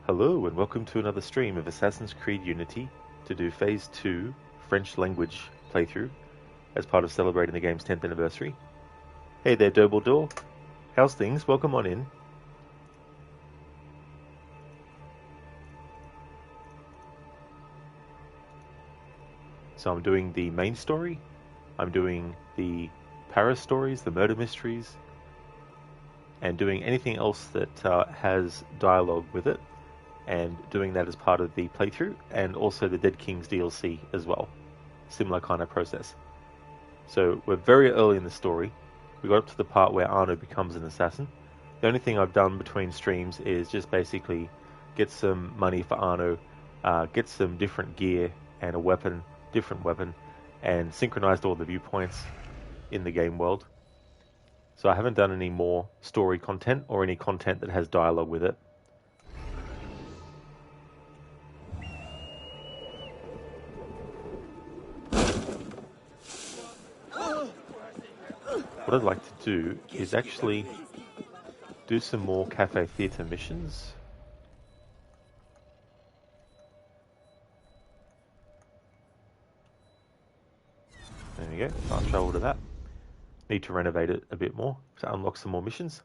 Hello and welcome to another stream of Assassin's Creed Unity to do Phase 2 French language playthrough as part of celebrating the game's 10th anniversary. Hey there, Dumbledore. How's things? Welcome on in. So I'm doing the main story, I'm doing the Paris stories, the murder mysteries, and doing anything else that has dialogue with it, and doing that as part of the playthrough, and also the Dead Kings DLC as well. Similar kind of process. So we're very early in the story. We got up to the part where Arno becomes an assassin. The only thing I've done between streams is just basically get some money for Arno, get some different gear and a weapon, different weapon, and synchronized all the viewpoints in the game world. So I haven't done any more story content or any content that has dialogue with it. What I'd like to do is actually do some more cafe theatre missions. There we go, fast travel to that. Need to renovate it a bit more to unlock some more missions.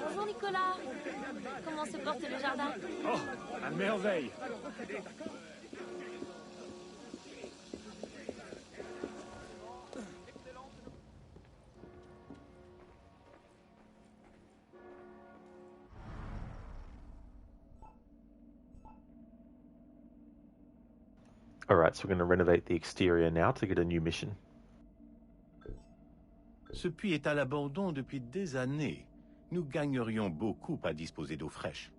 Bonjour Nicolas, comment se porte le jardin? Oh, à merveille. Alright, so we're going to renovate the exterior now to get a new mission. Ce puits est à l'abandon depuis des années. Nous gagnerions beaucoup à disposer d'eau fraîche.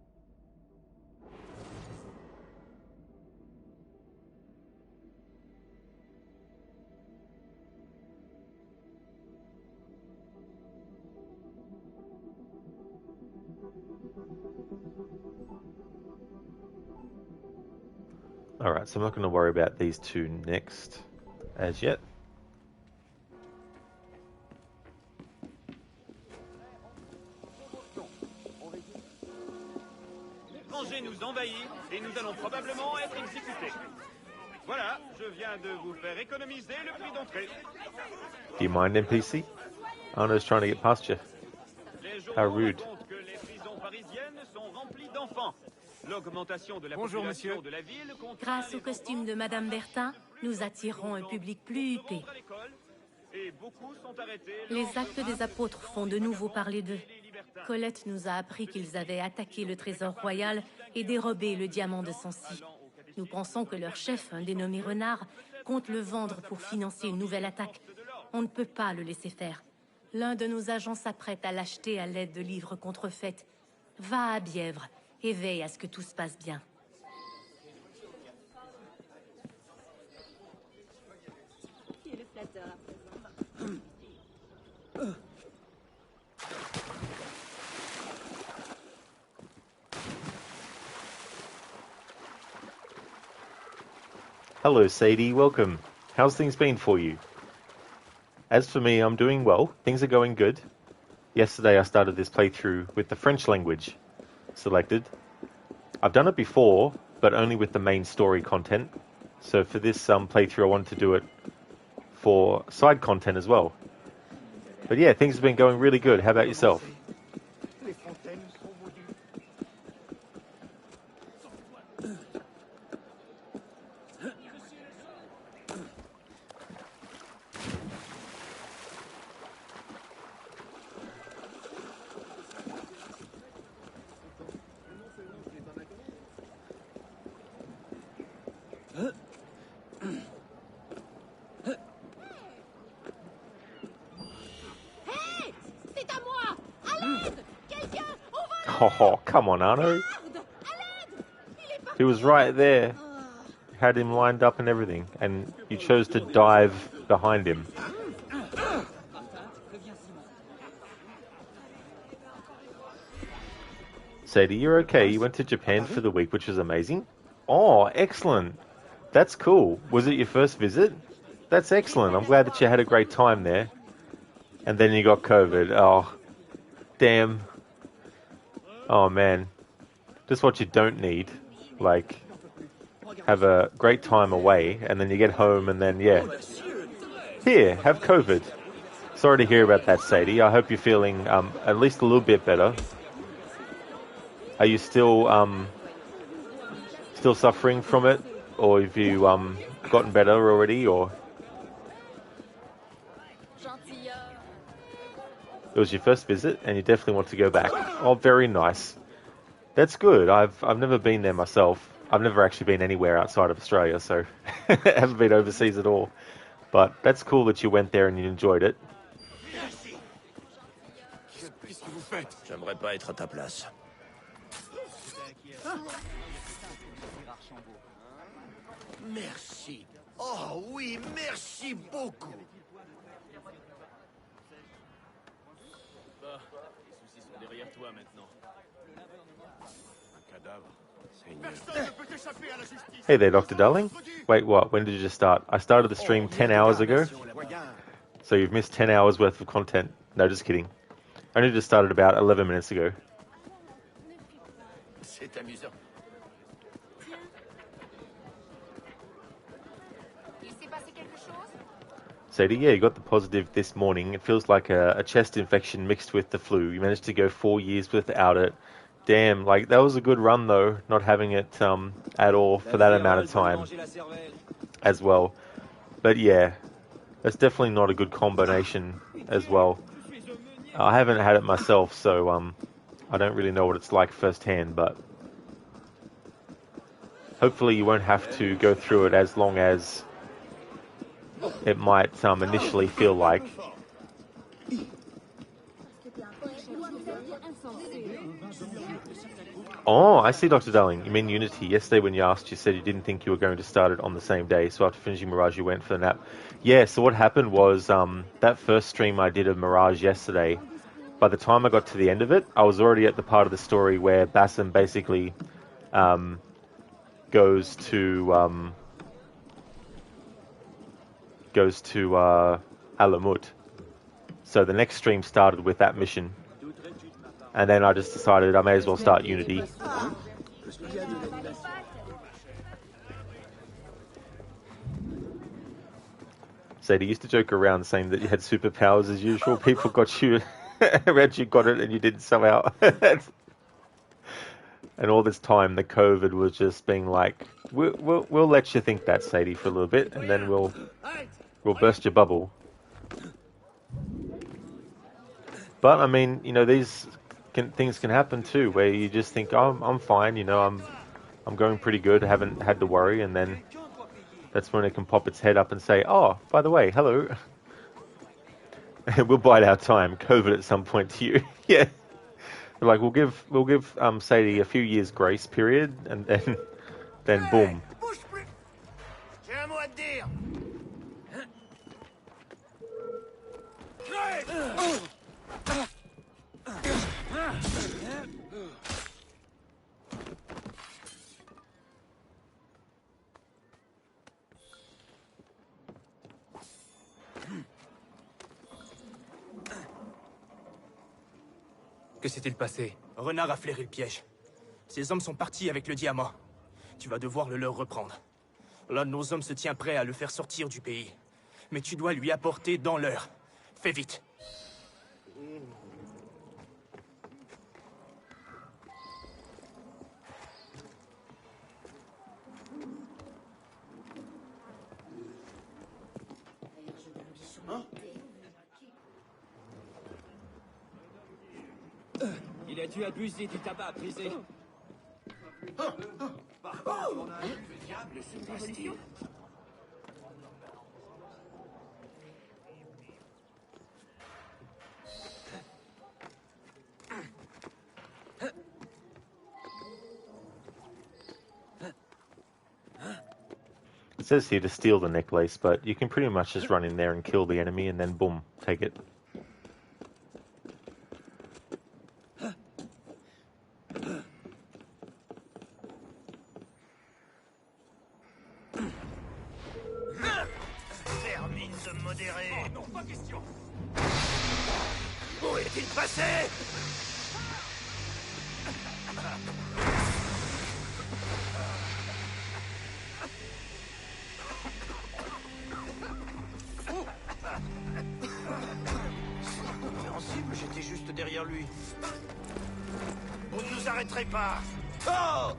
Alright, so I'm not going to worry about these two next as yet. L'étranger nous envahit et nous allons probablement être exécutés. Voilà, je viens de vous faire économiser le prix d'entrée. Do you mind, NPC? Arno's trying to get past you. Les How journaux rude. racontent que les prisons parisiennes sont remplies d'enfants. L'augmentation de la Bonjour, population monsieur. de la ville contraint Grâce les au costume enfants de Madame Bertin, nous attirons un public plus huppé. à l'école et beaucoup sont arrêtés. Les actes des apôtres font de nouveau parler d'eux. Colette nous a appris qu'ils avaient attaqué le trésor royal et dérobé le diamant de Sancy. Nous pensons que leur chef, un dénommé Renard, compte le vendre pour financer une nouvelle attaque. On ne peut pas le laisser faire. L'un de nos agents s'apprête à l'acheter à l'aide de livres contrefaits. Va à Bièvre et veille à ce que tout se passe bien. Hello, Sadie. Welcome. How's things been for you? As for me, I'm doing well. Things are going good. Yesterday, I started this playthrough with the French language selected. I've done it before, but only with the main story content. So for this playthrough, I wanted to do it for side content as well. But yeah, things have been going really good. How about yourself? C'est à moi! À l'aide! Quelqu'un! Oh, come on, Arno. He was right there. Had him lined up and everything, and you chose to dive behind him. Sadie, you're okay. You went to Japan for the week, which was amazing. Oh, excellent. That's cool. Was it your first visit? That's excellent. I'm glad that you had a great time there. And then you got COVID. Oh, damn. Oh, man. Just what you don't need. Like, have a great time away, and then you get home, and then, yeah. Here, have COVID. Sorry to hear about that, Sadie. I hope you're feeling at least a little bit better. Are you still suffering from it, or have you gotten better already, or? It was your first visit, and you definitely want to go back. Oh, very nice. That's good. I've never been there myself. I've never actually been anywhere outside of Australia, so I haven't been overseas at all. But that's cool that you went there and you enjoyed it. Qu'est-ce que vous faites? J'aimerais pas être à ta place. Merci. Oh oui, merci beaucoup. Les soucis sont derrière toi maintenant. Un cadavre. Personne ne peut échapper à la justice. Hey there, Dr. Darling. Wait, what? When did you just start? I started the stream 10 hours ago. So you've missed 10 hours worth of content. No, just kidding. I only just started about 11 minutes ago. C'est amusant. Sadie, yeah, you got the positive this morning. It feels like a chest infection mixed with the flu. You managed to go 4 years without it. Damn, like, that was a good run, though, not having it at all for that amount of time as well. But yeah, that's definitely not a good combination as well. I haven't had it myself, so I don't really know what it's like firsthand, but hopefully you won't have to go through it as long as it might initially feel like. Oh, I see, Dr. Darling. You mean Unity. Yesterday when you asked, you said you didn't think you were going to start it on the same day, so after finishing Mirage, you went for the nap. Yeah, so what happened was that first stream I did of Mirage yesterday, by the time I got to the end of it, I was already at the part of the story where Bassam basically goes to Alamut. So the next stream started with that mission, and then I just decided I may as well start Unity. So they used to joke around saying that you had superpowers as usual. People got you around, you got it, and you didn't somehow. And all this time, the COVID was just being like, we'll let you think that, Sadie, for a little bit, and then we'll burst your bubble. But I mean, you know, these things can happen too, where you just think, oh, I'm fine, you know, I'm going pretty good, I haven't had to worry, and then that's when it can pop its head up and say, oh, by the way, hello. We'll bide our time, COVID at some point to you. Yeah. Like we'll give Sadie a few years grace period, and then boom. Que s'est-il passé? Renard a flairé le piège. Ces hommes sont partis avec le diamant. Tu vas devoir le leur reprendre. L'un de nos hommes se tient prêt à le faire sortir du pays. Mais tu dois lui apporter dans l'heure. Fais vite. Il a dû abuser du tabac prisé. Que diable se passe-t-il? It says here to steal the necklace, but you can pretty much just run in there and kill the enemy, and then boom, take it. Termine de modérer. Oh non, pas question. Où est-il passé? Compréhensible, j'étais juste derrière lui. Vous ne nous arrêterez pas. Oh!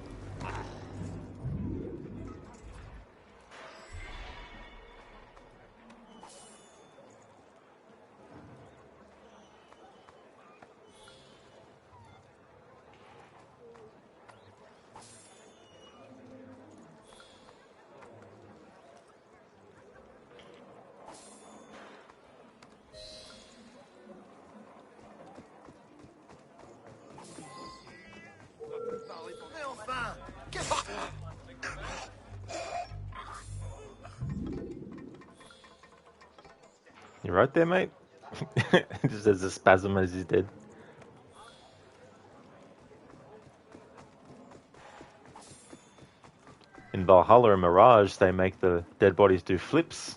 Mais enfin! You right there, mate? Just as a spasm as he's dead. In Valhalla and Mirage, they make the dead bodies do flips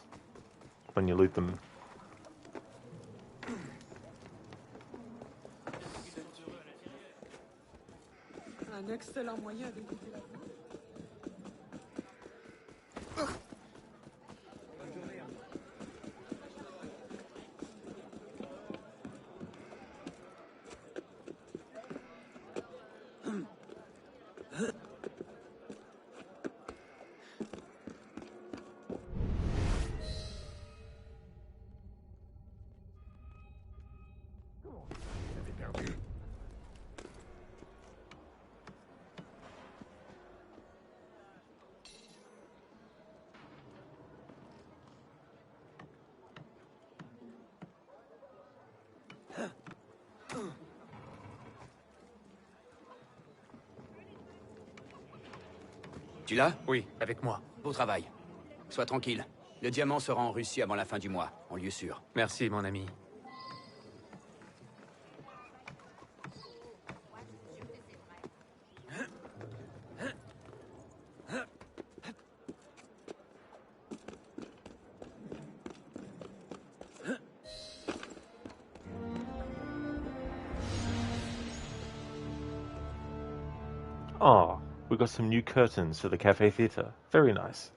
when you loot them. Un excellent moyen d'éviter la vie. Tu l'as? Oui, avec moi. Beau travail. Sois tranquille. Le diamant sera en Russie avant la fin du mois, en lieu sûr. Merci, mon ami. Oh, we got some new curtains for the cafe theatre. Very nice.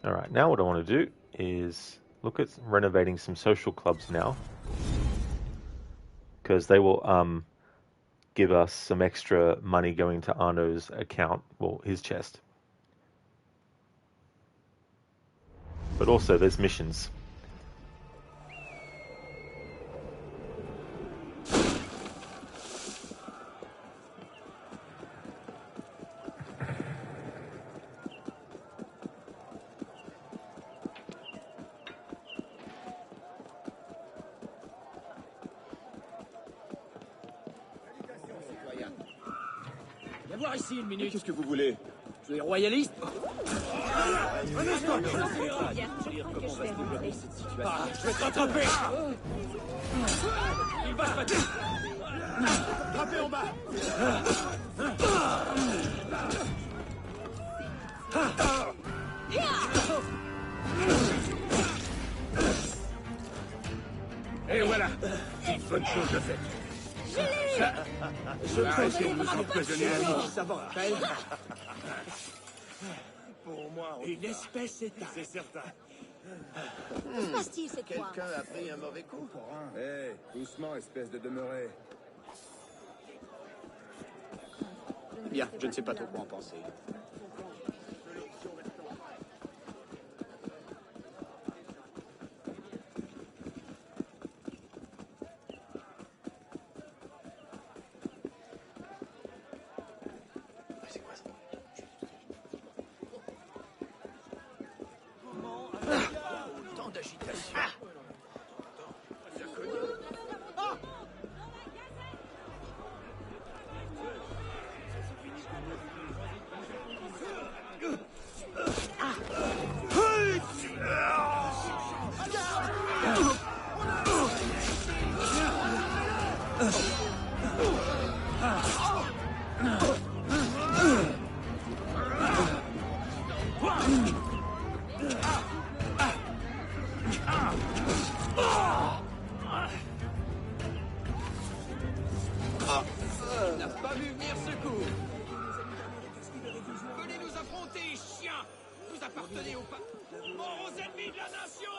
Alright, now what I want to do is look at renovating some social clubs now. Because they will give us some extra money going to Arno's account, well, his chest. But also there's missions. Viens voir ici une minute. Qu'est-ce que vous voulez? Tu es royaliste? Un instant. Je vais te rattraper. Il va se battre. Frappez en bas. Et voilà, une bonne chose de faite. Je arrêtez de nous empoisonner la vie. Ça va, Raphaël? Pour moi, Une espèce éteinte. c'est certain. Que se passe-t-il cette fois? Quelqu'un a pris un mauvais coup. Hé, doucement, espèce de demeuré. Bien, je ne sais pas trop quoi en penser. C'est quoi ça? Autant d'agitation. n'a pas vu venir ce coup. Venez nous affronter, chiens. Vous appartenez au pas. Mort aux ennemis de la nation.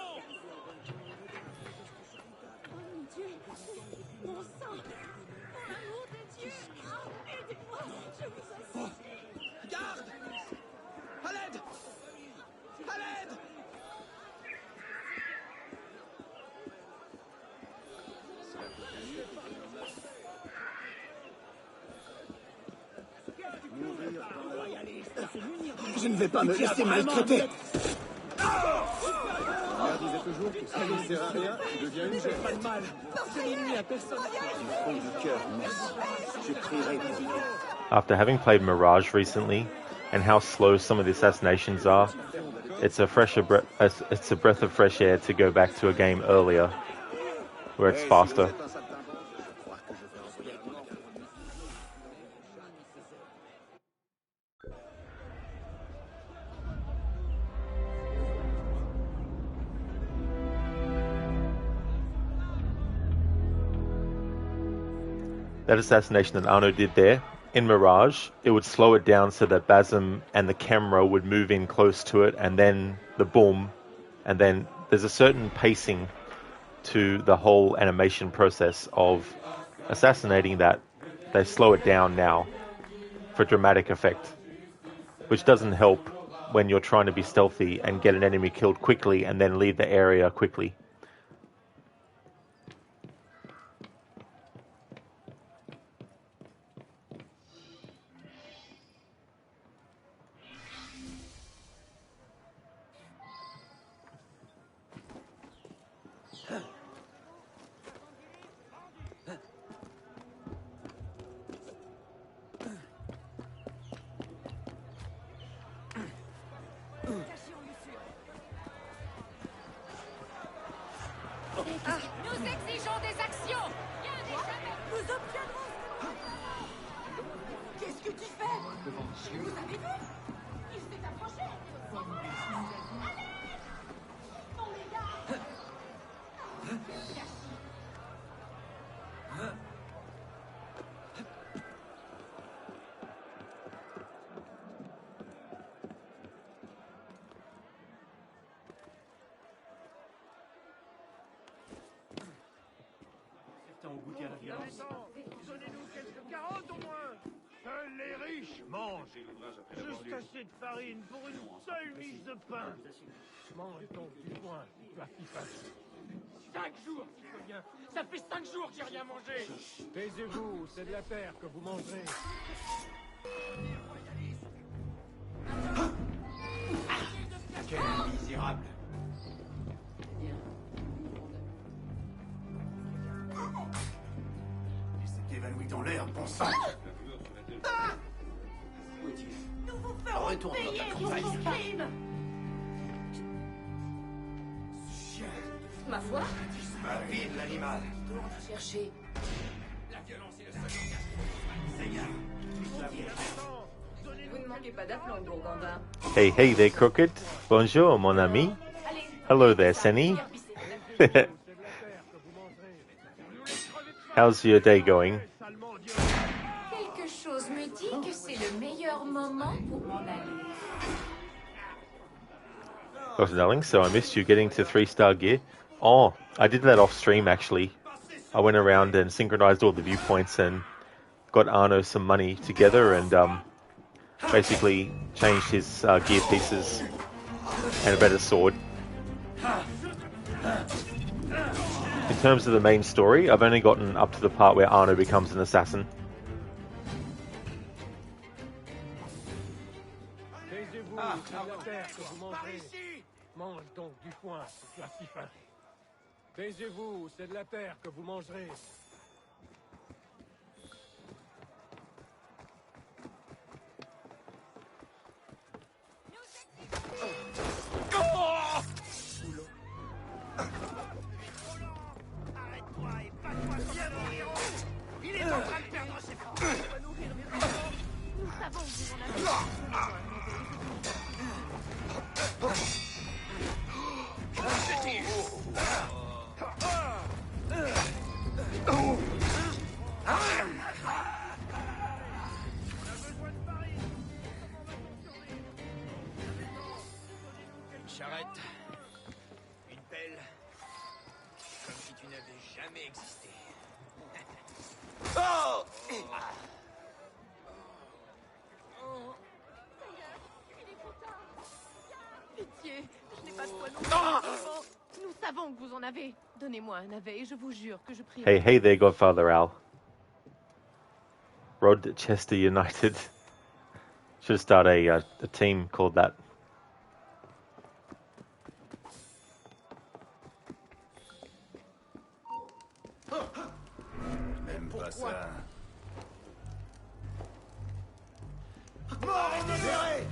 Oh mon Dieu! Mon sang! Pour l'amour de Dieu! Aidez-moi! Je vous en supplie! Garde. À l'aide. À l'aide. Je ne vais pas me laisser maltraiter. Mère disait toujours que ça ne sert à rien, tu deviens une gemme. Pas de mal. Je n'ai nuit à personne. Du fond du cœur, merci. Je prierai pour vous. After having played Mirage recently, and how slow some of the assassinations are, it's a breath of fresh air to go back to a game earlier, where it's faster. That assassination that Arno did there, in Mirage, it would slow it down so that Basim and the camera would move in close to it, and then the boom, and then there's a certain pacing to the whole animation process of assassinating that. They slow it down now for dramatic effect, which doesn't help when you're trying to be stealthy and get an enemy killed quickly and then leave the area quickly. Juste assez de farine pour une seule mise de pain. Mange donc du foin, tu as FIFA. 5 jours, tu peux bien. Ça fait 5 jours que j'ai rien mangé. Taisez-vous, c'est de la terre que vous mangerez. Quel misérable. Il s'est évanoui dans l'air, bon sang. Nous vous ferons Retourne dans payer ta pour campagne. vos crimes. Ma foi, Disparu, l'animal. cherchez. La violence est le seul langage. Seigneur. Vous ne manquez pas d'aplomb, Gourgandin. Hey, hey there, Crooked. Bonjour, mon ami. Allez. Hello there, Senny. How's your day going? Quelque chose me dit que c'est le meilleur moment pour m'en aller. Dr. Darling, so I missed you getting to 3-star gear. Oh, I did that off stream actually. I went around and synchronized all the viewpoints and got Arno some money together and basically changed his gear pieces and a better sword. In terms of the main story, I've only gotten up to the part where Arno becomes an assassin. Taisez-vous, c'est de la terre que vous mangerez. Mange donc du foin, tu as si faim. Taisez-vous, c'est de la terre que vous mangerez. Arrête-toi et bats-toi bien, mon héros. Il est en train de perdre ses forces. Il doit nourrir mes enfants. Nous savons que vous en avez. Une charrette, une pelle, comme si tu n'avais jamais existé. Oh! Pitié, je n'ai pas de quoi nourrir. Nous savons que vous en avez. Donnez-moi un navet et je vous jure que je prie. Hey, hey there, Godfather Al. Rochester United. Should start a team called that. Même pas ça. Mort et libéré.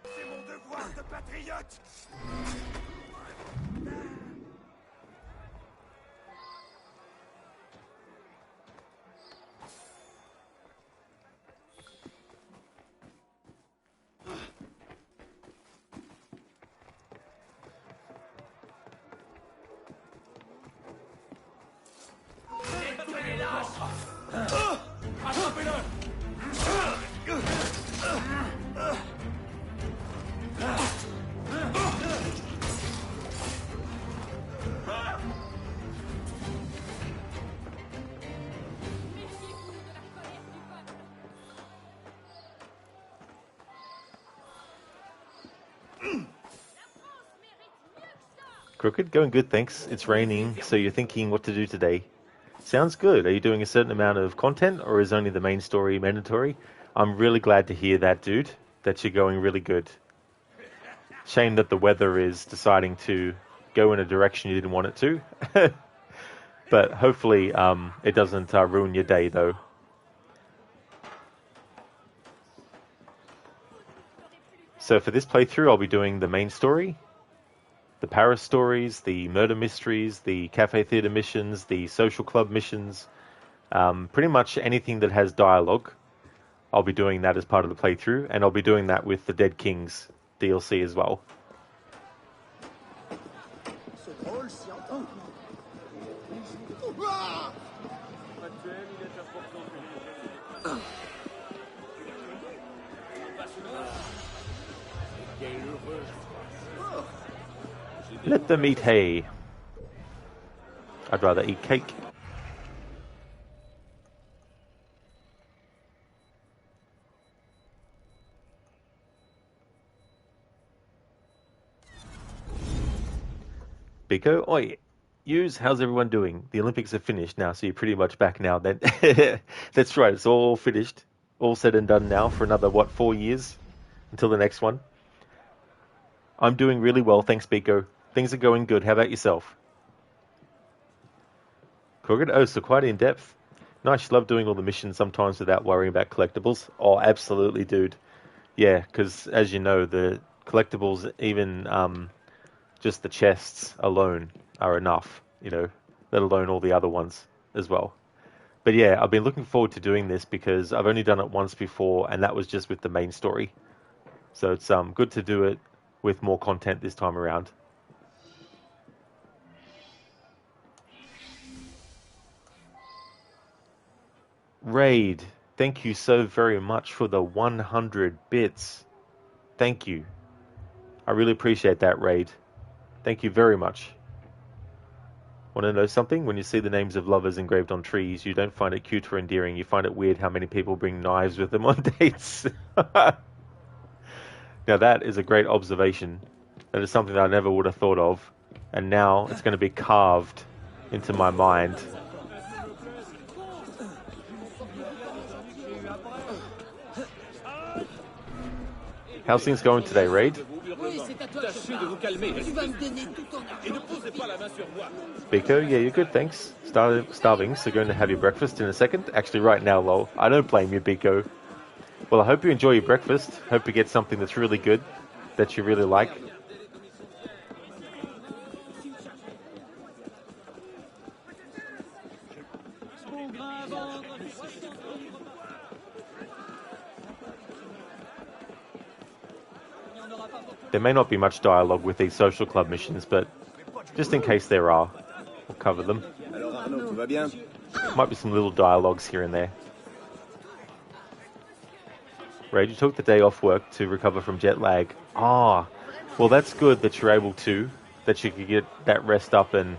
C'est mon devoir de patriote. Crooked, going good, thanks. It's raining, so you're thinking what to do today. Sounds good. Are you doing a certain amount of content, or is only the main story mandatory? I'm really glad to hear that, dude, that you're going really good. Shame that the weather is deciding to go in a direction you didn't want it to. But hopefully it doesn't ruin your day, though. So for this playthrough, I'll be doing the main story. the Paris stories, the murder mysteries, the cafe theatre missions, the social club missions, pretty much anything that has dialogue. I'll be doing that as part of the playthrough, and I'll be doing that with the Dead Kings DLC as well. Let them eat hay. I'd rather eat cake. Biko, oi, Hughes, how's everyone doing? The Olympics are finished now, so you're pretty much back now then. That's right, it's all finished. All said and done now for another, 4 years? Until the next one. I'm doing really well, thanks, Biko. Things are going good. How about yourself? Crooked? Oh, so quite in depth. Nice, you love doing all the missions sometimes without worrying about collectibles. Oh, absolutely, dude. Yeah, because as you know, the collectibles, even just the chests alone, are enough, you know, let alone all the other ones as well. But yeah, I've been looking forward to doing this because I've only done it once before, and that was just with the main story. So it's good to do it with more content this time around. Raid, thank you so very much for the 100 bits. Thank you. I really appreciate that, Raid. Thank you very much. Want to know something? When you see the names of lovers engraved on trees, you don't find it cute or endearing. You find it weird how many people bring knives with them on dates. Now that is a great observation. That is something that I never would have thought of. And now it's going to be carved into my mind. How's things going today, Raid? Biko, yeah, you're good, thanks. Starving, so going to have your breakfast in a second. Actually, right now, lol. I don't blame you, Biko. Well, I hope you enjoy your breakfast. Hope you get something that's really good, that you really like. There may not be much dialogue with these social club missions, but just in case there are, we'll cover them. Might be some little dialogues here and there. Raid, you took the day off work to recover from jet lag. Ah, well that's good that you're able to, that you could get that rest up and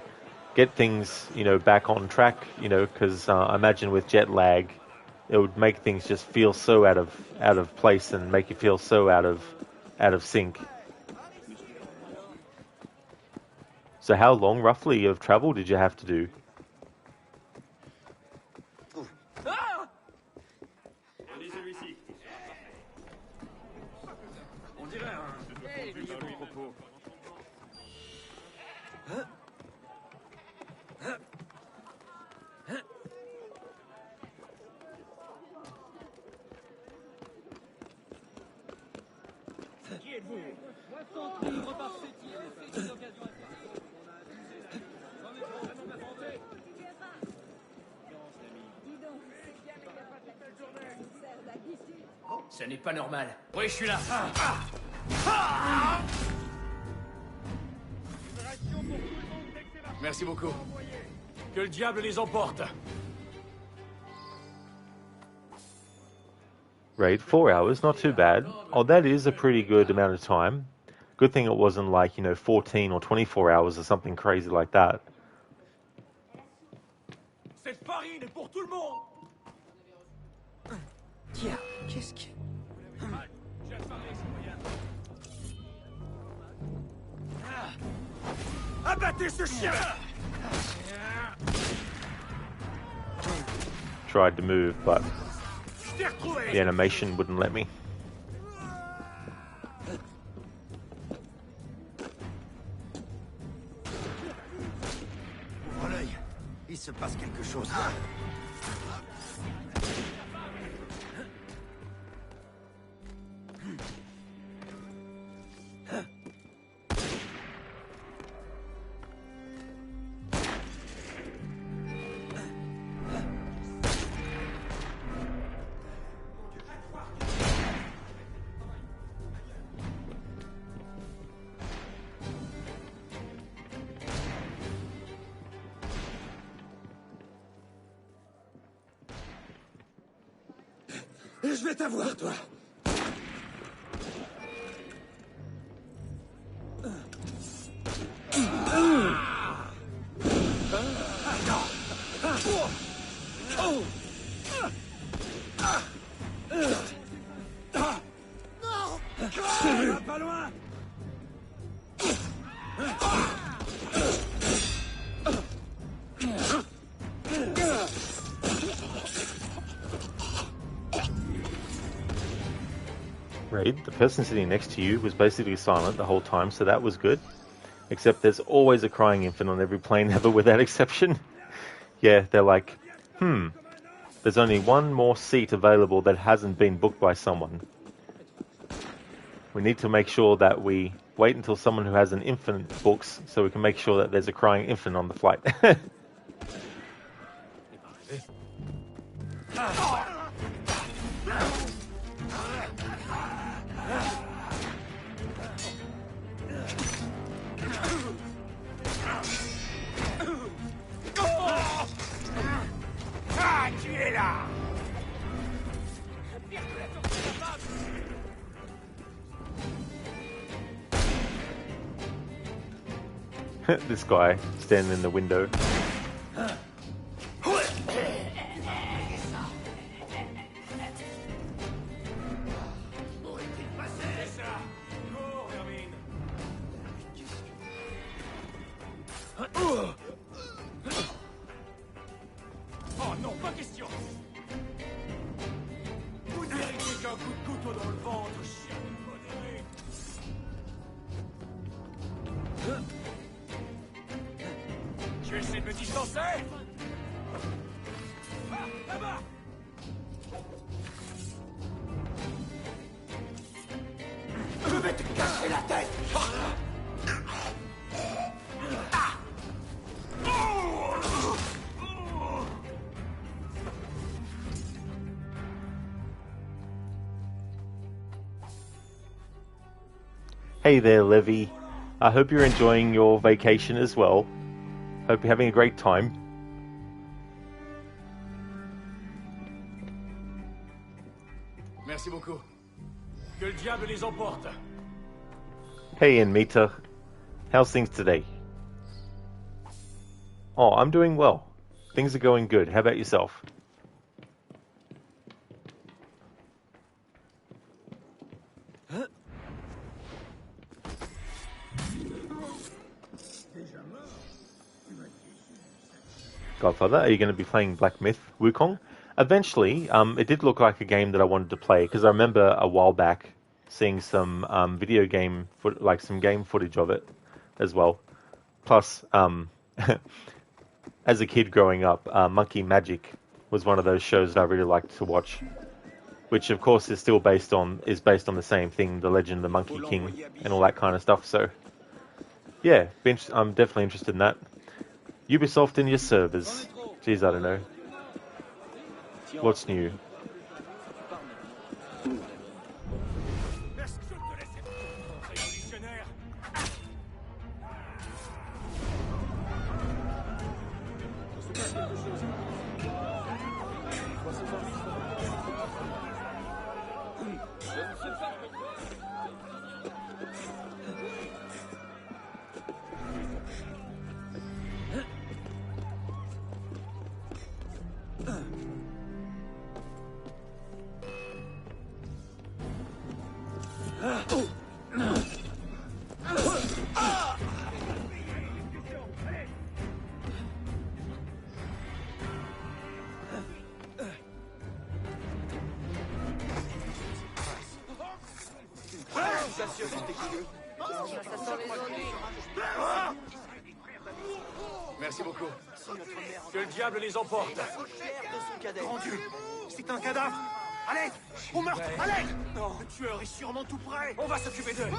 get things, you know, back on track, you know, because I imagine with jet lag, it would make things just feel so out of place and make you feel so out of sync. So how long, roughly, of travel did you have to do? Ce n'est pas normal. Oui, je suis là. Merci beaucoup. Que le diable les emporte. Raid, 4 hours, not too bad. Oh, that is a pretty good amount of time. Good thing it wasn't like, you know, 14 or 24 hours or something crazy like that. Cette farine est pour tout le monde. Tiens, qu'est-ce que... Abattez ce chien. Tried to move, but the animation wouldn't let me. Ouvre l'œil. Il se passe quelque chose. Je vais t'avoir, toi. Pas loin. Raid, the person sitting next to you was basically silent the whole time, so that was good. Except there's always a crying infant on every plane ever without exception. Yeah, they're like, there's only one more seat available that hasn't been booked by someone. We need to make sure that we wait until someone who has an infant books so we can make sure that there's a crying infant on the flight. Ah, tu es là. This guy standing in the window. Oh non, pas question. Vous ne méritez qu'un coup de couteau dans le ventre, chien modéré. Tu essaies de me distancer? Ah, là-bas. Je vais te casser la tête. Hey there, Levy. I hope you're enjoying your vacation as well. Hope you're having a great time. Merci beaucoup. Que le diable les emporte. Hey, Anmita. How's things today? Oh, I'm doing well. Things are going good. How about yourself? Godfather, are you going to be playing Black Myth Wukong? Eventually, it did look like a game that I wanted to play because I remember a while back seeing some video game, some game footage of it as well. Plus, as a kid growing up, Monkey Magic was one of those shows that I really liked to watch, which of course is still based on the same thing, the Legend of the Monkey King and all that kind of stuff. So, yeah, I'm definitely interested in that. Ubisoft and your servers. Jeez, I don't know. What's new? Merci beaucoup. Que le diable les emporte. Grand Dieu, c'est un cadavre. Allez, au meurtre, allez. Non, le tueur est sûrement tout près. On va s'occuper d'eux.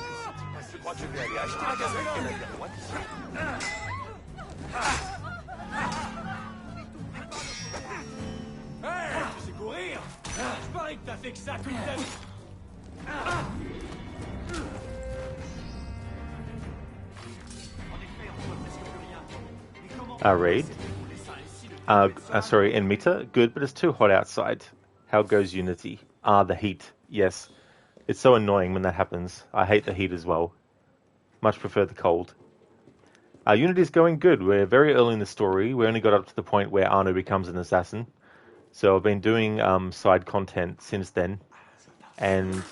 Je crois que je vais aller acheter un gazelle. Hey, tu sais courir? Je parie que t'as fait que ça toute ta vie. Raid. Sorry, Enmita. Good, but it's too hot outside. How goes Unity? The heat. Yes. It's so annoying when that happens. I hate the heat as well. Much prefer the cold. Unity's going good. We're very early in the story. We only got up to the point where Arno becomes an assassin. So I've been doing side content since then. And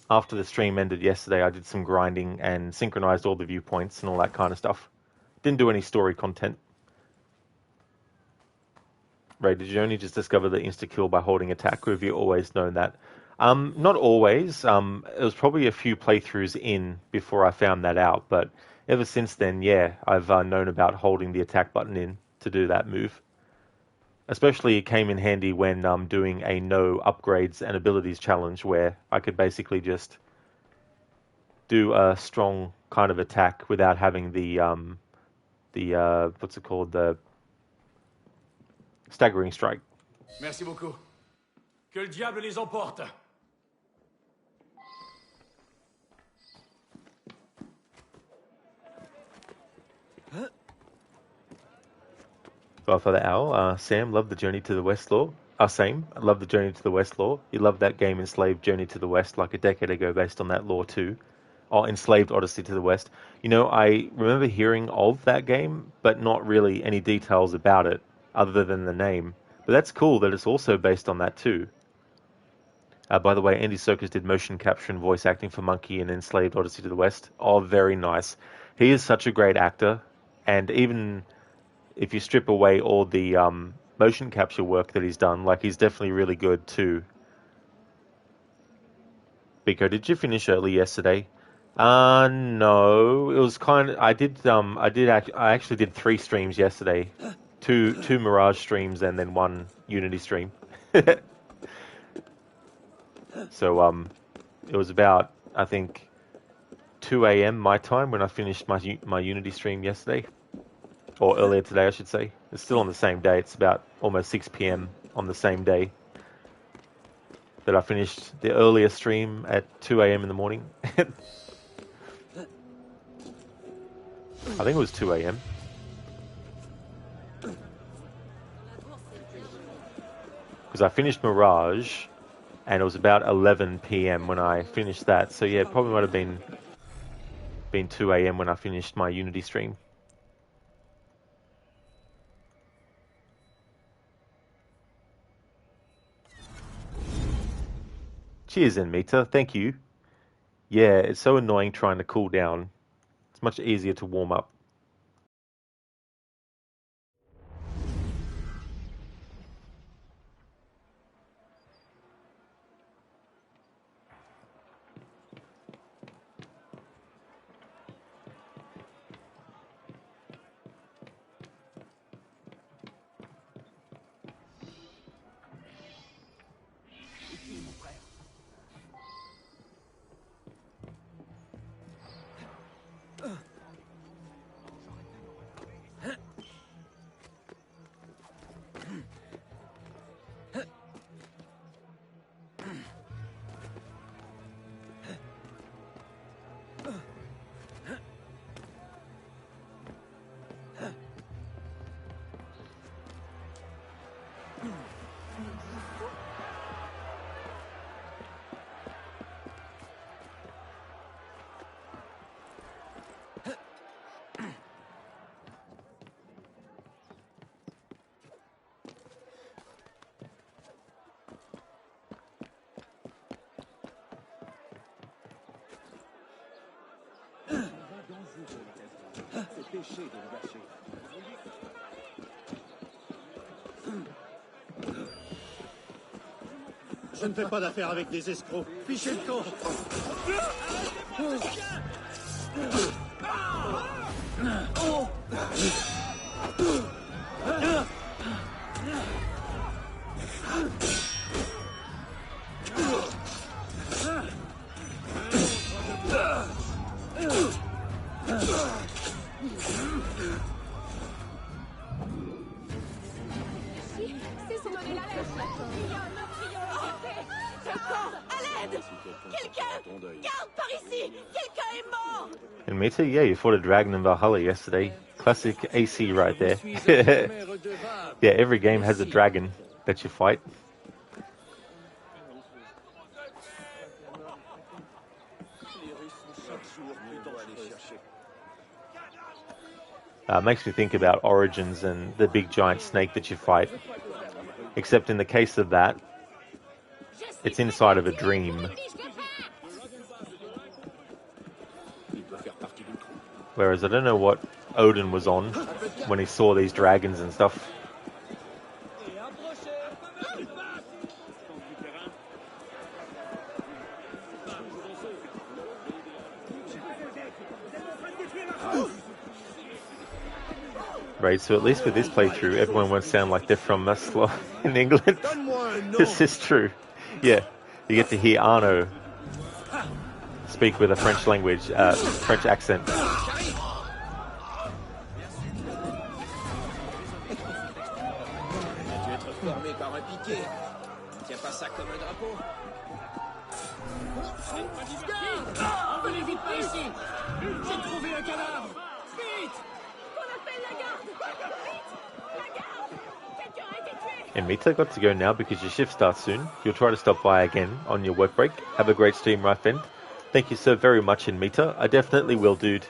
after the stream ended yesterday, I did some grinding and synchronized all the viewpoints and all that kind of stuff. Didn't do any story content. Ray, did you only just discover the insta-kill by holding attack, or have you always known that? Not always. It was probably a few playthroughs in before I found that out, but ever since then, yeah, I've known about holding the attack button in to do that move. Especially it came in handy when doing a no upgrades and abilities challenge where I could basically just do a strong kind of attack without having the what's it called, the staggering strike. Merci beaucoup. Que le diable les emporte. Godfather Owl, Sam loved the Journey to the West Law. Same, I love the Journey to the West Law. He loved that game Enslaved Journey to the West like a decade ago based on that law too. Or Enslaved Odyssey to the West. You know, I remember hearing of that game, but not really any details about it other than the name. But that's cool that it's also based on that too. By the way, Andy Serkis did motion capture and voice acting for Monkey in Enslaved Odyssey to the West. Oh, very nice. He is such a great actor, and even if you strip away all the motion capture work that he's done, like, he's definitely really good too. Biko, did you finish early yesterday? No, it was kind of. I actually did 3 streams yesterday, two Mirage streams and then 1 Unity stream. So it was about, I think, 2 a.m. my time when I finished my Unity stream yesterday. Or earlier today, I should say. It's still on the same day. It's about almost 6 p.m. on the same day that I finished the earlier stream at 2 a.m. in the morning. I think it was 2 a.m. Because I finished Mirage, and it was about 11 p.m. when I finished that. So yeah, it probably might have been 2 a.m. when I finished my Unity stream. Cheers, Enmita. Thank you. Yeah, it's so annoying trying to cool down. It's much easier to warm up. Je ne fais pas d'affaires avec des escrocs. Fichez le camp. And Meta, yeah, you fought a dragon in Valhalla yesterday. Classic AC right there. Yeah, every game has a dragon that you fight. Makes me think about Origins and the big giant snake that you fight. Except in the case of that, it's inside of a dream. Whereas I don't know what Odin was on when he saw these dragons and stuff. Right, so at least with this playthrough, everyone won't sound like they're from Muslo in England. This is true. Yeah, you get to hear Arno speak with a French language, French accent. And Mita got to go now because your shift starts soon. You'll try to stop by again on your work break. Have a great stream, right, friend? Thank you so very much, Mita. I definitely will, dude.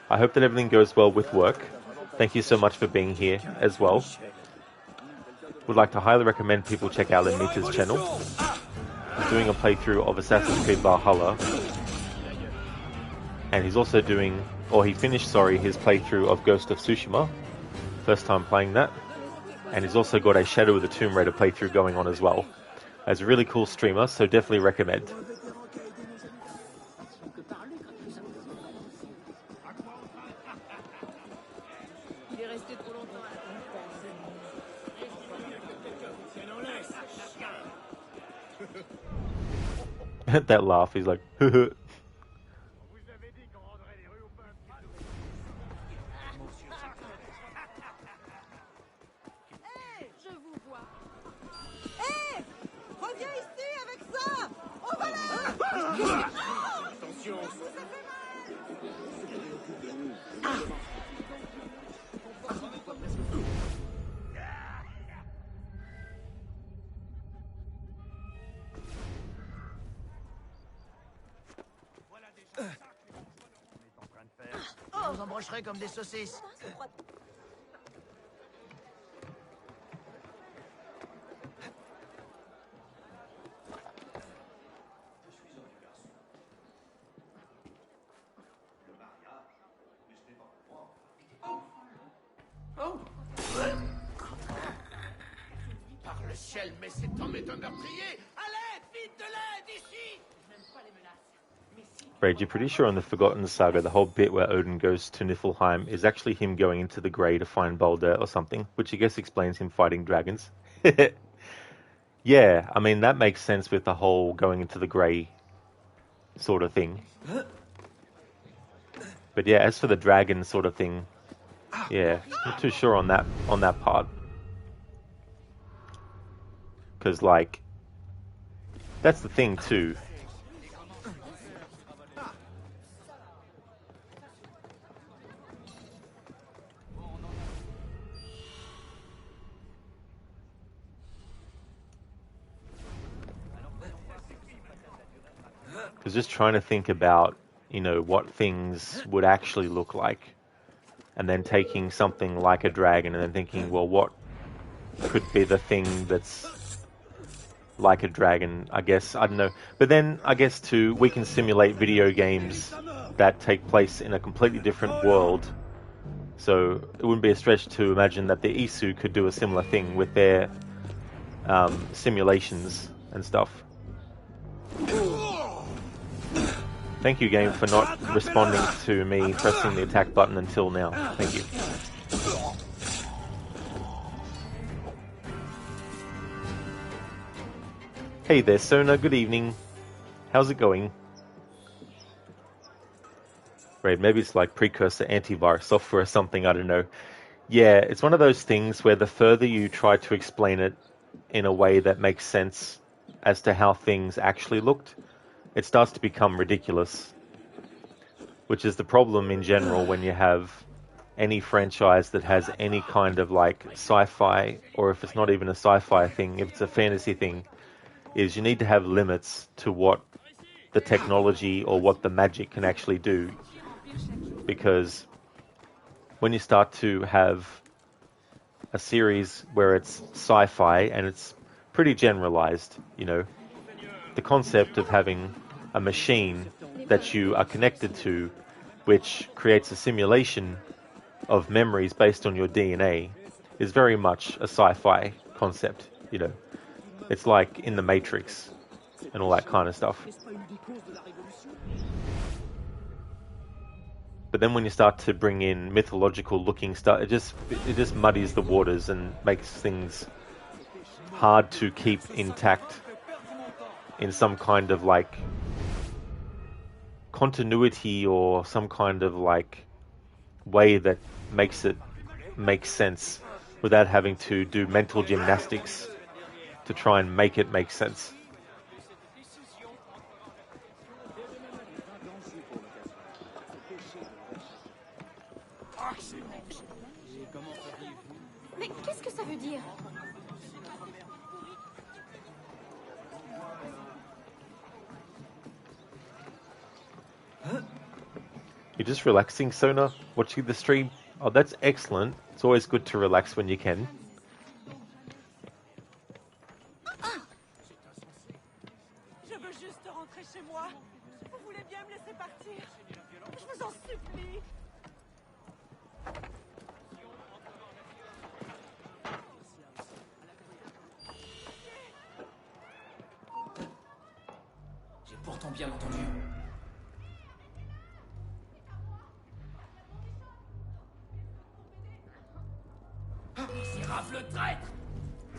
I hope that everything goes well with work. Thank you so much for being here as well. Would like to highly recommend people check out Mita's channel. He's doing a playthrough of Assassin's Creed Valhalla. And he's also doing, or he finished, sorry, his playthrough of Ghost of Tsushima. First time playing that. And he's also got a Shadow of the Tomb Raider playthrough going on as well. As a really cool streamer, so definitely recommend. That laugh, he's like, Vous embrocherez comme des saucisses. Par le ciel, mais cet homme est un meurtrier! Allez, vite de l'aide ici! Rage, you're pretty sure on the Forgotten Saga, the whole bit where Odin goes to Niflheim is actually him going into the Grey to find Balder or something, which I guess explains him fighting dragons. Yeah, I mean, that makes sense with the whole going into the Grey sort of thing. But yeah, as for the dragon sort of thing, yeah, not too sure on that part. Because, like, that's the thing too. I was just trying to think about, you know, what things would actually look like. And then taking something like a dragon and then thinking, well, what could be the thing that's like a dragon, I guess. I don't know. But then, I guess, too, we can simulate video games that take place in a completely different world. So it wouldn't be a stretch to imagine that the Isu could do a similar thing with their simulations and stuff. Thank you, game, for not responding to me pressing the attack button until now. Thank you. Hey there, Sona. Good evening. How's it going? Right, maybe it's like precursor antivirus software or something, I don't know. Yeah, it's one of those things where the further you try to explain it in a way that makes sense as to how things actually looked, it starts to become ridiculous. Which is the problem in general when you have any franchise that has any kind of like sci-fi, or if it's not even a sci-fi thing, if it's a fantasy thing, is you need to have limits to what the technology or what the magic can actually do. Because when you start to have a series where it's sci-fi and it's pretty generalized, you know, the concept of having a machine that you are connected to, which creates a simulation of memories based on your DNA, is very much a sci-fi concept, you know. It's like in the Matrix and all that kind of stuff. But then when you start to bring in mythological looking stuff, it just muddies the waters and makes things hard to keep intact in some kind of like continuity or some kind of like way that makes it make sense without having to do mental gymnastics to try and make it make sense. Mais qu'est-ce que ça veut dire? You're just relaxing, Sona, watching the stream? Oh, that's excellent. It's always good to relax when you can. Je veux juste rentrer chez moi. Vous voulez bien me laisser partir? Je vous en supplie. J'ai pourtant bien entendu. Misérable traître!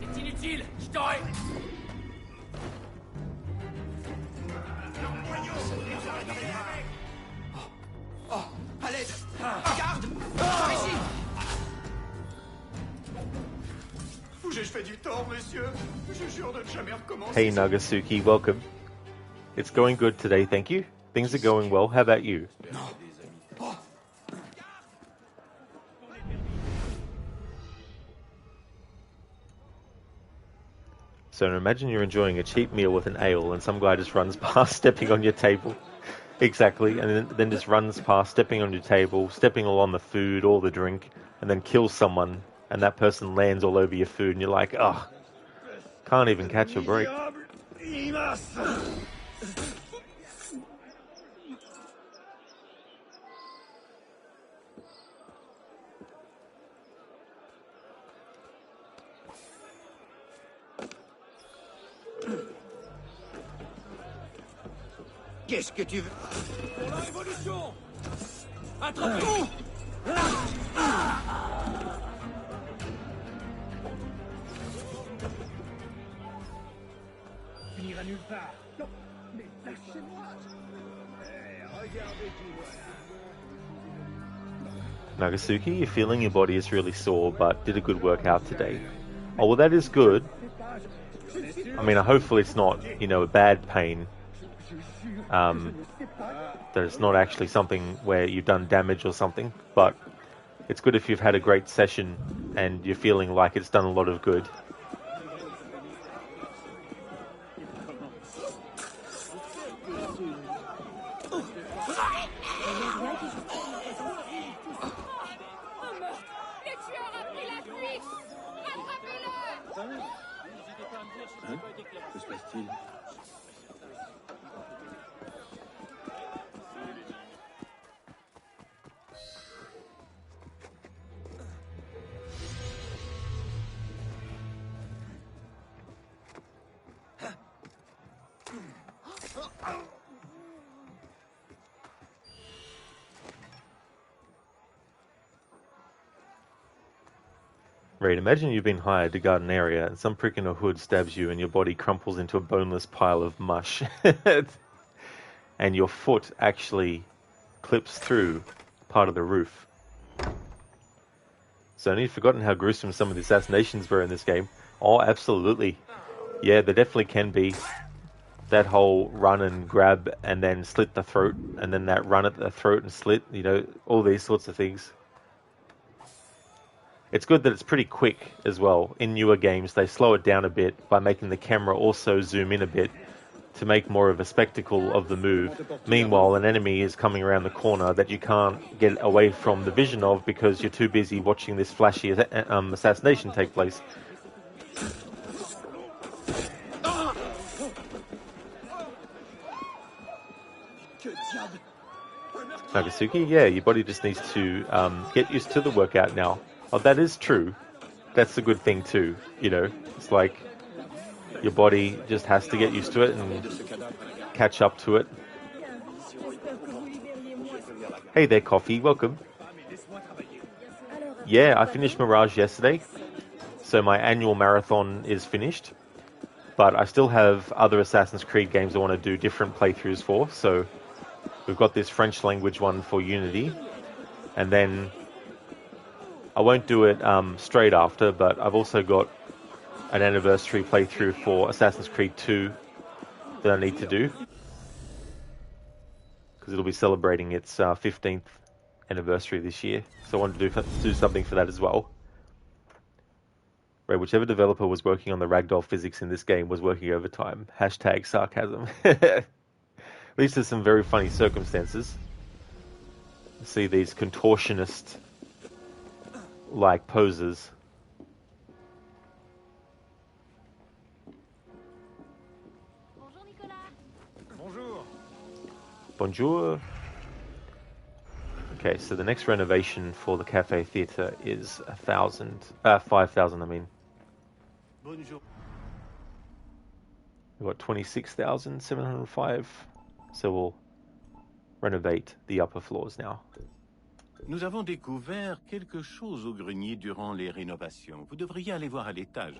C'est inutile, je t'aurai! Oh, à l'aide! Garde! Par ici! Vous ai-je fait du tort, monsieur? Je jure de ne jamais recommencer. Hey Nagasuki, welcome. It's going good today, thank you. Things are going well. How about you? So imagine you're enjoying a cheap meal with an ale and some guy just runs past stepping on your table. Exactly, and then just runs past stepping on your table, stepping all on the food or the drink, and then kills someone, and that person lands all over your food, and you're like, oh, can't even catch a break. Qu'est-ce que tu veux? Pour la révolution! Attrapez-vous! Finira nulle part. Non, mais lâchez-moi. Regardez tout voilà. Nagasuki, you're feeling your body is really sore, but did a good workout today. Oh, well, that is good. I mean, hopefully it's not, you know, a bad pain. That it's not actually something where you've done damage or something, but it's good if you've had a great session and you're feeling like it's done a lot of good. Que se passe-t-il? Right, imagine you've been hired to guard an area and some prick in a hood stabs you and your body crumples into a boneless pile of mush. And your foot actually clips through part of the roof. So you've forgotten how gruesome some of the assassinations were in this game. Oh, absolutely. Yeah, there definitely can be. That whole run and grab and then slit the throat, and then that run at the throat and slit, you know, all these sorts of things. It's good that it's pretty quick as well. In newer games, they slow it down a bit by making the camera also zoom in a bit to make more of a spectacle of the move. Meanwhile, an enemy is coming around the corner that you can't get away from the vision of because you're too busy watching this flashy assassination take place. Nagatsuki, yeah, your body just needs to get used to the workout now. Oh, that is true. That's a good thing too, you know. It's like your body just has to get used to it and catch up to it. Hey there, Coffee, welcome. Yeah, I finished Mirage yesterday, so my annual marathon is finished. But I still have other Assassin's Creed games I want to do different playthroughs for, so we've got this French language one for Unity, and then I won't do it straight after, but I've also got an anniversary playthrough for Assassin's Creed 2 that I need to do, because it'll be celebrating its 15th anniversary this year, so I wanted to do something for that as well. Right, whichever developer was working on the ragdoll physics in this game was working overtime. Hashtag sarcasm. At least there's some very funny circumstances. You see these contortionist-like poses. Bonjour. Bonjour. Okay, so the next renovation for the Cafe Theatre is 5,000, I mean. Bonjour. We've got 26,705, so we'll renovate the upper floors now. Nous avons découvert quelque chose au grenier durant les rénovations. Vous devriez aller voir à l'étage.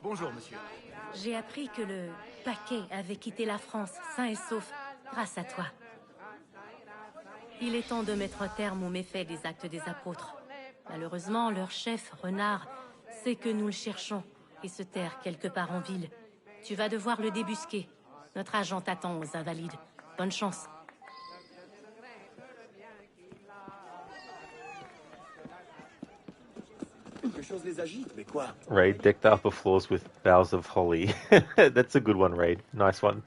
Bonjour, monsieur. J'ai appris que le paquet avait quitté la France sain et sauf grâce à toi. Il est temps de mettre un terme aux méfaits des actes des apôtres. Malheureusement, leur chef, Renard, sait que nous le cherchons et se terre quelque part en ville. Tu vas devoir le débusquer. Notre agent t'attend aux Invalides. Bonne chance. Quelque chose les agite, mais quoi? Raid, deck the upper floors with boughs of holly. That's a good one, Raid. Nice one.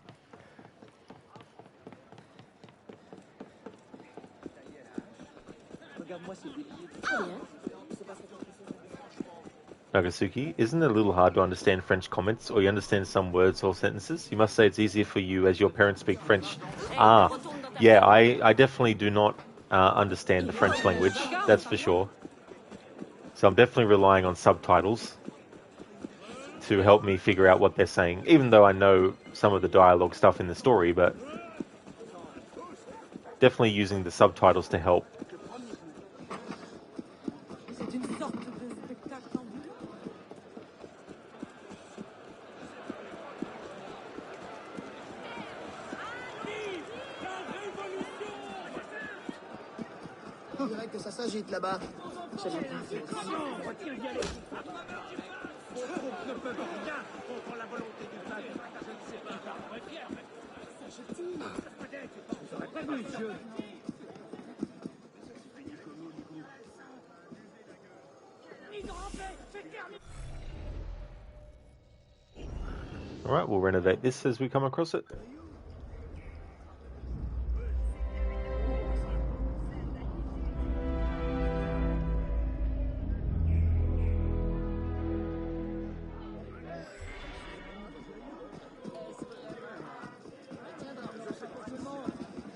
Nagatsuki, isn't it a little hard to understand French comments, or you understand some words or sentences? You must say it's easier for you as your parents speak French. Ah, yeah, I definitely do not understand the French language, that's for sure. So I'm definitely relying on subtitles to help me figure out what they're saying, even though I know some of the dialogue stuff in the story, but definitely using the subtitles to help. On dirait que ça s'agite là-bas. Je l'attends. Ne peuvent rien contre la volonté du peuple. Je ne sais pas. J'aurais prévu, monsieur. Alright, we'll renovate this as we come across it.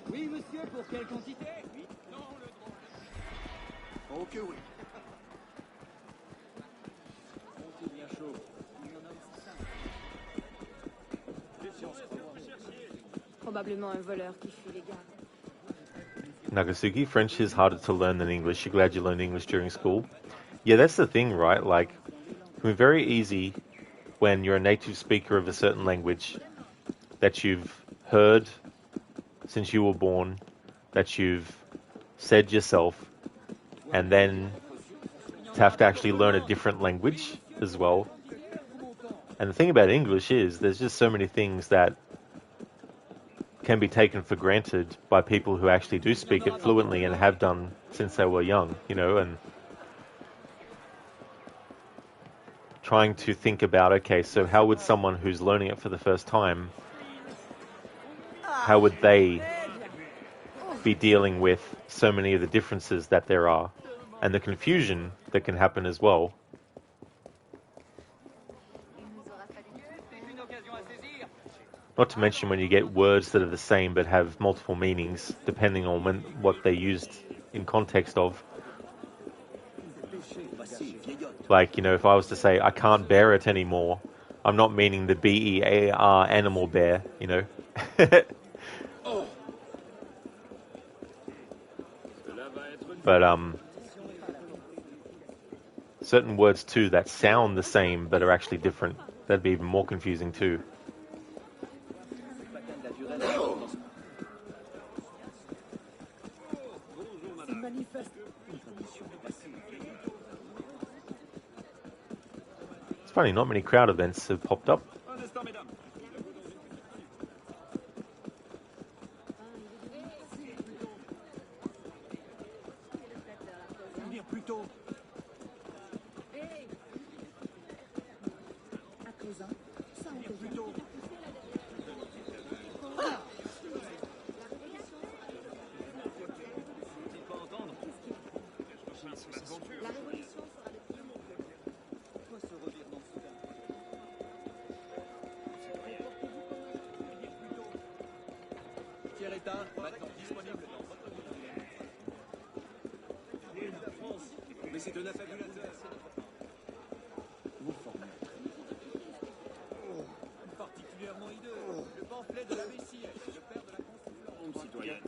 Oui, monsieur, pour quelle quantité? Non, le droit. Ok, oui. C'est bien chaud. Probablement un voleur qui fuit les gardes. Nagatsuki, French is harder to learn than English. You're glad you learned English during school. Yeah, that's the thing, right? Like, It can be very easy when you're a native speaker of a certain language that you've heard since you were born, that you've said yourself, and then to have to actually learn a different language as well. And the thing about English is there's just so many things that can be taken for granted by people who actually do speak it fluently and have done since they were young, you know, and trying to think about, okay, so how would someone who's learning it for the first time, how would they be dealing with so many of the differences that there are and the confusion that can happen as well. Not to mention when you get words that are the same but have multiple meanings depending on what they're used in context of. Like, you know, if I was to say, I can't bear it anymore, I'm not meaning the B-E-A-R animal bear, you know. But, certain words too that sound the same but are actually different, that'd be even more confusing too. It's funny, not many crowd events have popped up. Mais c'est un affabulateur. Vous formez. Particulièrement hideux. Le pamphlet de la Messie, le père de la Constitution. Citoyenne.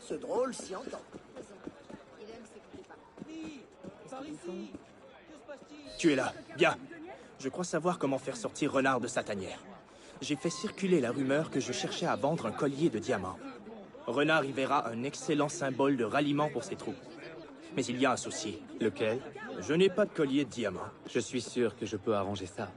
Ce drôle s'y entend. Tu es là, bien. Je crois savoir comment faire sortir Renard de sa tanière. J'ai fait circuler la rumeur que je cherchais à vendre un collier de diamants. Renard y verra un excellent symbole de ralliement pour ses troupes. Mais il y a un souci. Lequel? Je n'ai pas de collier de diamants. Je suis sûr que je peux arranger ça.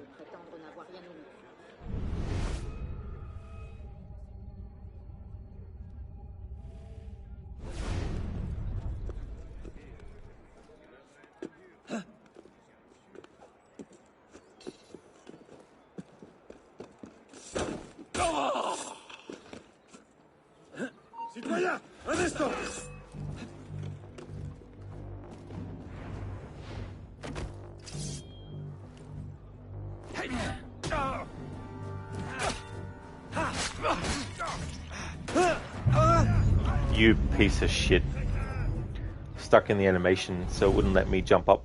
Citoyen, un instant. You piece of shit. Stuck in the animation so it wouldn't let me jump up.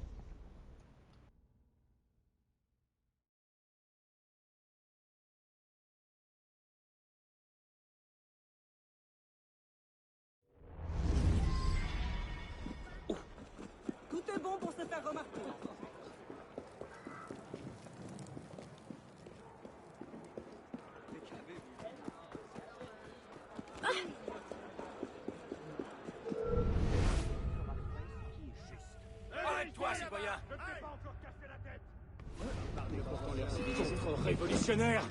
Tout est bon pour se faire remarquer. Arrête-toi, citoyen. Ne t'ai pas encore cassé la tête. Contre-révolutionnaire.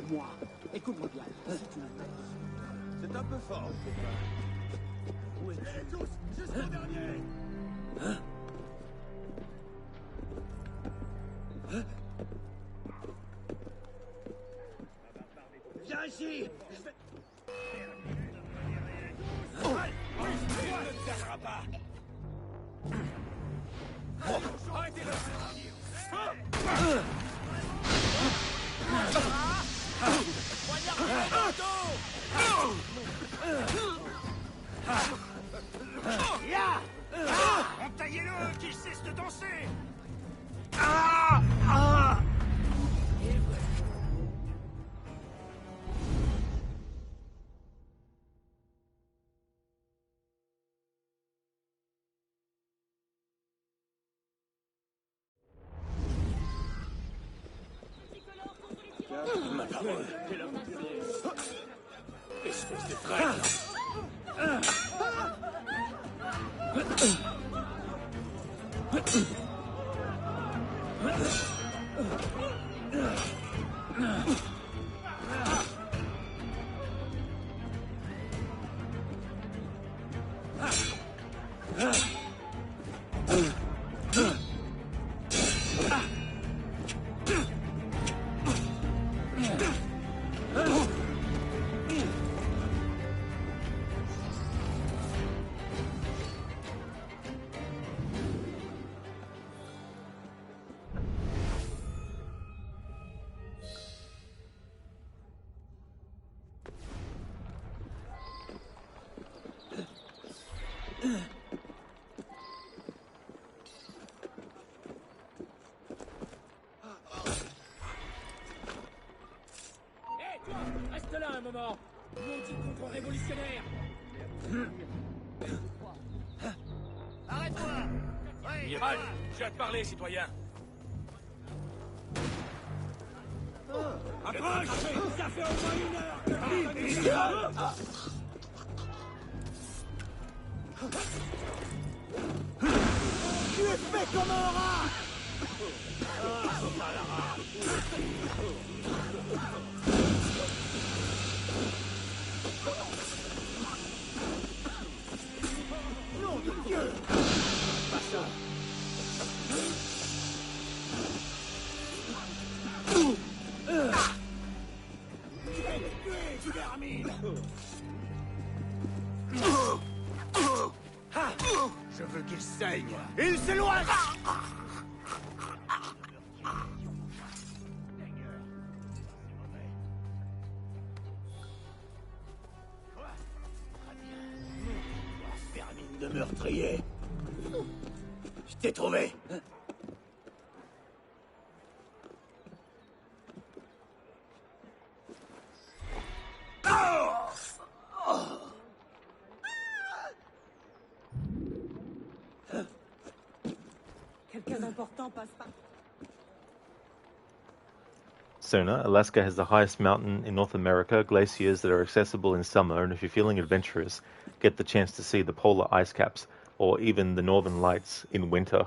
Moi, écoute-moi bien. C'est un peu fort. Où es-tu tous jusqu'au dernier? Hein? Viens ici. Je vais... Ne te perdra pas. Arrêtez-le. Ma parole. Espèce de traître. Reste là un moment. Maudit contre-révolutionnaire. Arrête-toi! Ouais, Amiral, j'ai à te parler, citoyen. Approche! Ça fait au moins 1 heure que Tu es fait comme un rat! Nom de Dieu! Pas ça! Tu vermine! Je veux qu'il saigne! Il s'éloigne! Vermine de meurtrier! Je t'ai trouvé! Quelqu'un d'important passe par... Sona, Alaska has the highest mountain in North America, glaciers that are accessible in summer, and if you're feeling adventurous, get the chance to see the polar ice caps or even the northern lights in winter.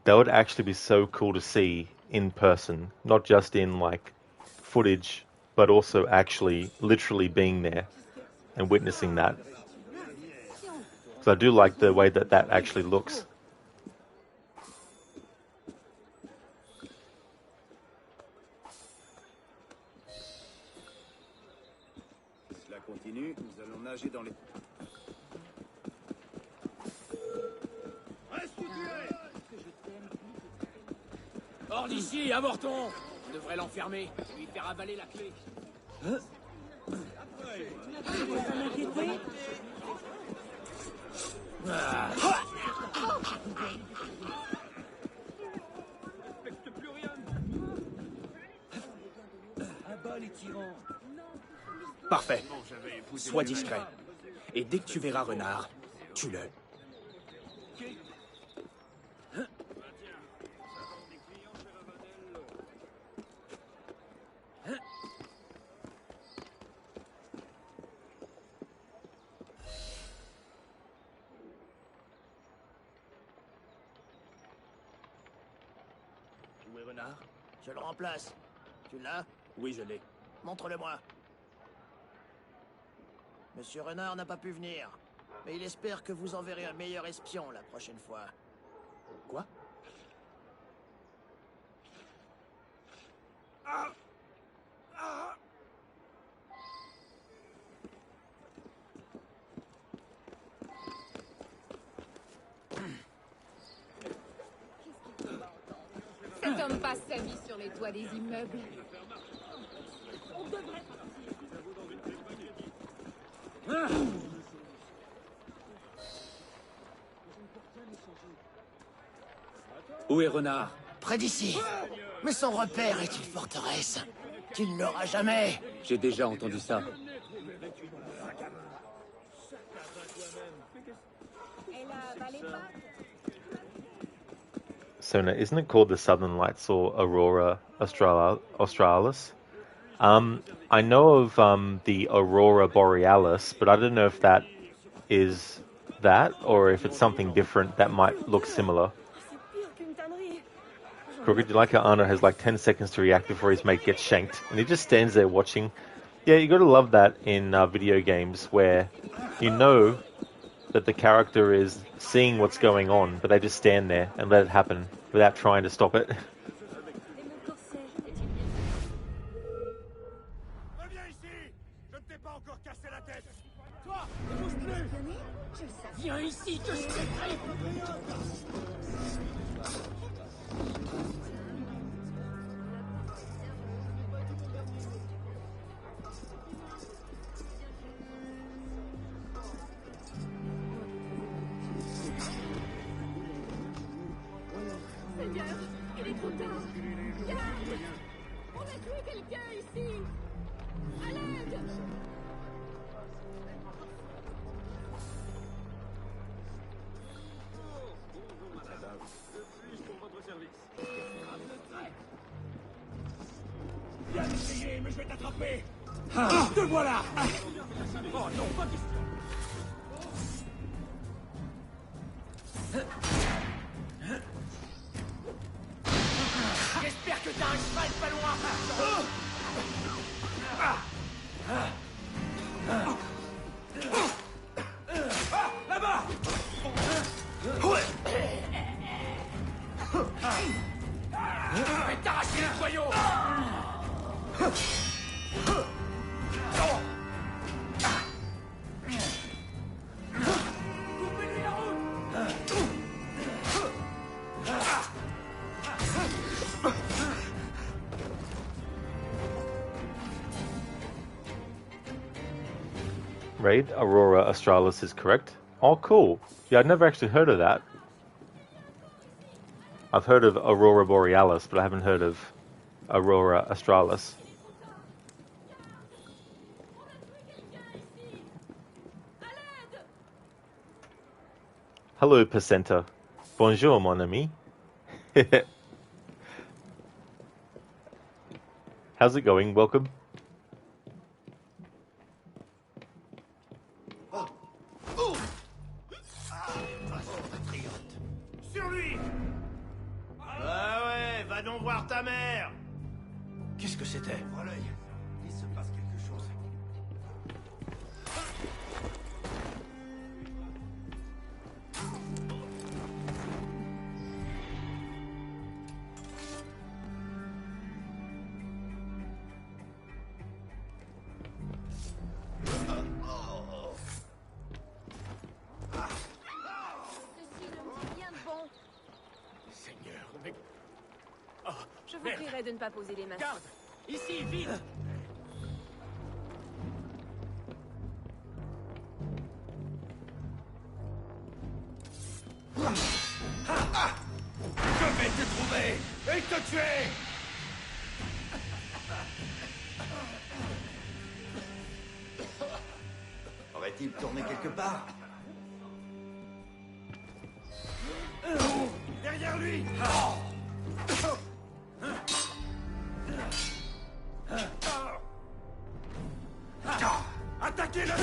That would actually be so cool to see in person, not just in like footage, but also actually literally being there and witnessing that. So I do like the way that that actually looks. Cela continue, nous allons nager dans les... Reste où tu es! Hors d'ici, avortons! On devrait l'enfermer, lui faire avaler la clé. Parfait. Sois discret. Et dès que tu verras Renard, tue-le. Où est Renard? Je le remplace. Tu l'as? Oui, je l'ai. Montre-le-moi. Monsieur Renard n'a pas pu venir, mais il espère que vous enverrez un meilleur espion la prochaine fois. Quoi? Cet homme passe sa vie sur les toits des immeubles. On devrait Où est Renard? Près d'ici. Mais son repère est une forteresse. Tu ne l'auras jamais. J'ai déjà entendu ça. Sona, isn't it called the Southern Lights or Aurora Australis? I know of the Aurora Borealis, but I don't know if that is that or if it's something different that might look similar. Crooked, you like how Arno has like 10 seconds to react before his mate gets shanked, and he just stands there watching. Yeah, you gotta love that in video games where you know that the character is seeing what's going on, but they just stand there and let it happen without trying to stop it. Viens ici, que je t'écris. Seigneur, il est trop tard. Garde! On a tué quelqu'un ici. À l'aide! Viens essayer, mais je vais t'attraper. Te voilà. Oh non, pas question. J'espère que t'as un cheval pas loin. Là-bas. Je vais t'arracher le joyau. Coupez-lui la route. Raid Aurora Australis is correct. Oh, cool. Yeah, I'd never actually heard of that. I've heard of Aurora Borealis, but I haven't heard of Aurora Australis. Hello, Placenta. Bonjour, mon ami. How's it going? Welcome. Sur lui! Ah ouais, va donc voir ta mère! Qu'est-ce que c'était? Ouvre l'œil. Il se passe quelque chose. Je vous prierai de ne pas poser les mains. Garde! Ici, vite! Je vais te trouver et te tuer! Aurait-il tourné quelque part? Derrière lui! Attaquez-le!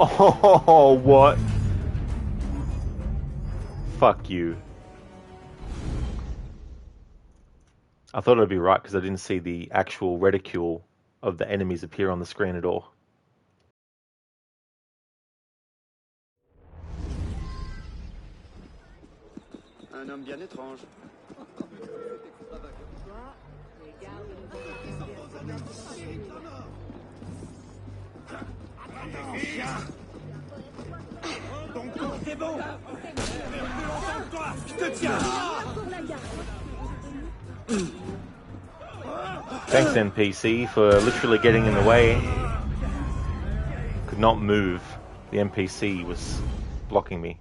Oh, what? Fuck you. I thought it'd be right because I didn't see the actual reticule of the enemies appear on the screen at all. Un homme bien étrange. Donc c'est bon. Faire plus longtemps que toi. Je te tiens. Thanks, NPC, for literally getting in the way. Could not move. The NPC was blocking me.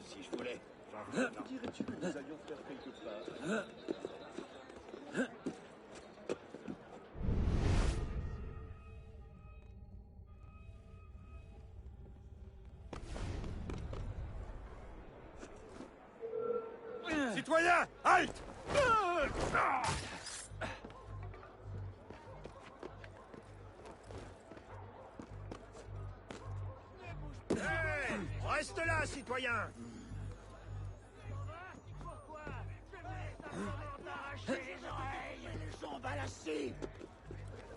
Si je voulais. Dirais-tu que nous allions faire quelque part? Citoyen, halte! Hey, reste là, citoyen! T'arracher les oreilles et les jambes à la scie!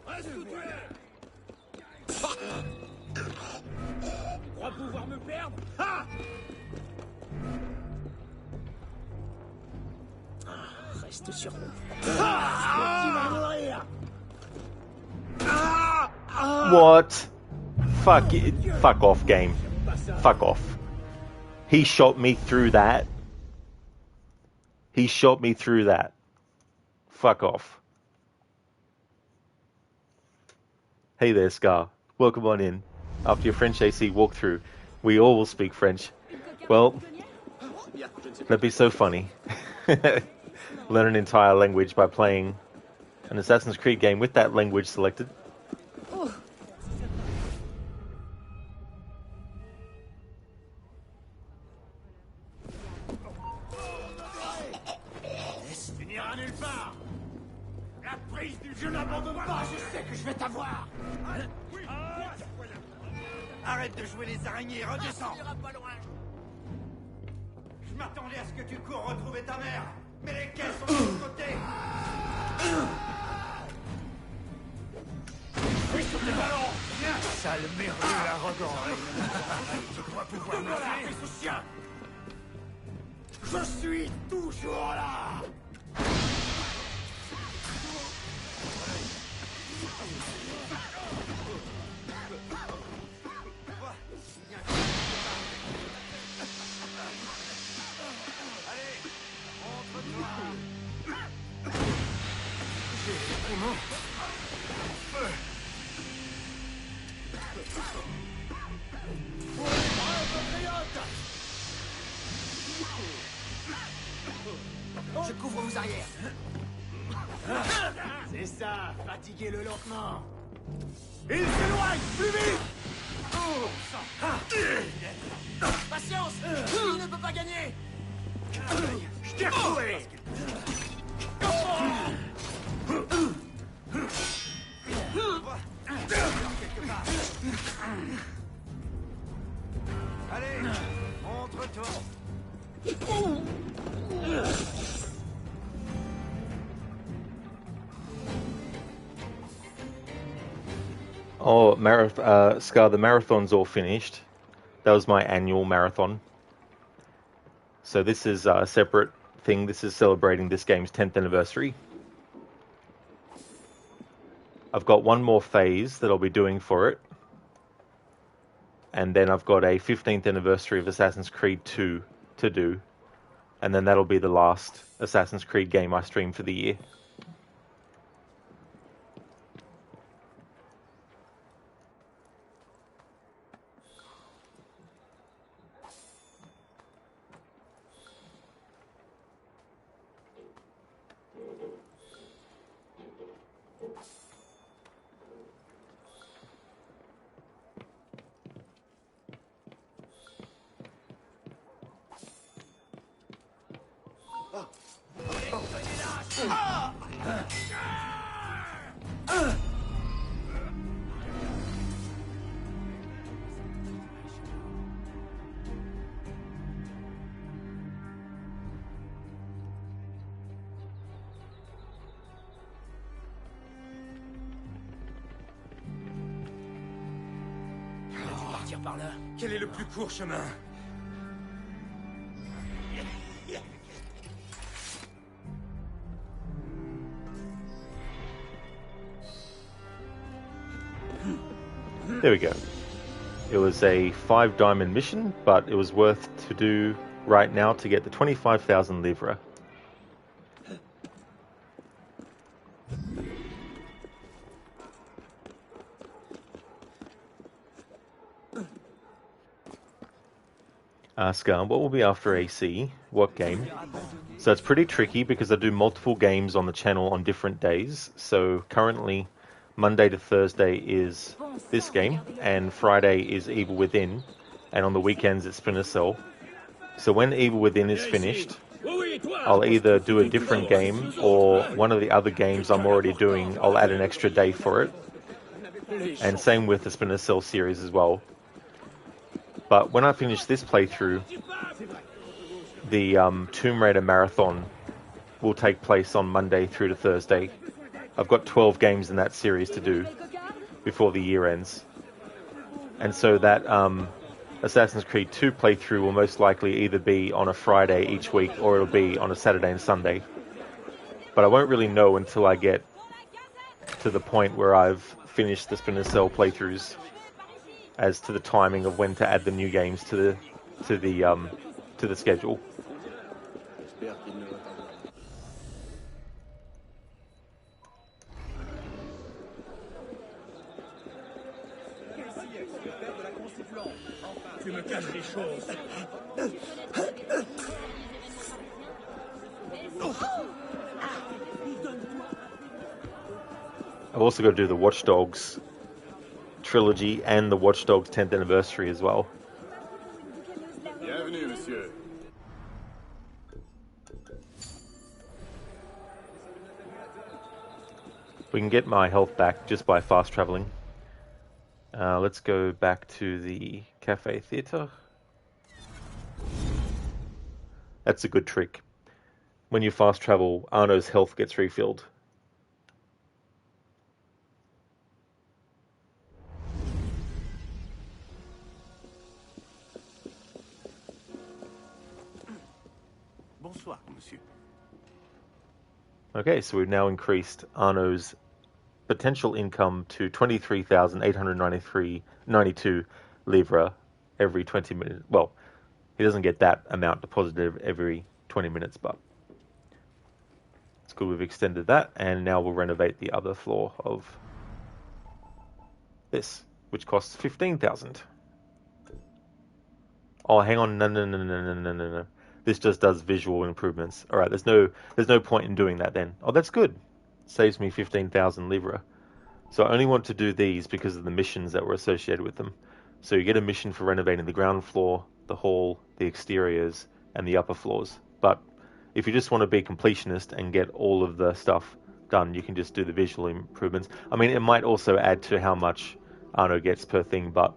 Reste où tu es! Tu crois pouvoir me perdre? Ah! Reste sur nous. Tu vas mourir! What? Fuck it. Fuck off, game. Fuck off. He shot me through that. He shot me through that. Fuck off. Hey there, Scar. Welcome on in. After your French AC walkthrough, we all will speak French. Well, that'd be so funny. Learn an entire language by playing an Assassin's Creed game with that language selected. Tu n'iras nulle part! La prise du jeu n'abandonne pas, je sais que je vais t'avoir! Arrête de jouer les araignées, redescends! Je m'attendais à ce que tu cours retrouver ta mère, mais les caisses sont de l'autre côté! Puis sur tes ballons! Viens! Sale merveilleux arrogant! Tu crois pouvoir me faire ce chien! Je suis toujours là! Je couvre vos arrières. C'est ça, fatiguez-le lentement. Il s'éloigne, plus vite. Patience, il ne peut pas gagner. Je t'ai retrouvé. Allez, montre-toi. Oh, Scar, the marathon's all finished. That was my annual marathon. So this is a separate thing. This is celebrating this game's 10th anniversary. I've got one more phase that I'll be doing for it. And then I've got a 15th anniversary of Assassin's Creed 2 to do. And then that'll be the last Assassin's Creed game I stream for the year. Par là. Quel est le plus court chemin? There we go. It was a 5 diamond mission, but it was worth to do right now to get the 25,000 livres. Scar, what will be after AC? What game? So it's pretty tricky because I do multiple games on the channel on different days. So currently, Monday to Thursday is this game, and Friday is Evil Within, and on the weekends it's Splinter Cell. So when Evil Within is finished, I'll either do a different game, or one of the other games I'm already doing, I'll add an extra day for it. And same with the Splinter Cell series as well. But when I finish this playthrough, the Tomb Raider Marathon will take place on Monday through to Thursday. I've got 12 games in that series to do before the year ends. And so that Assassin's Creed 2 playthrough will most likely either be on a Friday each week or it'll be on a Saturday and Sunday. But I won't really know until I get to the point where I've finished the Splinter Cell playthroughs as to the timing of when to add the new games to the schedule. I've also got to do the Watch Dogs trilogy and the Watch Dogs 10th anniversary as well. Bienvenue, monsieur. We can get my health back just by fast traveling. Let's go back to the Cafe Theatre. That's a good trick. When you fast travel, Arno's health gets refilled. Bonsoir, monsieur. Okay, so we've now increased Arno's potential income to 23,892 livres every 20 minutes. Well, he doesn't get that amount deposited every 20 minutes, but it's good we've extended that, and now we'll renovate the other floor of this, which costs 15,000. Oh, hang on, no. This just does visual improvements. All right, there's no point in doing that then. Oh, that's good. Saves me 15,000 livres. So I only want to do these because of the missions that were associated with them. So you get a mission for renovating the ground floor, the hall, the exteriors, and the upper floors. But if you just want to be completionist and get all of the stuff done, you can just do the visual improvements. I mean, it might also add to how much Arno gets per thing, but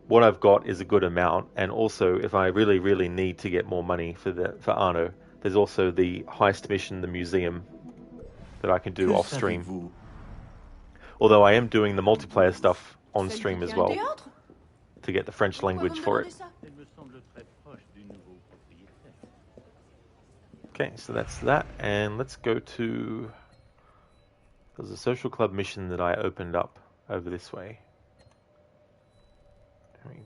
what I've got is a good amount. And also, if I really, really need to get more money for Arno, there's also the Heist Mission, the museum, that I can do off stream. Although I am doing the multiplayer stuff on stream as well to get the French language for it. Okay, so that's that, and let's go to... There's a social club mission that I opened up over this way. There we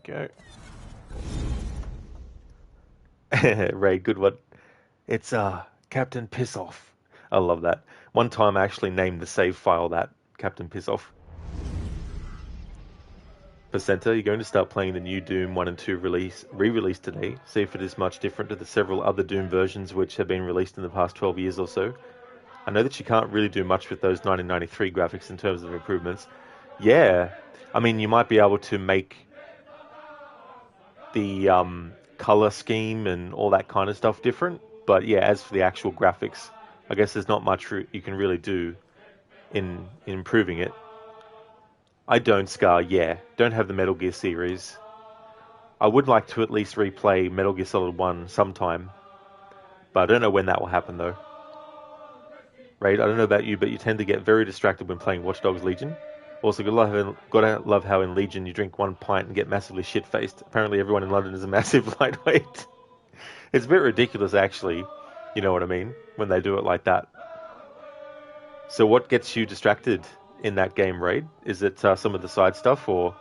go. Ray, good one. It's Captain Pissoff. I love that. One time I actually named the save file that, Captain Pissoff. Percenta, you're going to start playing the new Doom 1 and 2 re-release today. See if it is much different to the several other Doom versions which have been released in the past 12 years or so. I know that you can't really do much with those 1993 graphics in terms of improvements. Yeah, I mean, you might be able to make the color scheme and all that kind of stuff different. But yeah, as for the actual graphics, I guess there's not much you can really do in improving it. I don't, Scar, yeah. Don't have the Metal Gear series. I would like to at least replay Metal Gear Solid 1 sometime. But I don't know when that will happen, though. Raid, I don't know about you, but you tend to get very distracted when playing Watch Dogs Legion. Also, gotta love how in Legion you drink 1 pint and get massively shit-faced. Apparently everyone in London is a massive lightweight. It's a bit ridiculous, actually. You know what I mean? When they do it like that. So what gets you distracted in that game, Raid? Is it some of the side stuff, or...?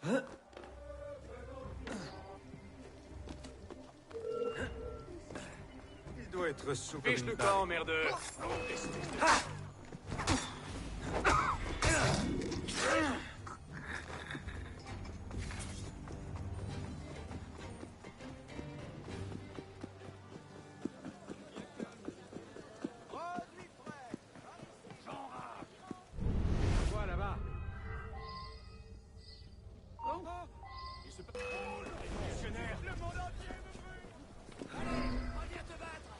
Il doit être sous comme Fiche une le balle. camp, merdeux. Quoi là-bas? Il se passe... Oh, le révolutionnaire! Le monde entier me brûle! Allez, reviens te battre!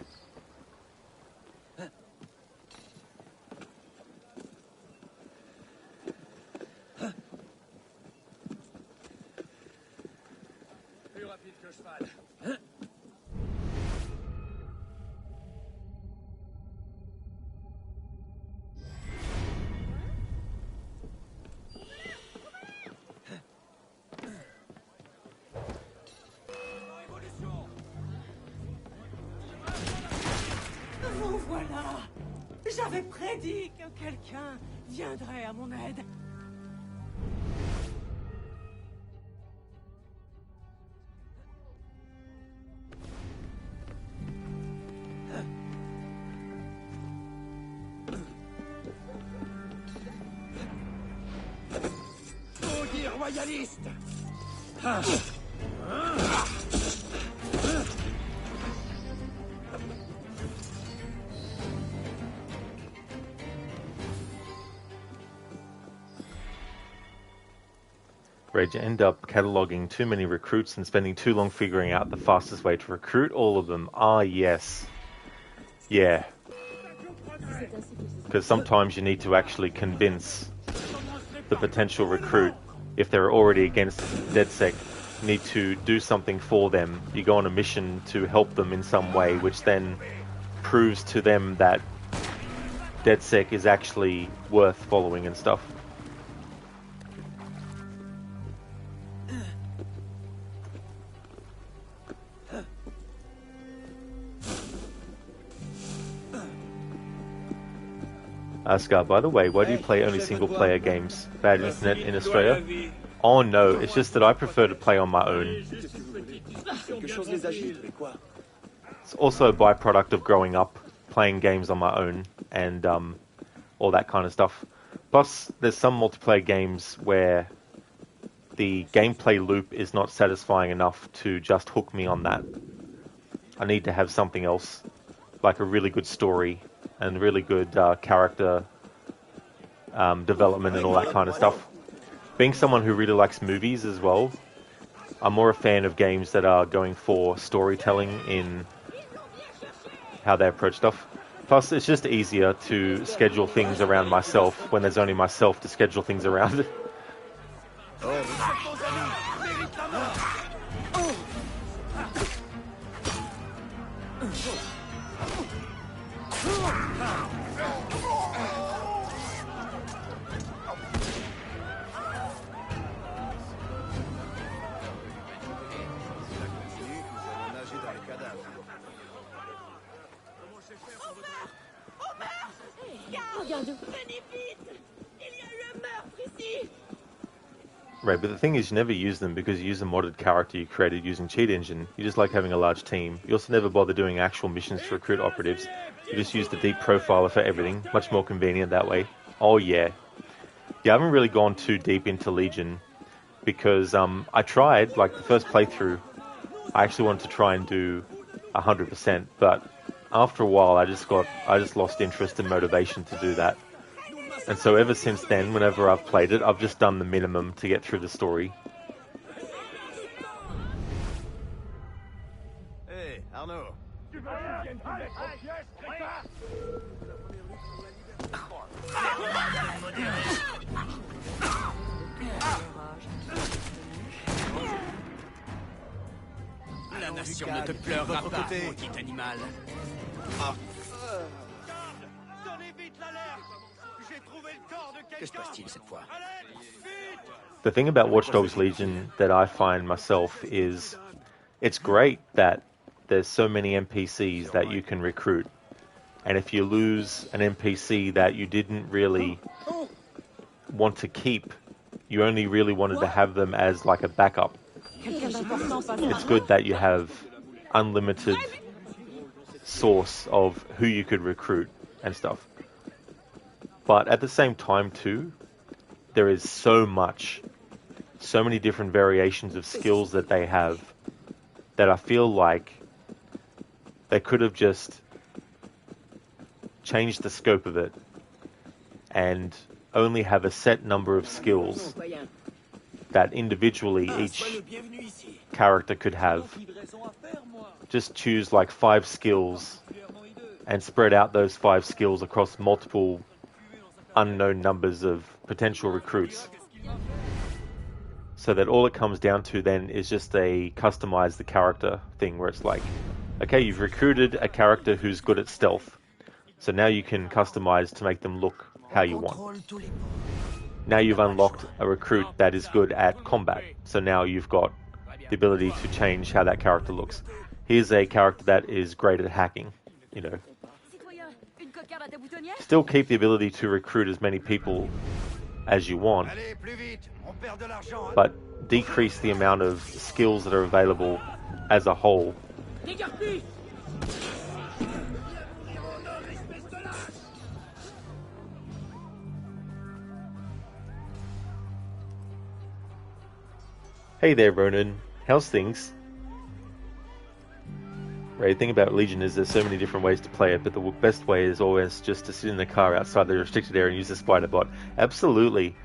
Plus rapide que cheval. Vous voilà! J'avais prédit que quelqu'un viendrait à mon aide. Maudit royaliste! Where you end up cataloging too many recruits and spending too long figuring out the fastest way to recruit all of them. Ah, yes. Yeah. Because sometimes you need to actually convince the potential recruit, if they're already against DedSec, you need to do something for them. You go on a mission to help them in some way, which then proves to them that DedSec is actually worth following and stuff. Ascar, by the way, why do you play only single-player games? Bad internet in Australia? Oh no, it's just that I prefer to play on my own. It's also a byproduct of growing up, playing games on my own, and all that kind of stuff. Plus, there's some multiplayer games where the gameplay loop is not satisfying enough to just hook me on that. I need to have something else, like a really good story and really good character development and all that kind of stuff. Being someone who really likes movies as well, I'm more a fan of games that are going for storytelling in how they approach stuff. Plus, it's just easier to schedule things around myself when there's only myself to schedule things around. Regarde, venez vite! Il y a eu un meurtre ici! Right, but the thing is, you never use them because you use a modded character you created using Cheat Engine. You just like having a large team. You also never bother doing actual missions to recruit operatives. You just use the deep profiler for everything. Much more convenient that way. Oh yeah. Yeah, I haven't really gone too deep into Legion because I tried, like the first playthrough, I actually wanted to try and do 100%, but after a while I just lost interest and motivation to do that. And so ever since then, whenever I've played it, I've just done the minimum to get through the story. Hey, Arnaud. Tu veux qu'ils viennent te mettre en pièces, crétin? La nation ne te pleurera pas, petit animal. Que se passe-t-il cette fois? The thing about Watch Dogs Legion that I find myself is it's great that there's so many NPCs that you can recruit. And if you lose an NPC that you didn't really want to keep, you only really wanted to have them as like a backup. It's good that you have unlimited source of who you could recruit and stuff. But at the same time too, there is so many different variations of skills that they have that I feel like they could have just changed the scope of it and only have a set number of skills that individually each character could have. Just choose like 5 skills and spread out those 5 skills across multiple unknown numbers of potential recruits. So that all it comes down to then is just a customize the character thing where it's like, okay, you've recruited a character who's good at stealth. So now you can customize to make them look how you want. Now you've unlocked a recruit that is good at combat. So now you've got the ability to change how that character looks. Here's a character that is great at hacking, you know. Still keep the ability to recruit as many people as you want, but decrease the amount of skills that are available as a whole. Hey there, Ronan. How's things? Right, the thing about Legion is there's so many different ways to play it, but the best way is always just to sit in the car outside the restricted area and use the spider bot. Absolutely.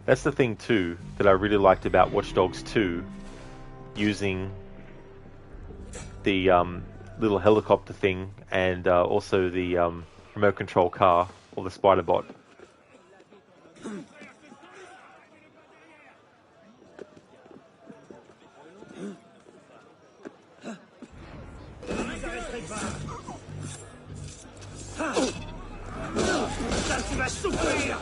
That's the thing too that I really liked about Watch Dogs 2, using the little helicopter thing and also the remote control car or the spider bot. Ça, tu vas souffrir.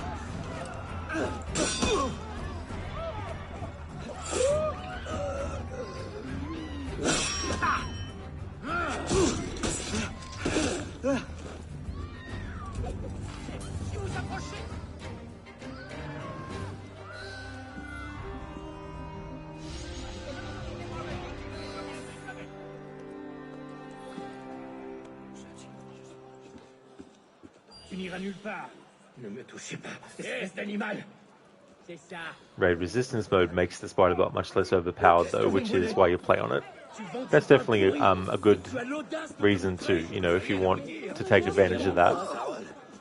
Si vous approchez. Tu n'iras nulle part. Ne me touchez pas, espèce d'animal. C'est ça. Raid resistance mode makes the spider bot much less overpowered though, which is why you play on it. That's definitely a good reason to, you know, if you want to take advantage of that.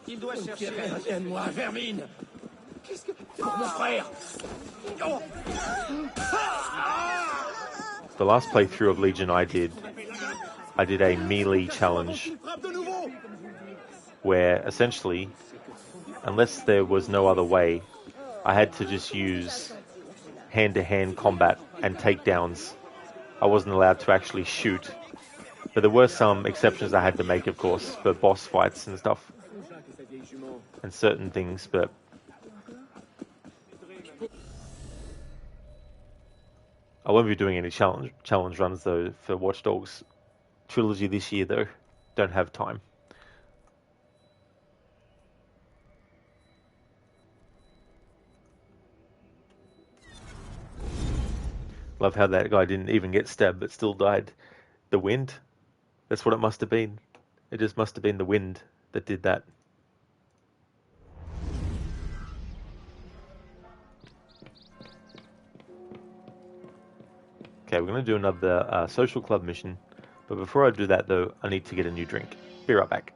Il doit chercher. Reviens-moi, vermine. Qu'est-ce que... Pour mon frère. The last playthrough of Legion I did a melee challenge where essentially, unless there was no other way, I had to just use hand-to-hand combat and takedowns. I wasn't allowed to actually shoot. But there were some exceptions I had to make, of course, for boss fights and stuff. And certain things, but... I won't be doing any challenge runs, though, for Watch Dogs Trilogy this year, though. Don't have time. Love how that guy didn't even get stabbed, but still died. The wind? That's what it must have been. It just must have been the wind that did that. Okay, we're going to do another social club mission. But before I do that, though, I need to get a new drink. Be right back.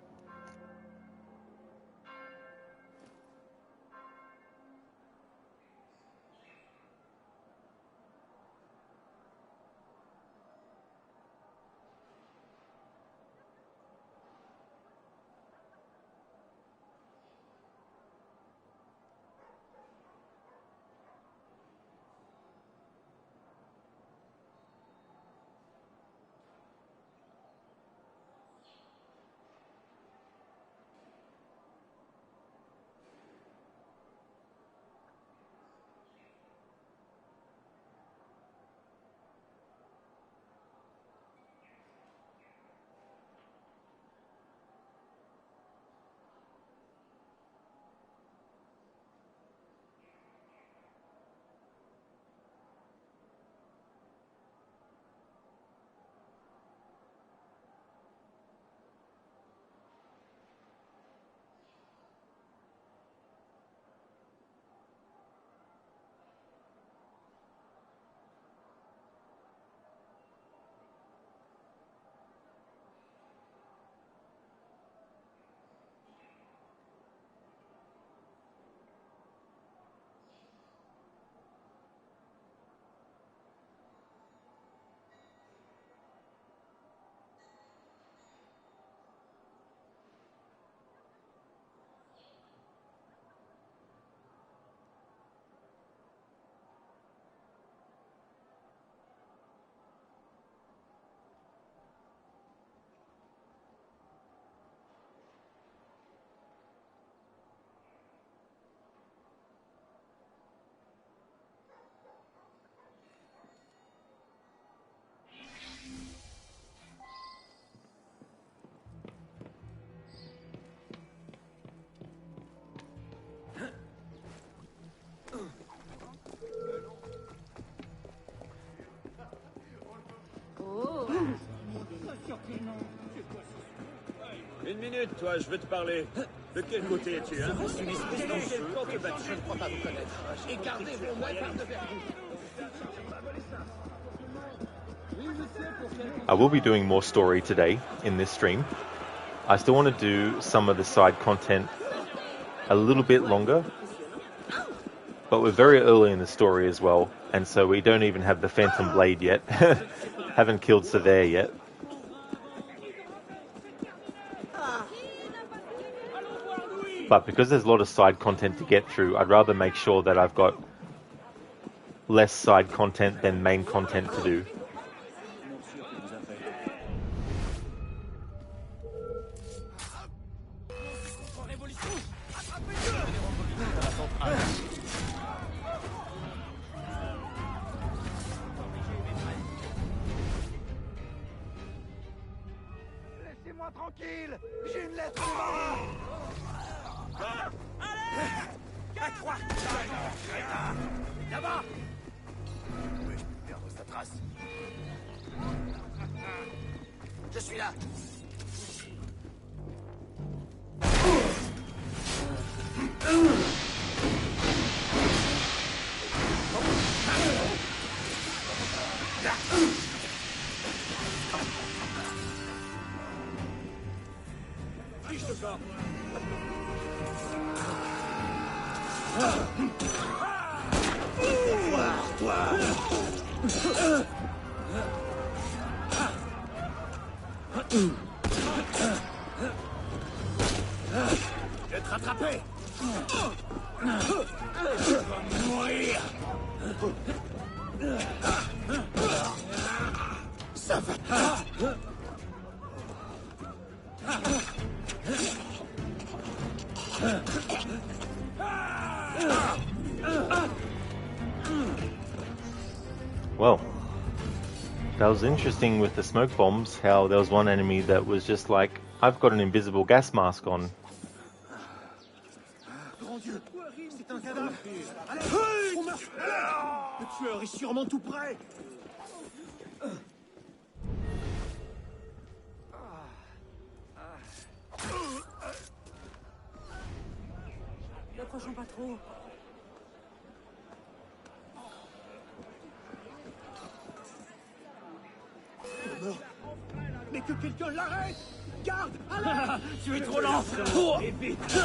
Une minute, toi, je veux te parler. De quel côté es-tu, hein? Une espèce de jeu que je ne crois pas vous connaître. Et gardez vos mains par-devers vous. I will be doing more story today in this stream. I still want to do some of the side content a little bit longer, but we're very early in the story as well, and so we don't even have the Phantom Blade yet. Haven't killed Severe yet. But because there's a lot of side content to get through, I'd rather make sure that I've got less side content than main content to do. Laissez-moi tranquille. J'ai une lettre devant. Allez! À toi! Là-bas! Oui, perdre sa trace. Je suis là. Fiche de camp. Je vais te rattraper. Tu vas mourir. Ça va. Well, that was interesting with the smoke bombs, how there was one enemy that was just like, I've got an invisible gas mask on. Grand Dieu, c'est un cadavre. Allez, on meurt. Le tueur est sûrement tout près. N'approchons pas trop. Mais que quelqu'un l'arrête. Garde, allez. Tu es trop lent. Et vite.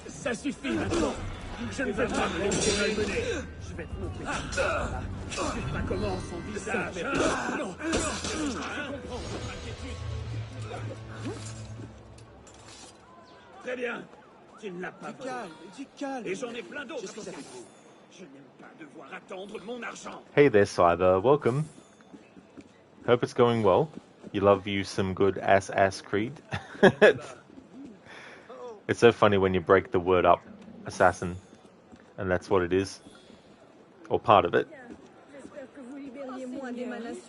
Ça suffit maintenant. Je ne veux pas me laisser malmener. Je vais te montrer ça. Tu sais pas comment son visage. Non. Je comprends votre inquiétude. Très bien. Tu ne l'as pas volé. Dis calme. Et j'en ai plein d'autres comme vous. Je n'aime pas devoir attendre mon argent. Hey there, Cyber. Welcome. Hope it's going well. You love you some good ass Creed. It's so funny when you break the word up, assassin, and that's what it is, or part of it.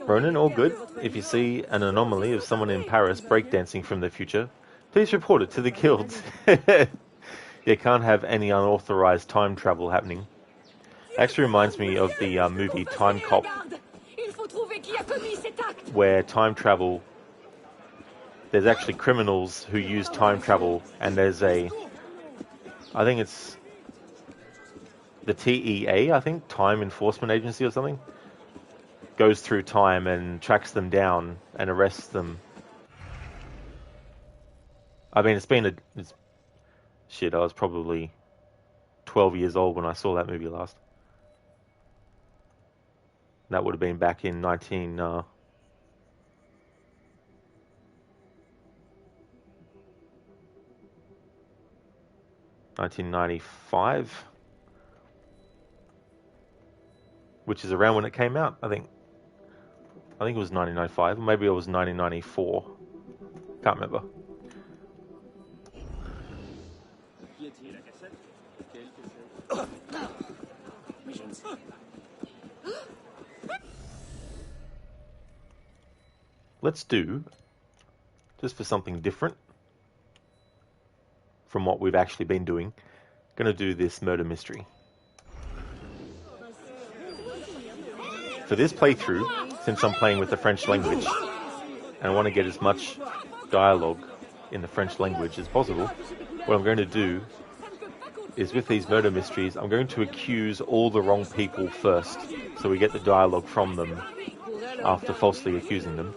Ronan, all good. If you see an anomaly of someone in Paris breakdancing from the future, please report it to the guild. You can't have any unauthorized time travel happening. Actually reminds me of the movie Time Cop, where time travel, there's actually criminals who use time travel, and there's I think it's the TEA, I think, Time Enforcement Agency or something, goes through time and tracks them down and arrests them. I mean, shit, I was probably 12 years old when I saw that movie last. That would have been back in 1995, which is around when it came out, I think. I think it was 1995, or maybe it was 1994. Can't remember. Let's do, just for something different from what we've actually been doing, going to do this murder mystery. for this playthrough, since I'm playing with the French language, and I want to get as much dialogue in the French language as possible, what I'm going to do is with these murder mysteries, I'm going to accuse all the wrong people first, so we get the dialogue from them after falsely accusing them,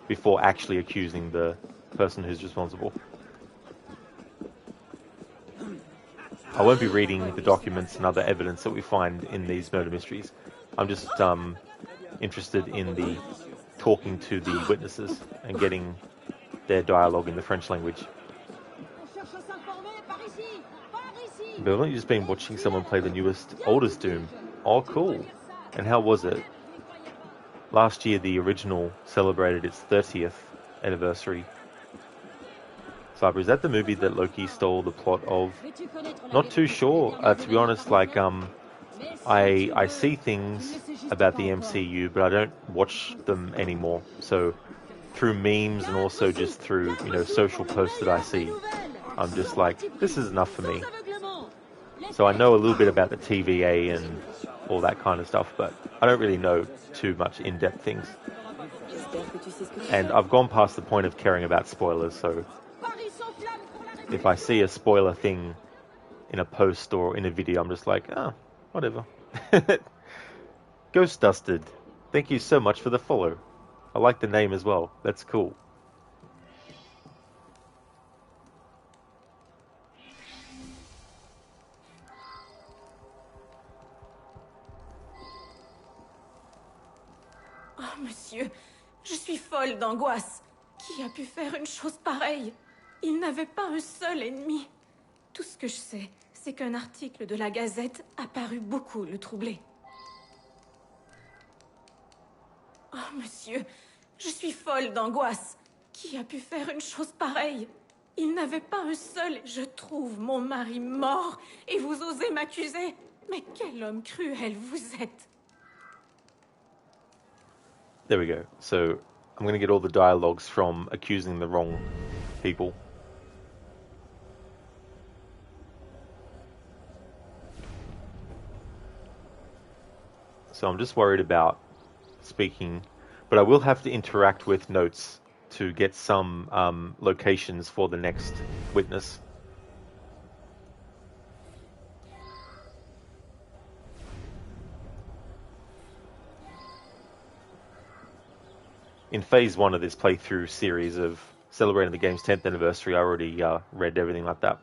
before actually accusing the person who's responsible. I won't be reading the documents and other evidence that we find in these murder mysteries. I'm just interested in the talking to the witnesses and getting their dialogue in the French language. But I've only just been watching someone play the oldest Doom. Oh, cool. And how was it? Last year, the original celebrated its 30th anniversary. Cyber, is that the movie that Loki stole the plot of? Not too sure, to be honest. Like, I see things about the MCU, but I don't watch them anymore. So, through memes and also just through, social posts that I see, I'm just like, this is enough for me. So I know a little bit about the TVA and all that kind of stuff, but I don't really know too much in-depth things. And I've gone past the point of caring about spoilers, so if I see a spoiler thing in a post or in a video, I'm just like, whatever. Ghost Dusted, thank you so much for the follow. I like the name as well. That's cool. Oh, monsieur, je suis folle d'angoisse. Qui a pu faire une chose pareille? Il n'avait pas un seul ennemi. Tout ce que je sais, c'est qu'un article de la Gazette a paru beaucoup le troubler. Oh, monsieur, je suis folle d'angoisse. Qui a pu faire une chose pareille? Il n'avait pas un seul... Je trouve mon mari mort et vous osez m'accuser? Mais quel homme cruel vous êtes! There we go. So I'm going to get all the dialogues from accusing the wrong people. So I'm just worried about speaking, but I will have to interact with notes to get some locations for the next witness. In phase 1 of this playthrough series of celebrating the game's 10th anniversary, I already read everything like that.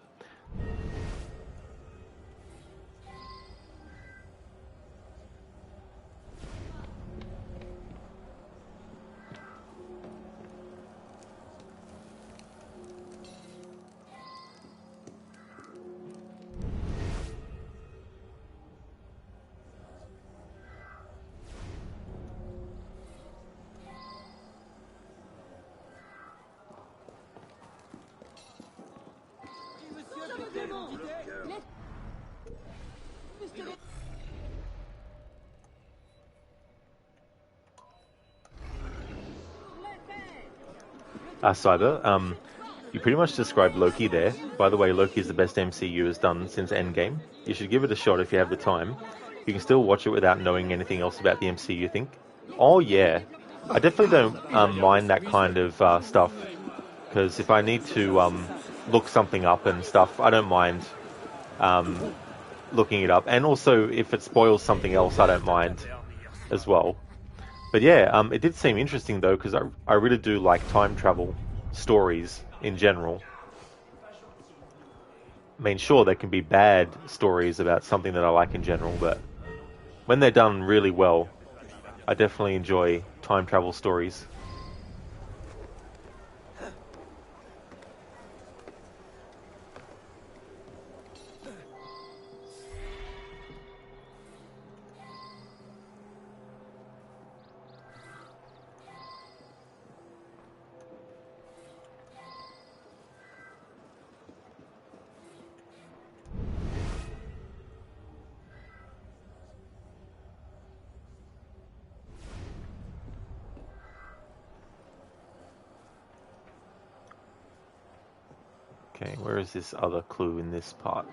Cyber, you pretty much described Loki there. By the way, Loki is the best MCU has done since Endgame. You should give it a shot if you have the time. You can still watch it without knowing anything else about the MCU, you think? Oh yeah, I definitely don't mind that kind of stuff, because if I need to look something up and stuff, I don't mind looking it up. And also, if it spoils something else, I don't mind as well. But yeah, it did seem interesting though, because I really do like time travel stories in general. I mean, sure, there can be bad stories about something that I like in general, but when they're done really well, I definitely enjoy time travel stories. Okay, where is this other clue in this part?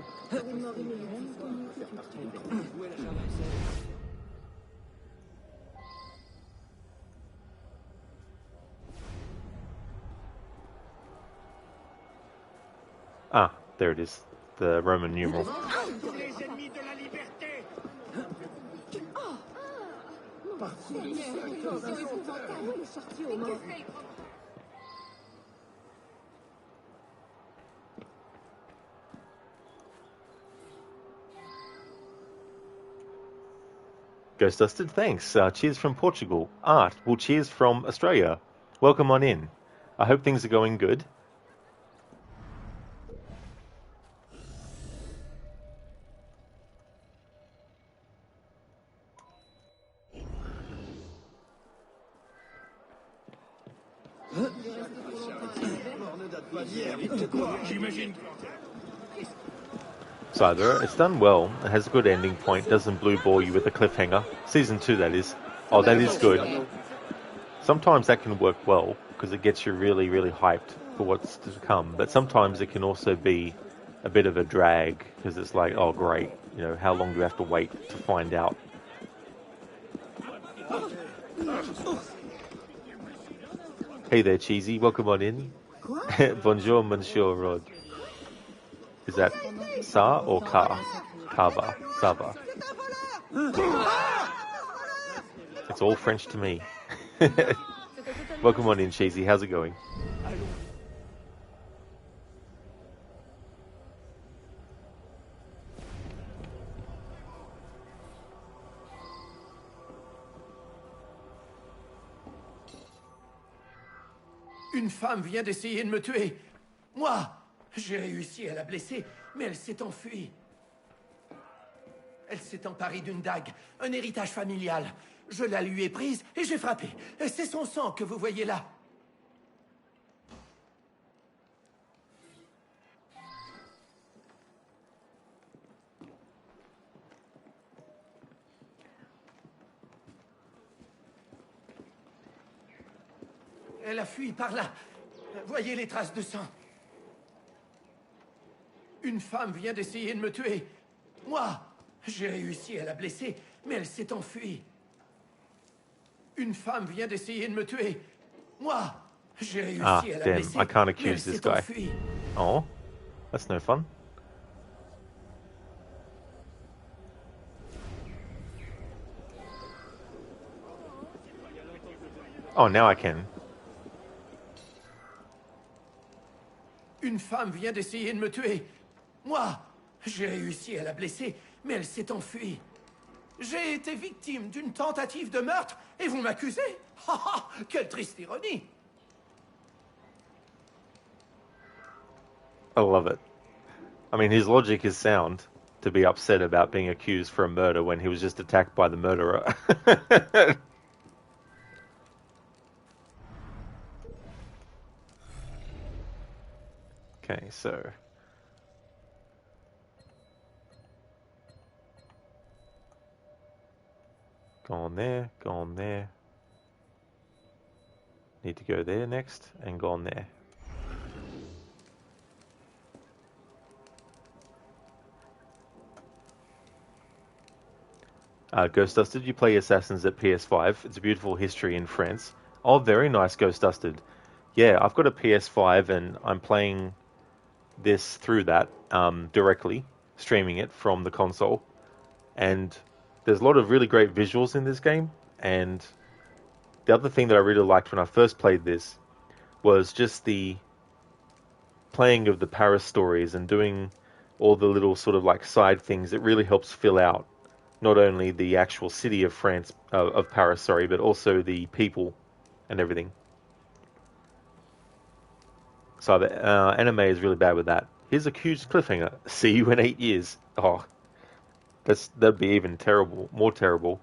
There it is. The Roman numeral. Ghost Dusted, thanks. Cheers from Portugal. Art, well, cheers from Australia. Welcome on in. I hope things are going good. Cyber, it's done well. It has a good ending point. Doesn't blue ball you with a cliffhanger. Season 2, that is. Oh, that is good. Sometimes that can work well because it gets you really, really hyped for what's to come. But sometimes it can also be a bit of a drag because it's like, oh, great. You know, how long do we have to wait to find out? Hey there, Cheesy. Welcome on in. Bonjour, Monsieur Rod. Is that Sa or Ka? Kava. Sava. It's all French to me. Welcome on in, Cheesy. How's it going? Une femme vient d'essayer de me tuer. Moi, j'ai réussi à la blesser, mais elle s'est enfuie. Elle s'est emparée d'une dague, un héritage familial. Je la lui ai prise et j'ai frappé. C'est son sang que vous voyez là. Elle a fui par là. Voyez les traces de sang. Une femme vient d'essayer de me tuer. Moi, j'ai réussi à la blesser, mais elle s'est enfuie. Une femme vient d'essayer de me tuer. Moi, j'ai réussi à la blesser, I can't mais elle accuse this s'est guy. enfuie. Oh, that's no fun. Oh, now I can. Une femme vient d'essayer de me tuer. Moi, j'ai réussi à la blesser, mais elle s'est enfuie. J'ai été victime d'une tentative de meurtre et vous m'accusez? Quelle triste ironie! I love it. I mean, his logic is sound to be upset about being accused for a murder when he was just attacked by the murderer. Okay, so... Go on there, go on there. Need to go there next, and go on there. Ghost Dusted, you play Assassins at PS5. It's a beautiful history in France. Oh, very nice, Ghost Dusted. Yeah, I've got a PS5 and I'm playing this through that directly, streaming it from the console. And there's a lot of really great visuals in this game. And the other thing that I really liked when I first played this was just the playing of the Paris stories and doing all the little sort of like side things. It really helps fill out not only the actual city of France, of Paris, sorry, but also the people and everything. So the anime is really bad with that. Here's a huge cliffhanger. See you in 8 years. Oh, that'd be even terrible, more terrible.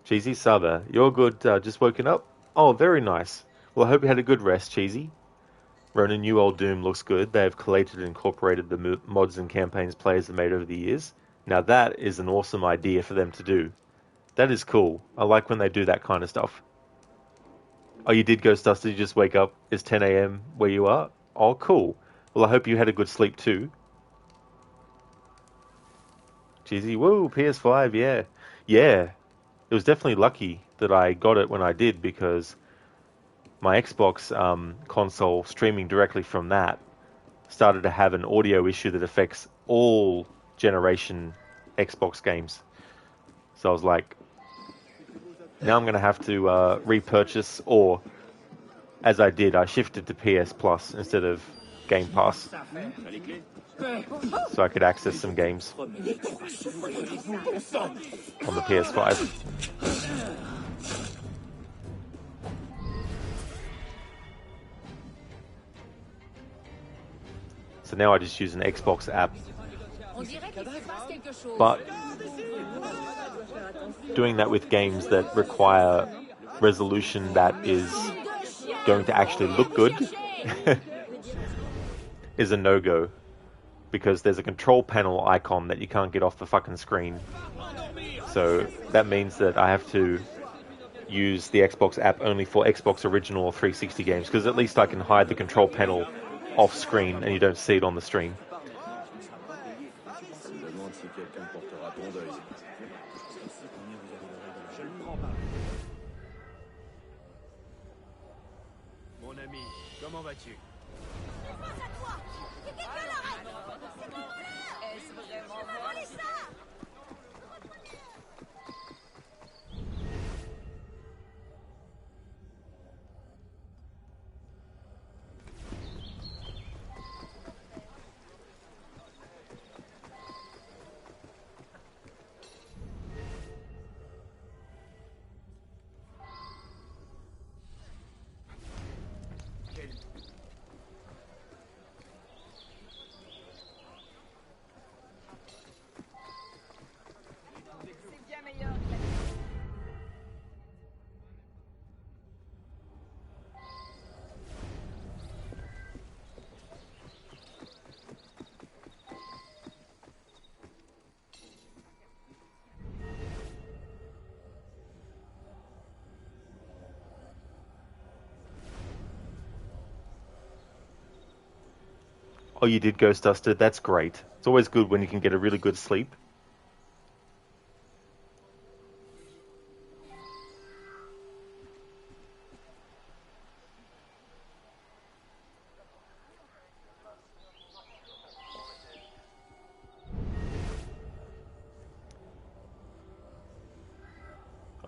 Cheesy Saba, you're good. Just woken up. Oh, very nice. Well, I hope you had a good rest, Cheesy. Ronan New Old Doom looks good. They have collated and incorporated the mods and campaigns players have made over the years. Now that is an awesome idea for them to do. That is cool. I like when they do that kind of stuff. Oh, you did, Ghost Dusted? You just wake up? It's 10 a.m. where you are? Oh, cool. Well, I hope you had a good sleep too. Cheesy, woo, PS5, yeah. Yeah, it was definitely lucky that I got it when I did because my Xbox console streaming directly from that started to have an audio issue that affects all generation Xbox games. So I was like, now I'm going to have to repurchase, or as I did, I shifted to PS Plus instead of Game Pass, so I could access some games on the PS5. So now I just use an Xbox app. But doing that with games that require resolution that is going to actually look good is a no-go, because there's a control panel icon that you can't get off the fucking screen. So that means that I have to use the Xbox app only for Xbox Original or 360 games, because at least I can hide the control panel off screen and you don't see it on the stream. Mon ami, comment vas-tu? Est-ce vraiment moi? Oh, you did, Ghost Duster? That's great. It's always good when you can get a really good sleep.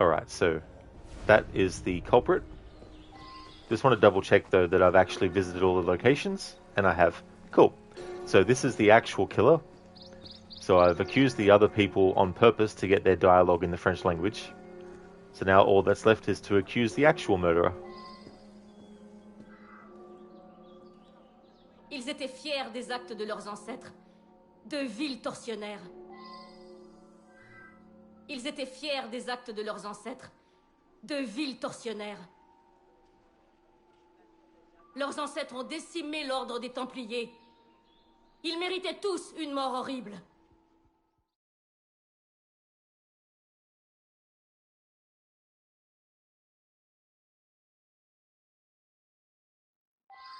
Alright, so that is the culprit. Just want to double check though that I've actually visited all the locations, and I have. Cool. So this is the actual killer. So I've accused the other people on purpose to get their dialogue in the French language. So now all that's left is to accuse the actual murderer. Ils étaient fiers des actes de leurs ancêtres, de vils tortionnaires. Ils étaient fiers des actes de leurs ancêtres, de vils tortionnaires. Leurs ancêtres ont décimé l'ordre des Templiers. Ils méritaient tous une mort horrible.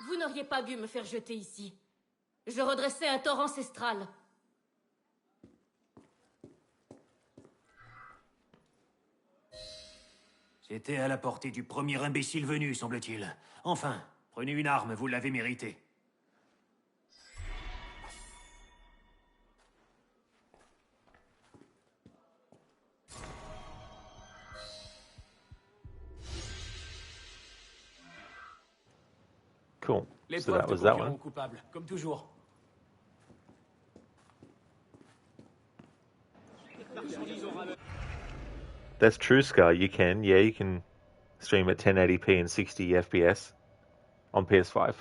Vous n'auriez pas dû me faire jeter ici. Je redressais un tort ancestral. C'était à la portée du premier imbécile venu, semble-t-il. Enfin, prenez une arme, vous l'avez mérité. Cool. Les So preuves that te was that concluront one. coupable, comme toujours. That's true, Scar. You can. Yeah, you can stream at 1080p and 60 FPS on PS5.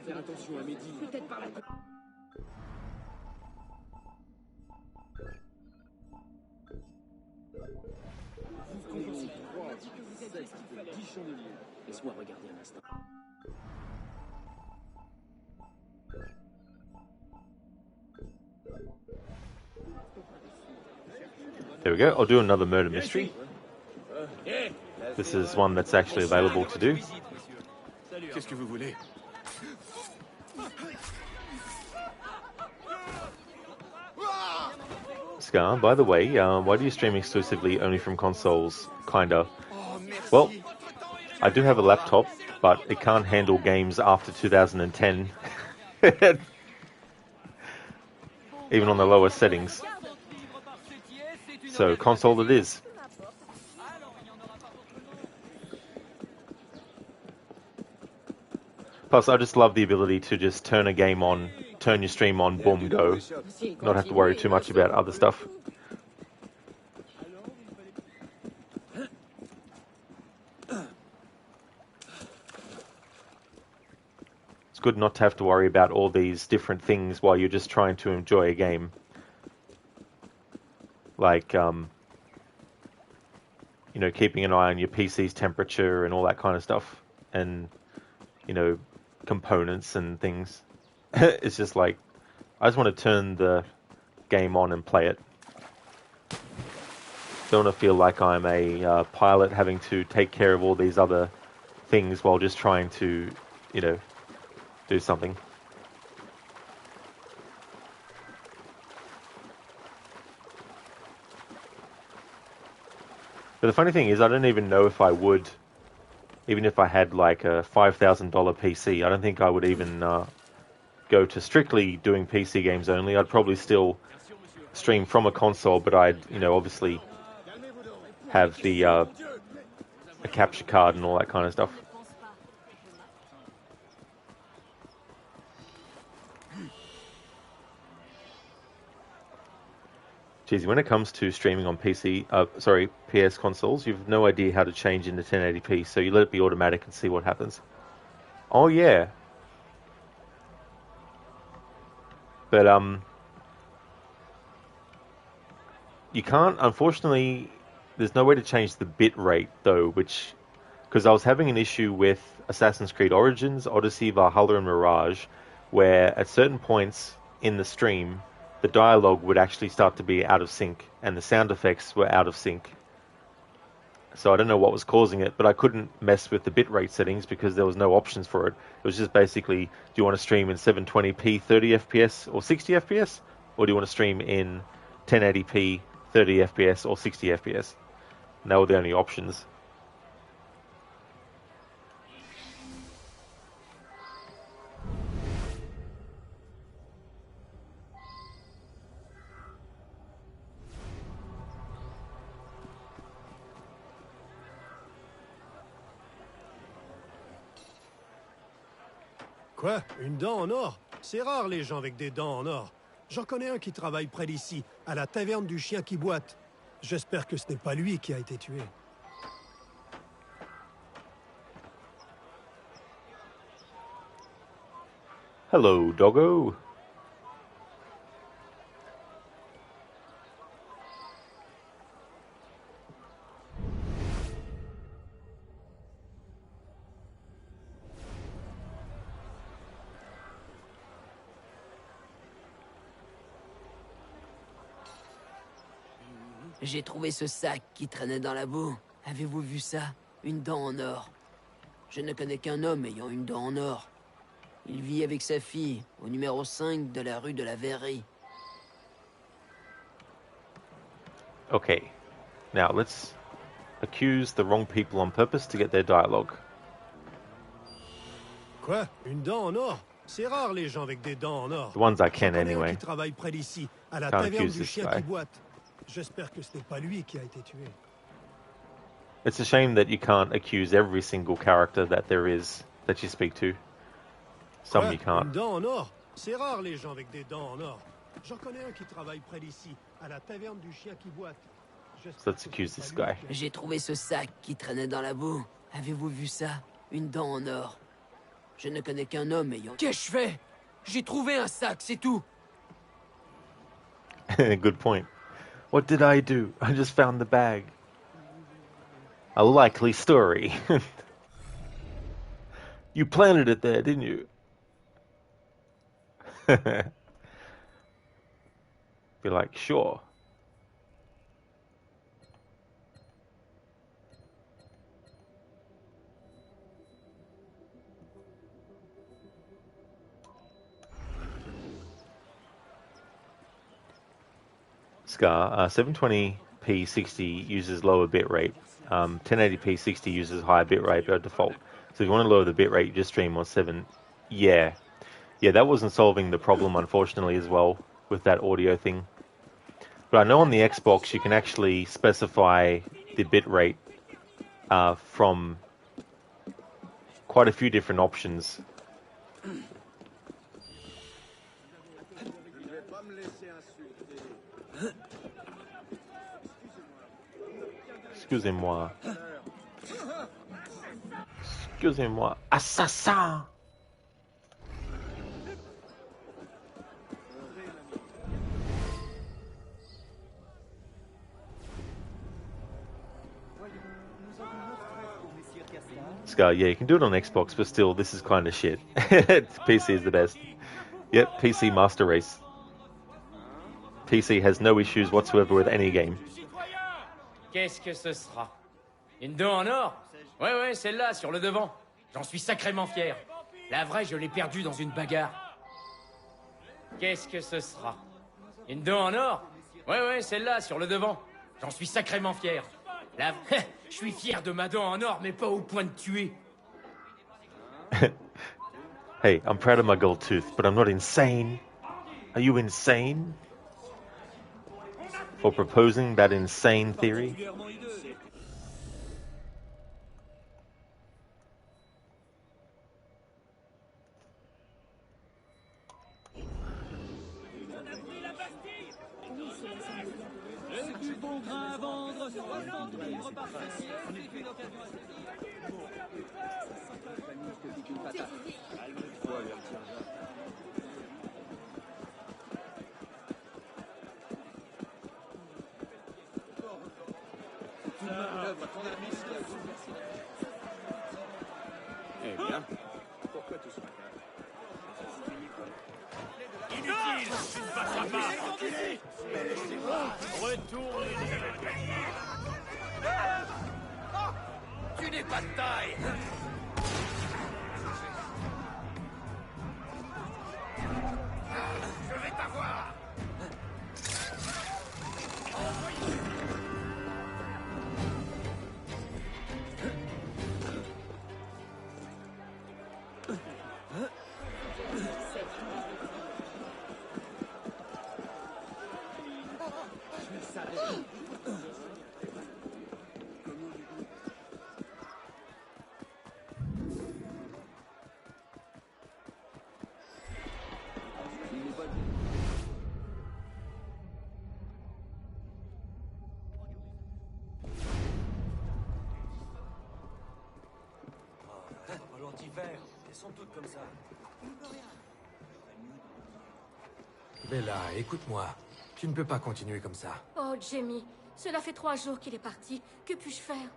devrais faire attention à Mehdi. Peut-être par la tête. Vous comprenez, on m'a dit que vous aviez ce qu'il fallait. 10 chandeliers. Laisse-moi regarder un instant. There we go. I'll do another murder mystery. This is one that's actually available to do. Qu'est-ce que vous voulez? Scar, by the way, why do you stream exclusively only from consoles? Kinda. Well, I do have a laptop, but it can't handle games after 2010. Even on the lowest settings. So, console it is. Plus, I just love the ability to just turn a game on, turn your stream on, boom, go. Not have to worry too much about other stuff. It's good not to have to worry about all these different things while you're just trying to enjoy a game. Like, you know, keeping an eye on your PC's temperature and all that kind of stuff. And, you know, components and things. It's just like, I just want to turn the game on and play it. Don't want to feel like I'm a pilot having to take care of all these other things while just trying to, you know, do something. But the funny thing is, I don't even know if I would, even if I had like a $5,000 PC, I don't think I would even go to strictly doing PC games only. I'd probably still stream from a console, but I'd, you know, obviously have the a capture card and all that kind of stuff. Geez, when it comes to streaming on PS consoles, you've no idea how to change into 1080p, so you let it be automatic and see what happens. Oh yeah. But you can't, unfortunately, there's no way to change the bit rate though, which, because I was having an issue with Assassin's Creed Origins, Odyssey, Valhalla and Mirage, where at certain points in the stream, the dialogue would actually start to be out of sync, and the sound effects were out of sync. So I don't know what was causing it, but I couldn't mess with the bitrate settings because there was no options for it. It was just basically, do you want to stream in 720p 30 FPS or 60 FPS? Or do you want to stream in 1080p 30 FPS or 60 FPS? And they were the only options. Quoi? Une dent en or? C'est rare les gens avec des dents en or. J'en connais un qui travaille près d'ici, à la taverne du chien qui boite. J'espère que ce n'est pas lui qui a été tué. Hello, doggo. J'ai trouvé ce sac qui traînait dans la boue. Avez-vous vu ça? Une dent en or. Je ne connais qu'un homme ayant une dent en or. Il vit avec sa fille, au numéro 5 de la rue de la Verrerie. Okay, now let's accuse the wrong people on purpose to get their dialogue. Quoi? Une dent en or? C'est rare les gens avec des dents en or. The ones I can J'en connais un anyway. qui travaille près d'ici, à la Can't taverne accuse du this chien guy. qui boite. J'espère que ce n'est pas lui qui a été tué. It's a shame that you can't accuse every single character that there is that you speak to. Some Quoi? you can't. Une dent en or? C'est rare les gens avec des dents en or. J'en connais un qui travaille près d'ici, à la taverne du chien qui boite. So let's accuse this guy. J'ai trouvé ce sac qui traînait dans la boue. Avez-vous vu ça? Une dent en or. Je ne connais qu'un homme ayant... Qu'est-ce que je fais? J'ai trouvé un sac, c'est tout. Good point. What did I do? I just found the bag. A likely story. You planted it there, didn't you? Be like, sure. Scar, 720p 60 uses lower bitrate. 1080p 60 uses higher bitrate by default. So if you want to lower the bitrate, you just stream on 7. Yeah, that wasn't solving the problem, unfortunately, as well, with that audio thing. But I know on the Xbox you can actually specify the bitrate from quite a few different options. Excusez-moi. Excusez-moi. Assassin! Scar, yeah, you can do it on Xbox, but still, this is kind of shit. PC is the best. Yep, PC Master Race. PC has no issues whatsoever with any game. Qu'est-ce que ce sera? Une dent en or? Ouais, celle-là, sur le devant. J'en suis sacrément fier. La vraie, je l'ai perdue dans une bagarre. Qu'est-ce que ce sera? Une dent en or? Ouais, celle-là, sur le devant. J'en suis sacrément fier. Je suis fier de ma dent en or, mais pas au point de tuer. Hey, I'm proud of my gold tooth, but I'm not insane. Are you insane? For proposing that insane theory? Eh bien, pourquoi tout ce matin? Inutile, tu ne passeras pas. Retourne. Tu n'es pas de taille. Je vais t'avoir. Elles sont toutes comme ça. Bella, écoute-moi. Tu ne peux pas continuer comme ça. Oh, Jamie, cela fait 3 jours qu'il est parti. Que puis-je faire?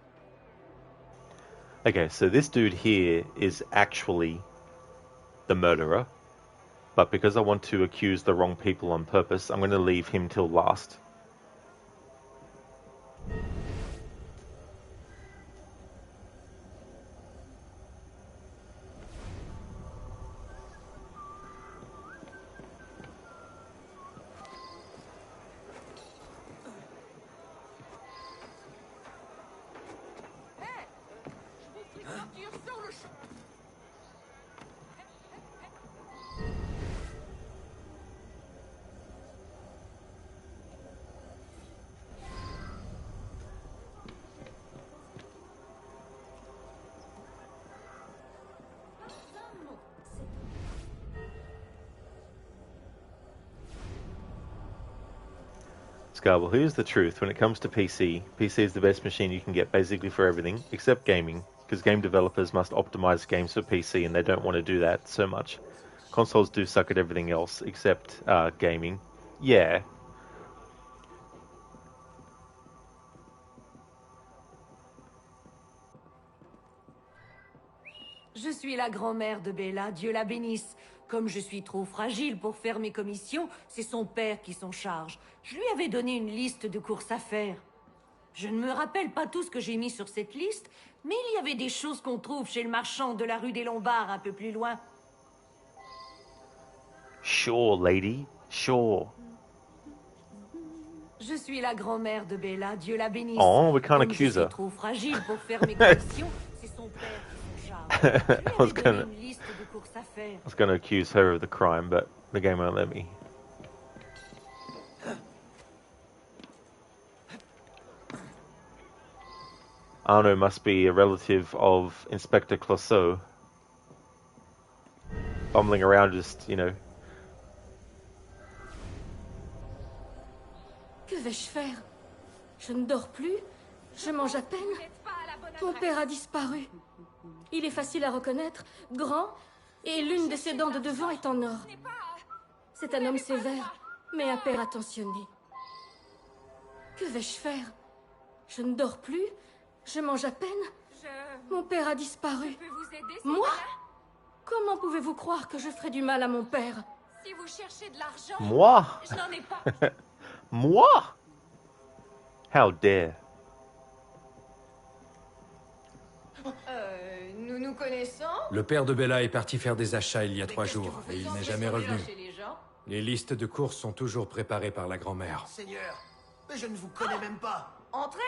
Okay, so this dude here is actually the murderer. But because I want to accuse the wrong people on purpose, I'm going to leave him till last. Well, here's the truth. When it comes to PC, PC is the best machine you can get basically for everything, except gaming, because game developers must optimize games for PC, and they don't want to do that so much. Consoles do suck at everything else except gaming. Yeah. Je suis la grand-mère de Bella, Dieu la bénisse. Comme je suis trop fragile pour faire mes commissions, c'est son père qui s'en charge. Je lui avais donné une liste de courses à faire. Je ne me rappelle pas tout ce que j'ai mis sur cette liste, mais il y avait des choses qu'on trouve chez le marchand de la rue des Lombards un peu plus loin. Sure, lady. Sure. Je suis la grand-mère de Bella, Dieu la bénisse. Oh, we can't Comme accuse je her. suis trop fragile pour faire mes commissions, c'est son père qui s'en charge. Je lui avais donné une liste de courses à faire. I was gonna accuse her of the crime, but the game won't let me. Arno must be a relative of Inspector Clouseau. Bumbling around just, you know. Que vais-je faire? Je ne dors plus, je mange à peine. Mon père a disparu. Il est facile à reconnaître, grand, et l'une de ses dents de devant est en or. C'est un homme sévère, mais un père attentionné. Que vais-je faire? Je ne dors plus, je mange à peine. Mon père a disparu. Moi? Comment pouvez-vous croire que je ferais du mal à mon père? Si vous cherchez de l'argent, Moi? je n'en ai pas. Moi? How dare. Nous nous connaissons? Le père de Bella est parti faire des achats il y a 3 jours et il n'est jamais revenu. Les listes de courses sont toujours préparées par la grand-mère. Seigneur, mais je ne vous connais même pas. Entrez!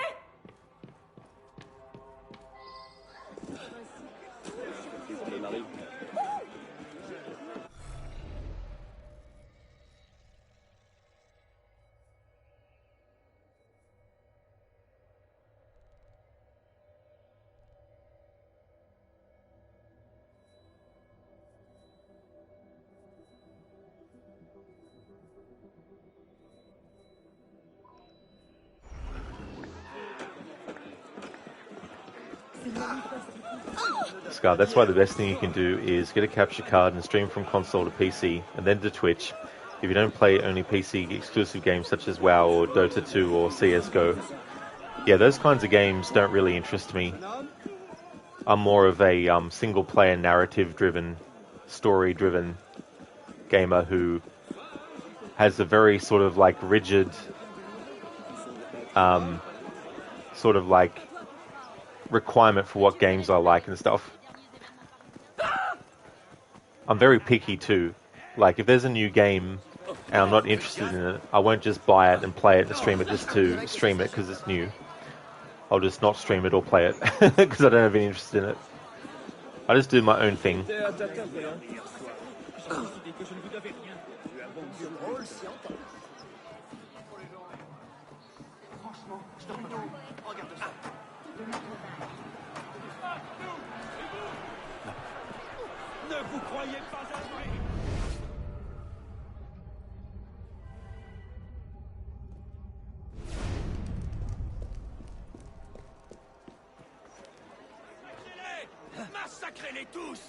Scar, that's why the best thing you can do is get a capture card and stream from console to PC, and then to Twitch. If you don't play only PC exclusive games such as WoW or Dota 2 or CSGO, yeah, those kinds of games don't really interest me. I'm more of a single-player, narrative-driven, story-driven gamer who has a very sort of like rigid, sort of like requirement for what games I like and stuff. I'm very picky too. Like, if there's a new game and I'm not interested in it, I won't just buy it and play it and stream it just to stream it because it's new. I'll just not stream it or play it because I don't have any interest in it. I just do my own thing. Ne vous croyez pas abri. Massacrez-les tous.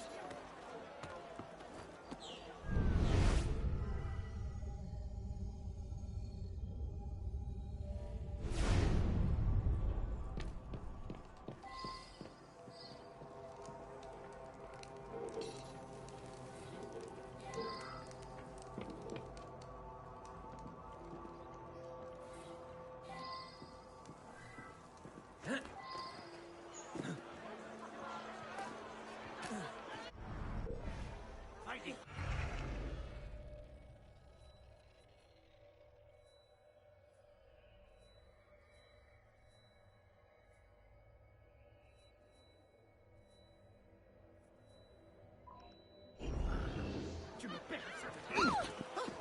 Tu me perds.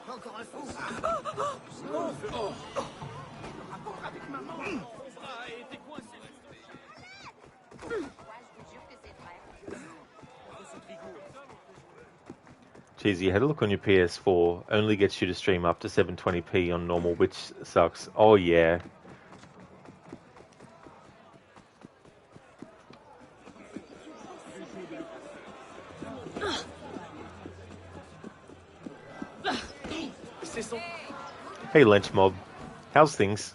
Encore un fou. Rapport avec maman. Mon bras a été coincé. Jeez, you had a look on your PS4. Only gets you to stream up to 720p on normal, which sucks. Oh yeah. Hey, Lynch Mob. How's things?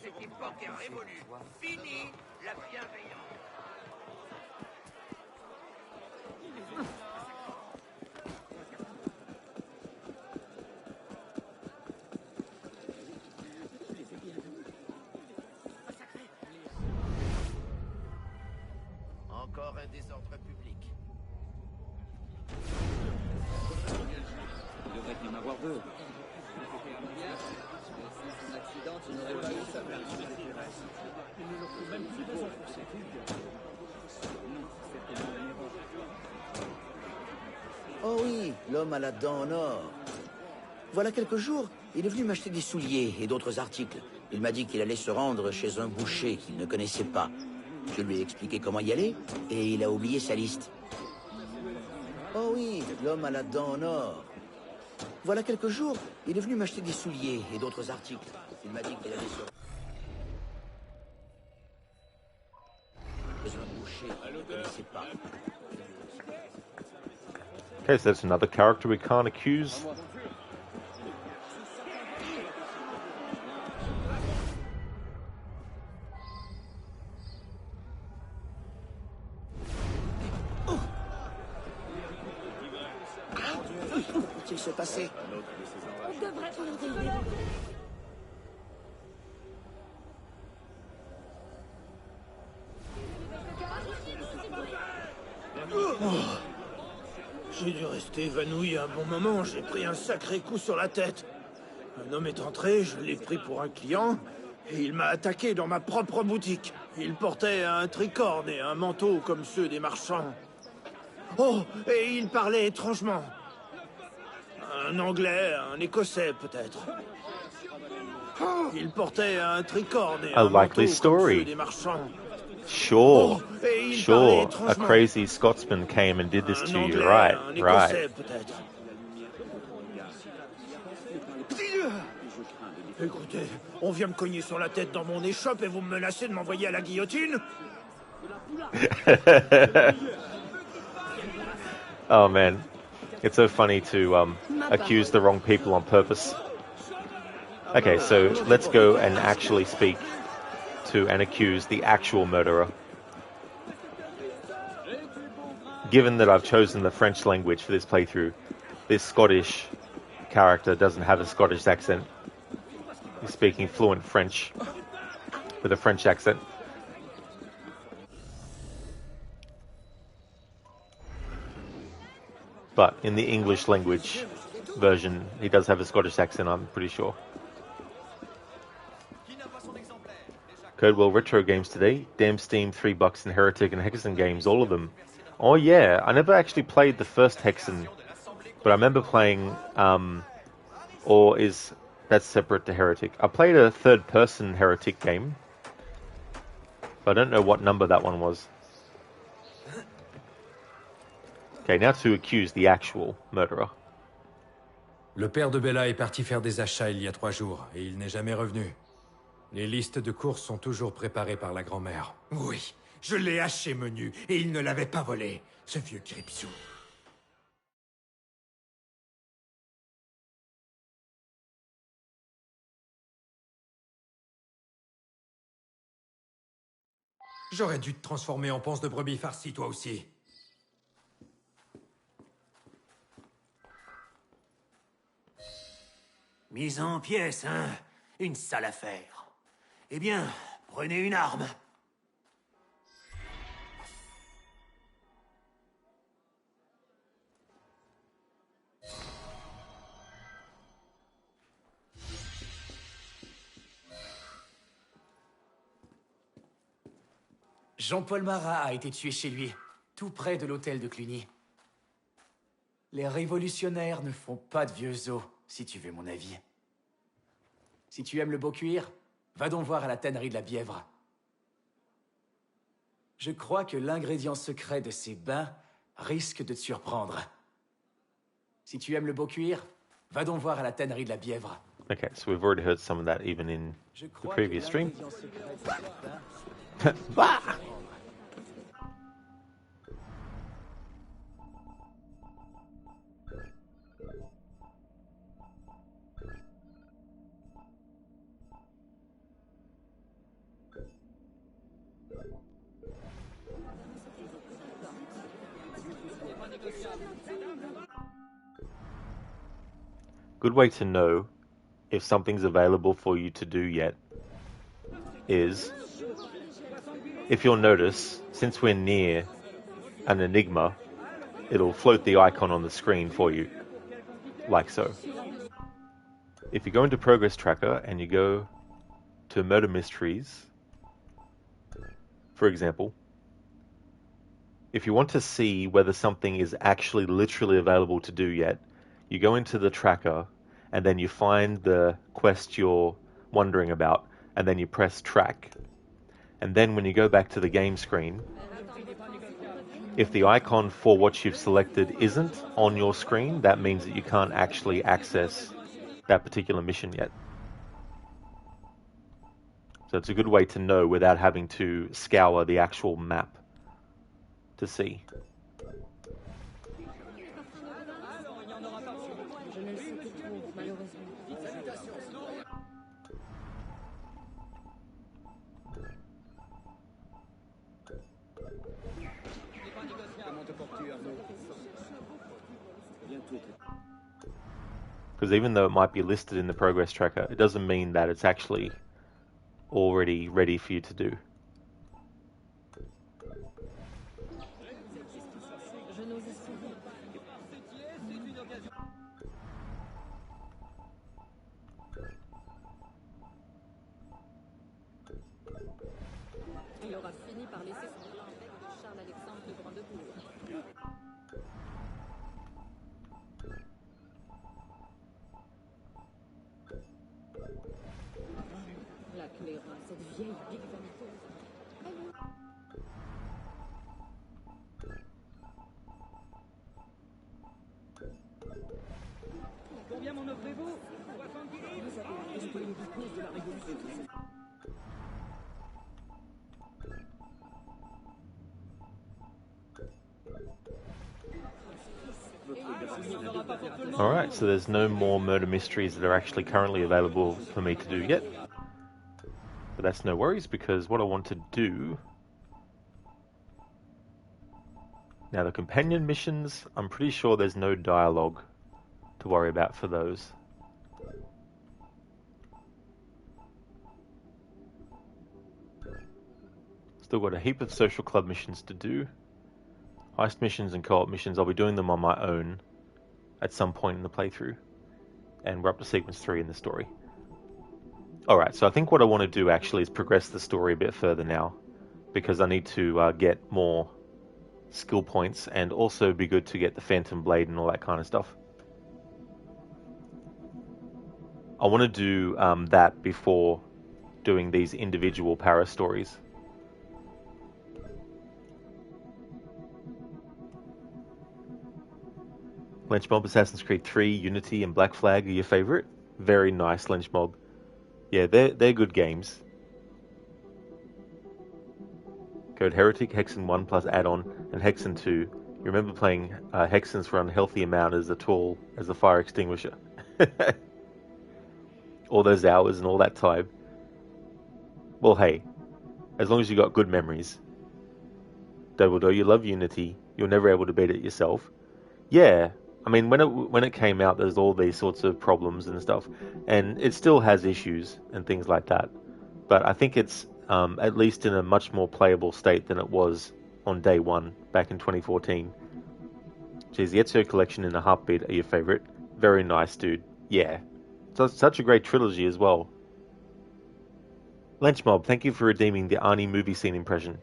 Cette époque est révolue. Fini la bienveillance. Encore un désordre public. Il devrait y en avoir deux. Oh oui, l'homme à la dent en or. Voilà quelques jours, il est venu m'acheter des souliers et d'autres articles. Il m'a dit qu'il allait se rendre chez un boucher qu'il ne connaissait pas. Je lui ai expliqué comment y aller, et il a oublié sa liste. Oh oui, l'homme à la dent en or. Voilà quelques jours, il est venu m'acheter des souliers et d'autres articles. Il m'a dit qu'il allait se chez un boucher qu'il ne connaissait pas. Okay, so that's another character we can't accuse. Qu'est-il se passait? On devrait enlever. J'ai dû rester évanoui un bon moment, j'ai pris un sacré coup sur la tête. Un homme est entré, je l'ai pris pour un client, et il m'a attaqué dans ma propre boutique. Il portait un tricorne et un manteau comme ceux des marchands. Oh, et il parlait étrangement. Un anglais, un écossais peut-être. Il portait un tricorne et A un manteau likely comme story. ceux des marchands. Sure, Oh, et il sure. parlait A étrangement. crazy Scotsman came and did this Un to you, anglais, right? un Right. écossais peut-être. Écoutez, on vient me cogner sur la tête dans mon échoppe et vous me menacez de m'envoyer à la guillotine? Oh man, it's so funny to accuse the wrong people on purpose. Okay, so let's go and actually speak to and accuse the actual murderer. Given that I've chosen the French language for this playthrough, this Scottish character doesn't have a Scottish accent. He's speaking fluent French with a French accent. But in the English language version, he does have a Scottish accent, I'm pretty sure. Codewell Retro Games today. Damn Steam, $3 and Heretic and Hexen games, all of them. Oh yeah, I never actually played the first Hexen, but I remember playing, or is that's separate to Heretic. I played a third-person Heretic game, but I don't know what number that one was. Okay, now to accuse the actual murderer. Le père de Bella est parti faire des achats il y a 3 jours, et il n'est jamais revenu. Les listes de courses sont toujours préparées par la grand-mère. Oui, je l'ai haché menu et il ne l'avait pas volé, ce vieux Gripsou. J'aurais dû te transformer en panse de brebis farcie, toi aussi. Mise en pièces, hein? Une sale affaire. Eh bien, prenez une arme. Jean-Paul Marat a été tué chez lui, tout près de l'hôtel de Cluny. Les révolutionnaires ne font pas de vieux os, si tu veux mon avis. Si tu aimes le beau cuir, va donc voir à la tannerie de la Bièvre. Je crois que l'ingrédient secret de ces bains risque de te surprendre. Si tu aimes le beau cuir, va donc voir à la tannerie de la Bièvre. Okay, so we've already heard some of that even in the previous stream. Bah! Good way to know if something's available for you to do yet is, if you'll notice, since we're near an enigma, it'll float the icon on the screen for you, like so. If you go into Progress Tracker and you go to Murder Mysteries, for example, if you want to see whether something is actually literally available to do yet, you go into the tracker and then you find the quest you're wondering about, and then you press track. And then when you go back to the game screen, if the icon for what you've selected isn't on your screen, that means that you can't actually access that particular mission yet. So it's a good way to know without having to scour the actual map to see. Because even though it might be listed in the progress tracker, it doesn't mean that it's actually already ready for you to do. Il aura fini par laisser son plan avec Charles-Alexandre de Brandebourg. La Cléra, cette vieille big vaniteuse. Combien m'en offrez-vous 70 livres. Vous avez espéré du cause de la révolution. Alright, so there's no more murder mysteries that are actually currently available for me to do yet. But that's no worries, because what I want to do... Now the companion missions, I'm pretty sure there's no dialogue to worry about for those. Still got a heap of social club missions to do. Heist missions and co-op missions, I'll be doing them on my own at some point in the playthrough. And we're up to sequence 3 in the story. Alright, so I think what I want to do actually is progress the story a bit further now. Because I need to get more skill points, and also be good to get the Phantom Blade and all that kind of stuff. I want to do that before doing these individual para stories. Lynch Mob, Assassin's Creed 3, Unity, and Black Flag are your favorite? Very nice, Lynch Mob. Yeah, they're good games. Code Heretic, Hexen 1 plus add-on, and Hexen 2. You remember playing Hexens for unhealthy amount as a tool, as a fire extinguisher. All those hours and all that time. Well, hey, as long as you got good memories. Dumbledore, you love Unity. You're never able to beat it yourself. Yeah, I mean, when it came out, there's all these sorts of problems and stuff, and it still has issues and things like that. But I think it's at least in a much more playable state than it was on day one back in 2014. Geez, the Ezio Collection and the Heartbeat are your favorite. Very nice, dude. Yeah, so it's such a great trilogy as well. Lynch Mob, thank you for redeeming the Arnie movie scene impression.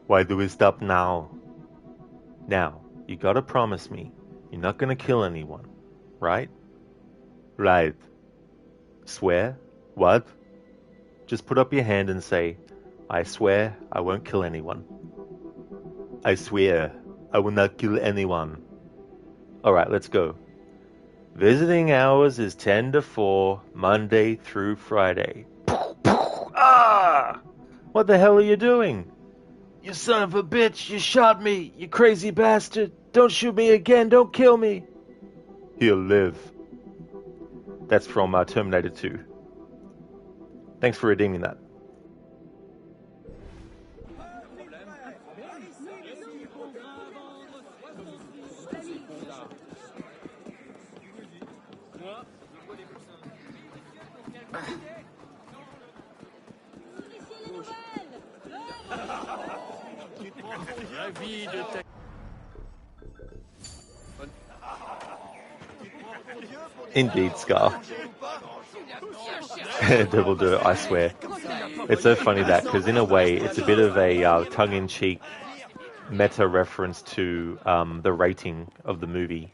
Why do we stop now? Now, you gotta promise me you're not gonna kill anyone, right? Right. Swear? What? Just put up your hand and say, I swear I won't kill anyone. I swear, I will not kill anyone. Alright, let's go. Visiting hours is 10 to 4, Monday through Friday. Ah! What the hell are you doing? You son of a bitch, you shot me, you crazy bastard. Don't shoot me again, don't kill me. He'll live. That's from Terminator 2. Thanks for redeeming that. Indeed, Scar. Devil do it, I swear. It's so funny that, because in a way, it's a bit of a tongue-in-cheek meta reference to the rating of the movie.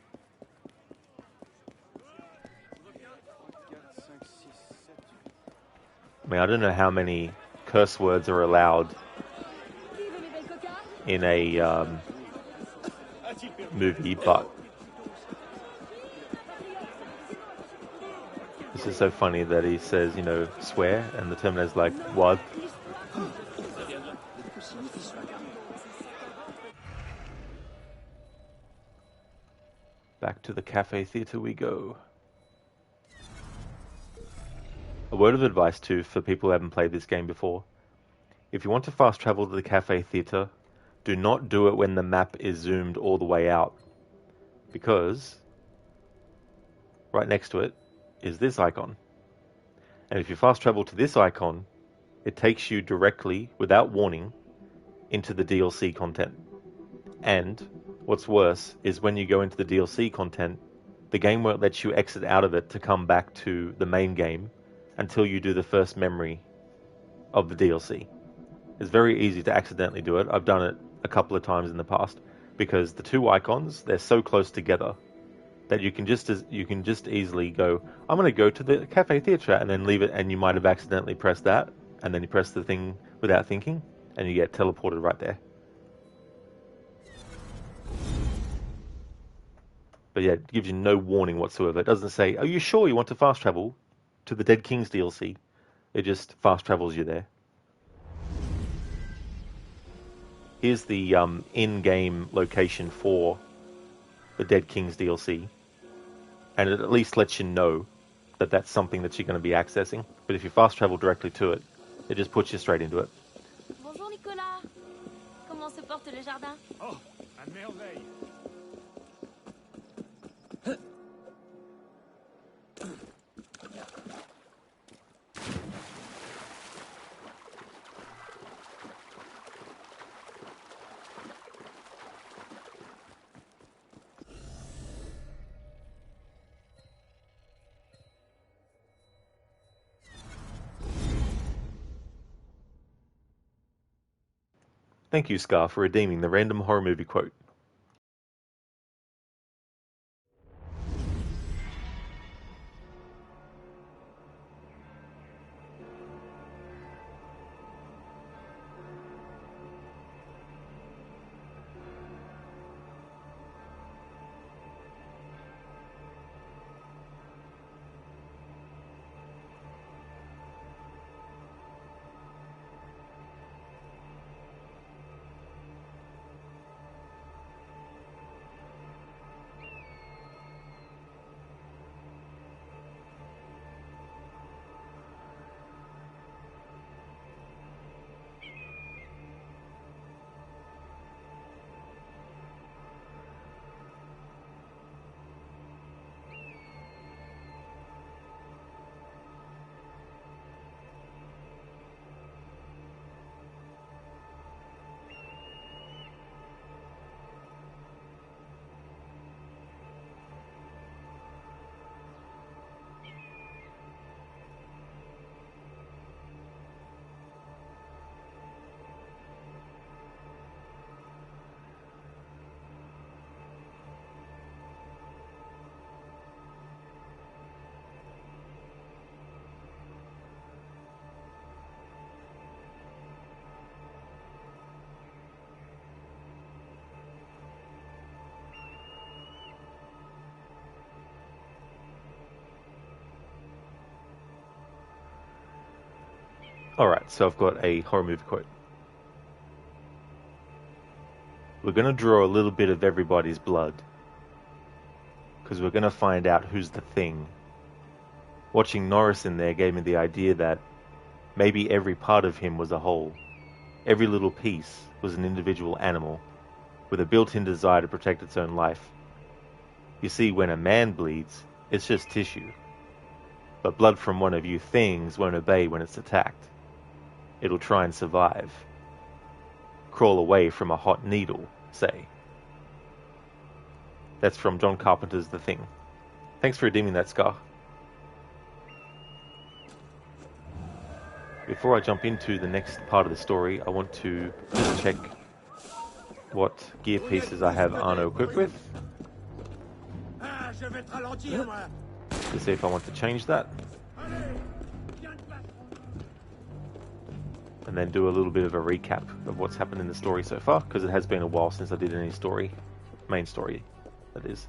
I mean, I don't know how many curse words are allowed in a movie, but this is so funny that he says, you know, swear, and the Terminator's like, what? Back to the cafe theatre we go. A word of advice too for people who haven't played this game before. If you want to fast travel to the cafe theatre, do not do it when the map is zoomed all the way out. Because right next to it is this icon. And if you fast travel to this icon, it takes you directly, without warning, into the DLC content. And what's worse is when you go into the DLC content, the game won't let you exit out of it to come back to the main game until you do the first memory of the DLC. It's very easy to accidentally do it. I've done it a couple of times in the past because the two icons, they're so close together that you can just easily go, I'm going to go to the cafe theatre, and then leave it, and you might have accidentally pressed that, and then you press the thing without thinking, and you get teleported right there. But yeah, it gives you no warning whatsoever. It doesn't say, are you sure you want to fast travel to the Dead Kings DLC? It just fast travels you there. Here's the in-game location for the Dead Kings DLC. And it at least lets you know that that's something that you're going to be accessing. But if you fast travel directly to it, it just puts you straight into it. Bonjour Nicolas. Comment se porte le jardin? Oh, à merveille. Thank you, Scar, for redeeming the random horror movie quote. Alright, so I've got a horror movie quote. We're going to draw a little bit of everybody's blood, because we're going to find out who's the thing. Watching Norris in there gave me the idea that maybe every part of him was a whole. Every little piece was an individual animal, with a built-in desire to protect its own life. You see, when a man bleeds, it's just tissue. But blood from one of you things won't obey when it's attacked. It'll try and survive. Crawl away from a hot needle, say. That's from John Carpenter's The Thing. Thanks for redeeming that, Scar. Before I jump into the next part of the story, I want to just check what gear pieces I have Arno equipped with. To see if I want to change that. And then do a little bit of a recap of what's happened in the story so far, because it has been a while since I did any story, main story, that is.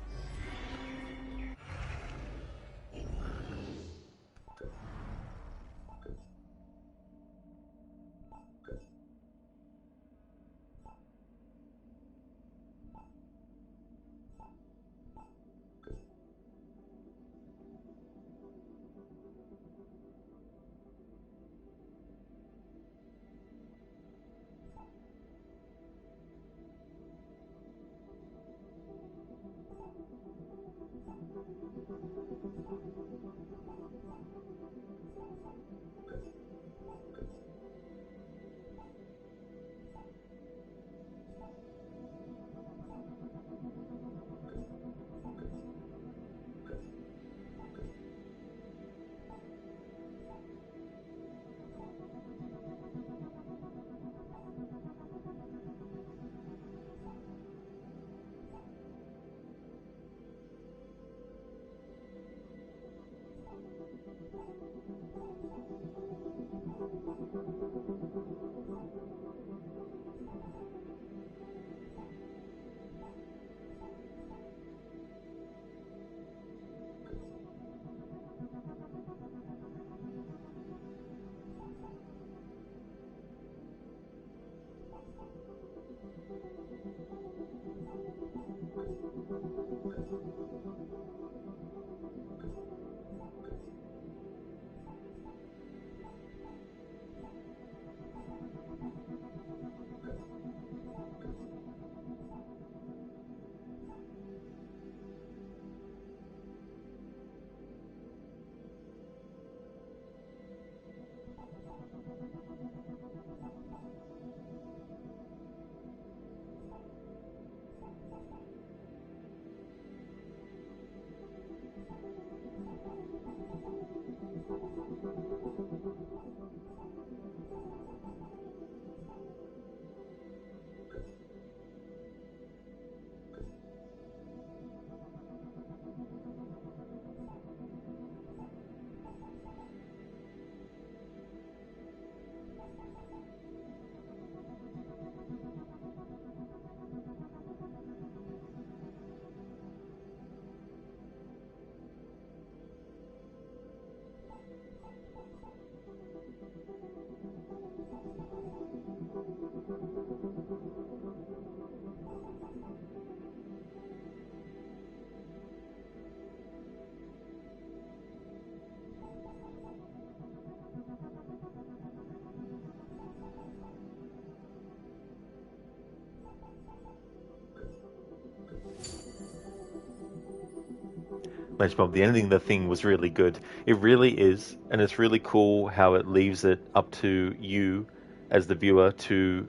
The ending of the thing was really good. It really is, and it's really cool how it leaves it up to you as the viewer to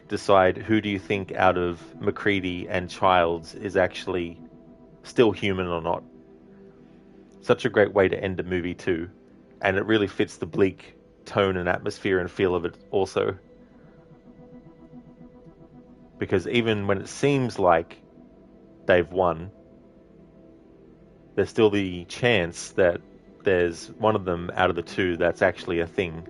decide who do you think out of MacReady and Childs is actually still human or not. Such a great way to end a movie too, and it really fits the bleak tone and atmosphere and feel of it also. Because even when it seems like they've won, there's still the chance that there's one of them out of the two that's actually a thing.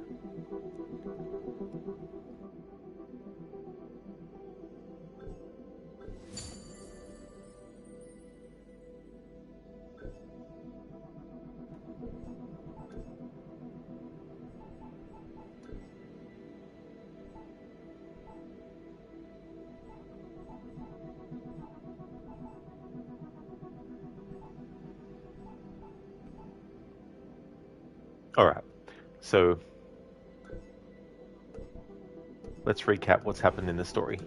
Alright, so let's recap what's happened in the story.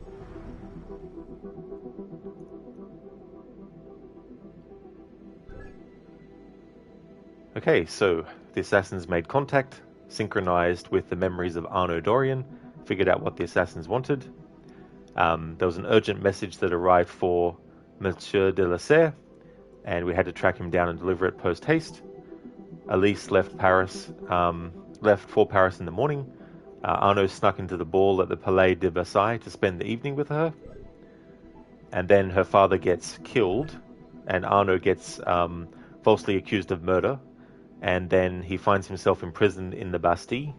Okay, so the assassins made contact, synchronized with the memories of Arno Dorian, figured out what the assassins wanted. There was an urgent message that arrived for Monsieur de la Serre, and we had to track him down and deliver it post-haste. Elise left for Paris in the morning. Arno snuck into the ball at the Palais de Versailles to spend the evening with her. And then her father gets killed, and Arno gets falsely accused of murder. And then he finds himself imprisoned in the Bastille.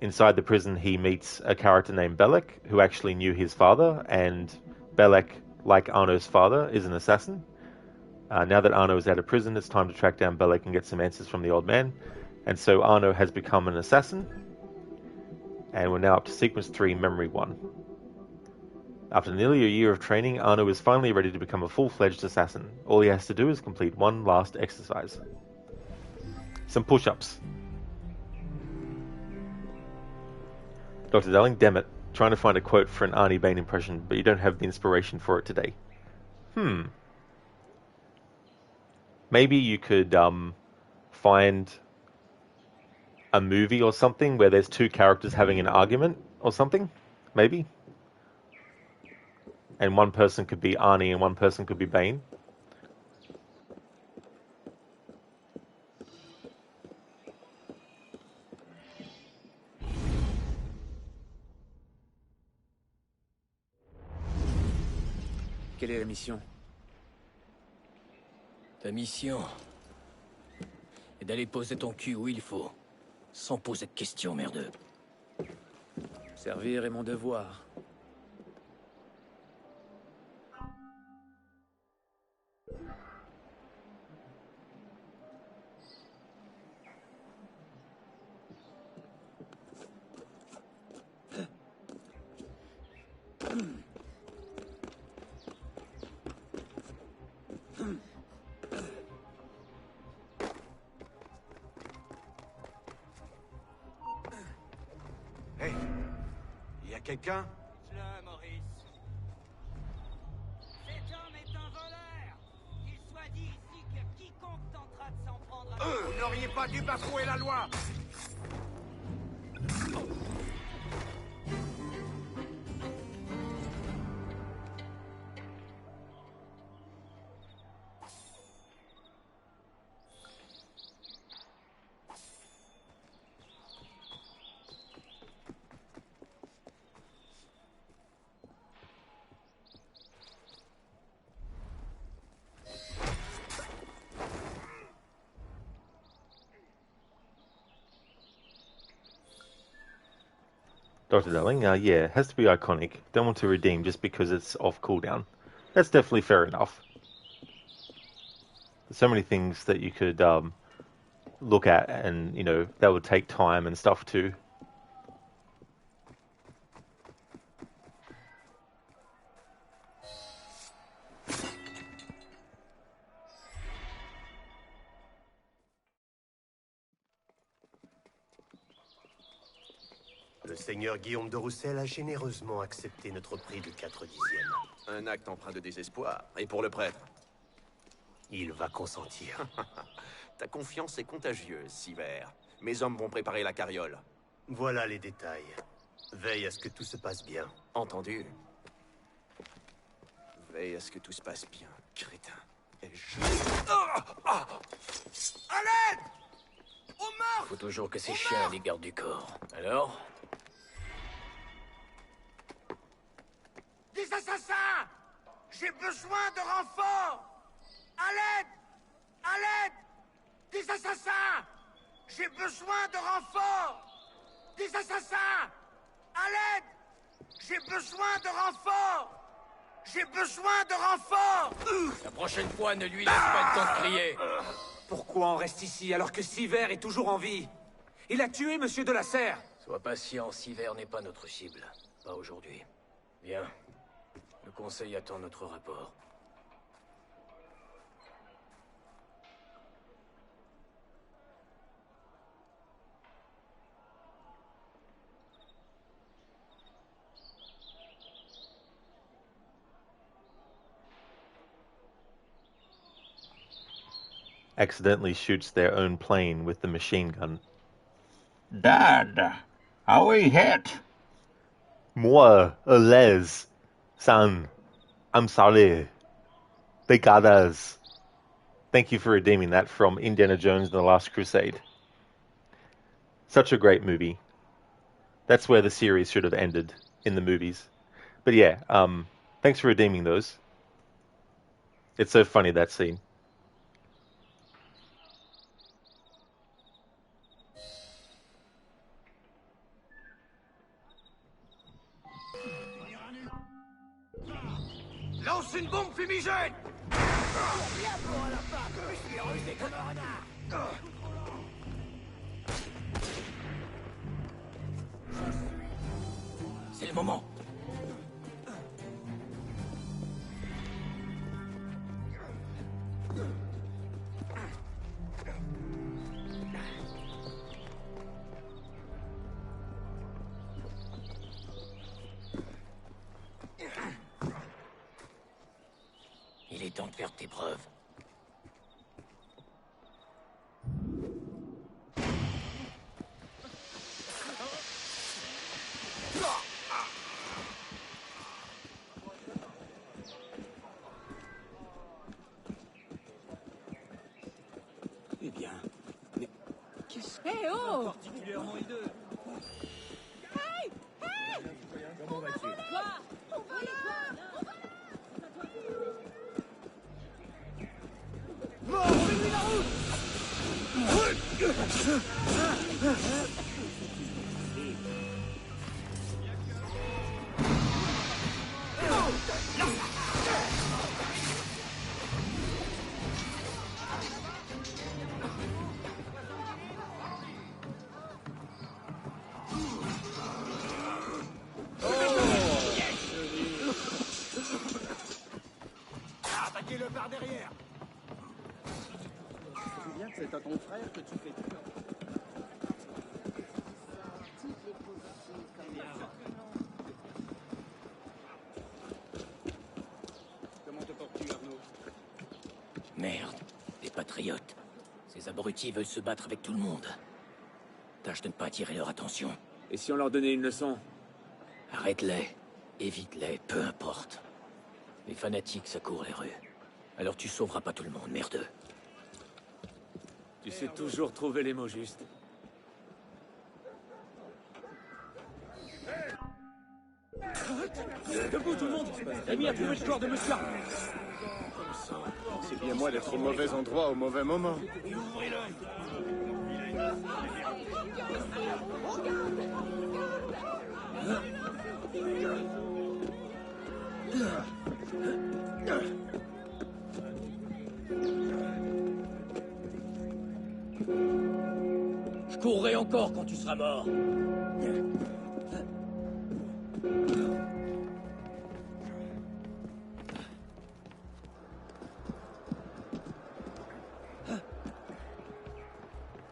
Inside the prison, he meets a character named Belek, who actually knew his father, and Belek, like Arno's father, is an assassin. Now that Arno is out of prison, it's time to track down Belek and get some answers from the old man. And so Arno has become an assassin, and we're now up to Sequence 3, Memory 1. After nearly a year of training, Arno is finally ready to become a full-fledged assassin. All he has to do is complete one last exercise. Some push-ups. Dr. Darling, damn it. Trying to find a quote for an Arnie Bane impression, but you don't have the inspiration for it today. Maybe you could find a movie or something where there's two characters having an argument or something. Maybe. And one person could be Arnie and one person could be Bane. Quelle est la mission? Ta mission est d'aller poser ton cul où il faut, sans poser de questions, merdeux. Servir est mon devoir. Hey, y a quelqu'un? Là, Maurice. Cet homme est un voleur. Qu'il soit dit ici que quiconque tentera de s'en prendre à... Vous n'auriez pas dû bafouer la loi! Dr. Darling, yeah, it has to be iconic. Don't want to redeem just because it's off cooldown. That's definitely fair enough. There's so many things that you could look at, and, you know, that would take time and stuff too. Le seigneur Guillaume de Roussel a généreusement accepté notre prix de 4 dixièmes. Un acte empreint de désespoir. Et pour le prêtre? Il va consentir. Ta confiance est contagieuse, Siver. Mes hommes vont préparer la carriole. Voilà les détails. Veille à ce que tout se passe bien. Entendu. Veille à ce que tout se passe bien, crétin. Et je... À l'aide! Au meurtre! Faut toujours que ces chiens les gardent du corps. Alors? Des assassins! J'ai besoin de renforts! À l'aide! À l'aide! Des assassins! J'ai besoin de renforts! Des assassins! À l'aide! J'ai besoin de renforts! J'ai besoin de renforts! La prochaine fois, ne lui laisse pas le temps de crier. Pourquoi on reste ici alors que Siver est toujours en vie? Il a tué Monsieur de la Serre! Sois patient, Siver n'est pas notre cible. Pas aujourd'hui. Bien. Le conseil attend notre rapport. accidentally shoots their own plane with the machine gun. Dad, are we hit? Moi, Les, son, I'm sorry. They got us. Thank you for redeeming that from Indiana Jones and the Last Crusade. Such a great movie. That's where the series should have ended, in the movies. But yeah, thanks for redeeming those. It's so funny, that scene. Lance une bombe fumigène! C'est le moment. Il est temps de faire tes preuves. Eh bien, mais qu'est-ce que... Hé, oh! Particulièrement hideux. Hey! Hey! Comment vas-tu? Quoi? On va les voir! Mort, fais-lui la route! Attaquez-le par derrière. C'est bien que c'est à ton frère que tu fais tout. Comment te portes-tu, Arnaud? Merde, des patriotes. Ces abrutis veulent se battre avec tout le monde. Tâche de ne pas attirer leur attention. Et si on leur donnait une leçon? Arrête-les, évite-les, peu importe. Les fanatiques, ça court les rues. Alors tu sauveras pas tout le monde, merdeux. Tu sais toujours trouver les mots justes. Debout tout le monde! Rémi a trouvé le corps de monsieur Arnaud. C'est bien moi d'être au mauvais endroit au mauvais moment. Je courrai encore quand tu seras mort.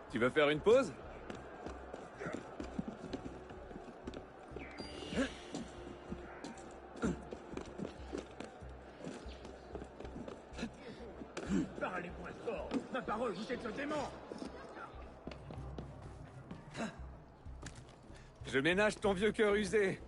Tu veux faire une pause? Parlez moins fort. Ma parole, vous êtes le démon. Je ménage ton vieux cœur usé.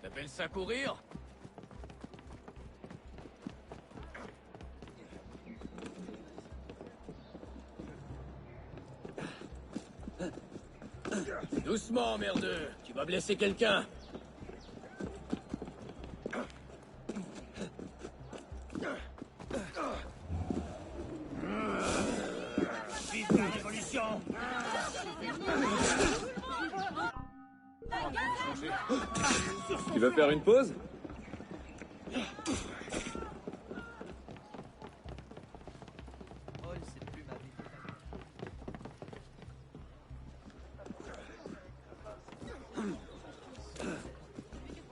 T'appelles ça courir? Doucement, merdeux. Tu vas blesser quelqu'un. Vive la révolution! Tu veux faire une pause?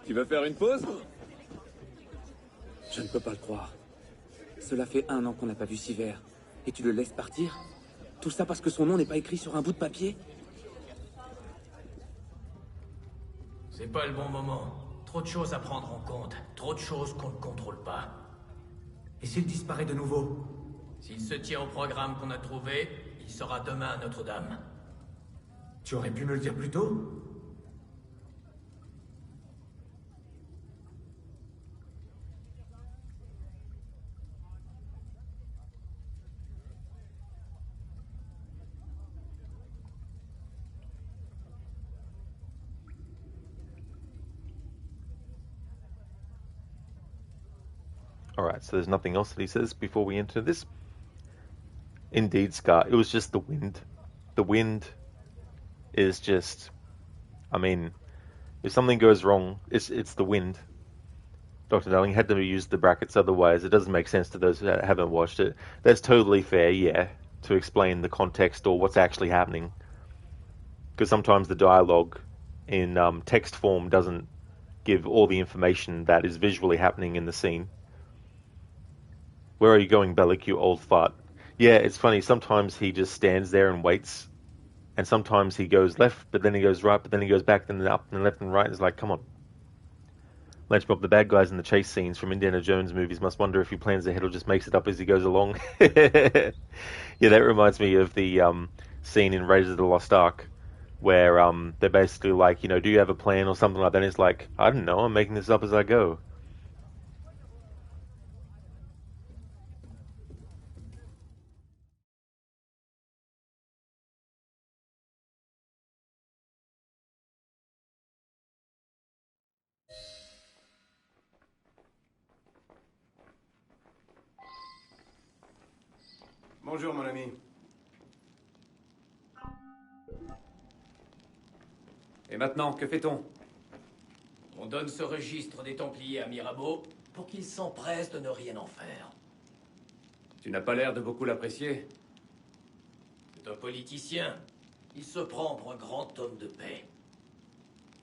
Tu veux faire une pause? Je ne peux pas le croire. Cela fait 1 an qu'on n'a pas vu Siver. Et tu le laisses partir? Tout ça parce que son nom n'est pas écrit sur un bout de papier? C'est pas le bon moment. Trop de choses à prendre en compte. Trop de choses qu'on ne contrôle pas. Et s'il disparaît de nouveau? S'il se tient au programme qu'on a trouvé, il sera demain à Notre-Dame. Tu aurais pu me le dire plus tôt? Alright, so there's nothing else that he says before we enter this. Indeed, Scar, it was just the wind. The wind is just... I mean, if something goes wrong, it's the wind. Dr. Darling had to use the brackets, otherwise it doesn't make sense to those who haven't watched it. That's totally fair, yeah, to explain the context or what's actually happening. Because sometimes the dialogue in text form doesn't give all the information that is visually happening in the scene. Where are you going, Bellic, you old fart? Yeah, it's funny. Sometimes he just stands there and waits. And sometimes he goes left, but then he goes right, but then he goes back, then up and left and right. It's like, come on. Lunchbob, the bad guys in the chase scenes from Indiana Jones movies must wonder if he plans ahead or just makes it up as he goes along. Yeah, that reminds me of the scene in Raiders of the Lost Ark where they're basically like, you know, do you have a plan or something like that? And it's like, I don't know, I'm making this up as I go. Bonjour, mon ami. Et maintenant, que fait-on? On donne ce registre des Templiers à Mirabeau pour qu'il s'empresse de ne rien en faire. Tu n'as pas l'air de beaucoup l'apprécier. C'est un politicien. Il se prend pour un grand homme de paix.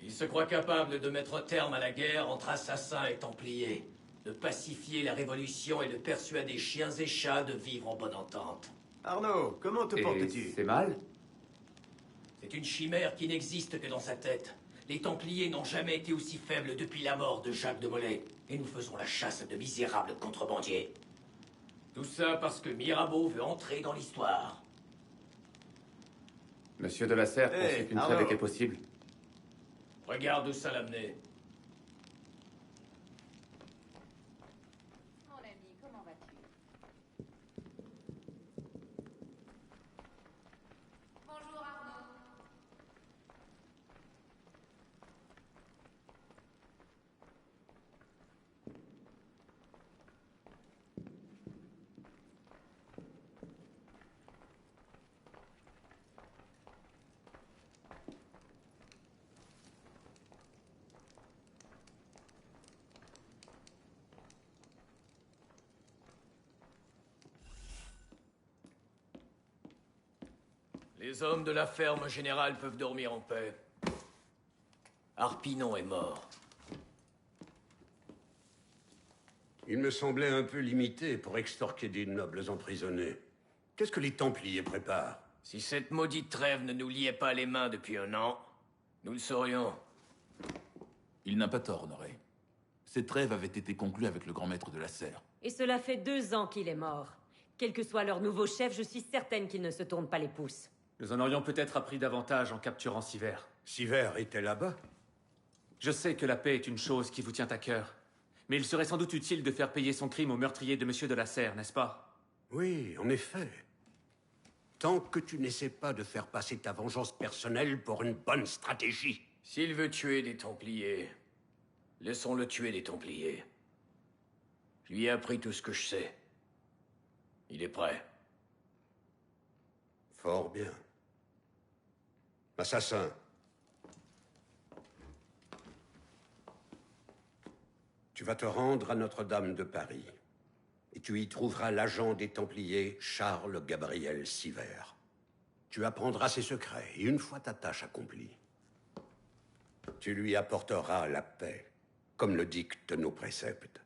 Il se croit capable de mettre terme à la guerre entre assassins et Templiers, de pacifier la révolution et de persuader chiens et chats de vivre en bonne entente. Arnaud, comment te portes-tu? C'est mal? C'est une chimère qui n'existe que dans sa tête. Les Templiers n'ont jamais été aussi faibles depuis la mort de Jacques de Molay. Et nous faisons la chasse à de misérables contrebandiers. Tout ça parce que Mirabeau veut entrer dans l'histoire. Monsieur de la Serre pensait qu'une trêve était possible. Regarde où ça l'a mené. Mon ami, comment vas-tu? Bonjour Arnaud. Les hommes de la ferme générale peuvent dormir en paix. Harpinon est mort. Il me semblait un peu limité pour extorquer des nobles emprisonnés. Qu'est-ce que les Templiers préparent? Si cette maudite trêve ne nous liait pas les mains depuis un an, nous le saurions. Il n'a pas tort, Honoré. Cette trêve avait été conclue avec le grand maître de la Serre. Et cela fait 2 ans qu'il est mort. Quel que soit leur nouveau chef, je suis certaine qu'ils ne se tournent pas les pouces. Nous en aurions peut-être appris davantage en capturant Siver. Siver était là-bas? Je sais que la paix est une chose qui vous tient à cœur. Mais il serait sans doute utile de faire payer son crime au meurtrier de Monsieur de la Serre, n'est-ce pas? Oui, en effet. Tant que tu n'essaies pas de faire passer ta vengeance personnelle pour une bonne stratégie. S'il veut tuer des Templiers, laissons-le tuer des Templiers. Je lui ai appris tout ce que je sais. Il est prêt. Fort bien. Assassin. Tu vas te rendre à Notre-Dame de Paris. Et tu y trouveras l'agent des Templiers, Charles Gabriel Siver. Tu apprendras ses secrets, et une fois ta tâche accomplie, tu lui apporteras la paix, comme le dictent nos préceptes.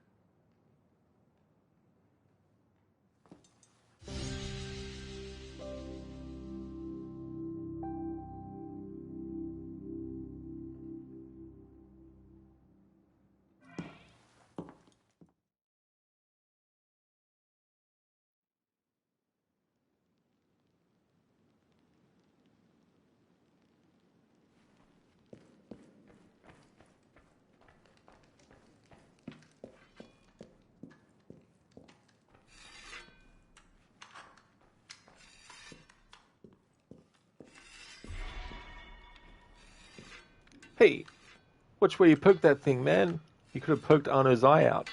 Watch where you poke that thing, man. You could have poked Arno's eye out.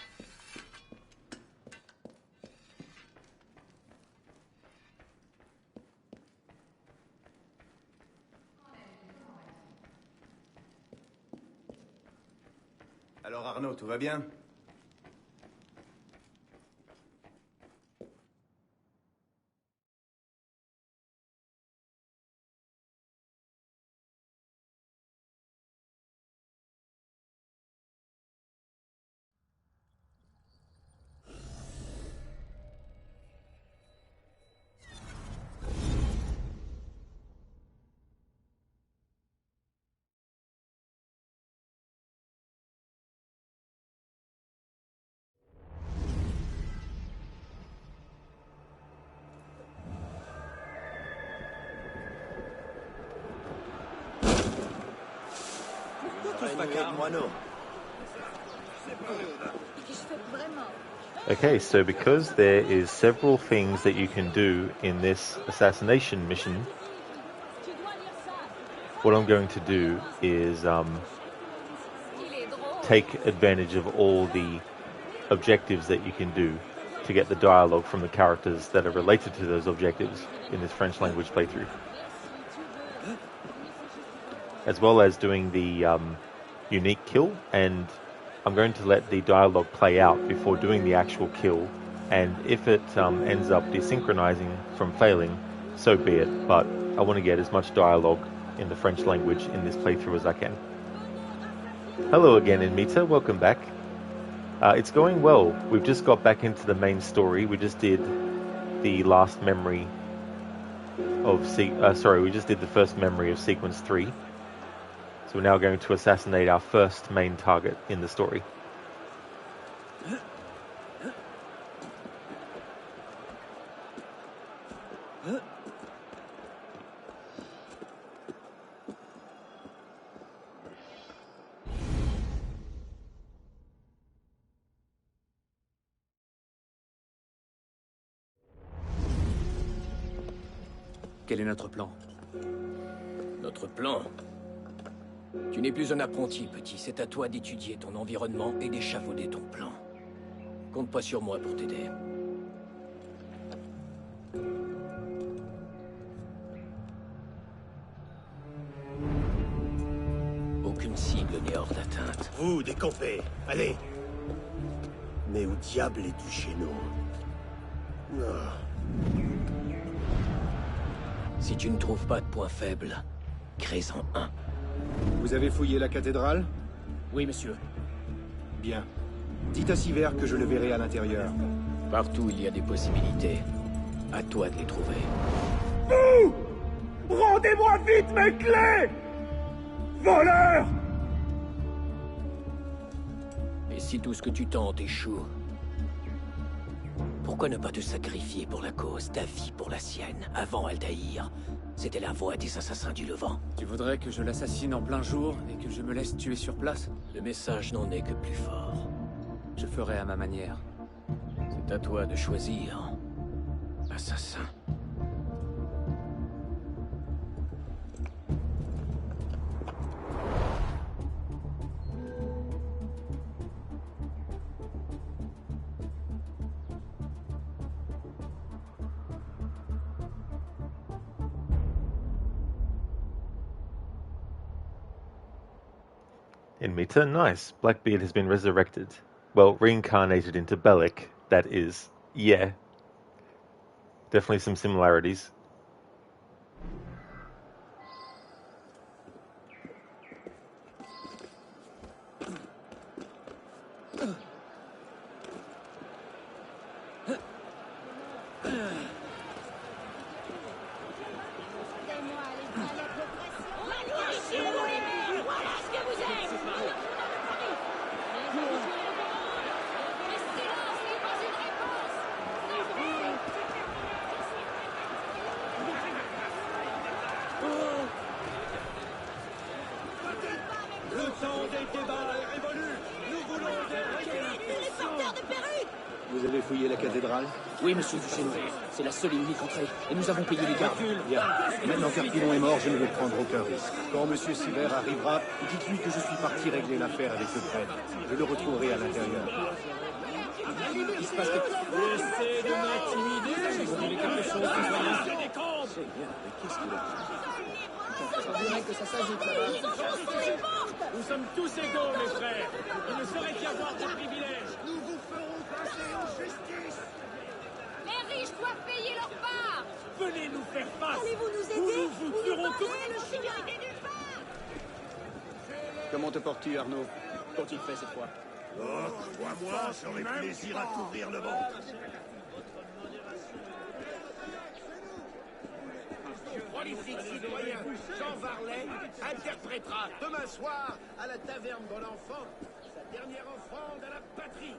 Alors Arnaud, tout va bien? Okay, so because there is several things that you can do in this assassination mission, what I'm going to do is take advantage of all the objectives that you can do to get the dialogue from the characters that are related to those objectives in this French language playthrough, as well as doing the unique kill. And I'm going to let the dialogue play out before doing the actual kill, and if it ends up desynchronizing from failing, so be it, but I want to get as much dialogue in the French language in this playthrough as I can. Hello again, Inmita, welcome back. It's going well. We've just got back into the main story. We just did the last memory of we just did the first memory of sequence 3. So we're now going to assassinate our first main target in the story. Quel est notre plan? Notre plan? Tu n'es plus un apprenti, petit. C'est à toi d'étudier ton environnement et d'échafauder ton plan. Compte pas sur moi pour t'aider. Aucune cible n'est hors d'atteinte. Vous, décampez. Allez. Mais où diable es-tu chez nous? Si tu ne trouves pas de point faible, crée-en un. Vous avez fouillé la cathédrale? Oui, monsieur. Bien. Dites à Siver que je le verrai à l'intérieur. Partout il y a des possibilités. À toi de les trouver. Vous! Rendez-moi vite mes clés! Voleur! Et si tout ce que tu tentes échoue, pourquoi ne pas te sacrifier pour la cause, ta vie pour la sienne? Avant Altaïr, c'était la voix des assassins du Levant. Tu voudrais que je l'assassine en plein jour et que je me laisse tuer sur place? Le message n'en est que plus fort. Je ferai à ma manière. C'est à toi de choisir, assassin. Inmita, nice. Blackbeard has been resurrected. Well, reincarnated into Bellic, that is. Yeah. Definitely some similarities. Vous avez fouillé la cathédrale? Oui, monsieur Duchesneau. C'est la seule et unique entrée. Et nous avons payé les gardes. Bien. Maintenant qu'Arpillon est mort, je ne vais prendre aucun risque. Quand monsieur Sivert arrivera, dites-lui que je suis parti régler l'affaire avec le prêtre. Je le retrouverai à l'intérieur. Il se passe quelque chose. Essayez de m'intimider, vous voulez quelque chose qui soit bien. C'est bien, mais qu'est-ce qu'il a On dirait que ça s'agite là-bas. Nous sommes tous égaux, mes frères. Il ne saurait y avoir de privilèges. Nous vous ferons passer en justice. Les riches doivent payer leur part. Venez nous faire face. Allez-vous nous Ou aider? nous vous tuerons tous. Comment te portes-tu, Arnaud? Qu'ont-ils fait cette fois? Oh, crois-moi, j'aurai plaisir à t'ouvrir le ventre. Prolifique citoyen, Jean Varlet interprétera demain soir à la taverne de l'enfant sa dernière offrande à la patrie.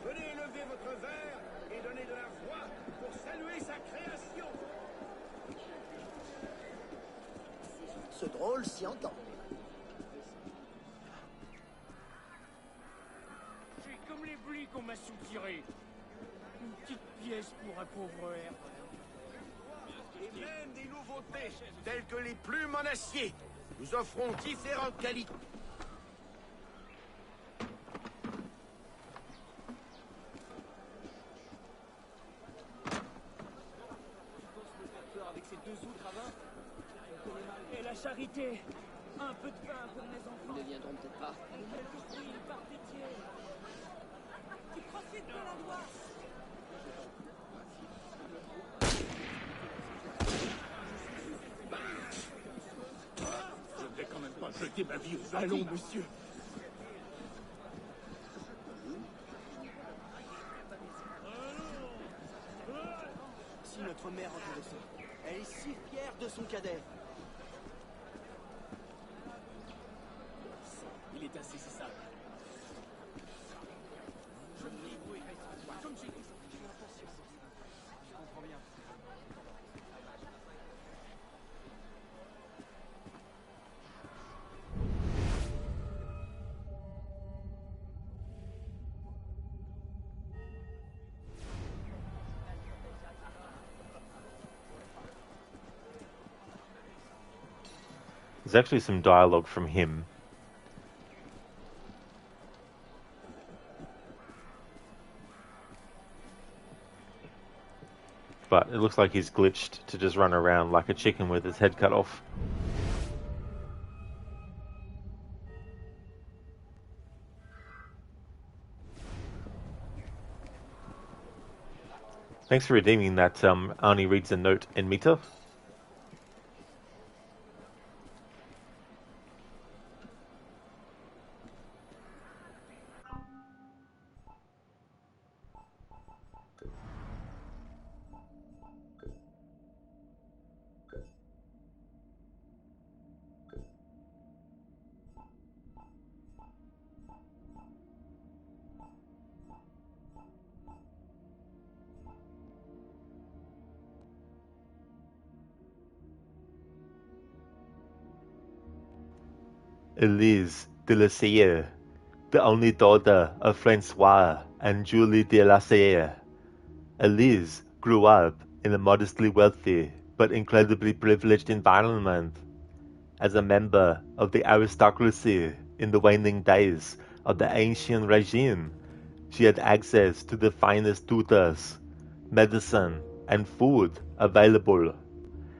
Venez élever votre verre et donner de la voix pour saluer sa création. Ce drôle s'y entend. C'est comme les blis qu'on m'a soutirés. Une petite pièce pour un pauvre herbe. Et même des nouveautés, telles que les plumes en acier. Nous offrons différentes qualités. Avec ces deux outres à vin. Et la charité. Un peu de pain pour mes enfants. Ils ne viendront peut-être pas. Par pitié. Tu profites de la loi. Je ne vais quand même pas jeter ma vie aux allons, monsieur. Si notre mère entendait ça, elle est si fière de son cadet. Il est assez, c'est ça. Je me débrouille avec toi. Comme j'ai dit, je comprends bien. There's actually some dialogue from him. But it looks like he's glitched to just run around like a chicken with his head cut off. Thanks for redeeming that, Arnie reads a note in meter. Elise de la Salle, the only daughter of Francois and Julie de la Salle. Elise grew up in a modestly wealthy but incredibly privileged environment. As a member of the aristocracy in the waning days of the ancient regime, she had access to the finest tutors, medicine, and food available.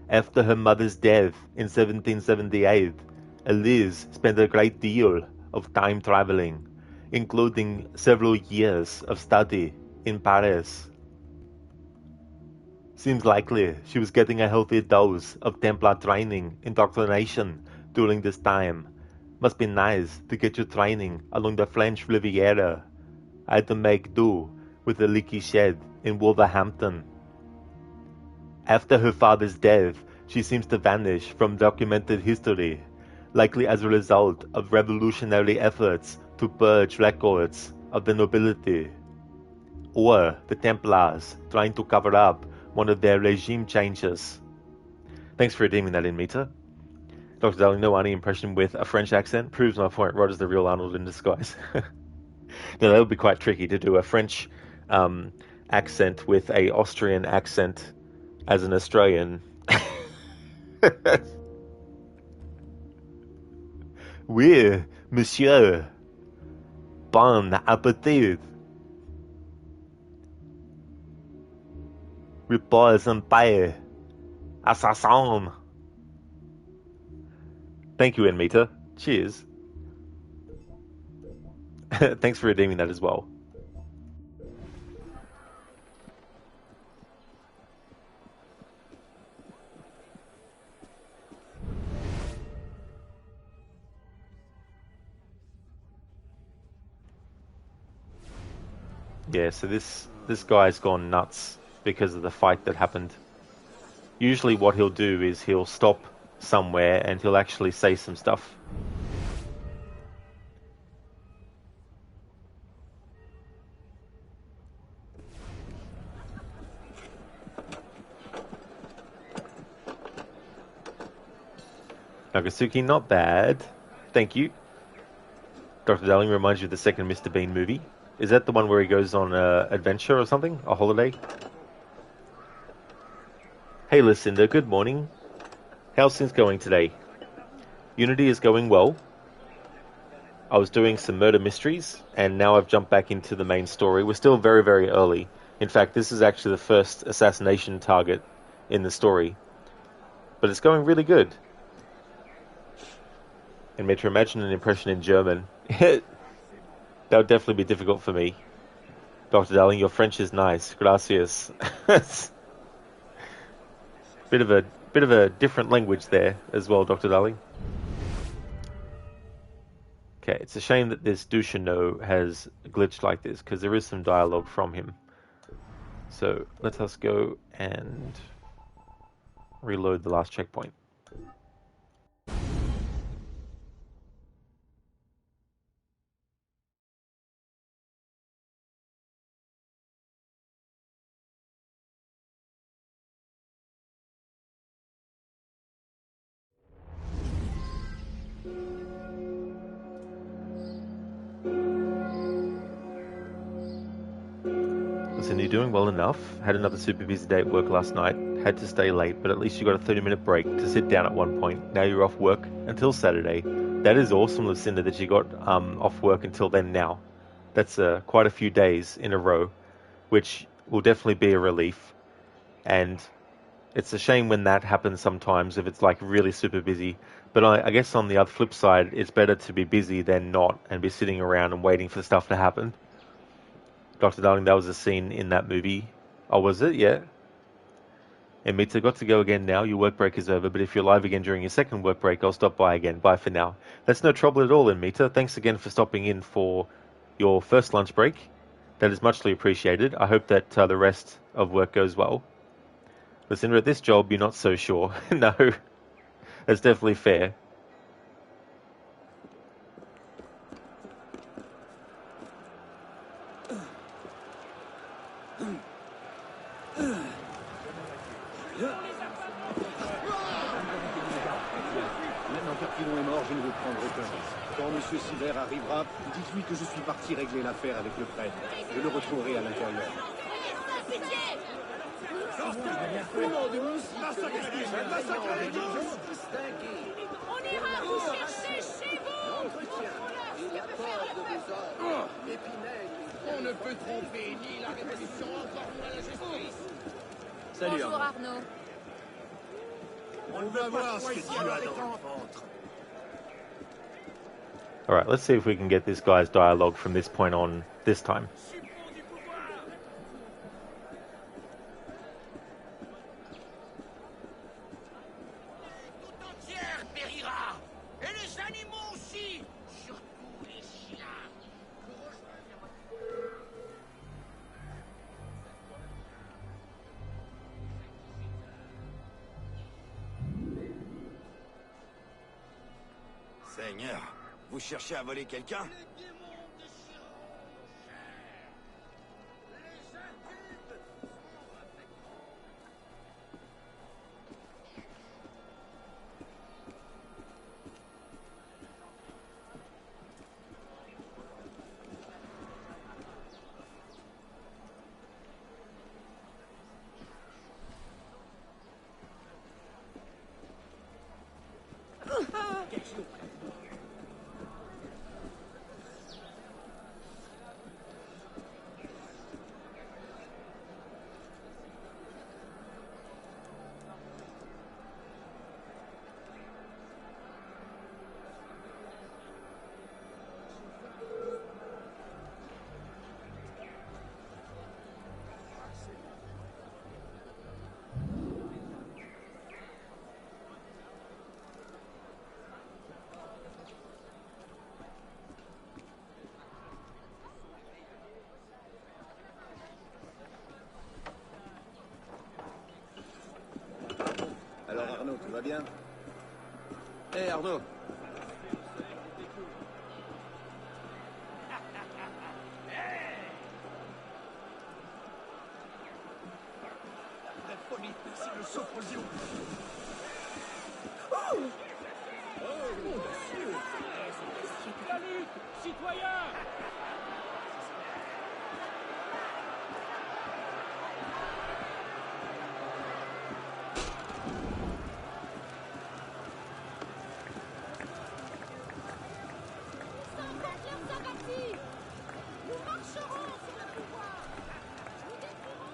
After her mother's death in 1778, Elise spent a great deal of time traveling, including several years of study in Paris. Seems likely she was getting a healthy dose of Templar training indoctrination during this time. Must be nice to get your training along the French Riviera. I had to make do with a leaky shed in Wolverhampton. After her father's death, she seems to vanish from documented history, likely as a result of revolutionary efforts to purge records of the nobility, or the Templars trying to cover up one of their regime changes. Thanks for redeeming that in meter. Dr. Darling, no Arnie impression with a French accent proves my point. Rod is the real Arnold in disguise. Now, that would be quite tricky to do a French accent with a Austrian accent as an Australian. Oui, monsieur. Bon appétit. Repose en paix. Assassin. Thank you, Enmita. Cheers. Thanks for redeeming that as well. Yeah, so this guy's gone nuts because of the fight that happened. Usually what he'll do is he'll stop somewhere and he'll actually say some stuff. Nagasaki, not bad. Thank you. Dr. Darling reminds you of the second Mr. Bean movie. Is that the one where he goes on an adventure or something? A holiday? Hey Lucinda, good morning. How's things going today? Unity is going well. I was doing some murder mysteries, and now I've jumped back into the main story. We're still very, very early. In fact, this is actually the first assassination target in the story. But it's going really good. And to imagine an impression in German. That would definitely be difficult for me. Dr. Darling, your French is nice. Gracias. bit of a different language there as well, Dr. Darling. Okay, it's a shame that this Duchesneau has glitched like this, because there is some dialogue from him. So let us go and reload the last checkpoint. Listen, you're doing well enough. Had another super busy day at work last night. Had to stay late, but at least you got a 30-minute break to sit down at one point. Now you're off work until Saturday. That is awesome, Lucinda, that you got off work until then now. That's quite a few days in a row, which will definitely be a relief. And it's a shame when that happens sometimes, if it's like really super busy. But I guess on the other flip side, it's better to be busy than not and be sitting around and waiting for stuff to happen. Dr. Darling, that was a scene in that movie. Oh, was it? Yeah. And Mita, got to go again now. Your work break is over, but if you're live again during your second work break, I'll stop by again. Bye for now. That's no trouble at all, Mita. Thanks again for stopping in for your first lunch break. That is muchly appreciated. I hope that the rest of work goes well. Listen, at this job, you're not so sure. No, that's definitely fair. Est mort, je ne veux prendre aucun risque. Quand M. Sivert arrivera, dites-lui que je suis parti régler l'affaire avec le prêtre. Je le retrouverai à l'intérieur. On ira vous chercher chez vous. Il a peur de vos ordres. Épinel, on ne peut tromper ni la révolution, encore moins la justice. Salut, Bonjour Arnaud. On va voir ce que tu as dans le ventre. Alright, let's see if we can get this guy's dialogue from this point on this time. Seigneur, vous cherchez à voler quelqu'un? Ricardo. La folie, c'est le symposium. La lutte, citoyens! Nous marcherons sur le pouvoir. Nous détruirons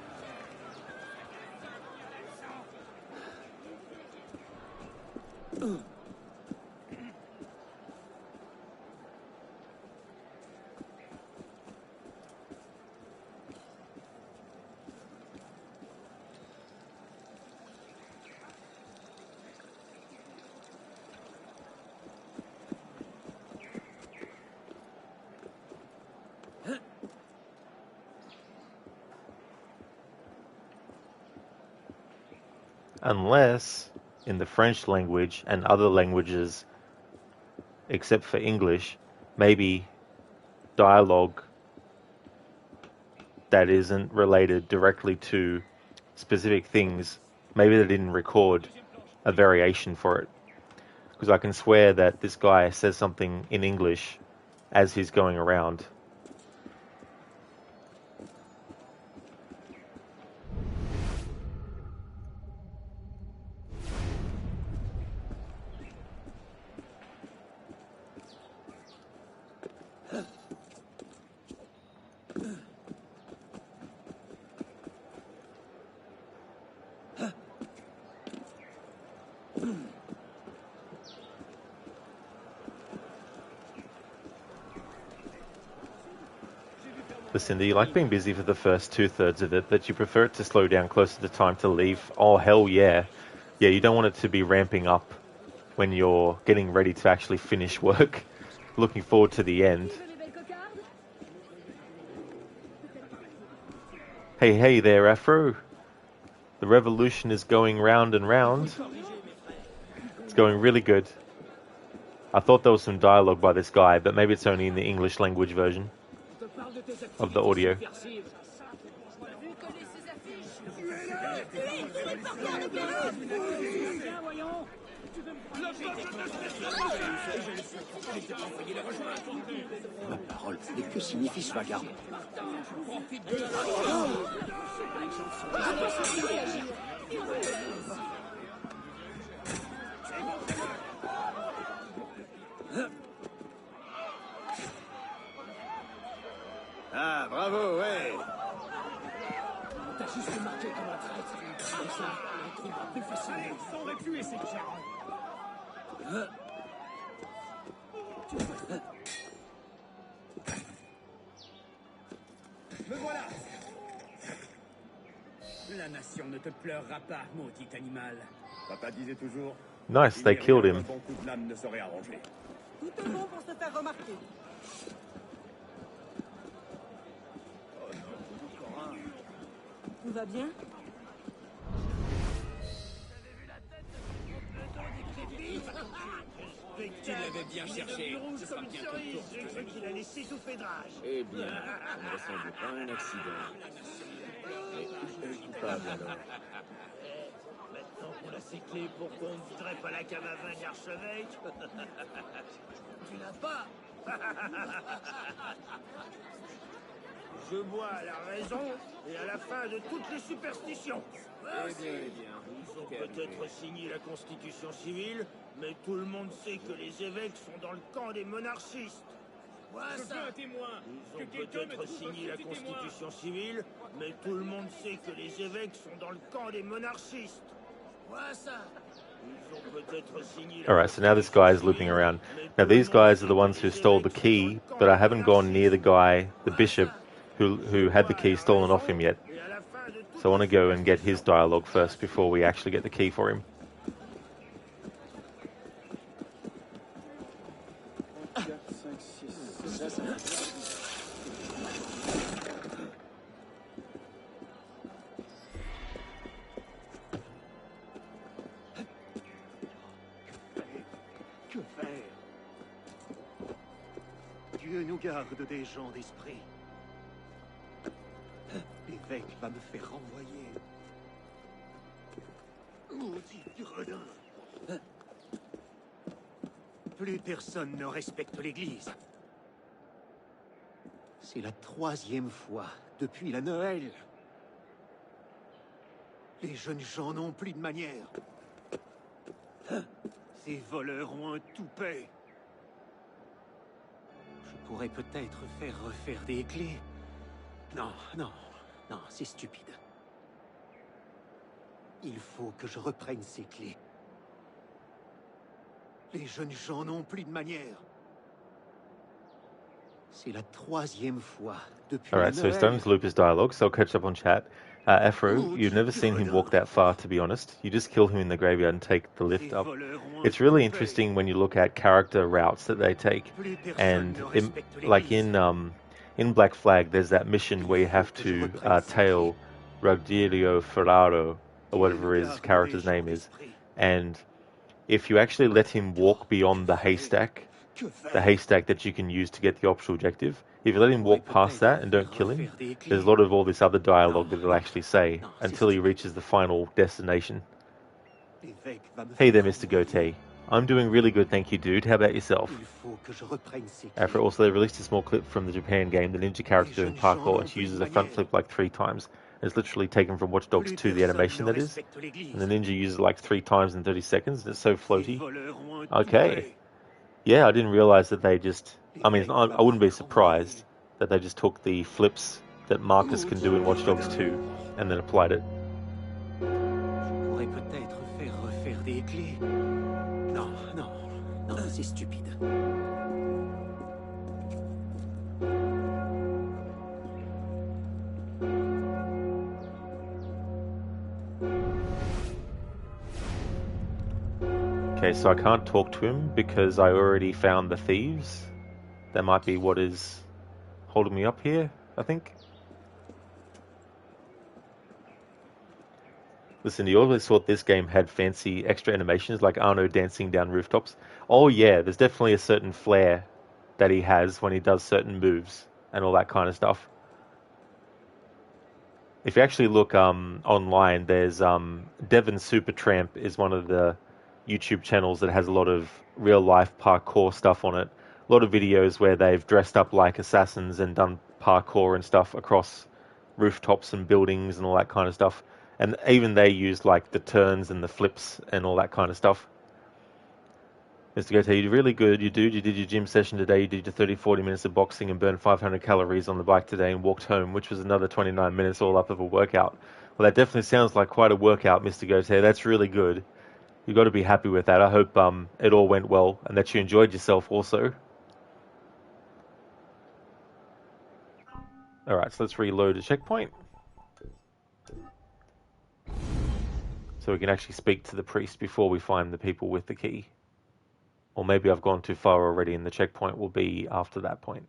Unless, in the French language and other languages, except for English, maybe dialogue that isn't related directly to specific things, maybe they didn't record a variation for it. Because I can swear that this guy says something in English as he's going around. Listen, do you like being busy for the first 2/3 of it, but you prefer it to slow down closer to time to leave? Oh, hell yeah. Yeah, you don't want it to be ramping up when you're getting ready to actually finish work. Looking forward to the end. Hey, hey there, Afro. The revolution is going round and round. It's going really good. I thought there was some dialogue by this guy, but maybe it's only in the English language version of the audio. Ma parole, mais que signifie ce vacarme? Ah, bravo, ouais. On t'a juste marqué comme un traître. Comme ça, on trouvera plus facilement. Ça aurait pu essayer de faire. Me voilà. La nation ne te pleurera pas, maudit animal. Papa disait toujours. Nice, they killed him. Un bon coup de lame ne saurait arranger. Tout est bon pour se faire remarquer. Tout va bien? Tu l'avais bien cherché. Ce sera bientôt tour. J'ai cru qu'il allait s'étouffer de rage. Eh bien, ça ne ressemble pas à un accident. Mais qui est le coupable alors? Maintenant qu'on a ses clés, pourquoi on ne voudrait pas la cave à vin d'archevêque? Tu l'as pas? Je bois à la raison et à la fin de toutes les superstitions. Ils ont peut-être signé la Constitution civile, mais tout le monde sait que les évêques sont dans le camp des monarchistes. Je veux un témoin. Ils ont peut-être signé la Constitution civile, mais tout le monde sait que les évêques sont dans le camp des monarchistes. Ils ont peut-être signé. Alright, so now this guy is looping around. Now these guys are the ones who stole the key, but I haven't gone near the guy, the bishop, who had the key stolen off him yet. So I want to go and get his dialogue first before we actually get the key for him. Garde des gens d'esprit. L'évêque va me faire renvoyer. Maudit gredin. Plus personne ne respecte l'Église. C'est la 3e fois depuis la Noël. Les jeunes gens n'ont plus de manière. Ces voleurs ont un toupet. Je pourrais peut-être faire refaire des clés. Non, c'est stupide. Il faut que je reprenne ces clés. Les jeunes gens n'ont plus de manière. C'est la 3e fois depuis Alright, so he's starting to loop his dialogue, so I'll catch up on chat. Afro, you've never seen him walk that far, to be honest. You just kill him in the graveyard and take the lift up. It's really interesting when you look at character routes that they take. And like in Black Flag, there's that mission where you have to tail Rogelio Ferraro, or whatever his character's name is. And if you actually let him walk beyond the haystack that you can use to get the optional objective, if you let him walk past that and don't kill him, there's a lot of all this other dialogue that he'll actually say until he reaches the final destination. Hey there, Mr. Gote. I'm doing really good, thank you, dude. How about yourself? After also, they released a small clip from the Japan game, the ninja character doing parkour, and she uses a front flip like 3 times. It's literally taken from Watch Dogs 2, the animation that is. And the ninja uses it like 3 times in 30 seconds, and it's so floaty. Okay. Yeah, I didn't realize that they just... I mean, I wouldn't be surprised that they just took the flips that Marcus can do in Watch Dogs 2 and then applied it. Je pourrais peut-être faire refaire des clés. Non, c'est stupide. Okay, so I can't talk to him because I already found the thieves. That might be what is holding me up here, I think. Listen, you always thought this game had fancy extra animations like Arno dancing down rooftops. Oh yeah, there's definitely a certain flair that he has when he does certain moves and all that kind of stuff. If you actually look online, there's Devon Supertramp is one of the YouTube channels that has a lot of real life parkour stuff on it. A lot of videos where they've dressed up like assassins and done parkour and stuff across rooftops and buildings and all that kind of stuff. And even they use like the turns and the flips and all that kind of stuff. Mr. Gote, you did really good. You did your gym session today. You did your 30-40 minutes of boxing and burned 500 calories on the bike today and walked home, which was another 29 minutes all up of a workout. Well, that definitely sounds like quite a workout, Mr. Gote. That's really good. You've got to be happy with that. I hope it all went well and that you enjoyed yourself also. Alright, so let's reload a checkpoint. So we can actually speak to the priest before we find the people with the key. Or maybe I've gone too far already and the checkpoint will be after that point.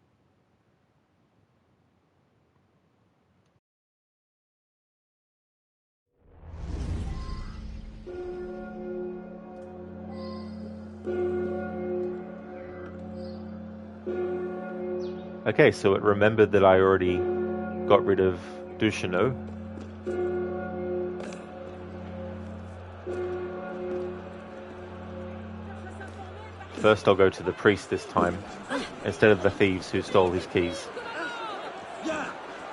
Okay, so it remembered that I already got rid of Duchesneau. First I'll go to the priest this time, instead of the thieves who stole his keys. Bien,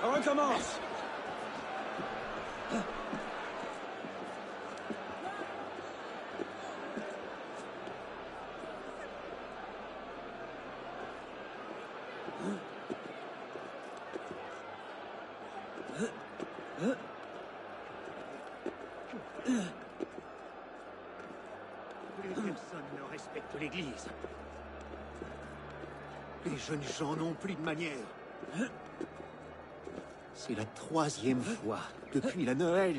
on recommence. Plus personne ne respecte l'Église. Les jeunes gens n'ont plus de manière. C'est la 3e fois depuis la Noël.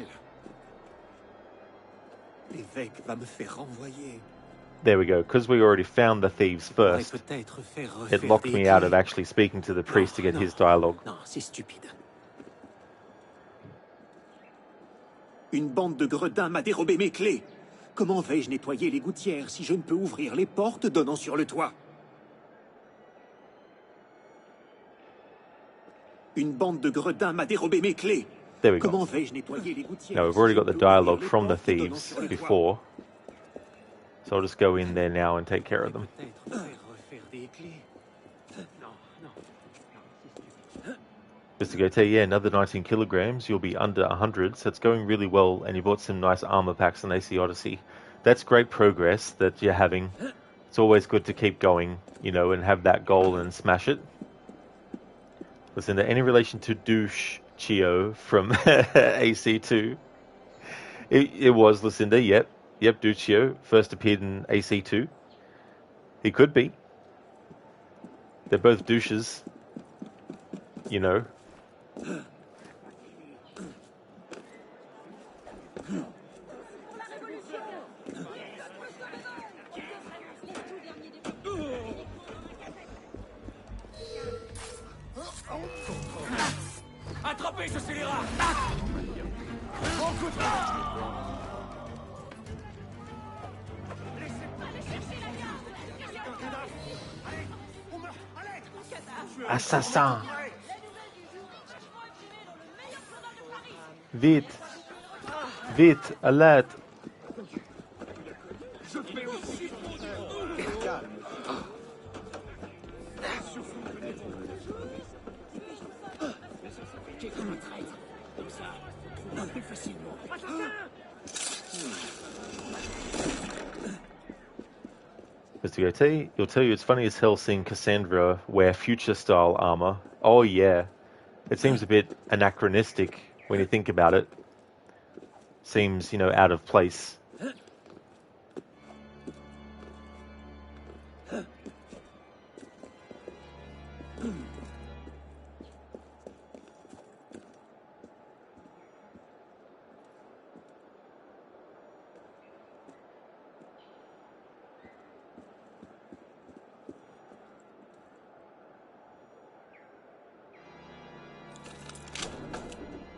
L'évêque va me faire renvoyer. There we go, because we already found the thieves first, it locked me out of actually speaking to the priest to get his dialogue. Non, c'est stupide. Une bande de gredins m'a dérobé mes clés. Comment vais-je nettoyer les gouttières si je ne peux ouvrir les portes donnant sur le toit? Une bande de gredins m'a dérobé mes clés. There we go. Comment vais-je nettoyer les gouttières? Now we've already got the dialogue from the thieves before. So I'll just go in there now and take care of them. Just to go tell you, yeah, another 19 kilograms, you'll be under 100, so it's going really well, and you bought some nice armor packs on AC Odyssey. That's great progress that you're having. It's always good to keep going, you know, and have that goal and smash it. Listen, to any relation to Douche Chio from AC2? It was Lucinda, yep, Duccio first appeared in AC2. He could be. They're both douches, you know. Attrapez ce scélérat! Bon coup de Assassin! Vite! Vite! Alerte! Mr. Goatee, he'll tell you it's funny as hell seeing Cassandra wear future-style armor. Oh yeah. It seems a bit anachronistic when you think about it. Seems, you know, out of place.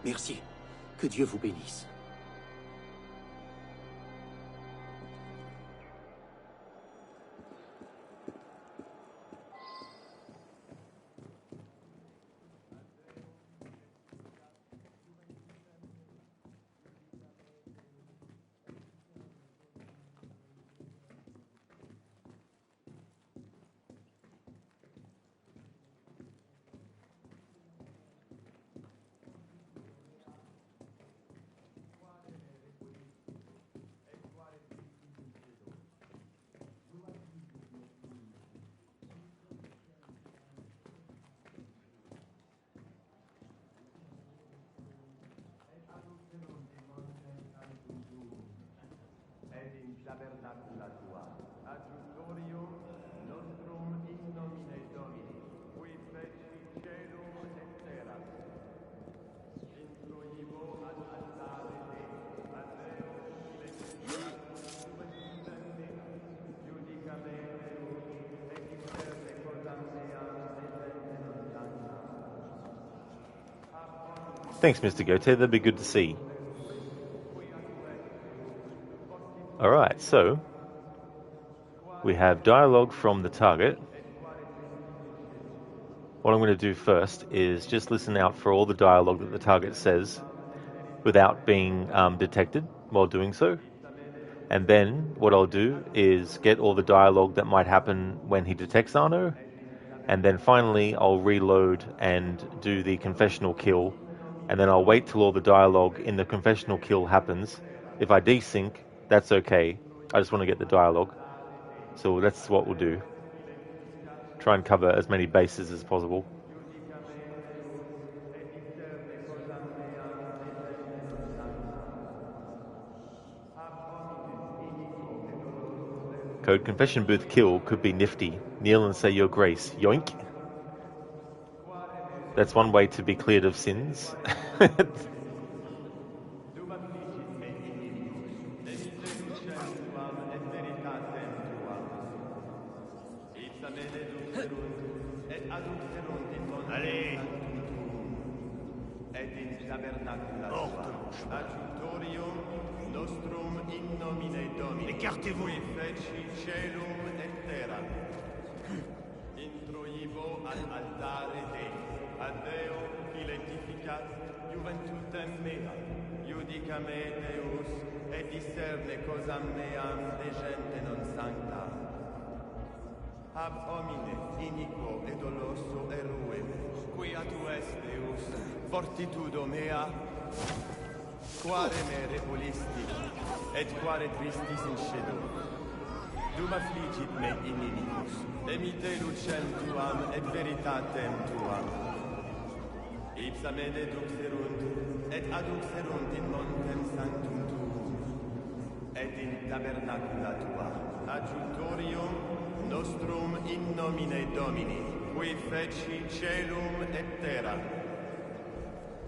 Merci. Que Dieu vous bénisse. Thanks, Mr. Goatee. That'd be good to see. Alright, so we have dialogue from the target. What I'm going to do first is just listen out for all the dialogue that the target says without being detected while doing so. And then what I'll do is get all the dialogue that might happen when he detects Arno. And then finally I'll reload and do the confessional kill. And then I'll wait till all the dialogue in the confessional kill happens. If I desync, that's okay. I just want to get the dialogue. So that's what we'll do. Try and cover as many bases as possible. Code confession booth kill could be nifty. Kneel and say your grace. Yoink. That's one way to be cleared of sins. Allez. Écartez-vous. edificat juventutem mea, judica me Deus, et discerne cosam meam de gente non sancta. Ab homine iniquo et doloso eruem, quia tu es Deus, fortitudo mea, quare me repulisti, et quare tristis in scedo. Dum affligit me inimicus, emite lucem tuam et veritatem tuam. Ipsa me deduxerunt, et aduxerunt in montem sanctum tuum, et in tabernacula tua, adjutorium nostrum in nomine Domini, qui feci celum et terra.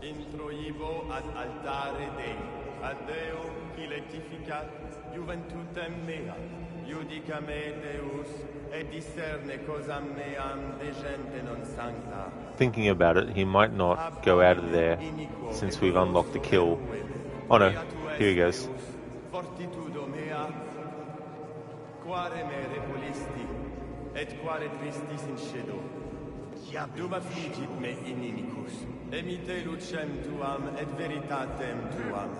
Introibo ad altare Dei, ad Deo qui lectificat juventutem mea, judica me Deus, et discerne cosam meam de gente non sancta. Thinking about it, he might not go out of there since we've unlocked the kill. Oh no, here he goes. Fortitudo mea, quare me repulisti, et quare tristis in scedo. Dum affligit me inimicus, emite lucem tuam et veritatem tuam.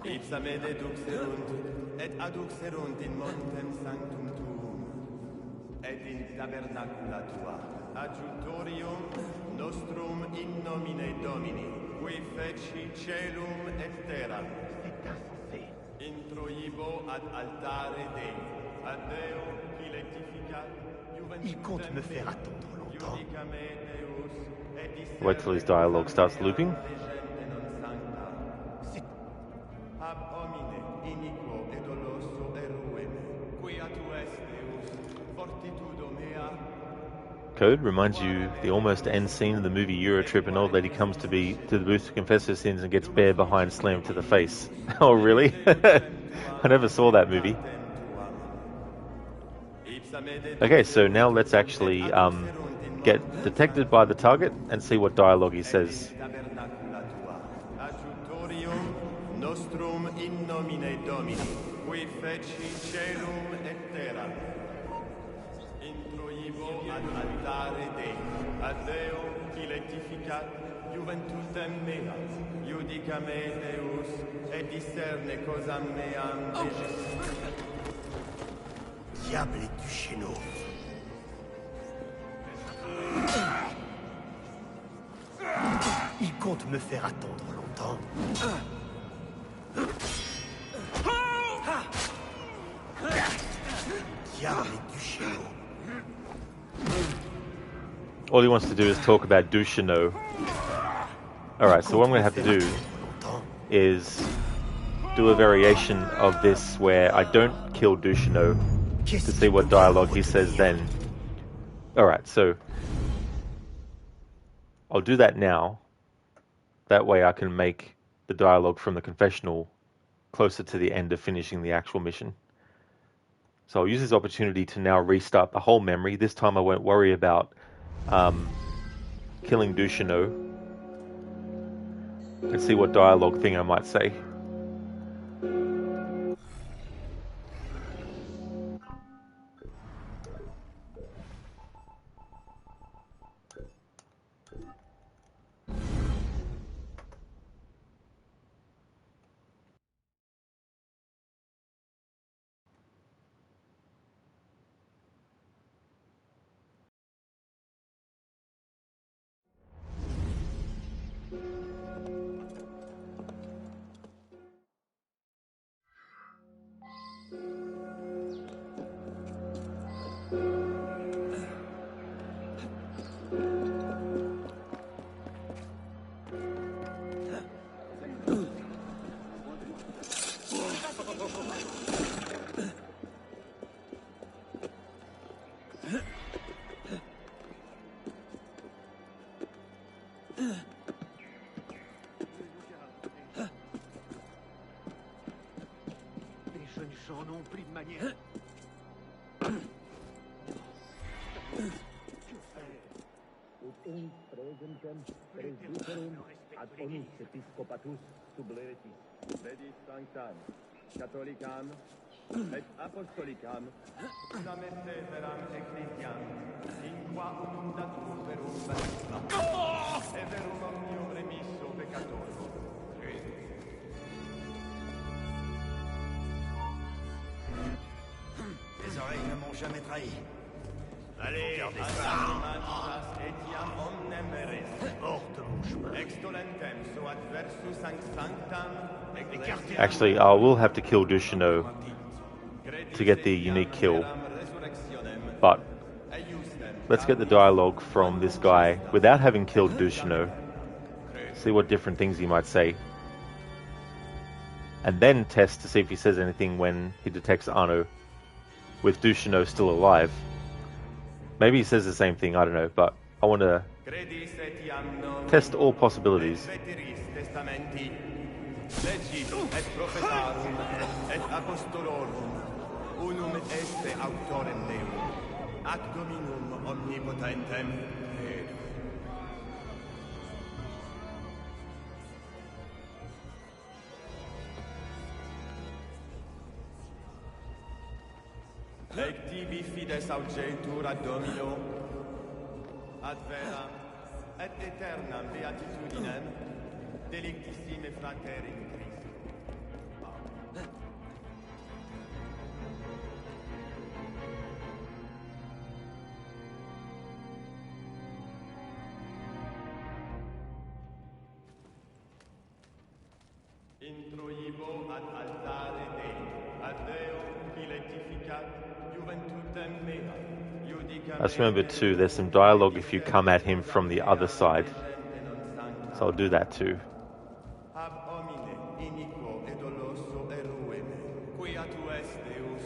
Ipsa me deduxerunt, et aduxerunt in montem sanctum tuum, et in tabernacula tua, adjutorium nostrum in nomine Domini, qui feci celum et terra. Introibo ad altare Dei, ad Deo qui lectificat. Il compte me faire attendre longtemps. Wait till his dialogue starts looping. Ab homine iniquo et doloso eruem, quia tu es Deus, fortitudo mea. Code reminds you the almost end scene of the movie Eurotrip. An old lady comes to the booth to confess her sins and gets bare behind slammed to the face. Oh really? I never saw that movie. Okay, so now let's actually get detected by the target and see what dialogue he says. Nostrum in nomine Domini, qui feci celum et terra. Introibo ad altare Dei, ad Deo qui lectificat juventutem mea, judica me Deus, et discerne cosam meam de Diable et du chéneau. Il compte me faire attendre longtemps. Diable et du chéneau. All he wants to do is talk about Duchesneau. Alright, so what I'm going to have to do is do a variation of this where I don't kill Duchesneau to see what dialogue he says then. Alright, so I'll do that now. That way I can make the dialogue from the confessional closer to the end of finishing the actual mission. So I'll use this opportunity to now restart the whole memory. This time I won't worry about killing Duchesneau and see what dialogue thing I might say. Catholicam et apostolicam sameteteram ecclesiam in qua undatur verum baptisma et verum omnium jamais trahi. Allez, humanitas etiam omnem eris. Porte mon chemin. Extolentem soit versus sanctam. Actually, I will have to kill Duchesneau to get the unique kill. But let's get the dialogue from this guy without having killed Duchesneau. See what different things he might say. And then test to see if he says anything when he detects Arno with Duchesneau still alive. Maybe he says the same thing, I don't know, but I want to test all possibilities. Legit et prophetarum et apostolorum unum este auctorem Deum ac Dominum omnipotentem et tibi fides augetur ad Domino ad veram et aeternam beatitudinem delictissime frateri in Christo. Introibo ad altare Dei, ad Deo qui letificat juventutem mea, I just remember too, there's some dialogue if you come at him from the other side. So I'll do that too. ab homine iniquo et doloso eruem, quia tu est Deus,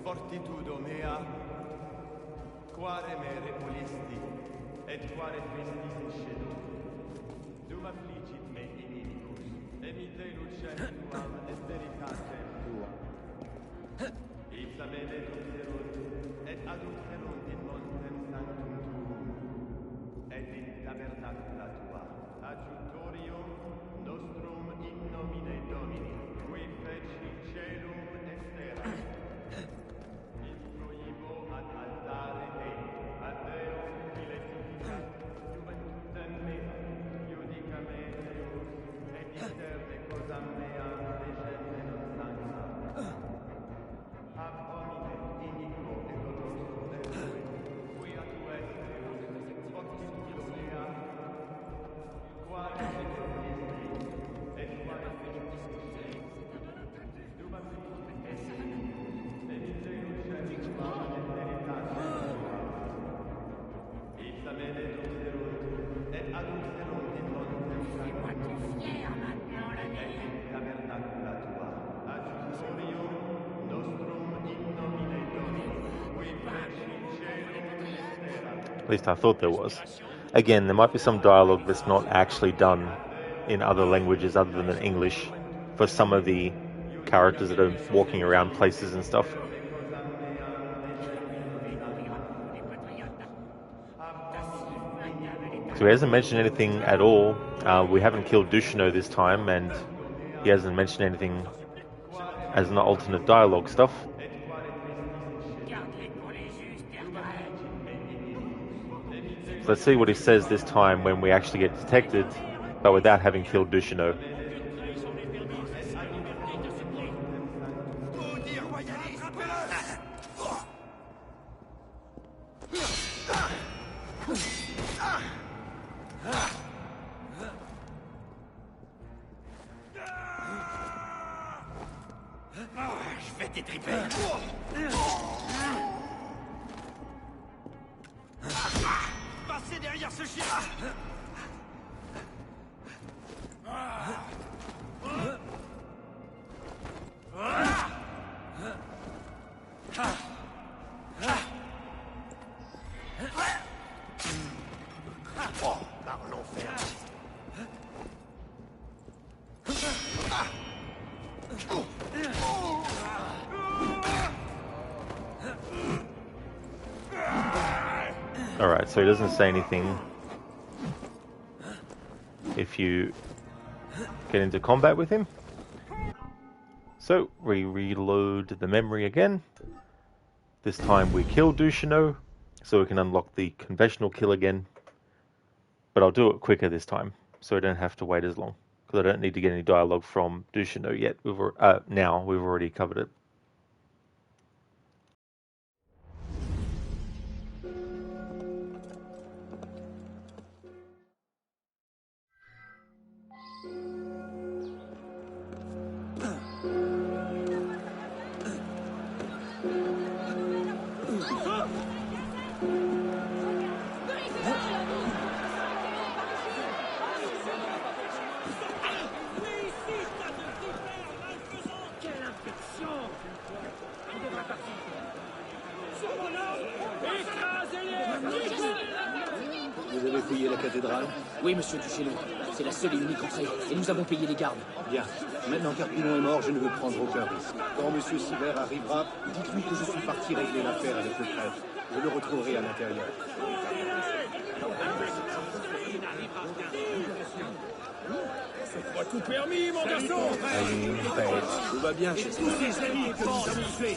fortitudo mea, quare me repulisti, et quare Christis in scedo. Dum affligit me inimicus, emite lucem tuam et veritatem tua. Ipsa me deducerunt, et aducerunt in montem sanctum tuum, et in tabernacula tua, adjutorium nostrum in nomine Domini, qui feci celum et terra. Introibo ad altare Dei, ad Deo qui letificat juventutem mea, iudica me Deus, et discerne cosam meam legende non sancta. Ab homine iniquo et doloso eruem, quia tu est Deus, fortitudo mea, quare me repulisti, et quare Christis in scedo. Dum affligit me inimicus, emite lucem tuam et veritatem tua. Ipsa me deducerunt, et aducerunt in montem sanctum tuum, et in tabernacula tua, adjutorium nostrum in nomine Domini, qui feci celum et terra. At least I thought there was. Again, there might be some dialogue that's not actually done in other languages other than English for some of the characters that are walking around places and stuff. So he hasn't mentioned anything at all. We haven't killed Duchesneau this time, and he hasn't mentioned anything as an alternate dialogue stuff. So let's see what he says this time when we actually get detected, but without having killed Duchesneau. Je vais t'étriper. Passez derrière ce chien. Oh, par l'enfer. Alright, so he doesn't say anything if you get into combat with him. So we reload the memory again. This time we kill Duchesneau, so we can unlock the conventional kill again. But I'll do it quicker this time, so I don't have to wait as long. Because I don't need to get any dialogue from Duchesneau yet. We've already covered it. avez fouillé la cathédrale? Oui, monsieur Duchesneau. C'est la seule et unique entrée. Et nous avons payé les gardes. Bien. Maintenant qu'Arpillon est mort, je ne veux prendre aucun risque. Quand monsieur Sivert arrivera, dites-lui que je suis parti régler l'affaire avec le prêtre. Je le retrouverai à l'intérieur. C'est pas tout permis, mon garçon. Tout va bien chez Tous ces amis que vous camouflez.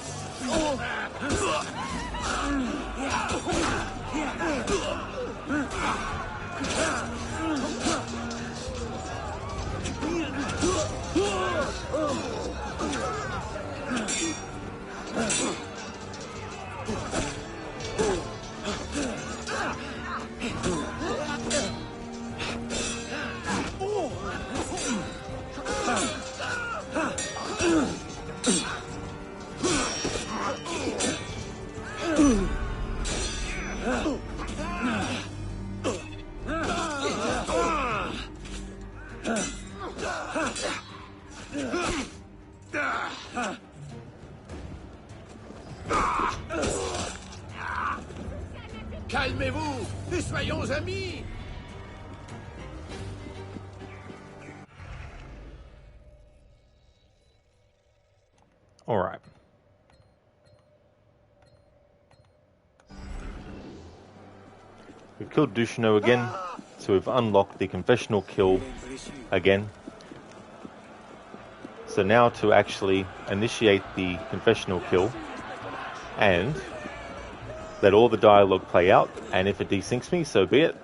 Calmez-vous et soyons amis. All right. We've killed Duchesneau again, so we've unlocked the confessional kill again. So now to actually initiate the confessional kill and let all the dialogue play out, and if it desyncs me, so be it.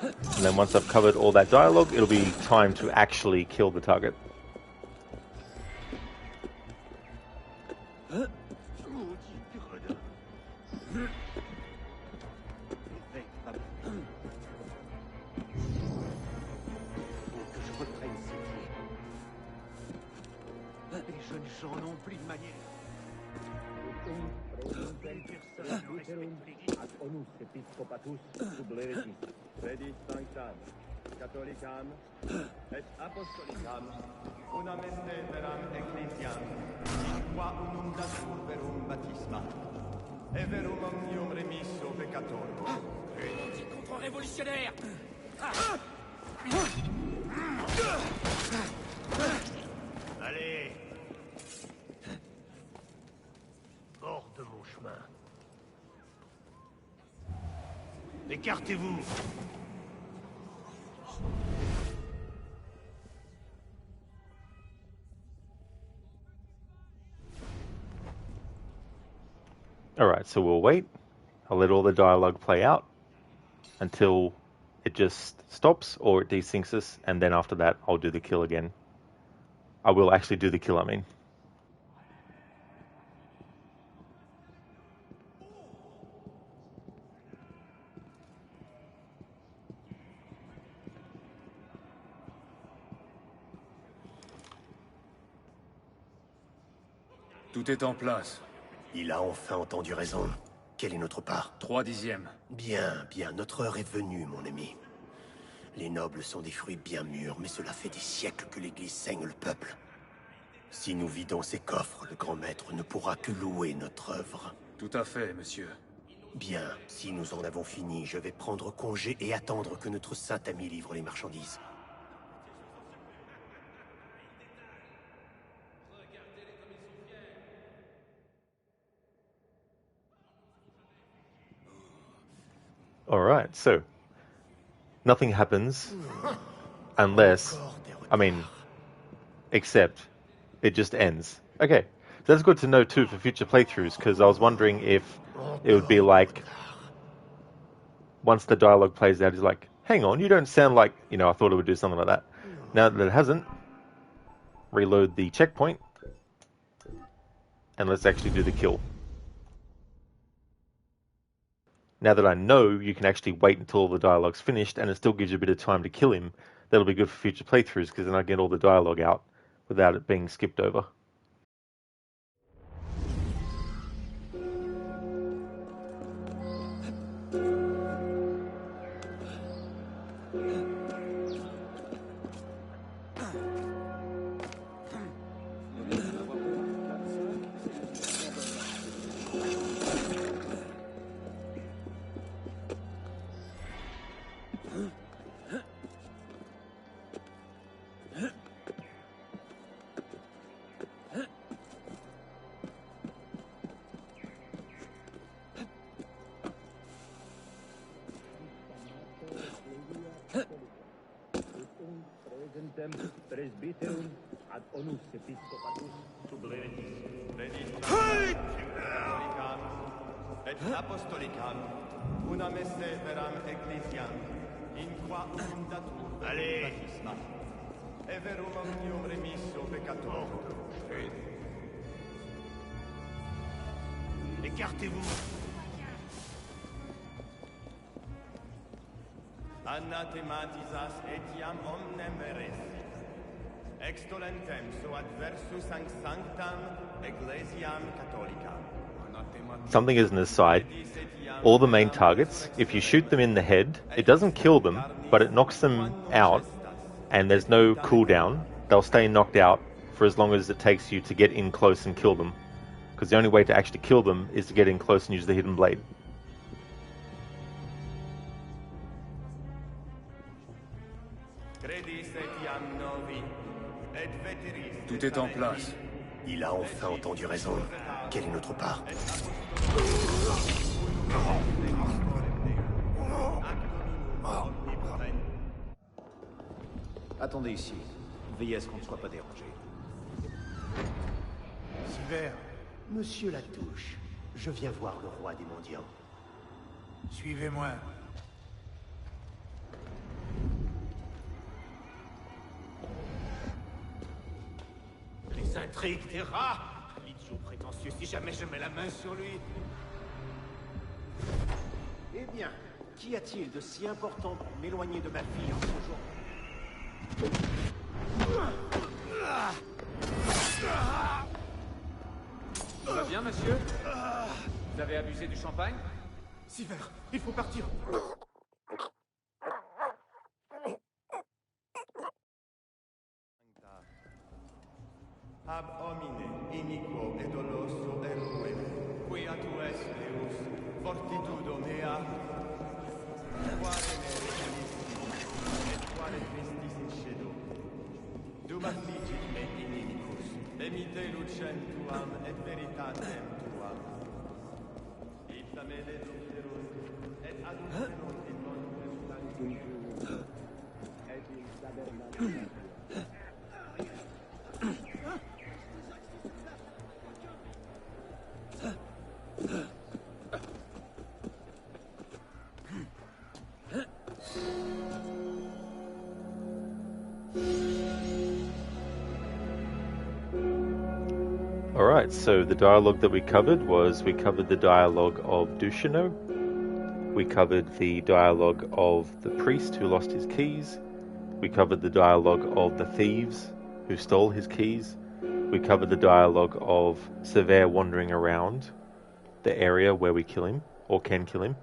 And then once I've covered all that dialogue, it'll be time to actually kill the target. Redis sanctam, catholicam, et apostolicam, unamente veram ecclesiam, in qua unum datur verum baptisma, et verum omnium remisso peccatorum. Une contre-révolutionnaire. Allez. Hors de mon chemin. Écartez-vous. Alright, so we'll wait. I'll let all the dialogue play out until it just stops or it desyncs us, and then after that I'll do the kill again. I will actually do the kill, I mean. Tout est en place. Il a enfin entendu raison. Quelle est notre part? 3/10. Bien, bien, notre heure est venue, mon ami. Les nobles sont des fruits bien mûrs, mais cela fait des siècles que l'Église saigne le peuple. Si nous vidons ces coffres, le grand maître ne pourra que louer notre œuvre. Tout à fait, monsieur. Bien, si nous en avons fini, je vais prendre congé et attendre que notre saint ami livre les marchandises. Alright, so nothing happens unless, except it just ends. Okay, that's good to know too for future playthroughs, because I was wondering if it would be like, once the dialogue plays out, it's like, hang on, you don't sound like, I thought it would do something like that. Now that it hasn't, reload the checkpoint, and let's actually do the kill. Now that I know you can actually wait until all the dialogue's finished and it still gives you a bit of time to kill him, that'll be good for future playthroughs, because then I get all the dialogue out without it being skipped over. Sentem presbyterum ad onus episcopatus sublevetis. Et apostolicam, una messe veram ecclesiam, in qua undatur baptisma, et verum omnium remisso peccator. Écartez-vous. Anathematisas etiam omnem veres. Extolentem so adversus sanctam ecclesiam catholicam. Something as an aside, all the main targets, if you shoot them in the head, it doesn't kill them, but it knocks them out, and there's no cooldown. They'll stay knocked out for as long as it takes you to get in close and kill them. Because the only way to actually kill them is to get in close and use the hidden blade. Tout est en place. Il a enfin entendu raison. Quelle est notre part? Attendez ici. Veillez à ce qu'on ne soit pas dérangé. Silver, monsieur Latouche, je viens voir le roi des mendiants. Suivez-moi. Les intrigues des rats! L'idiot prétentieux, si jamais je mets la main sur lui. Eh bien, qu'y a-t-il de si important pour m'éloigner de ma fille en ce jour? Tout va bien, monsieur? Vous avez abusé du champagne? Silver, il faut partir. Ab homine iniquo et doloso eruem, quia tu es Deus, fortitudo mea, quare me requisti, et quare Christis in scedo. Dum affligit me inimicus, emite lucem tuam et veritatem tuam. Ipsa me deducerunt, et aducerunt in montem sanctum, et in tabernaculum. Alright, so the dialogue that we covered the dialogue of Dushino, we covered the dialogue of the priest who lost his keys, we covered the dialogue of the thieves who stole his keys, we covered the dialogue of Sever wandering around the area where we kill him, or can kill him,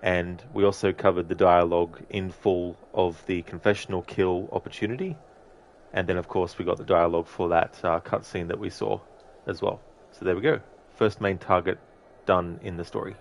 and we also covered the dialogue in full of the confessional kill opportunity, and then of course we got the dialogue for that cutscene that we saw as well. So there we go. First main target done in the story.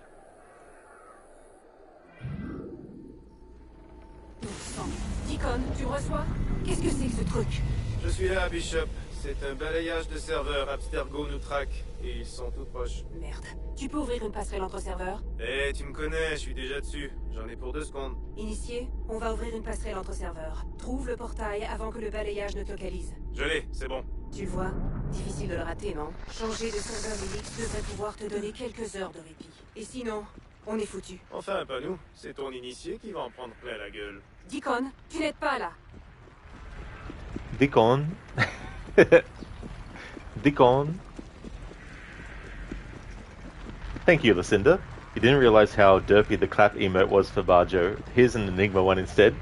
Deacon, tu me reçois? Qu'est-ce que c'est que ce truc? Je suis là, Bishop. C'est un balayage de serveurs. Abstergo nous traque. Et ils sont tout proches. Merde. Tu peux ouvrir une passerelle entre serveurs? Eh, tu me connais, je suis déjà dessus. J'en ai pour 2 secondes. Initié, on va ouvrir une passerelle entre serveurs. Trouve le portail avant que le balayage ne te localise. Je l'ai, c'est bon. Tu le vois? Difficile de le rater, non? Changer de serveur Helix devrait pouvoir te donner quelques heures de répit. Et sinon, on est foutu. Enfin, pas nous. C'est ton initié qui va en prendre plein la gueule. Deacon, tu n'aides pas là. Deacon. Deacon. Thank you, Lucinda. You didn't realize how derpy the clap emote was for Barjo. Here's an Enigma one instead.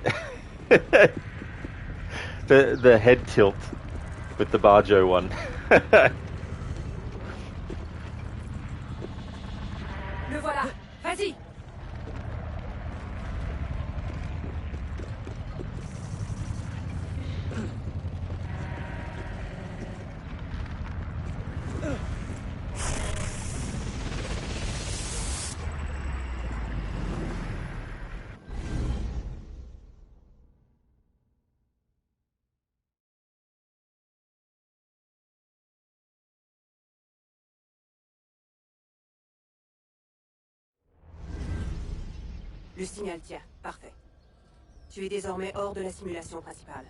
the head tilt with the Barjo one. Le voilà. Vas-y. Le signal tient. Parfait. Tu es désormais hors de la simulation principale.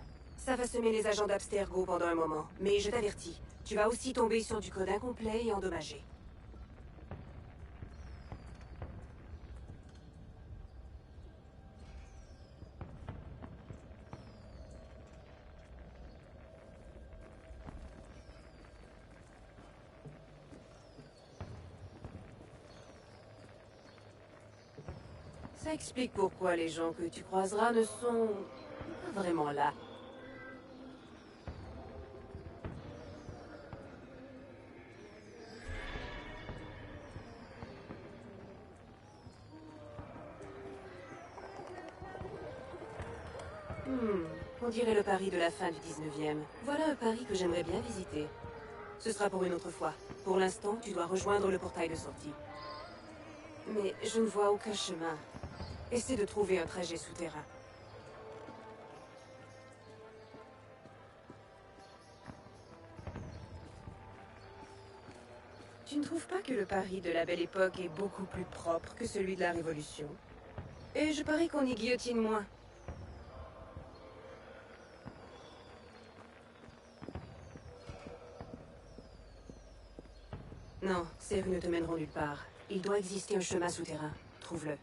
Ça va semer les agents d'Abstergo pendant un moment, mais je t'avertis, tu vas aussi tomber sur du code incomplet et endommagé. Ça explique pourquoi les gens que tu croiseras ne sont pas vraiment là. On dirait le Paris de la fin du 19e. Voilà un Paris que j'aimerais bien visiter. Ce sera pour une autre fois. Pour l'instant, tu dois rejoindre le portail de sortie. Mais je ne vois aucun chemin. Essaie de trouver un trajet souterrain. Tu ne trouves pas que le Paris de la Belle Époque est beaucoup plus propre que celui de la Révolution? Et je parie qu'on y guillotine moins. Non, ces rues ne te mèneront nulle part. Il doit exister un chemin souterrain. Trouve-le.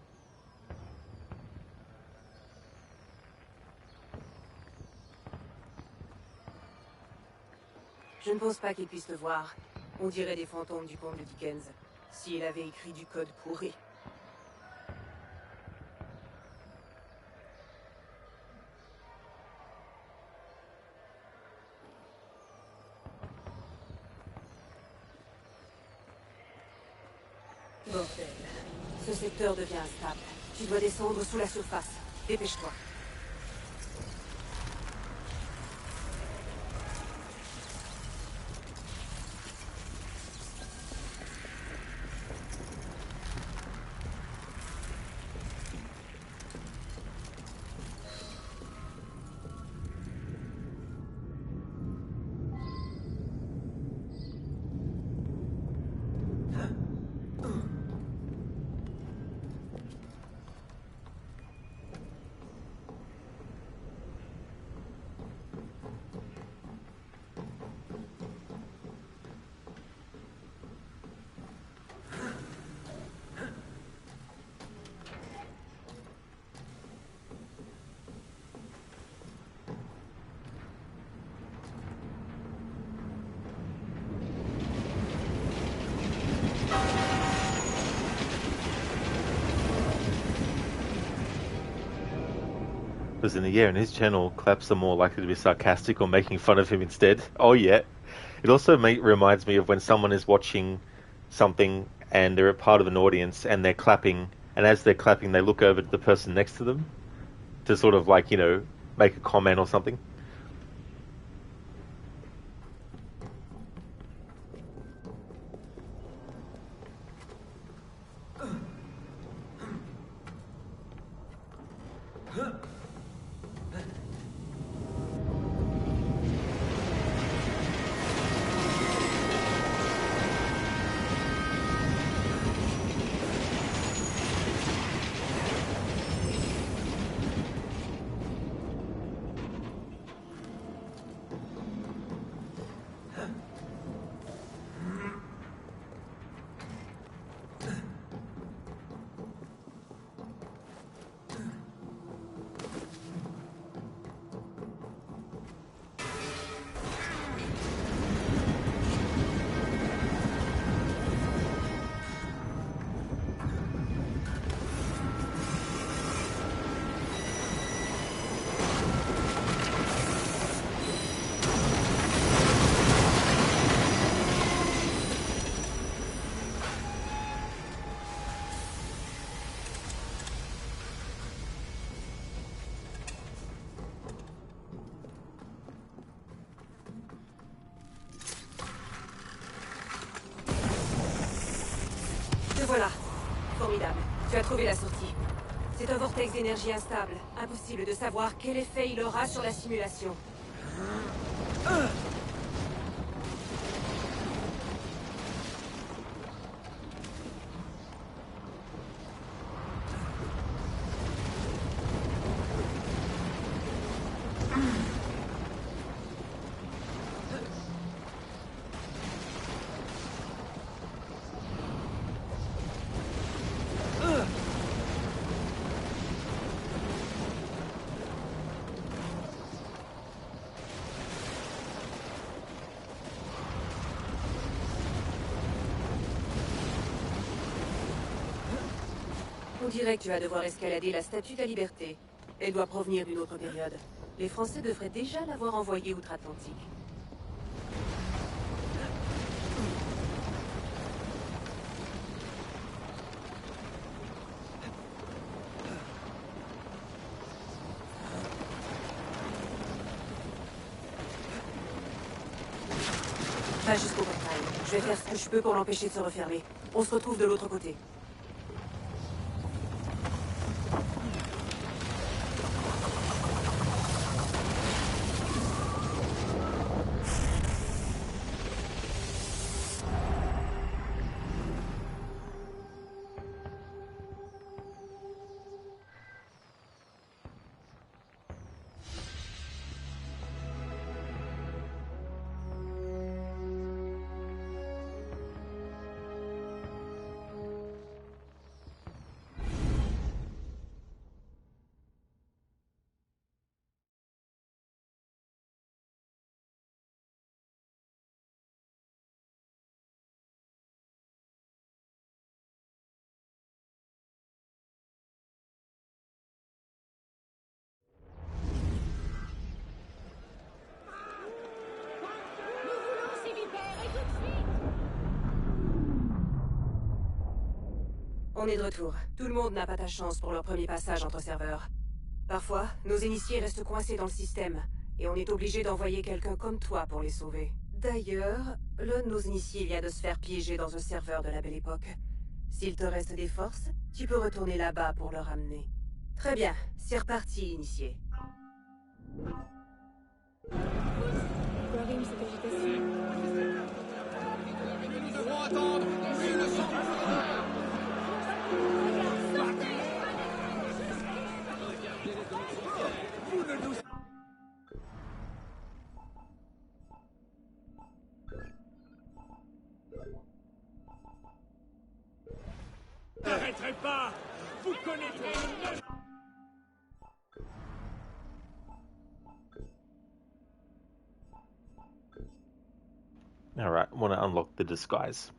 Je ne pense pas qu'il puisse te voir. On dirait des fantômes du conte de Dickens. S'il avait écrit du code pourri. Bordel. Ce secteur devient instable. Tu dois descendre sous la surface. Dépêche-toi. Because in the year, and his channel, claps are more likely to be sarcastic or making fun of him instead. Oh yeah. It also reminds me of when someone is watching something and they're a part of an audience and they're clapping, and as they're clapping, they look over to the person next to them to sort of like, you know, make a comment or something. Te voilà. Formidable. Tu as trouvé la sortie. C'est un vortex d'énergie instable. Impossible de savoir quel effet il aura sur la simulation. dirait que tu vas devoir escalader la Statue de la Liberté. Elle doit provenir d'une autre période. Les Français devraient déjà l'avoir envoyée outre-Atlantique. Va jusqu'au portail. Je vais faire ce que je peux pour l'empêcher de se refermer. On se retrouve de l'autre côté. On est de retour. Tout le monde n'a pas ta chance pour leur premier passage entre serveurs. Parfois, nos initiés restent coincés dans le système, et on est obligé d'envoyer quelqu'un comme toi pour les sauver. D'ailleurs, l'un de nos initiés vient de se faire piéger dans un serveur de la Belle Époque. S'il te reste des forces, tu peux retourner là-bas pour le ramener. Très bien, c'est reparti, initié. Nous devrons attendre. Je le sens. Vous ne nous... N'arrêterez pas. Vous connaîtrez le même... Alright, I want to unlock the disguise.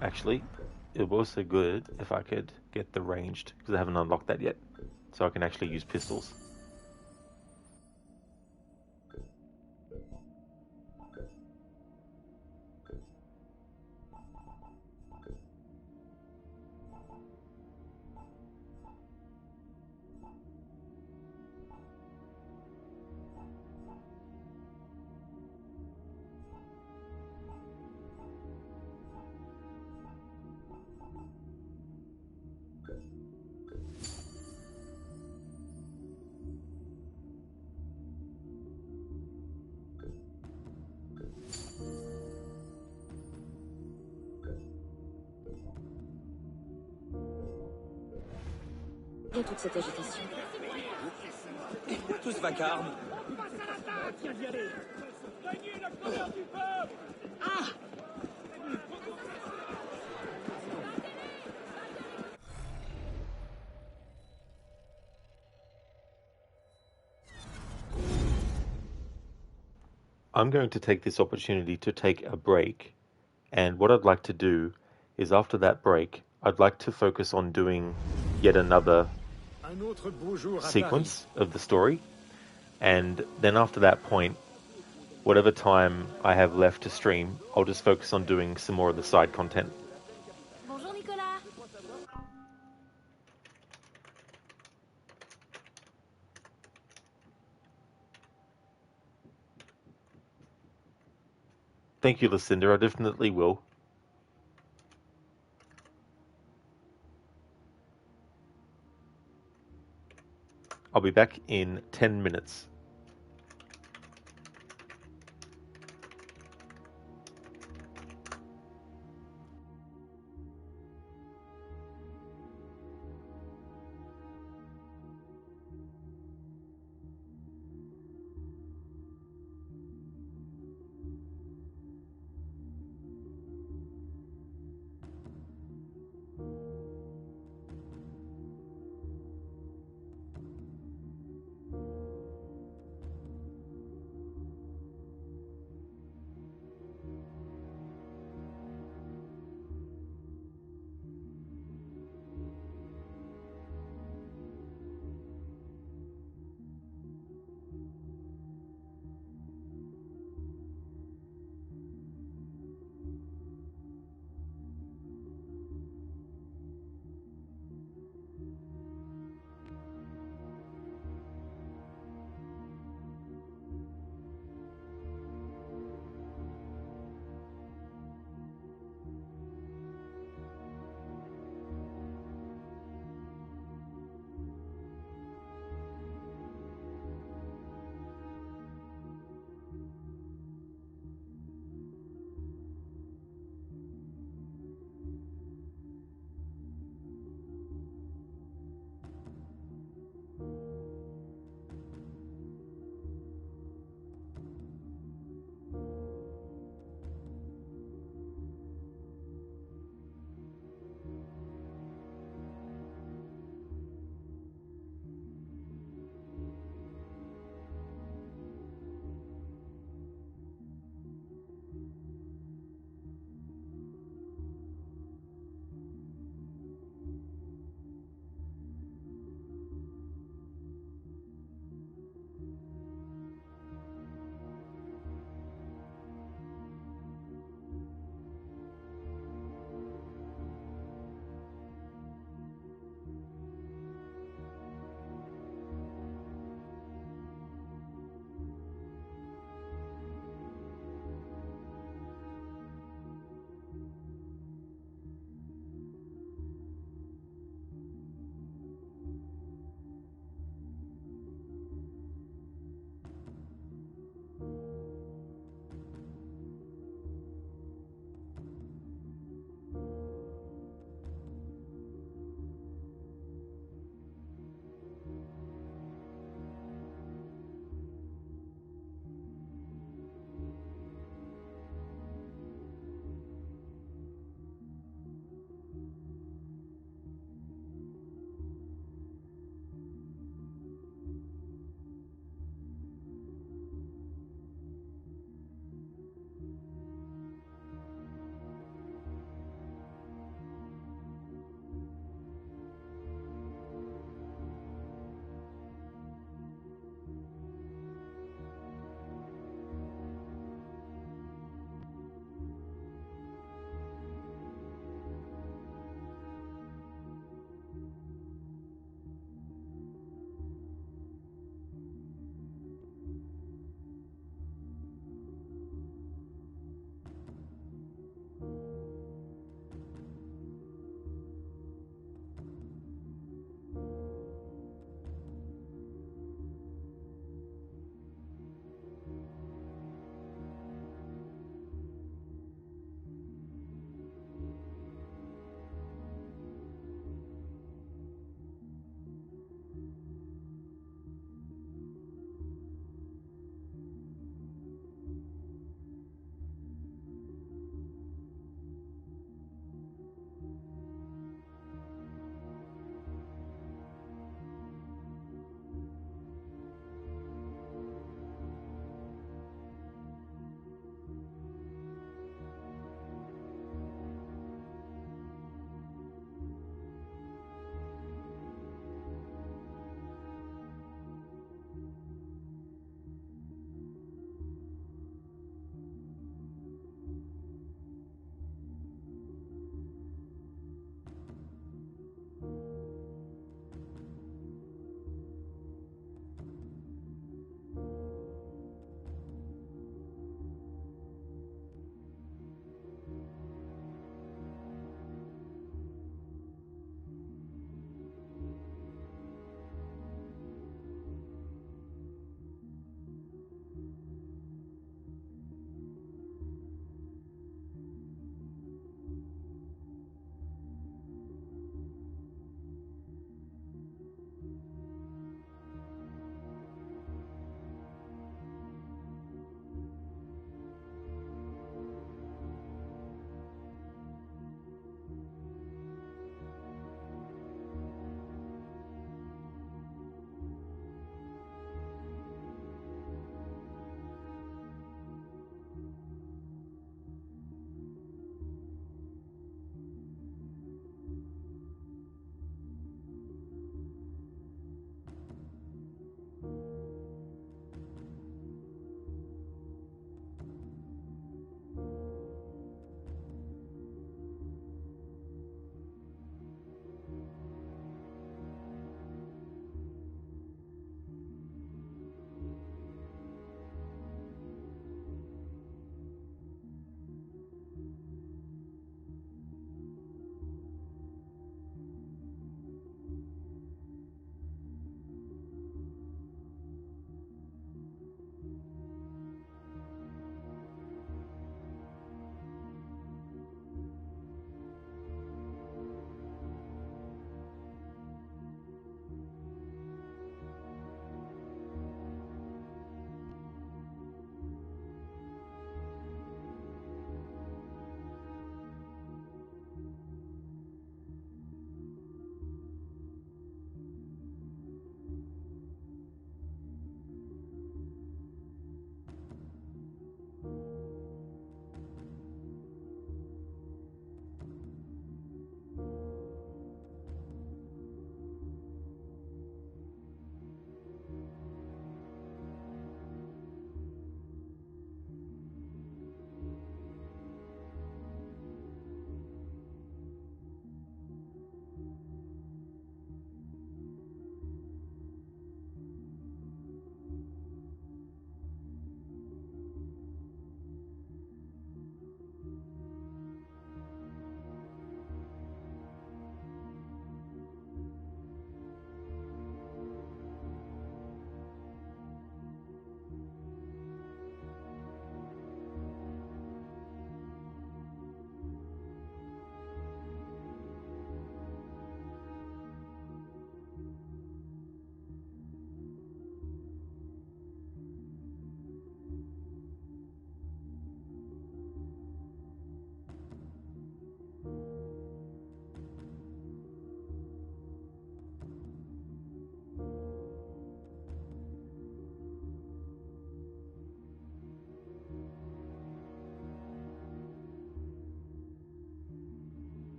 Actually, it would also good if I could get the ranged, because I haven't unlocked that yet. So I can actually use pistols. Et toute cette agitation. Pourquoi tout ce vacarme? Ah! I'm going to take this opportunity to take a break, and what I'd like to do is after that break, I'd like to focus on doing yet another sequence of the story, and then after that point, whatever time I have left to stream, I'll just focus on doing some more of the side content. Bonjour Nicolas. Thank you, Lucinda. I definitely will. I'll be back in 10 minutes.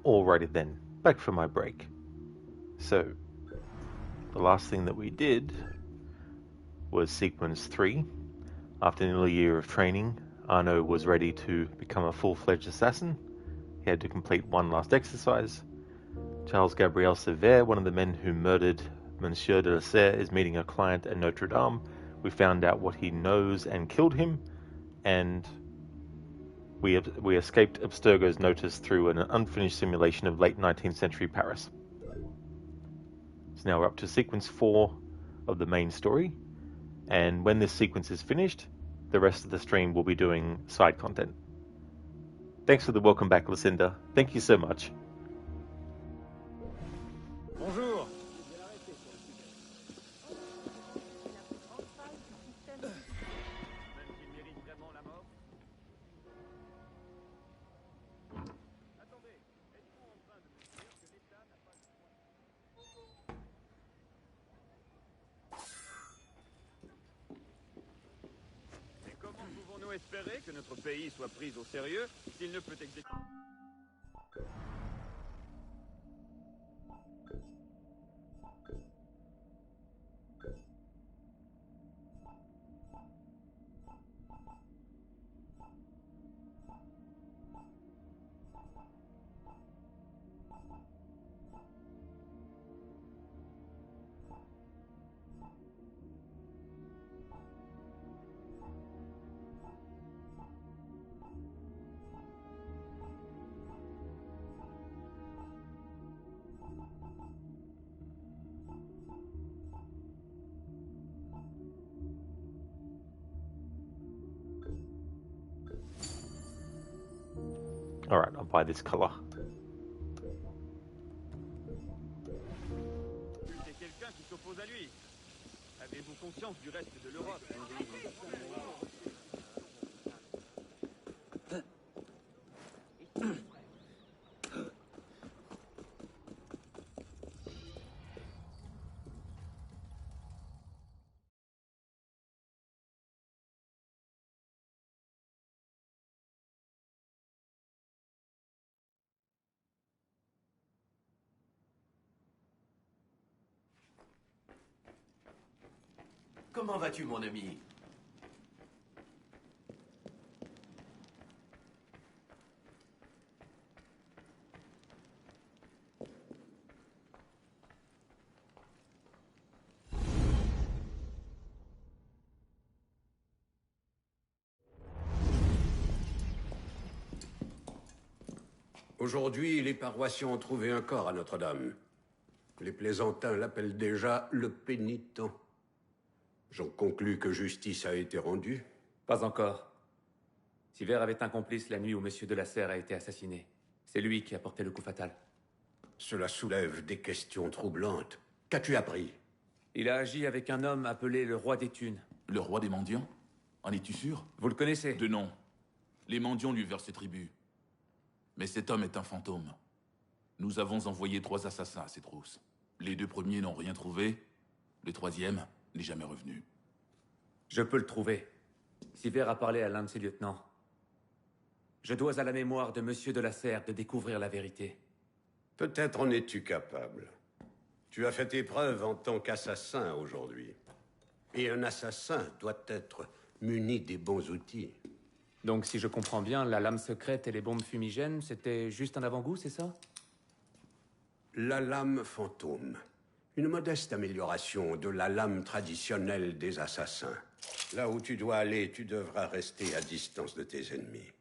Alrighty then, back from my break. So, the last thing that we did was sequence 3. After nearly a year of training, Arno was ready to become a full-fledged assassin. He had to complete one last exercise. Charles Gabriel Sévère, one of the men who murdered Monsieur de la Serre, is meeting a client at Notre Dame. We found out what he knows and killed him, and we escaped Abstergo's notice through an unfinished simulation of late 19th century Paris. So now we're up to sequence 4 of the main story, and when this sequence is finished, the rest of the stream will be doing side content. Thanks for the welcome back, Lucinda. Thank you so much. Bonjour. Espérer que notre pays soit pris au sérieux s'il ne peut exécuter. Alright, I'll buy this color. C'est quelqu'un qui s'oppose à lui. Avez-vous conscience du reste de l'Europe? Comment vas-tu, mon ami? Aujourd'hui, les paroissiens ont trouvé un corps à Notre-Dame. Les plaisantins l'appellent déjà le pénitent. J'en conclus que justice a été rendue. Pas encore. Sivert avait un complice la nuit où Monsieur de la Serre a été assassiné. C'est lui qui a porté le coup fatal. Cela soulève des questions troublantes. Qu'as-tu appris? Il a agi avec un homme appelé le roi des thunes. Le roi des mendiants? En es-tu sûr? Vous le connaissez? De nom. Les mendiants lui versent tribut. Mais cet homme est un fantôme. Nous avons envoyé 3 assassins à ses trousses. Les 2 premiers n'ont rien trouvé. Le 3e n'est jamais revenu. Je peux le trouver. Sivert a parlé à l'un de ses lieutenants. Je dois à la mémoire de Monsieur de la Serre de découvrir la vérité. Peut-être en es-tu capable. Tu as fait tes preuves en tant qu'assassin aujourd'hui. Et un assassin doit être muni des bons outils. Donc, si je comprends bien, la lame secrète et les bombes fumigènes, c'était juste un avant-goût, c'est ça? La lame fantôme. Une modeste amélioration de la lame traditionnelle des assassins. Là où tu dois aller, tu devras rester à distance de tes ennemis.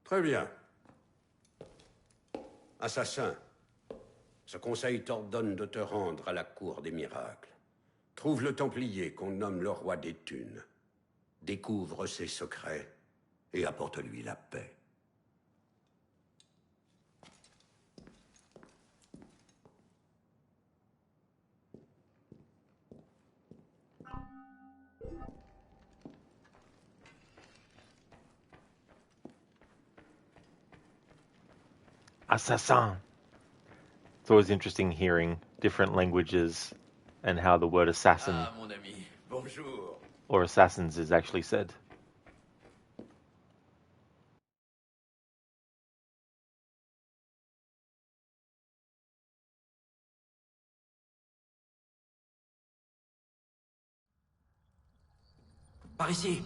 Très bien. Assassin, ce conseil t'ordonne de te rendre à la cour des miracles. Trouve le Templier qu'on nomme le roi des thunes. Découvre ses secrets et apporte-lui la paix. Assassin. It's always interesting hearing different languages and how the word assassin mon ami. Bonjour. or assassins is actually said. Par ici.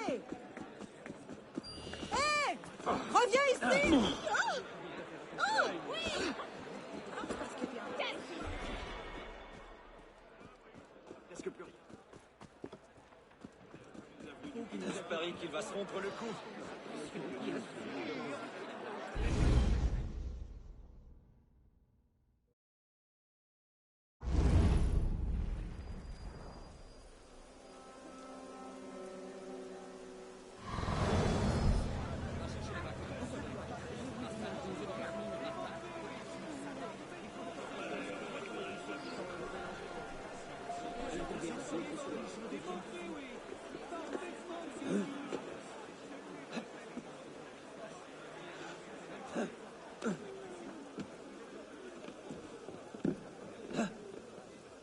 Hé! Hé! Reviens ici! Oh, oui! Presque plus rien. Je parie qu'il va se rompre le cou.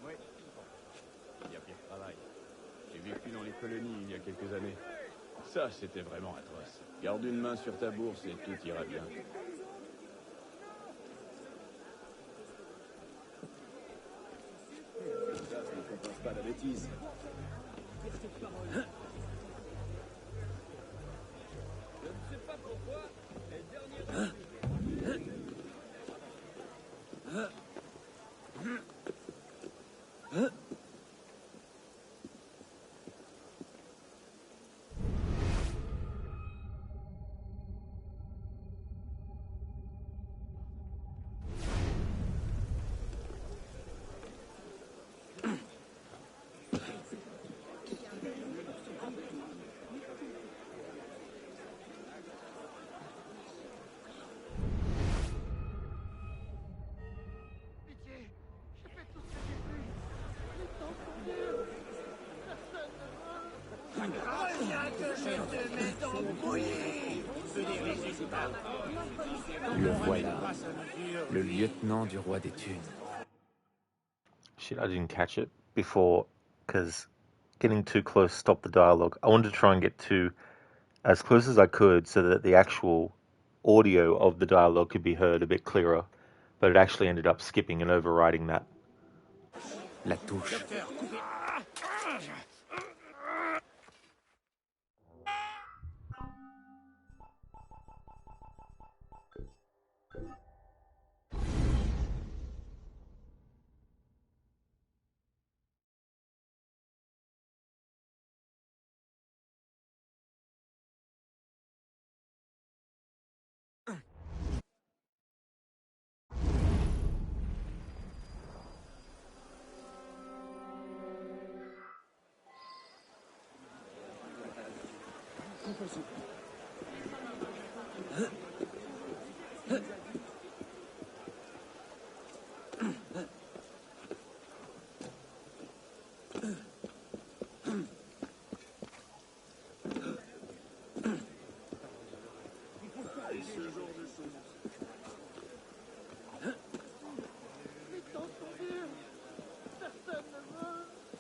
Oui. Il y a pire travail. J'ai vécu dans les colonies il y a quelques années. Ça, c'était vraiment atroce. Garde une main sur ta bourse et tout ira bien. Ça ne compense pas la bêtise. Je ne sais pas pourquoi, les derniers... Le voilà, le lieutenant du roi des thunes. Shit, I didn't catch it before because getting too close stopped the dialogue. I wanted to try and get to as close as I could so that the actual audio of the dialogue could be heard a bit clearer, but it actually ended up skipping and overriding that. La touche.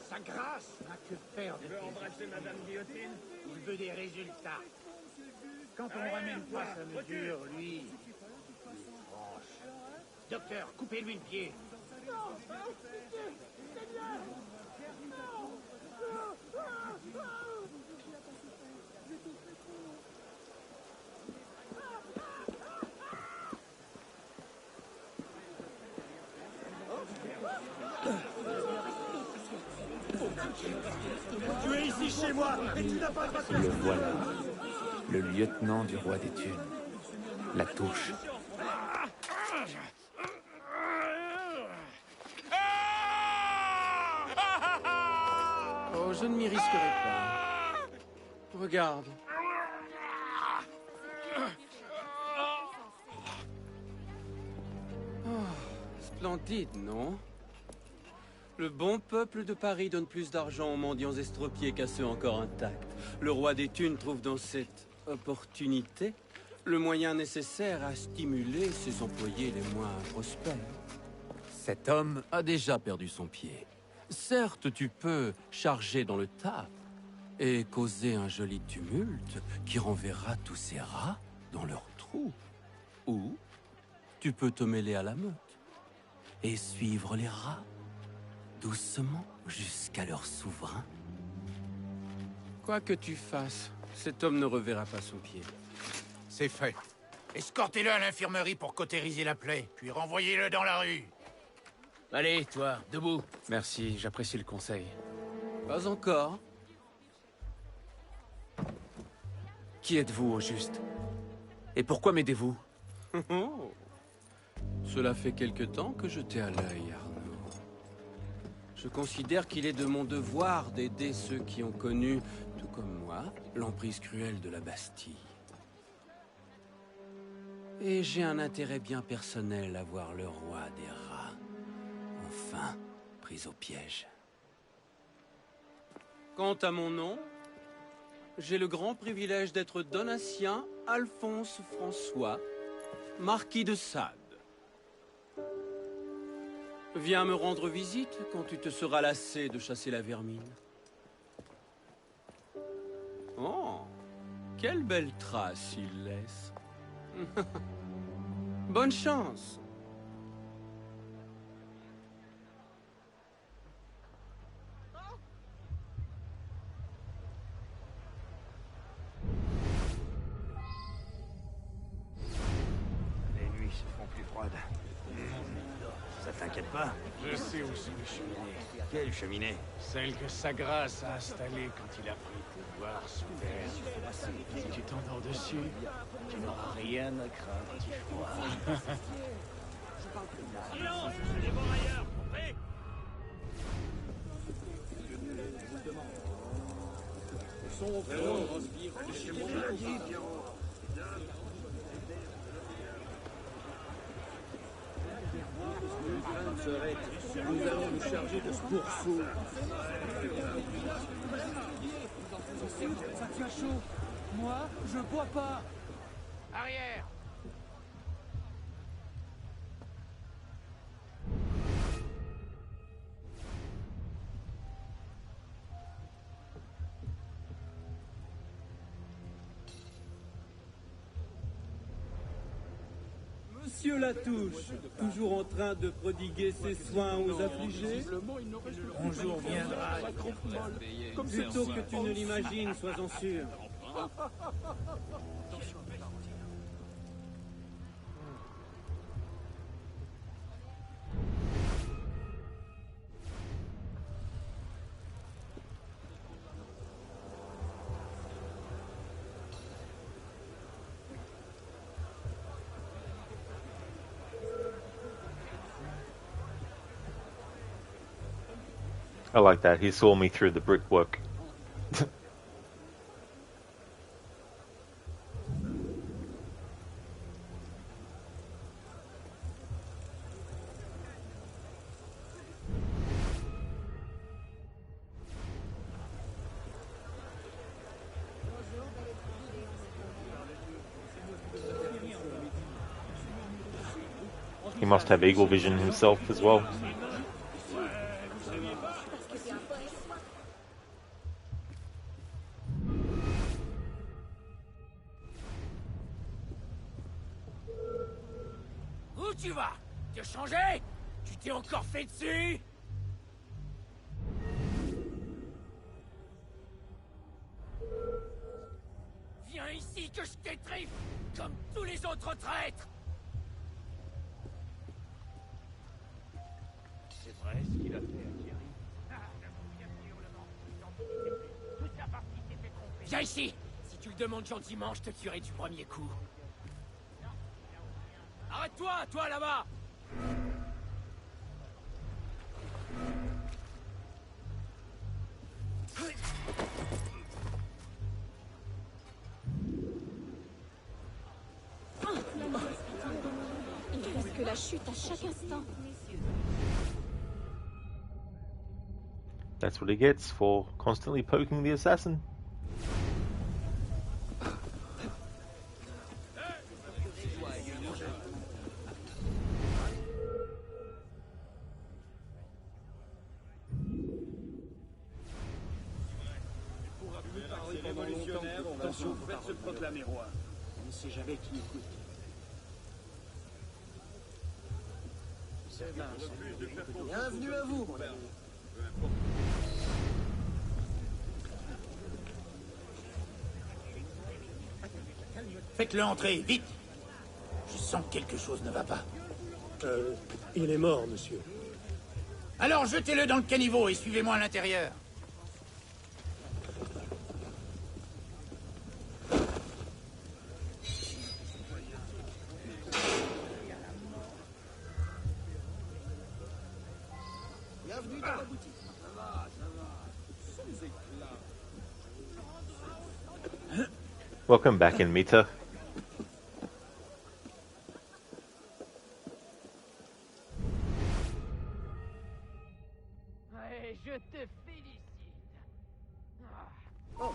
Sa grâce n'a que faire de... Tu veux embrasser Madame Guillotine? Il veut des résultats. Quand on ramène pas sa mesure, lui... il franche. Docteur, coupez-lui le pied. Tu es ici chez moi et tu n'as pas le droit de... Le voilà, le lieutenant du roi des thunes. La touche. Oh, je ne m'y risquerai pas. Regarde. Oh, splendide, non? Le bon peuple de Paris donne plus d'argent aux mendiants estropiés qu'à ceux encore intacts. Le roi des thunes trouve dans cette opportunité le moyen nécessaire à stimuler ses employés les moins prospères. Cet homme a déjà perdu son pied. Certes, tu peux charger dans le tas et causer un joli tumulte qui renverra tous ces rats dans leur trou. Ou tu peux te mêler à la meute et suivre les rats doucement jusqu'à leur souverain. Quoi que tu fasses, cet homme ne reverra pas son pied. C'est fait. Escortez-le à l'infirmerie pour cautériser la plaie, puis renvoyez-le dans la rue. Allez, toi, debout. Merci, j'apprécie le conseil. Pas encore. Qui êtes-vous, au juste? Et pourquoi m'aidez-vous? Cela fait quelque temps que je t'ai à l'œil, Arnaud. Je considère qu'il est de mon devoir d'aider ceux qui ont connu, tout comme moi, l'emprise cruelle de la Bastille. Et j'ai un intérêt bien personnel à voir le roi des rats, enfin, pris au piège. Quant à mon nom, j'ai le grand privilège d'être Donatien Alphonse François, marquis de Sade. Viens me rendre visite quand tu te seras lassé de chasser la vermine. Oh, quelle belle trace il laisse. Bonne chance. Les nuits se font plus froides. Ça t'inquiète pas? Je sais où sont les cheminées. Quelle cheminée? Celle que sa grâce a installée quand il a pris le pouvoir sous terre. Si tu t'endors dessus, tu n'auras rien à craindre du froid. Silence! Je vais voir ailleurs, compris? Nous allons nous charger de ce pourceau. Ça tient chaud. Moi, je bois pas. Arrière! Monsieur Latouche, toujours en train de prodiguer ses soins aux affligés? Bonjour viendra. Plutôt que tu ne l'imagines, sois-en sûr. I like that. He saw me through the brickwork. He must have eagle vision himself as well. Où tu vas? Te changer? Tu t'es encore fait dessus? Viens ici que je t'étriffe, comme tous les autres traîtres! C'est vrai ce qu'il a fait à Thierry. Viens ici! Si tu le demandes gentiment, je te tuerai du premier coup. Arrête-toi, toi là-bas! Il risque la chute à chaque instant. That's what he gets for constantly poking the assassin. Attention, faites se proclamer roi. On ne sait jamais qui écoute. Bienvenue à vous, mon ami. Faites-le entrer, vite. Je sens que quelque chose ne va pas. Il est mort, monsieur. Alors jetez-le dans le caniveau et suivez-moi à l'intérieur. Bienvenue dans la boutique. Welcome back in Mita. Ouais, je te félicite. Oh.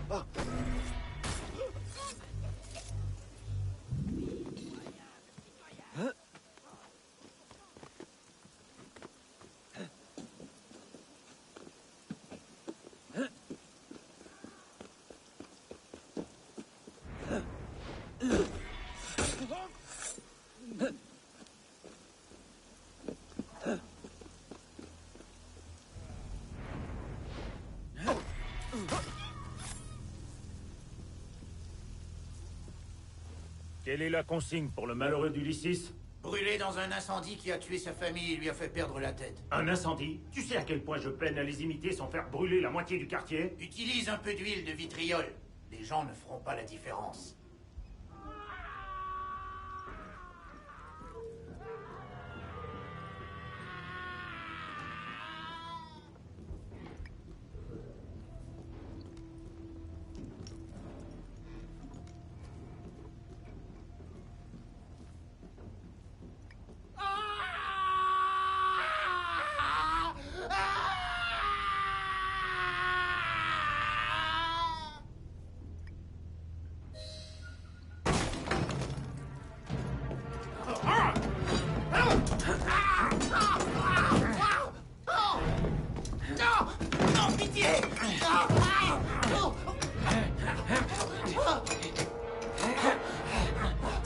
Ah. Quelle est la consigne pour le malheureux d'Ulysses? Brûlé dans un incendie qui a tué sa famille et lui a fait perdre la tête. Un incendie? Tu sais à quel point je peine à les imiter sans faire brûler la moitié du quartier? Utilise un peu d'huile de vitriol. Les gens ne feront pas la différence.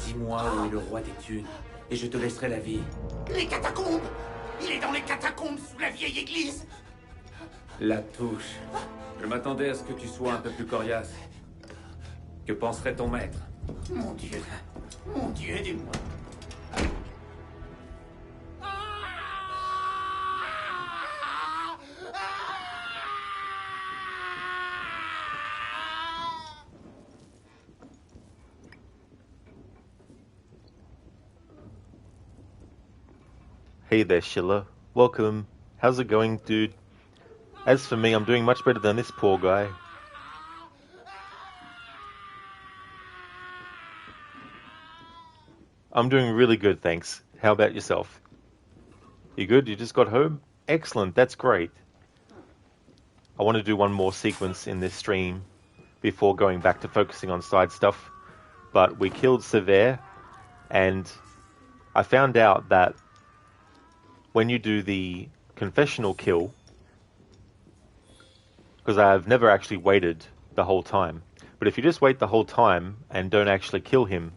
Dis-moi où est le roi des thunes, et je te laisserai la vie. Les catacombes! Il est dans les catacombes sous la vieille église! La touche. Je m'attendais à ce que tu sois un peu plus coriace. Que penserait ton maître? Mon Dieu, aidez-moi. Hey there, Schiller. Welcome. How's it going, dude? As for me, I'm doing much better than this poor guy. I'm doing really good, thanks. How about yourself? You good? You just got home? Excellent, that's great. I want to do one more sequence in this stream before going back to focusing on side stuff. But we killed Sever, and I found out that when you do the confessional kill, because I've never actually waited the whole time, but if you just wait the whole time and don't actually kill him,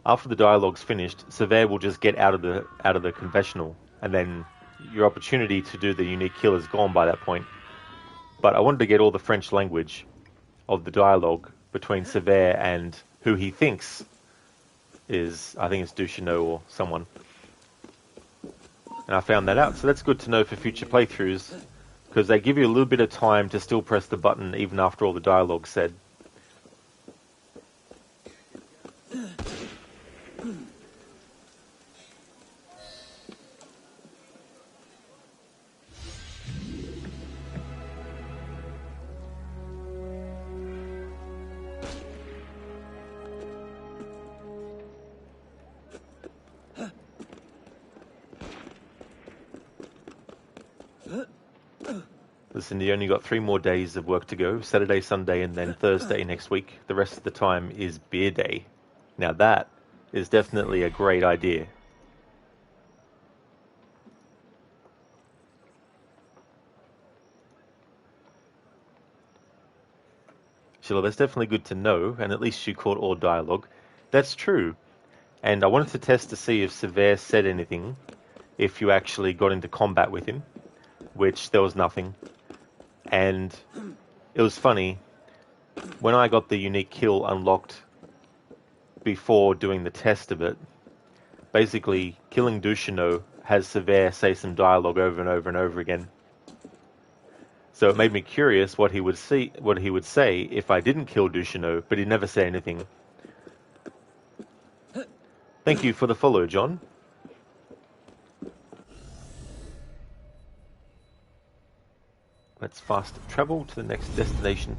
after the dialogue's finished, Sever will just get out of the confessional, and then your opportunity to do the unique kill is gone by that point. But I wanted to get all the French language of the dialogue between Sever and who he thinks is, I think it's Duchesneau or someone. And I found that out, so that's good to know for future playthroughs, because they give you a little bit of time to still press the button even after all the dialogue's said. Listen, you only got 3 more days of work to go. Saturday, Sunday, and then Thursday next week. The rest of the time is beer day. Now that is definitely a great idea. Sheila, that's definitely good to know, and at least you caught all dialogue. That's true. And I wanted to test to see if Sever said anything, if you actually got into combat with him, which there was nothing. And it was funny, when I got the unique kill unlocked before doing the test of it, basically killing Dushino has Sever say some dialogue over and over and over again. So it made me curious what he would say if I didn't kill Dushino, but he never said anything. Thank you for the follow, John. Let's fast travel to the next destination.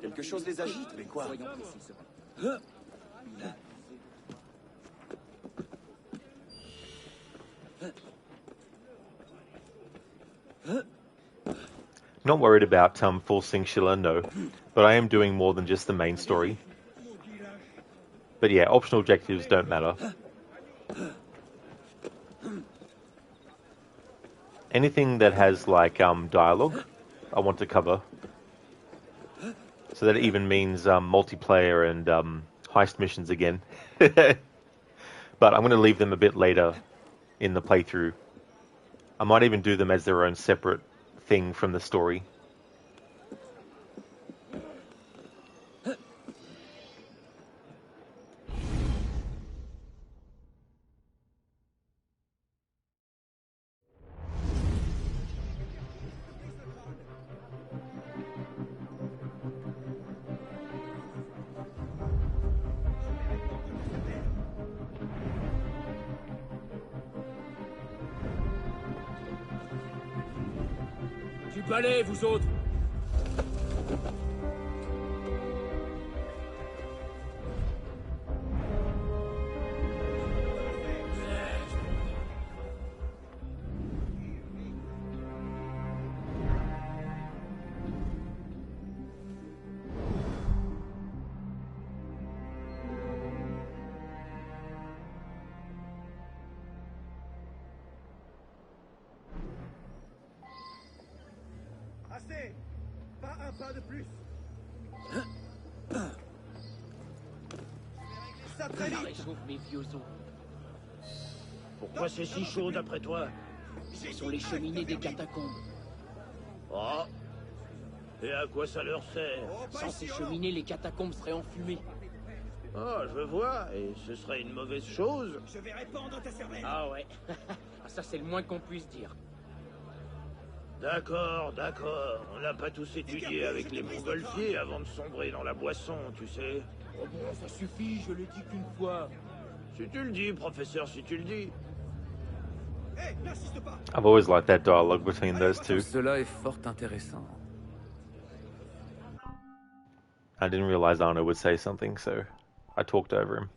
Quelque chose les agite, mais quoi? Not worried about full Singular, no. But I am doing more than just the main story. But yeah, optional objectives don't matter. Anything that has like dialogue, I want to cover. So that even means multiplayer and heist missions again. But I'm going to leave them a bit later in the playthrough. I might even do them as their own separate thing from the story. Du balai, vous autres! Assez! Pas un pas de plus! Ça très vite! Réchauffe mes vieux os. Pourquoi c'est si chaud d'après toi? Ce sont les cheminées des catacombes. Oh! Et à quoi ça leur sert? Sans ces cheminées, les catacombes seraient enfumées. Oh, je vois, et ce serait une mauvaise chose. Je vais répandre ta cervelle. Ah ouais. Ça, c'est le moins qu'on puisse dire. D'accord, d'accord. On n'a pas tous étudié avec les montgolfiers avant de sombrer dans la boisson, tu sais. Oh bon, ça suffit, je l'ai dit qu'une fois. Si tu le dis, professeur, si tu le dis. Hé, n'insiste pas. I've always liked that dialogue between those two. Cela est fort intéressant. I didn't realize Arno would say something, so I talked over him.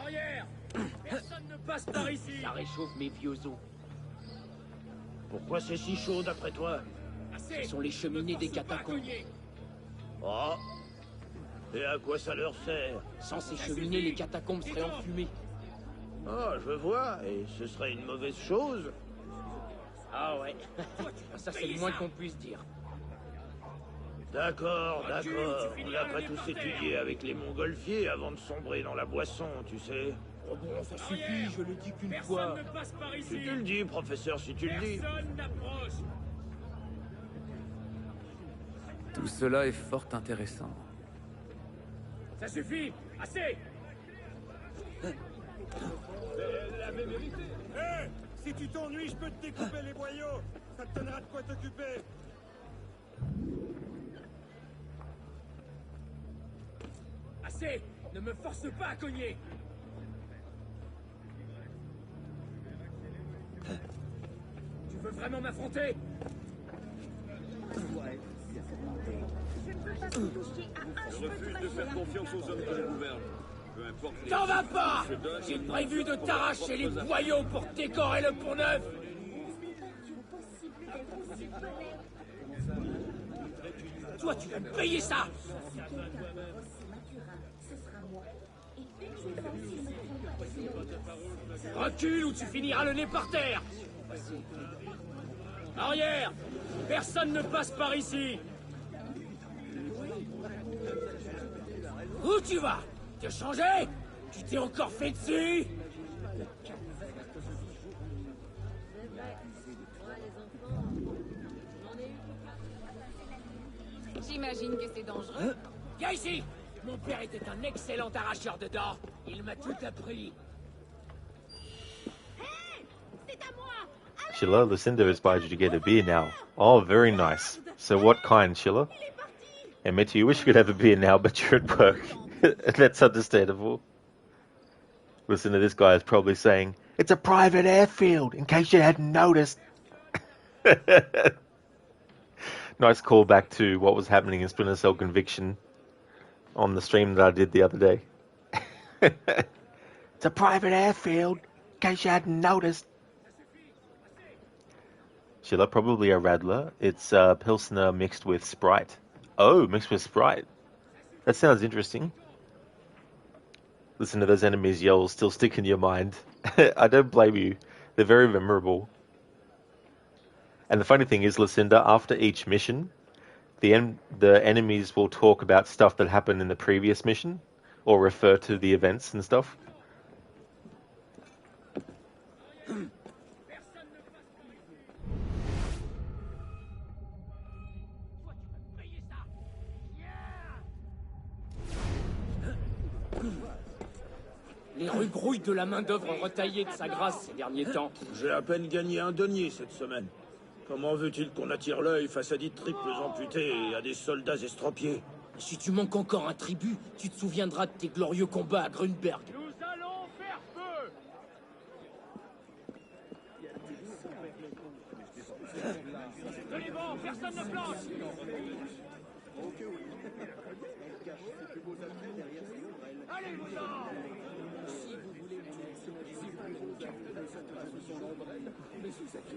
Arrière! Personne ne passe par ici! Ça réchauffe mes vieux os. Pourquoi c'est si chaud d'après toi? Ce sont les cheminées des catacombes. Oh! Et à quoi ça leur sert? Sans ces cheminées, les catacombes seraient enfumées. Oh, je vois, et ce serait une mauvaise chose. Ah ouais. Ça, c'est le moins qu'on puisse dire. D'accord, d'accord. On n'a pas tous étudié avec les montgolfiers avant de sombrer dans la boisson, tu sais. Oh bon, ça suffit, je l'ai dit qu'une fois. Personne ne passe par ici. Si tu le dis, professeur, si tu le dis. Personne n'approche. Tout cela est fort intéressant. Ça suffit! Assez! Elle l'avait mérité! Hé! Si tu t'ennuies, je peux te découper les boyaux! Ça te donnera de quoi t'occuper! Assez! Ne me force pas à cogner! Tu veux vraiment m'affronter? Je refuse de faire confiance aux hommes qui nous gouvernent. Peu importe les... T'en vas pas! J'ai prévu de t'arracher les boyaux pour décorer le pont-neuf! Toi, tu vas me payer ça! Recule ou tu finiras le nez par terre! Arrière! Personne ne passe par ici! Où tu vas? Te changer? Tu t'es encore fait dessus? J'imagine que c'est dangereux. Viens ici! Mon père était un excellent arracheur de dents. Il m'a tout appris. Sheila, Lucinda inspired you to get a beer now. Oh, very nice. So what kind, Sheila? And Mitty, you wish you could have a beer now, but you're at work. That's understandable. Listen to this guy is probably saying, it's a private airfield, in case you hadn't noticed. Nice callback to what was happening in Splinter Cell Conviction on the stream that I did the other day. It's a private airfield, in case you hadn't noticed. Sheila, probably a Radler. It's Pilsner mixed with Sprite. Oh, mixed with Sprite. That sounds interesting. Listen to those enemies' yells still stick in your mind. I don't blame you. They're very memorable. And the funny thing is, Lucinda, after each mission, the enemies will talk about stuff that happened in the previous mission, or refer to the events and stuff. Les rues grouillent de la main-d'œuvre retaillée de sa grâce ces derniers temps. J'ai à peine gagné un denier cette semaine. Comment veux-tu qu'on attire l'œil face à des triples amputés et à des soldats estropiés? Si tu manques encore un tribut, tu te souviendras de tes glorieux combats à Grunberg. Nous allons faire feu! De vivant, personne ne planche! Allez, vous en!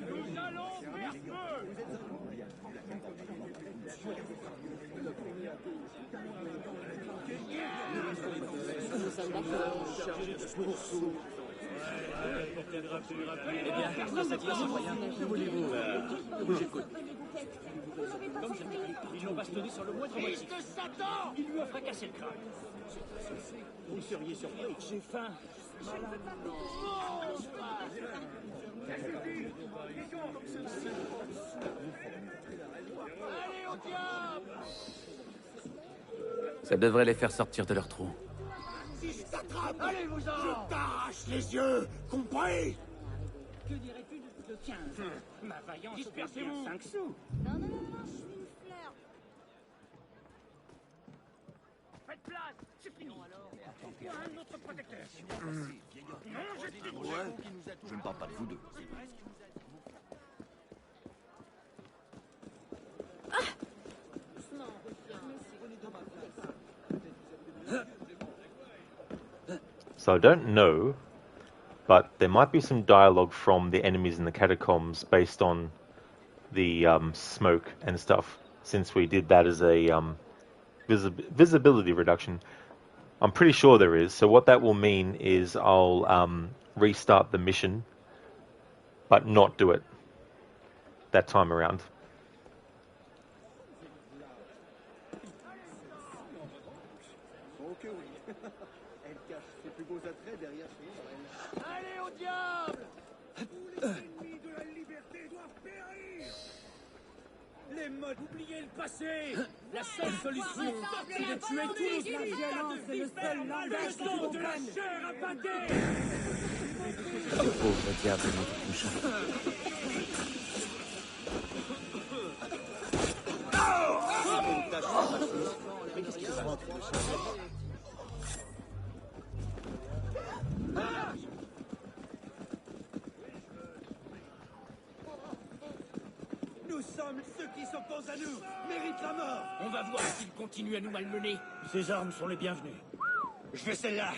Nous allons faire feu! Nous sommes d'accord. Eh bien, personne ne tire, citoyen. Que voulez-vous? J'écoute. Comme ils l'ont bastonné sur le moindre motif. Fils de Satan! Il lui a fracassé le crâne. Vous seriez surpris. J'ai faim. Allez au diable! Ça devrait les faire sortir de leur trou. Si je t'attrape, Allez-vous-en! je t'arrache les yeux, compris? Que dirais-tu de 15? Ma vaillance. Dispersez-vous. 5 sous. Non, je suis une fleur. Faites place! C'est fini! Toi, un autre protecteur. Non, je t'ai dit! Ouais, je ne parle pas de vous deux. So I don't know, but there might be some dialogue from the enemies in the catacombs based on the smoke and stuff, since we did that as a visibility reduction. I'm pretty sure there is. So what that will mean is I'll restart the mission, but not do it that time around. Allez au diable! Tous les ennemis de la liberté doivent périr! Les modes, oubliez le passé. La seule solution, c'est de tuer tous nos amis. La violence est le seul langage qu'ils comprennent. De la chair à pâté. Pauvre diable, notre couchant. Nous sommes ceux qui s'opposent à nous, méritent la mort. On va voir s'ils continuent à nous malmener. Ces armes sont les bienvenues. Je veux celle-là.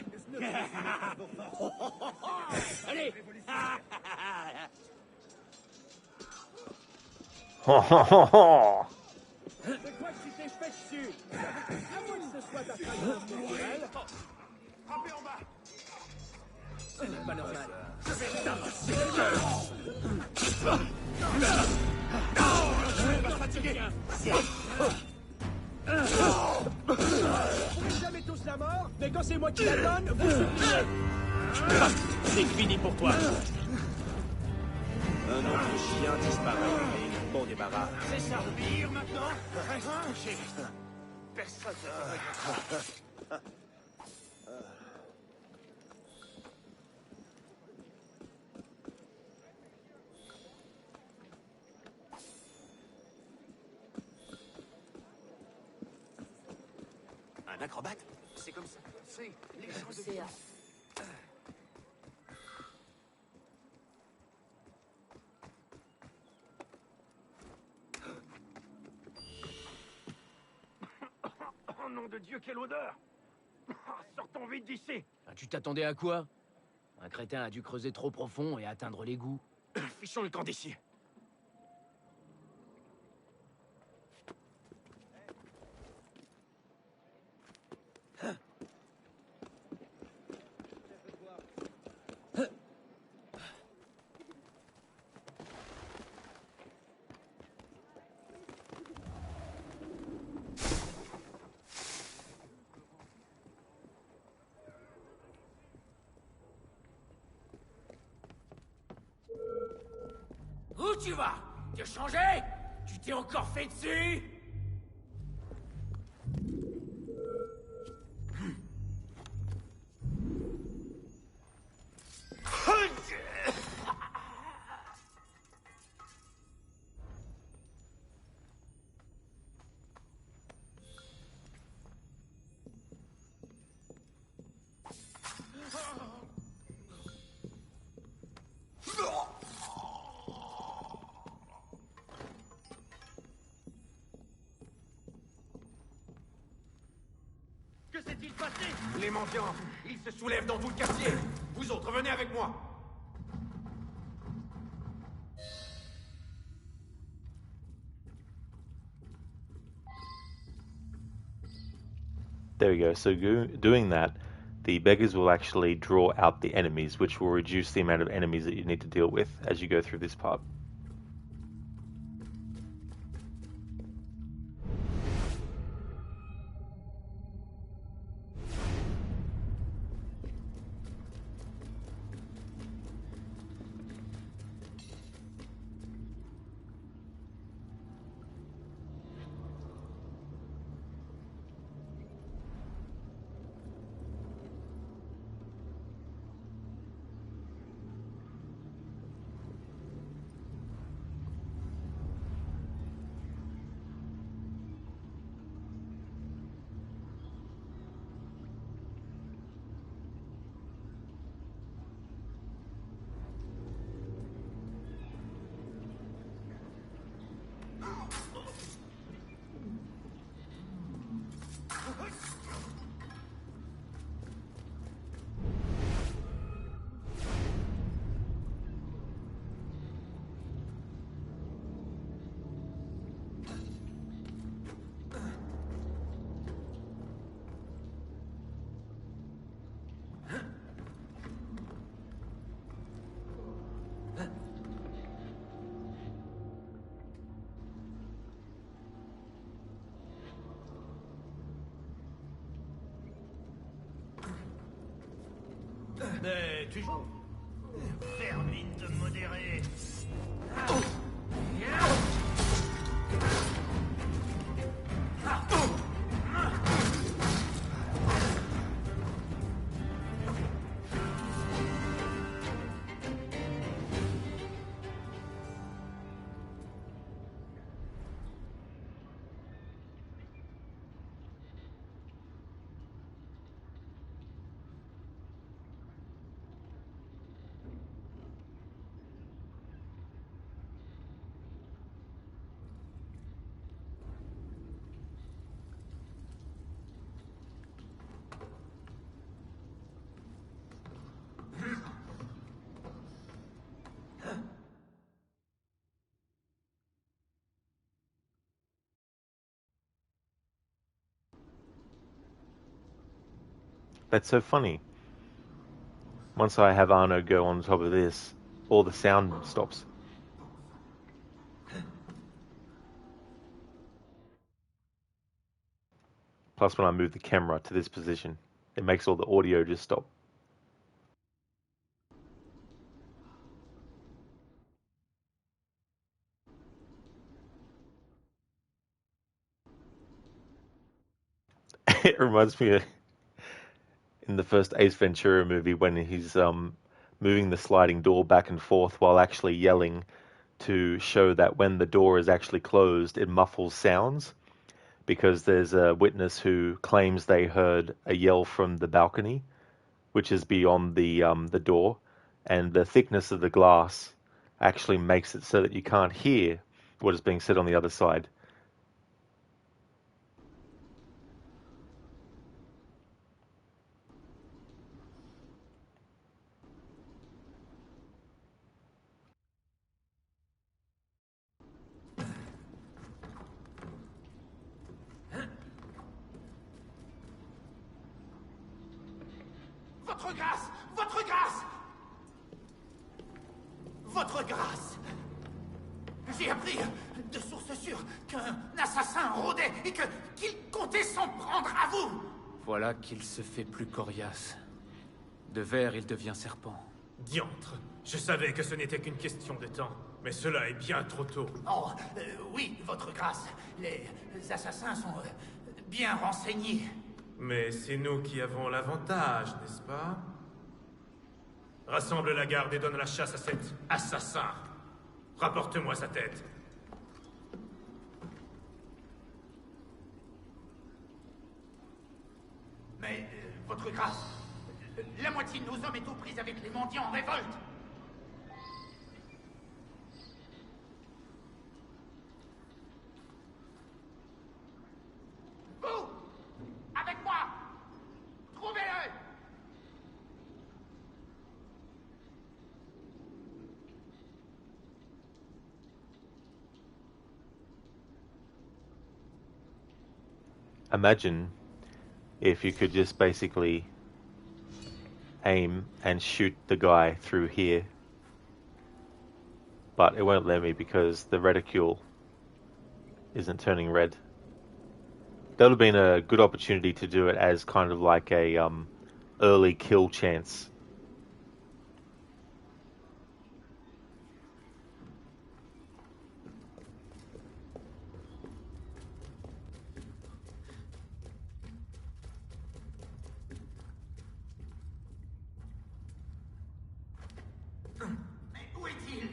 Allez. C'est quoi que tu t'es fait dessus? À moins que ce soit ta trahison naturelle. Frappez en bas. Ce n'est pas normal. Je vais t'arracher le cœur. Je vais fatiguer. Vous pouvez jamais tous la mort, mais quand c'est moi qui la donne, vous oubliez. C'est fini pour toi. Un autre chien disparaît et bon débarras. C'est ça le pire maintenant. Personne ne peut. Un acrobate? C'est comme ça. C'est les gens de... Oh nom de Dieu, quelle odeur! Sortons vite d'ici! Tu t'attendais à quoi? Un crétin a dû creuser trop profond et atteindre l'égout. Fichons le camp d'ici. Où tu vas? T'es changé? Tu t'es encore fait dessus? Que s'est-il passé? Les mendiants, ils se soulèvent dans tout le quartier. Vous autres, venez avec moi. There we go. So doing that, the beggars will actually draw out the enemies, which will reduce the amount of enemies that you need to deal with as you go through this part. Mais tu... Termine de modérer. That's so funny. Once I have Arno go on top of this, all the sound stops. Plus, when I move the camera to this position, it makes all the audio just stop. It reminds me of in the first Ace Ventura movie when he's moving the sliding door back and forth while actually yelling to show that when the door is actually closed, it muffles sounds, because there's a witness who claims they heard a yell from the balcony, which is beyond the door, and the thickness of the glass actually makes it so that you can't hear what is being said on the other side. Votre grâce! Votre grâce! Votre grâce! J'ai appris de sources sûres qu'un assassin rôdait et qu'il comptait s'en prendre à vous! Voilà qu'il se fait plus coriace. De ver, il devient serpent. Diantre! Je savais que ce n'était qu'une question de temps, mais cela est bien trop tôt. Oh, oui, votre grâce. Les assassins sont bien renseignés. Mais c'est nous qui avons l'avantage, n'est-ce pas? Rassemble la garde et donne la chasse à cet assassin. Rapporte-moi sa tête. Mais, votre grâce, la moitié de nos hommes est aux prises avec les mendiants en révolte. Vous, avec moi, trouvez-le. Imagine if you could just basically aim and shoot the guy through here. But it won't let me because the reticule isn't turning red. That would have been a good opportunity to do it as kind of like a early kill chance. Mais où est-il?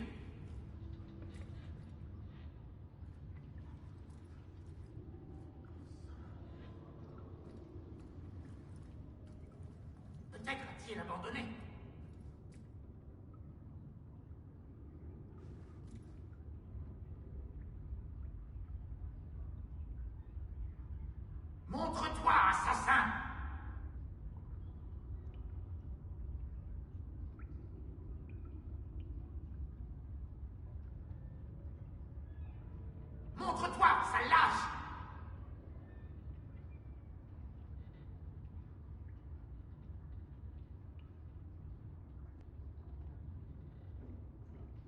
Peut-être a-t-il abandonné. Montre-toi, assassin! Montre-toi, sale lâche!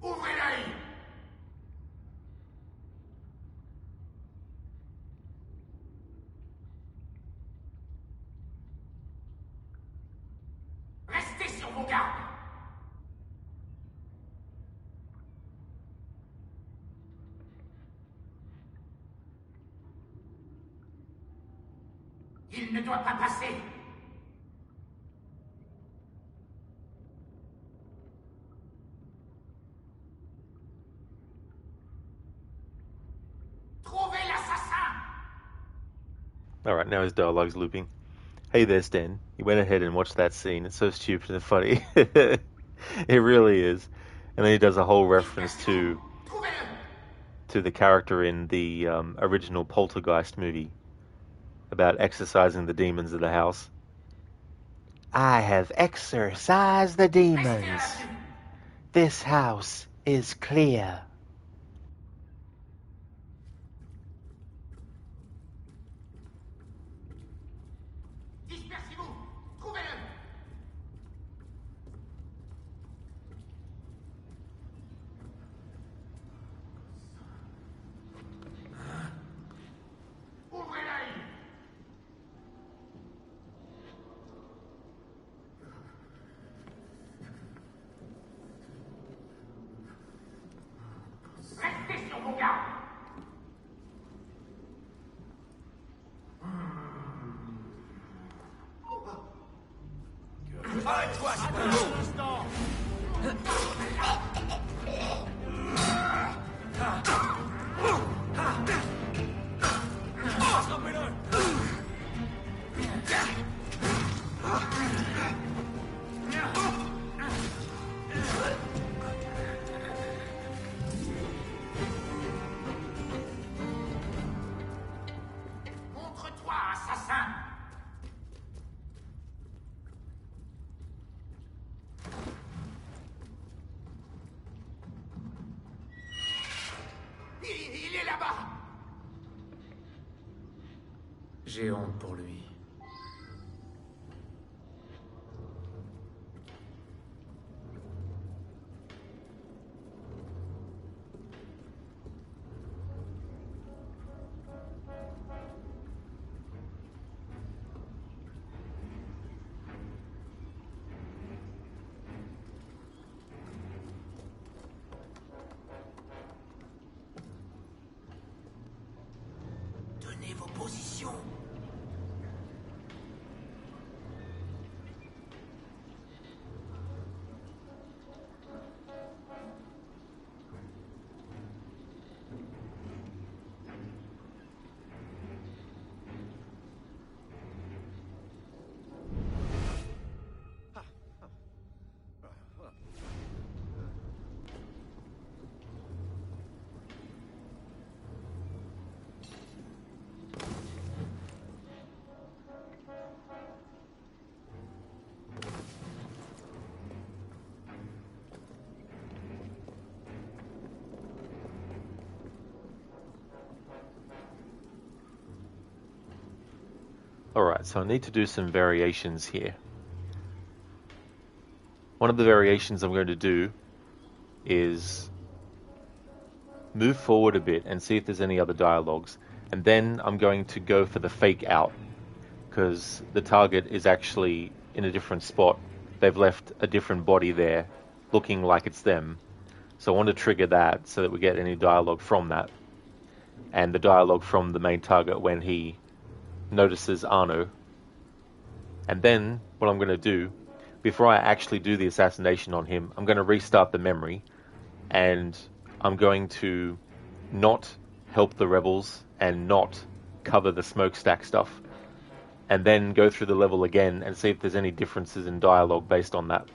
Ouvrez l'œil! Restez sur vos gardes! Il ne doit pas passer! Trouvez l'assassin! Alright, now his dialogue's looping. Hey there, Stan. You went ahead and watched that scene. It's so stupid and funny. It really is. And then he does a whole reference to the character in the original Poltergeist movie about exorcising the demons of the house. I have exorcised the demons. This house is clear. Dispersez-vous! Trouvez-le! Montre-toi, assassin! Il est là-bas! J'ai honte pour lui. Tenez vos positions. Alright, so I need to do some variations here. One of the variations I'm going to do is move forward a bit and see if there's any other dialogues. And then I'm going to go for the fake out, because the target is actually in a different spot. They've left a different body there, looking like it's them. So I want to trigger that so that we get any dialogue from that. And the dialogue from the main target when he notices Arno. And then what I'm going to do, before I actually do the assassination on him, I'm going to restart the memory, and I'm going to not help the rebels and not cover the smokestack stuff, and then go through the level again and see if there's any differences in dialogue based on that.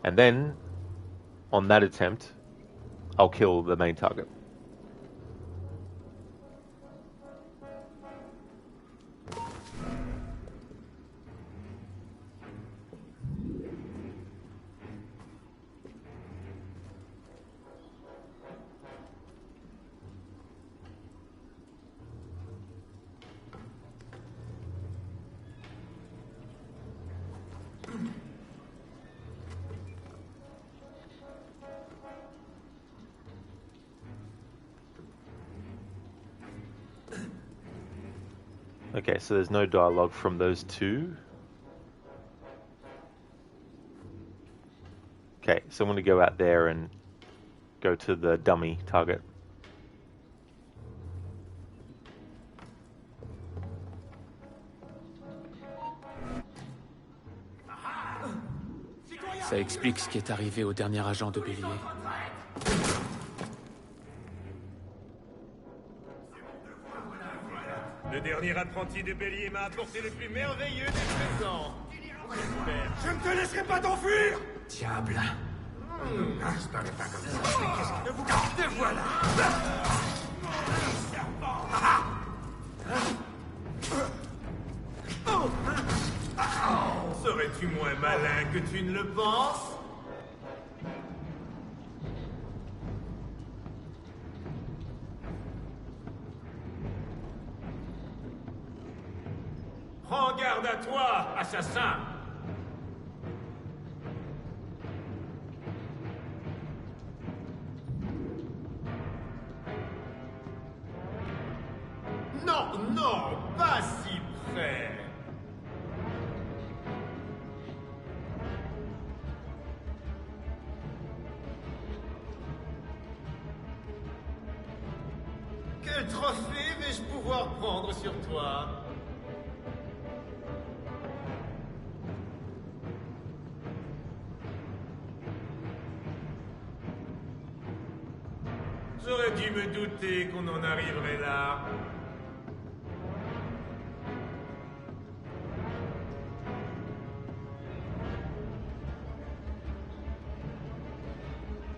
And then on that attempt, I'll kill the main target. Okay, so there's no dialogue from those two. Okay, so I'm going to go out there and go to the dummy target. Ça explique ce qui est arrivé au dernier agent de Bélier. Le dernier apprenti de Bélier m'a apporté le plus merveilleux des présents. Je ne te laisserai pas t'enfuir! Diable. Ça n'est pas comme ça. Mais qu'est-ce que vous... Te voilà! Serais-tu moins malin que tu ne le penses? Prends garde à toi, assassin! Non, non, pas si près! Quel trophée vais-je pouvoir prendre sur toi? J'aurais dû me douter qu'on en arriverait là.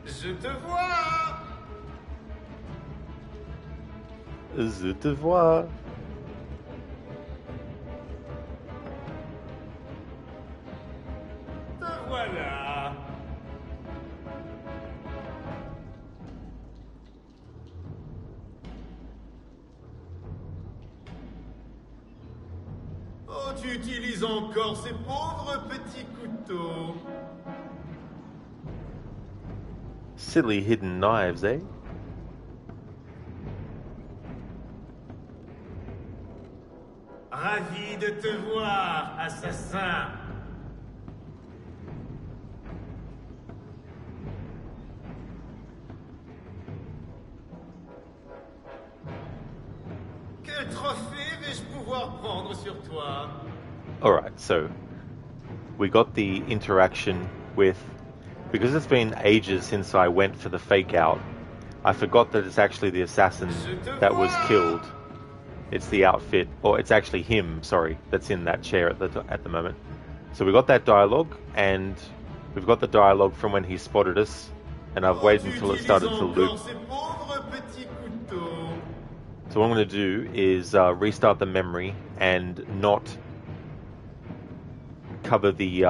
Je te vois! Je te vois. Te voilà! Oh, tu utilises encore ces pauvres petits couteaux. Silly hidden knives, eh? Ravi de te voir, assassin. Quel trophée vais-je pouvoir prendre sur toi? Alright, so we got the interaction with... Because it's been ages since I went for the fake out, I forgot that it's actually the assassin that was killed. It's the outfit, or it's actually him, sorry, that's in that chair at the moment. So we got that dialogue, and we've got the dialogue from when he spotted us, and I've waited until it started to loop. So what I'm going to do is restart the memory and not cover the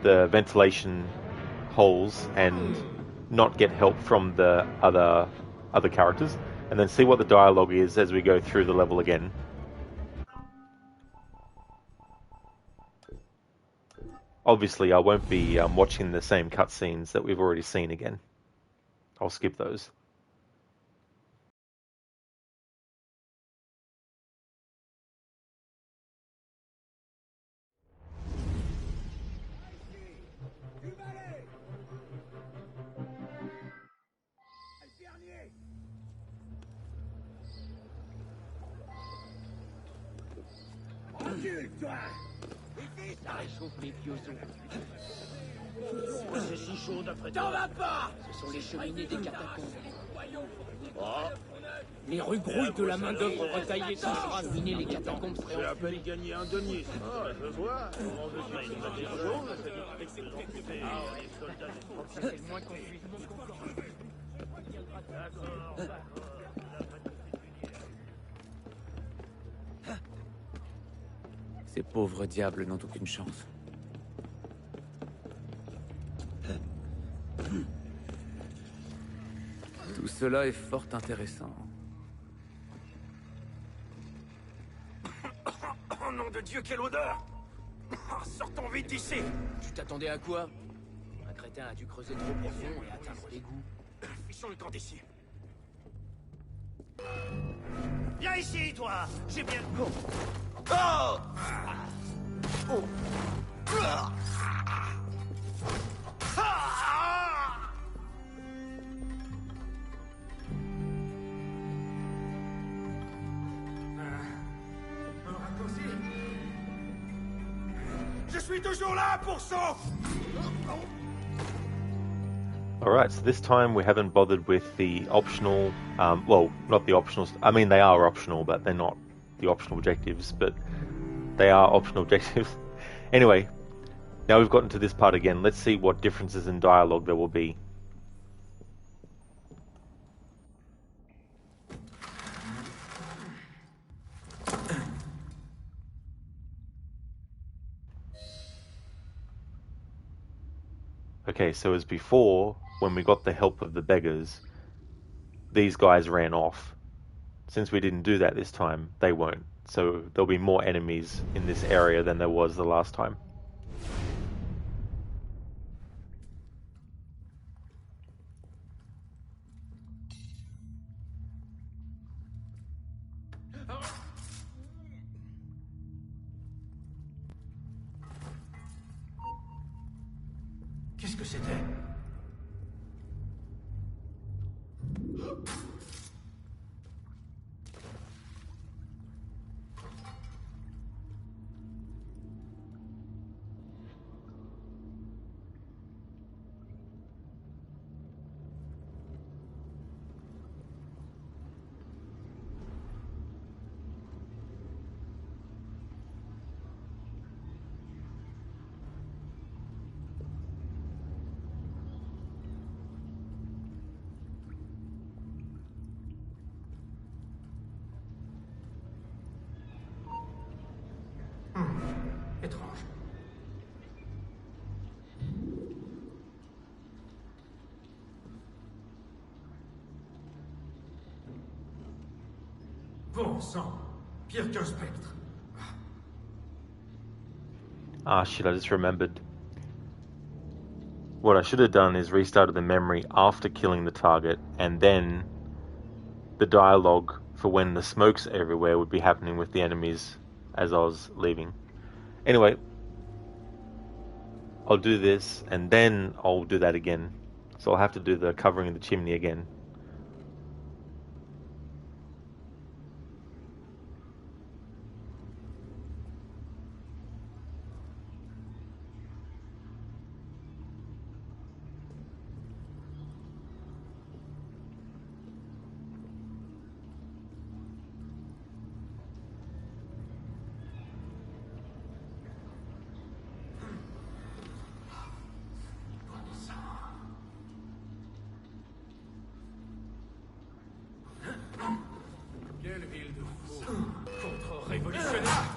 ventilation holes and not get help from the other characters, and then see what the dialogue is as we go through the level again. Obviously, I won't be watching the same cutscenes that we've already seen again. I'll skip those. Ça réchauffe mes piozos. Pourquoi c'est si chaud d'après toi? T'en vas pas! Ce sont les cheminées des catacombes. Oh. Les rues grouillent de la main-d'œuvre retaillée qui fera miner les catacombes. J'ai à peine gagné un denier. Ah, je vois. Comment je suis combattu chaud, les soldats. C'est le moins qu'on puisse. Ces pauvres diables n'ont aucune chance. Tout cela est fort intéressant. Oh nom de Dieu, quelle odeur! Sortons vite d'ici! Tu t'attendais à quoi? Un crétin a dû creuser trop profond et atteindre l'égout. Fichons le camp d'ici. Viens ici, toi! J'ai bien... Oh! Oh! Oh! Je suis toujours là, pourceau! Alright, so this time we haven't bothered with the optional, well, not the optionals, I mean they are optional, but they're not the optional objectives, but they are optional objectives. Anyway, now we've gotten to this part again, let's see what differences in dialogue there will be. Okay, so as before, when we got the help of the beggars, these guys ran off. Since we didn't do that this time, they won't. So there'll be more enemies in this area than there was the last time. Qu'est-ce que c'était? Bon sang, pire qu'un spectre. Ah shit, I just remembered. What I should have done is restarted the memory after killing the target, and then the dialogue for when the smokes everywhere would be happening with the enemies as I was leaving. Anyway, I'll do this and then I'll do that again. So I'll have to do the covering of the chimney again. Quelle ville de fous contre-révolutionnaire.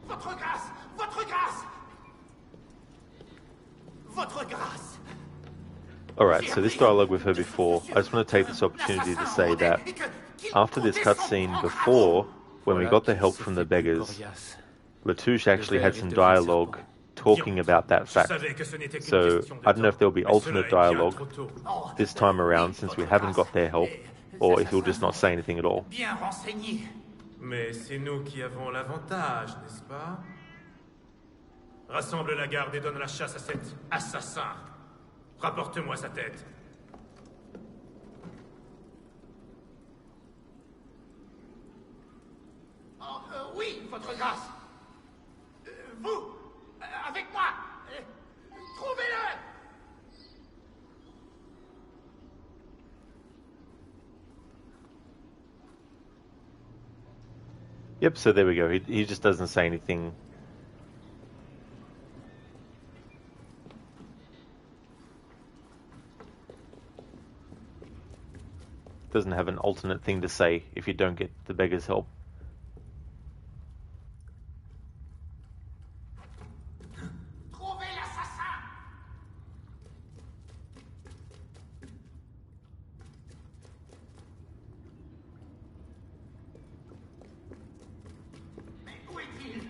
Votre grâce! Votre grâce! Votre grâce! Alright, so this dialogue we've heard before. I just want to take this opportunity to say that after this cutscene before, when we got the help from the beggars, Latouche actually had some dialogue talking about that fact. So I don't know if there'll be alternate dialogue this time around since we haven't got their help, or if he'll just not say anything at all. Bien renseigné. Mais c'est nous qui avons l'avantage, n'est-ce pas? Rassemble la garde et donne la chasse à cet assassin. Rapporte-moi sa tête. Oh, oui, votre grâce. Vous, avec moi. Trouvez-le. Yep, so there we go. He just doesn't say anything. Doesn't have an alternate thing to say if you don't get the beggar's help. Trouvez l'assassin. Mais où est-il?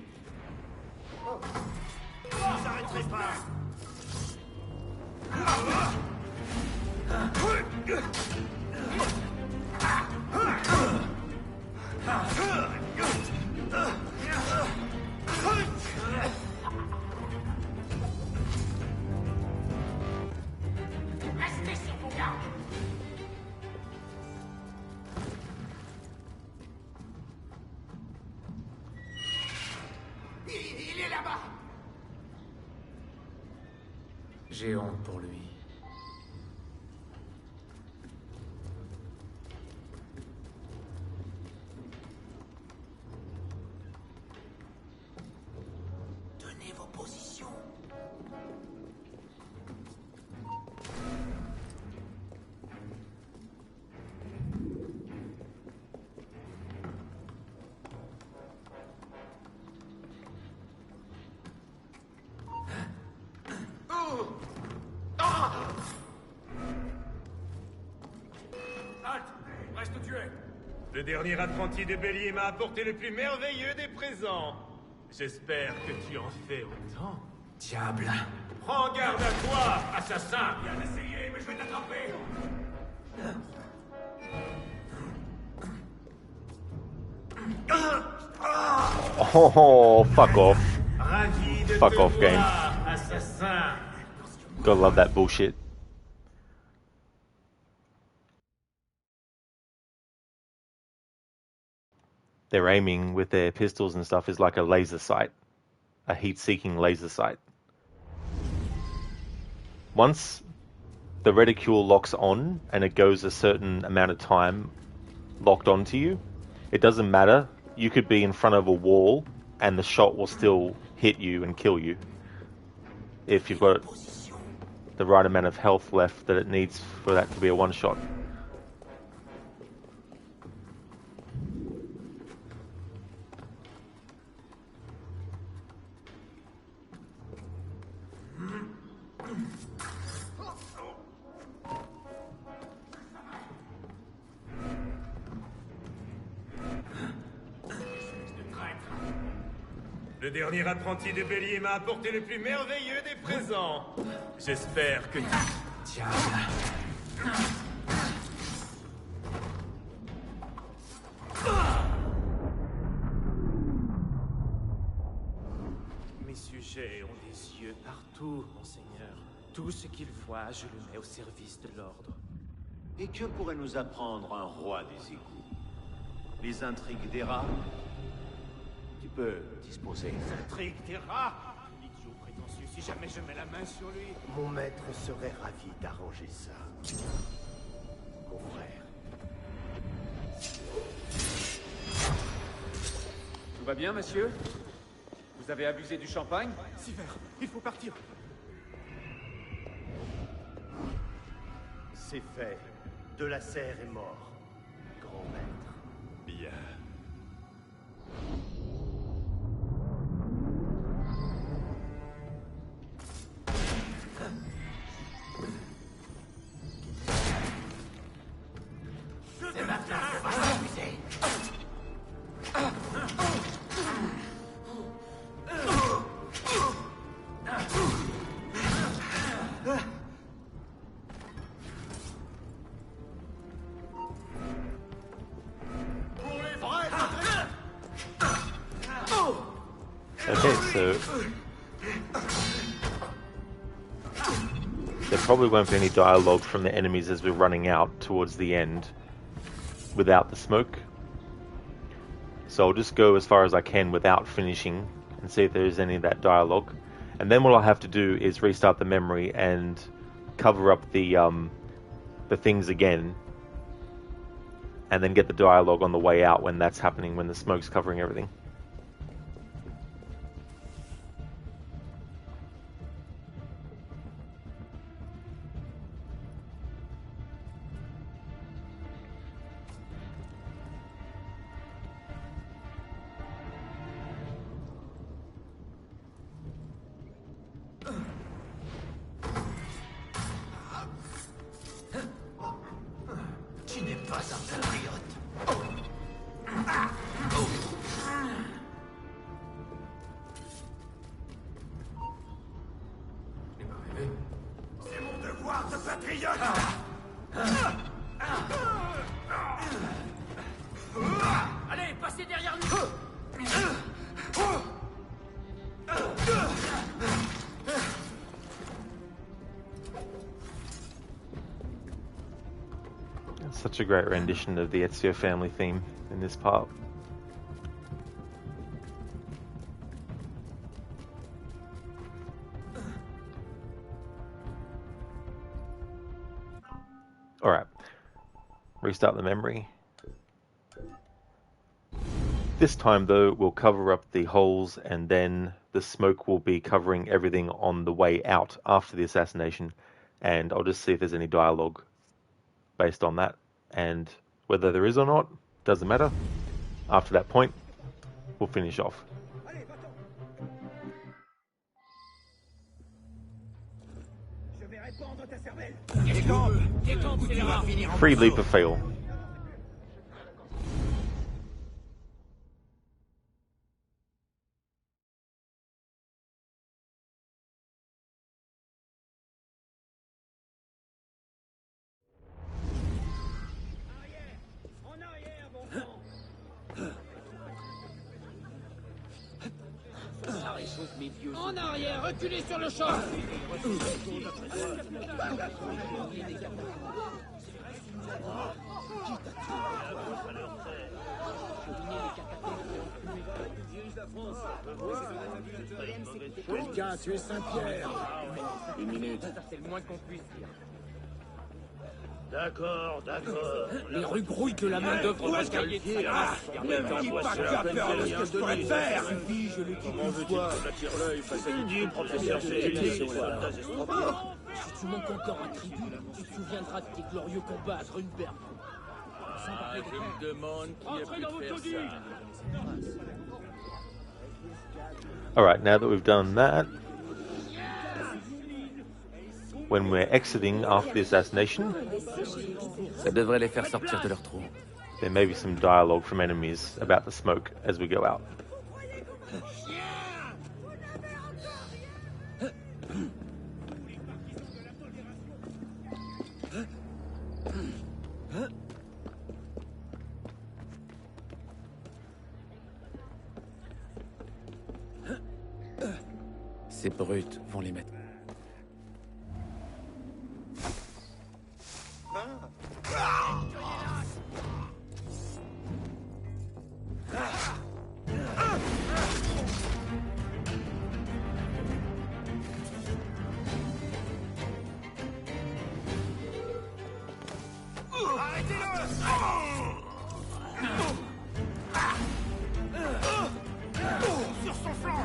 Vous n'arrêterez pas. Restez sur vos gardes. Il est là-bas. J'ai honte pour lui. Tenez vos positions. Halt! Reste où tu es. Le dernier apprenti des béliers m'a apporté le plus merveilleux des présents. J'espère que tu en fais autant. Diable. Prends garde à toi, assassin. Bien essayé, mais je vais t'attraper. Oh, fuck off. Ravi de Fuck te off, game. voir, assassin. Gotta love that bullshit. they're aiming with their pistols and stuff is like a laser sight, a heat-seeking laser sight. Once the reticule locks on and it goes a certain amount of time locked onto you, it doesn't matter. You could be in front of a wall and the shot will still hit you and kill you if you've got the right amount of health left that it needs for that to be a one-shot. Le dernier apprenti de Bélier m'a apporté le plus merveilleux des présents. J'espère que... Tiens. Mes sujets ont des yeux partout, monseigneur. Tout ce qu'ils voient, je le mets au service de l'ordre. Et que pourrait nous apprendre un roi des égouts? Les intrigues des rats? Tu peux disposer. Les intrigues des rats? L'idiot prétentieux, si jamais je mets la main sur lui... Mon maître serait ravi d'arranger ça. Mon frère. Tout va bien, monsieur? Vous avez abusé du champagne? Sivert, il faut partir. C'est fait. De la Serre est mort, grand maître. Bien. C'est maintenant qu'on va s'amuser. Okay, so there probably won't be any dialogue from the enemies as we're running out towards the end without the smoke. So I'll just go as far as I can without finishing and see if there is any of that dialogue. And then what I'll have to do is restart the memory and cover up the things again, and then get the dialogue on the way out when that's happening, when the smoke's covering everything. Tu n'es pas un patriote. C'est mon devoir de patriote. Allez, passez derrière nous! Such a great rendition of the Ezio family theme in this part. Alright, restart the memory. This time though, we'll cover up the holes and then the smoke will be covering everything on the way out after the assassination, and I'll just see if there's any dialogue based on that, and whether there is or not, doesn't matter. After that point, we'll finish off. Free leap of fail. En arrière, reculez sur le champ. Quelqu'un a tué Saint-Pierre. Une minute. C'est le moins qu'on puisse dire. D'accord, d'accord. Les rues grouillent que la main d'œuvre va se qualifier. Ne me dis pas que tu as peur de ce que je pourrais te faire. Suffit, je le dis Comment veux-tu que t'attires l'œil face à du professeur Célébrité, c'est soldats estropiés? Si tu manques encore un tribut, tu te souviendras de tes glorieux combats à Grunberg. Je me demande qui a pu faire ça. Alright, now that we've done that, when we're exiting after the assassination, Ça devrait les faire sortir de leur trou. there may be some dialogue from enemies about the smoke as we go out. Ces brutes vont les mettre. Sur son flanc.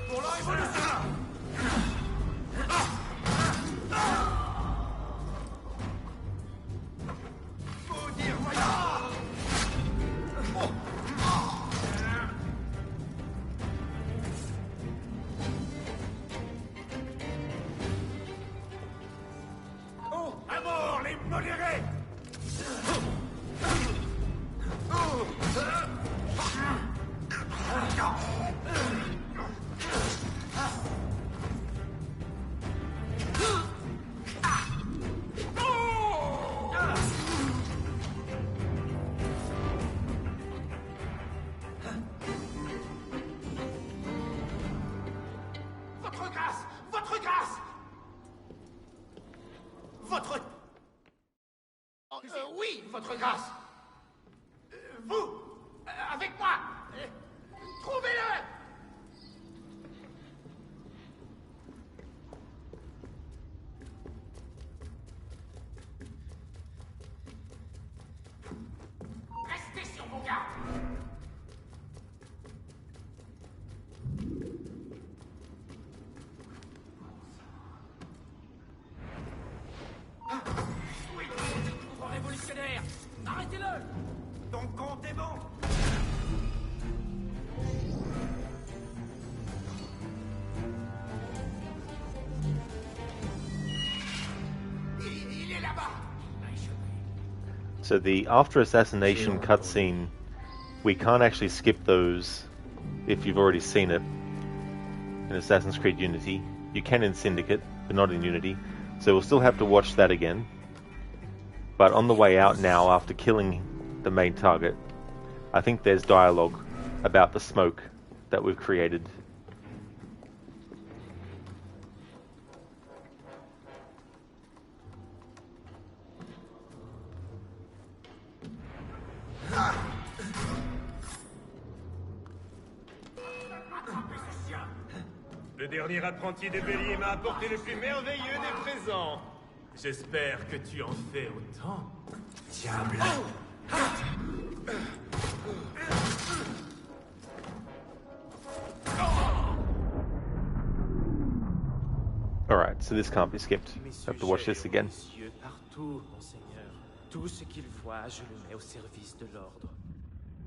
Pour la révolution! Faut dire voyons! Oh, à mort les modérés! Votre grâce! Votre grâce! Votre... oui, votre grâce! Vous! Avec moi! Trouvez-le! Restez sur vos gardes! Oui, pauvre révolutionnaire! Arrêtez-le! Ton compte est bon! Il est là-bas! So the after assassination cutscene, we can't actually skip those if you've already seen it in Assassin's Creed Unity. You can in Syndicate, but not in Unity. So we'll still have to watch that again. But on the way out now, after killing the main target, I think there's dialogue about the smoke that we've created. Le dernier apprenti des béliers m'a apporté le plus merveilleux des présents. J'espère que tu en fais autant. Diable. Alright, so this can't be skipped. I have to watch this again. Des yeux partout, monseigneur. Tout ce qu'il voit, je le mets au service de l'ordre.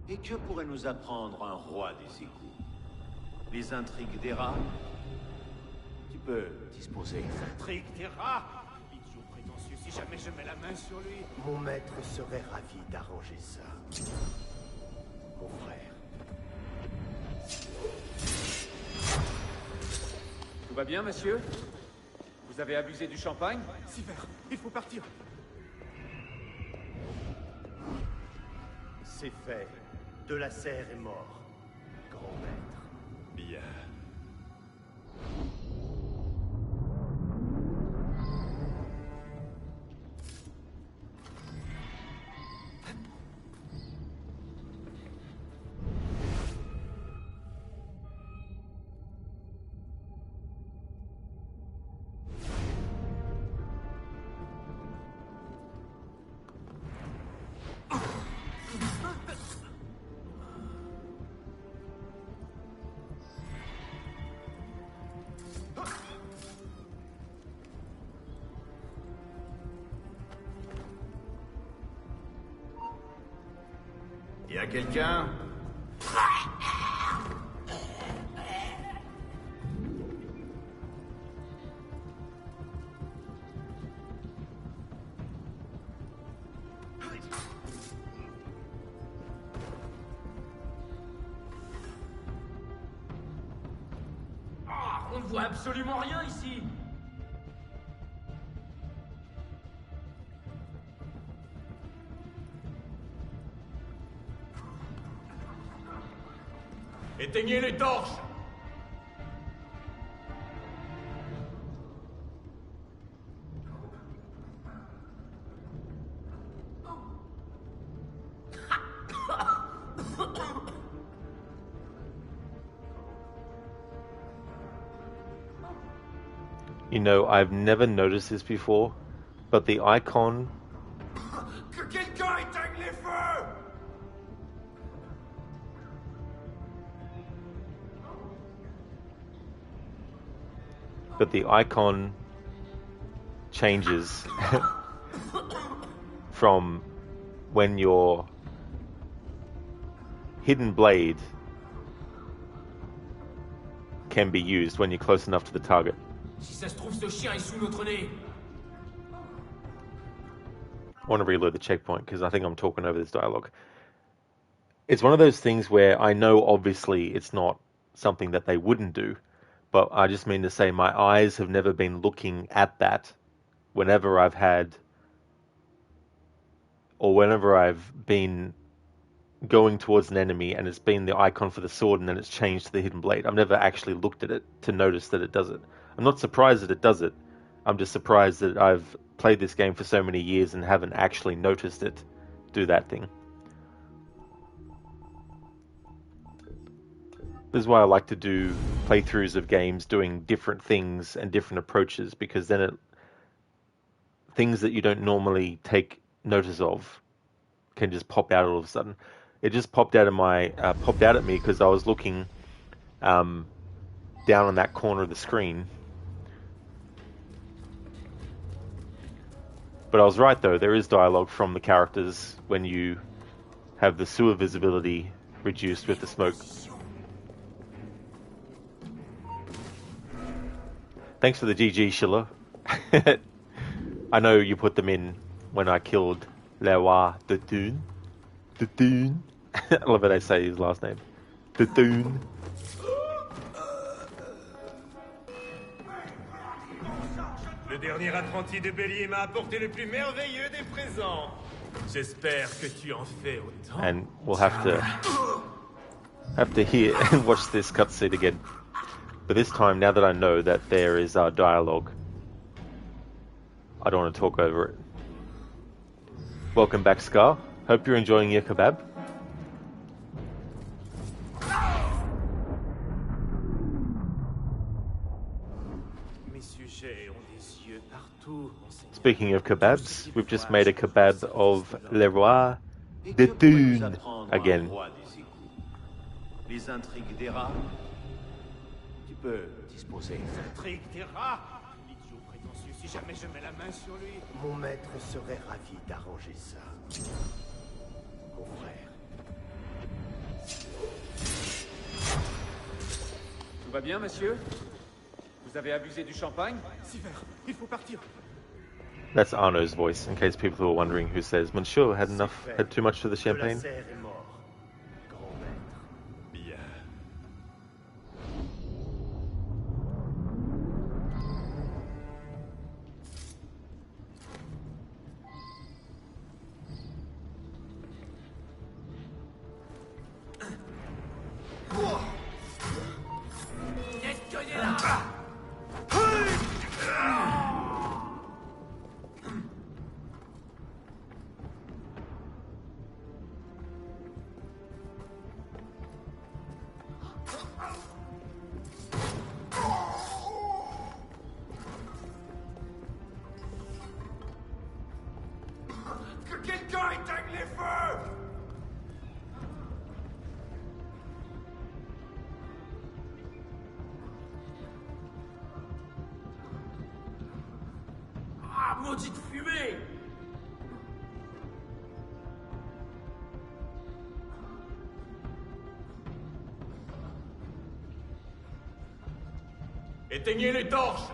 Et que pourrait nous apprendre un roi des égouts? Les intrigues des rats? Tu peux disposer. Intrigue des rats! Idiot prétentieux, si jamais je mets la main sur lui. Mon maître serait ravi d'arranger ça. Mon frère. Tout va bien, monsieur? Vous avez abusé du champagne? Silver, il faut partir. C'est fait. De la Serre est mort. Grand maître. Bien. Y a quelqu'un? On ne voit absolument rien ici. Éteignez les torches! You know, I've never noticed this before, but the icon Que quelqu'un éteigne les feux! changes from when your hidden blade can be used when you're close enough to the target. Si ça se trouve, ce chien est sous notre nez. I want to reload the checkpoint because I think I'm talking over this dialogue. It's one of those things where I know obviously it's not something that they wouldn't do, but I just mean to say my eyes have never been looking at that whenever I've had, or whenever I've been going towards an enemy and it's been the icon for the sword and then it's changed to the hidden blade. I've never actually looked at it to notice that it does it. I'm not surprised that it does it. I'm just surprised that I've played this game for so many years and haven't actually noticed it do that thing. This is why I like to do playthroughs of games doing different things and different approaches, because then things that you don't normally take notice of can just pop out all of a sudden. It just popped out at me because I was looking down on that corner of the screen. But I was right though, there is dialogue from the characters when you have the sewer visibility reduced with the smoke. Thanks for the GG, Schiller. I know you put them in when I killed Le Roi de Thune. De Thune. I love how they say his last name. De Thune. Le dernier apprenti de bélier m'a apporté le plus merveilleux des présents. J'espère que tu en fais autant. And we'll have to hear and watch this cutscene again. But this time, now that I know that there is dialogue, I don't want to talk over it. Welcome back, Scar. Hope you're enjoying your kebab. Speaking of kebabs, we've just made a kebab of Le Roi de Thune again. Les intrigues des rats? Tu peux disposer. Intrigue des rats! L'idiot jamais je mets la main sur lui. Mon maître serait ravi d'arranger ça. Mon frère. Tout va bien, monsieur? Vous avez abusé du champagne? Sivert, il faut partir. That's Arno's voice, in case people who are wondering who says, Monsieur had too much of the De la champagne. Serre est mort, grand maître. Bien. Que quelqu'un éteigne les feux! Ah, maudite fumée! Éteignez les torches!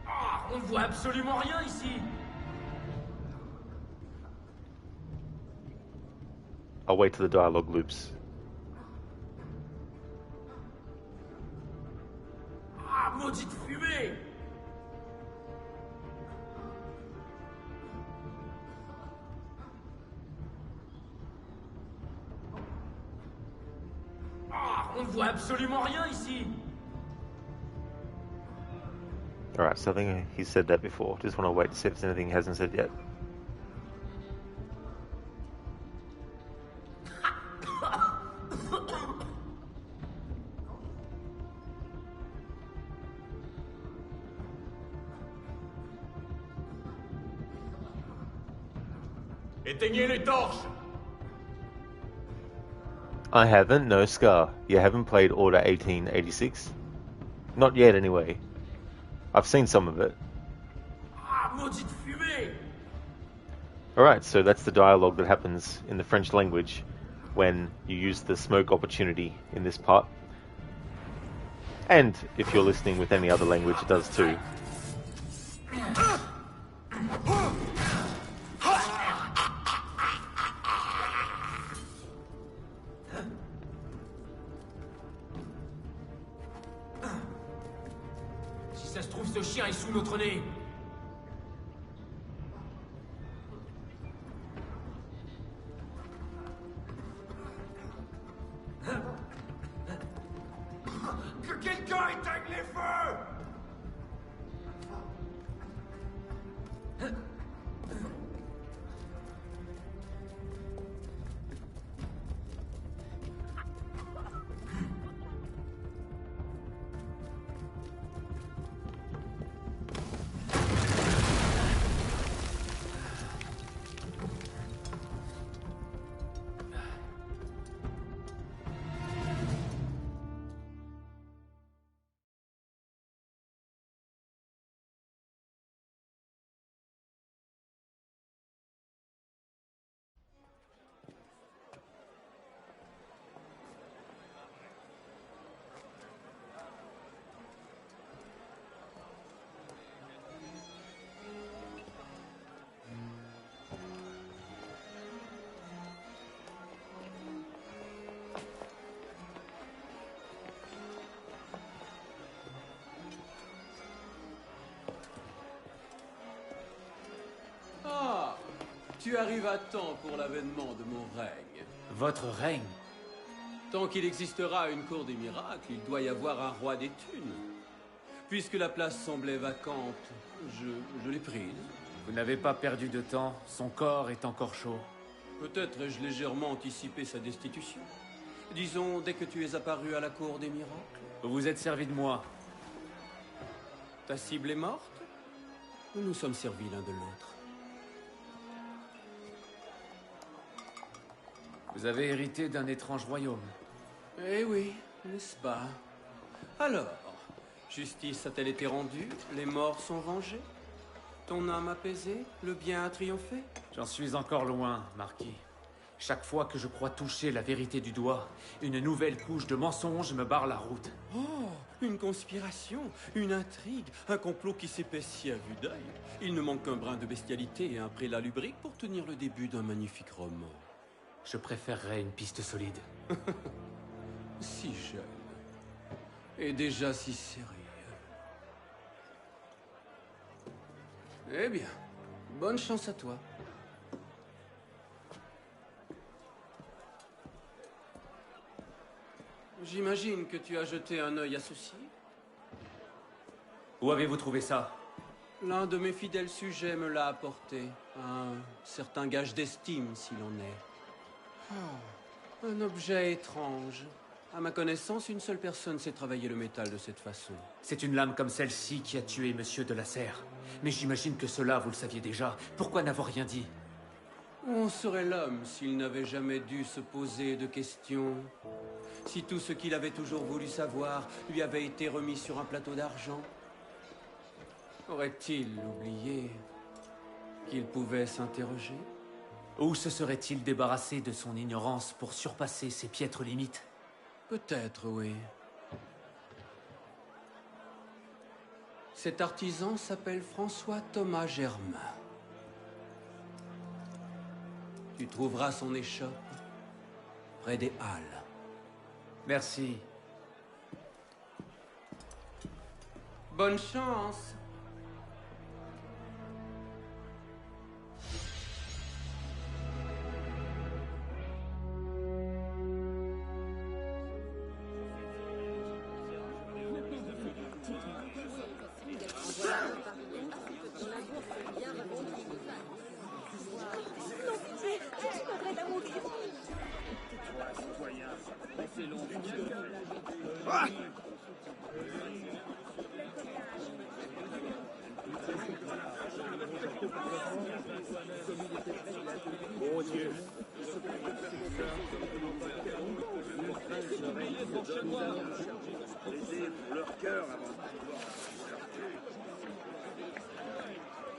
Ah, on ne voit absolument rien ici! I'll wait till the dialogue loops. Ah, maudite fumée! Ah, on ne voit absolument rien ici! Alright, so I think he said that before. Just want to wait to see if there's anything he hasn't said yet. Éteignez les torches! I haven't, no Scar. You haven't played Order 1886? Not yet, anyway. I've seen some of it. Ah, maudite fumée! Alright, so that's the dialogue that happens in the French language when you use the smoke opportunity in this part. And if you're listening with any other language, it does too. Si ça se trouve, ce chien est sous notre nez! Que quelqu'un éteigne les feux! Ah, tu arrives à temps pour l'avènement de mon règne. Votre règne? Tant qu'il existera une cour des miracles, il doit y avoir un roi des thunes. Puisque la place semblait vacante, je l'ai prise. Vous n'avez pas perdu de temps, son corps est encore chaud. Peut-être ai-je légèrement anticipé sa destitution. Disons, dès que tu es apparu à la cour des miracles. Vous vous êtes servi de moi. Ta cible est morte? Nous nous sommes servis l'un de l'autre. Vous avez hérité d'un étrange royaume. Eh oui, n'est-ce pas? Alors, justice a-t-elle été rendue? Les morts sont vengés? Ton âme apaisée? Le bien a triomphé? J'en suis encore loin, Marquis. Chaque fois que je crois toucher la vérité du doigt, une nouvelle couche de mensonges me barre la route. Oh, une conspiration, une intrigue, un complot qui s'épaissit à vue d'œil. Il ne manque qu'un brin de bestialité et un prélat lubrique pour tenir le début d'un magnifique roman. Je préférerais une piste solide. Si jeune. Et déjà si sérieux. Eh bien, bonne chance à toi. J'imagine que tu as jeté un œil à ceci. Où avez-vous trouvé ça? L'un de mes fidèles sujets me l'a apporté. Un certain gage d'estime, s'il en est. Ah, un objet étrange. À ma connaissance, une seule personne sait travailler le métal de cette façon. C'est une lame comme celle-ci qui a tué Monsieur de la Serre. Mais j'imagine que cela, vous le saviez déjà. Pourquoi n'avoir rien dit? On serait l'homme s'il n'avait jamais dû se poser de questions. Si tout ce qu'il avait toujours voulu savoir lui avait été remis sur un plateau d'argent. Aurait-il oublié qu'il pouvait s'interroger? Ou se serait-il débarrassé de son ignorance pour surpasser ses piètres limites? Peut-être, oui. Cet artisan s'appelle François Thomas Germain. Tu trouveras son échoppe près des Halles. Merci. Bonne chance. Mon Dieu.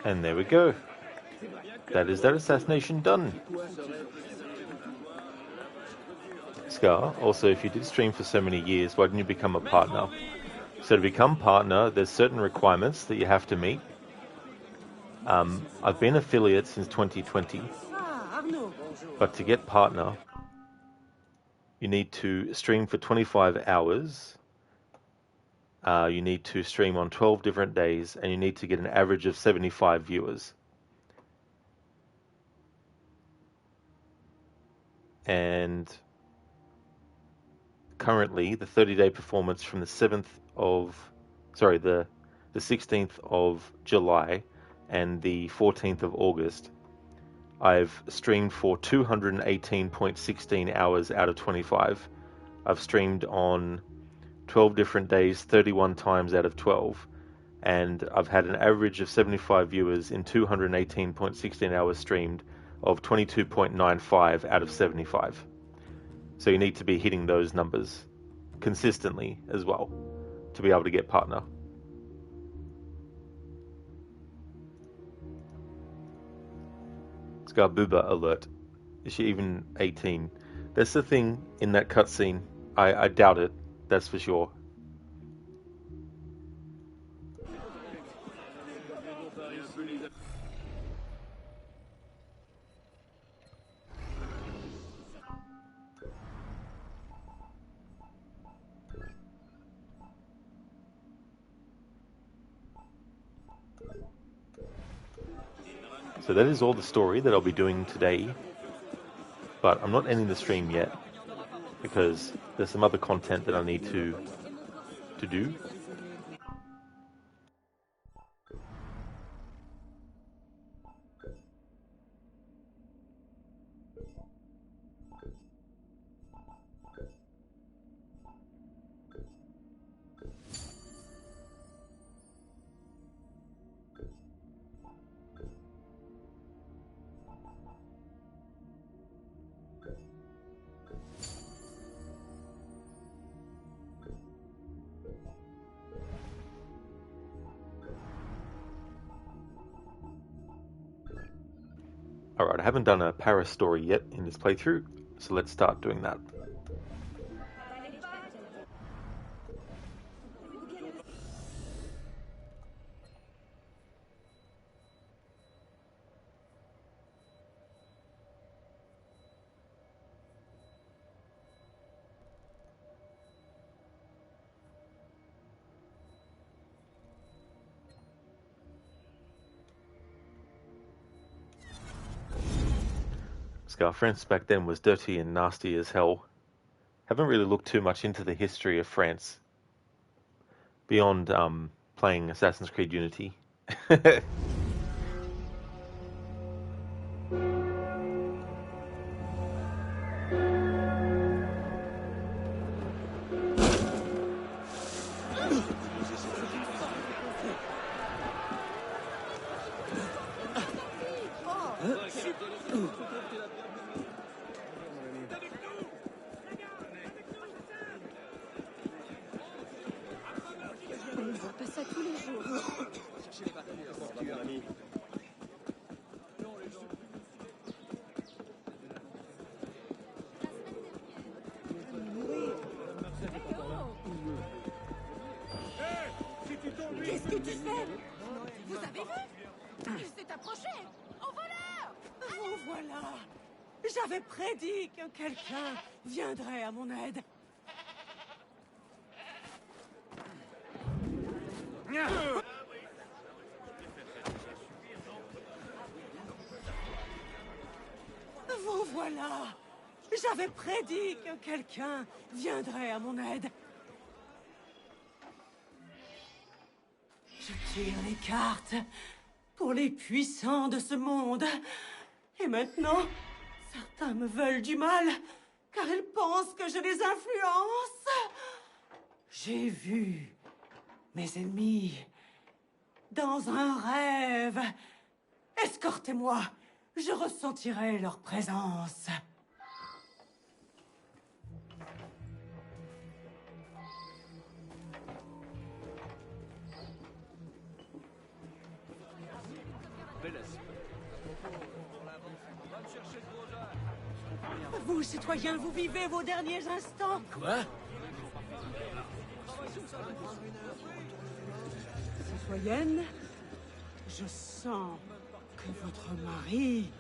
And there we go. That is that assassination done. Scar, also, if you did stream for so many years, why didn't you become a partner? So to become partner, there's certain requirements that you have to meet. I've been affiliate since 2020, but to get partner, you need to stream for 25 hours. You need to stream on 12 different days, and you need to get an average of 75 viewers. And currently, the 30-day performance from the 16th of July and the 14th of August, I've streamed for 218.16 hours out of 25. I've streamed on 12 different days, 31 times out of 12, and I've had an average of 75 viewers in 218.16 hours streamed of 22.95 out of 75. So you need to be hitting those numbers consistently as well to be able to get partner. Scarbuba alert. Is she even 18? That's the thing in that cutscene. I doubt it, that's for sure. So that is all the story that I'll be doing today, but I'm not ending the stream yet because there's some other content that I need to do. Alright, I haven't done a Paris story yet in this playthrough, so let's start doing that. France back then was dirty and nasty as hell. Haven't really looked too much into the history of France beyond playing Assassin's Creed Unity. Qu'est-ce que tu fais? Vous avez vu? Il s'est approché! Au voleur! Oh, voilà! J'avais prédit que quelqu'un viendrait à mon aide. Vous voilà! J'avais prédit que quelqu'un viendrait à mon aide. Je tire les cartes pour les puissants de ce monde. Et maintenant, certains me veulent du mal, car ils pensent que je les influence. J'ai vu mes ennemis dans un rêve. Escortez-moi, je ressentirai leur présence. Vous, citoyens, vous vivez vos derniers instants. Quoi? Citoyenne, je sens que votre mari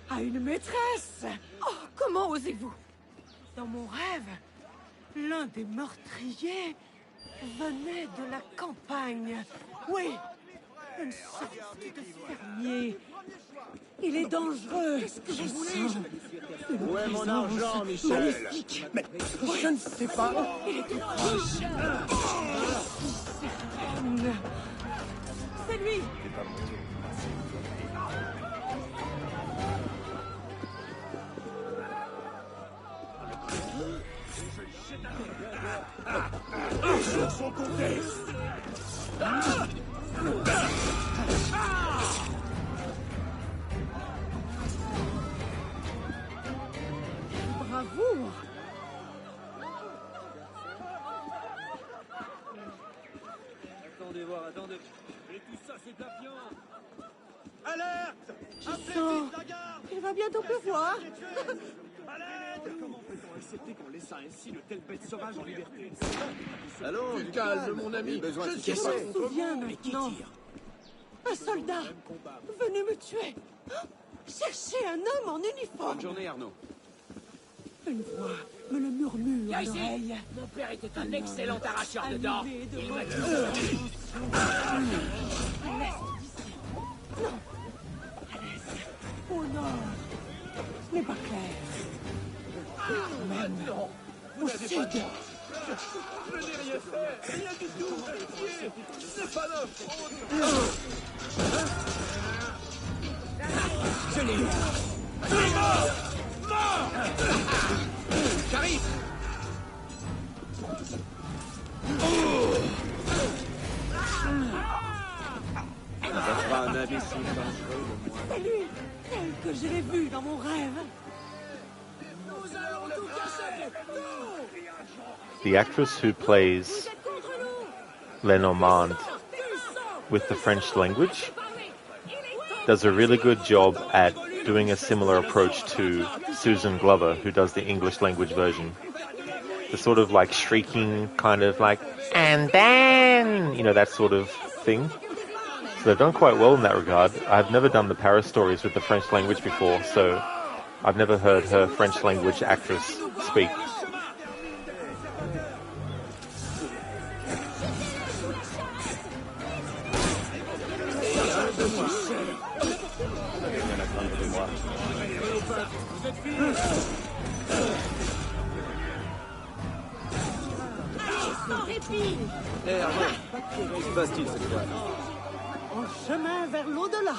a une maîtresse. Oh, comment osez-vous? Dans mon rêve, l'un des meurtriers venait de la campagne. Oui, une sorte de fermier. Il est dangereux. Qu'est-ce que vous voulez? Où est mon argent, Michel? Magnifique. Mais je ne sais pas. Il est tout proche. C'est lui. Les jours sont comptés. Bravoure. Attendez voir, attendez. Et tout ça, c'est de la viande. Alerte! Je sens qu'il va bientôt pleuvoir. Comment peut-on accepter qu'on laisse ainsi de telles bêtes sauvages en liberté? Allons, Du calme, mon ami. besoin de Je me souviens maintenant. Un soldat venu me tuer. Cherchez un homme en uniforme. Bonne journée, Arnaud. Une voix me le murmure à l'oreille. Mon père était un excellent arracheur de dents. Il m'a tué. Non. À l'est, au nord. Ce n'est pas clair. Même au sud. Je n'ai rien fait. Rien du tout. C'est pas notre faute. Je l'ai eu. Mort! J'arrive. Ça sera un imbécile dangereux, au moins. C'est lui, tel que je l'ai vu dans mon rêve. Nous allons tout casser. The actress who plays Lenormand with the French language does a really good job at doing a similar approach to Susan Glover, who does the English language version. The sort of like shrieking kind of like, and then, you know, that sort of thing. So they've done quite well in that regard. I've never done the Paris stories with the French language before, so I've never heard her French language actress speak. Que se passe-t-il cette fois? En chemin vers l'au-delà.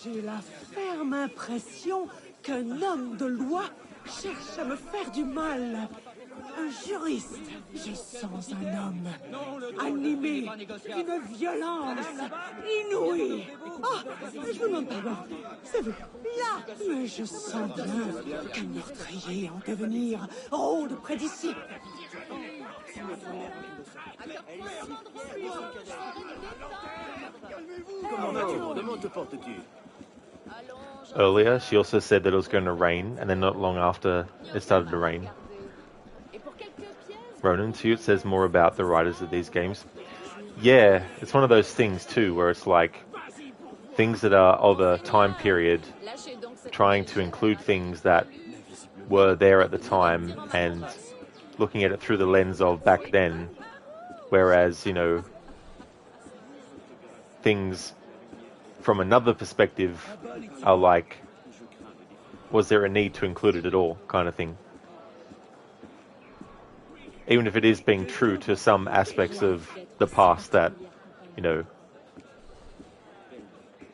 J'ai la ferme impression qu'un homme de loi cherche à me faire du mal. Un juriste. Je sens un homme animé d'une violence inouïe. Ah, je vous demande pardon. C'est vous. Là. Mais je sens bien qu'un meurtrier en devenir rôde près d'ici. Comment te portes-tu? Earlier, she also said that it was going to rain, and then not long after, it started to rain. Ronan Tute says more about the writers of these games. Yeah, it's one of those things too, where it's like things that are of a time period, trying to include things that were there at the time and looking at it through the lens of back then, whereas, you know, things from another perspective are like, was there a need to include it at all, kind of thing. Even if it is being true to some aspects of the past that, you know,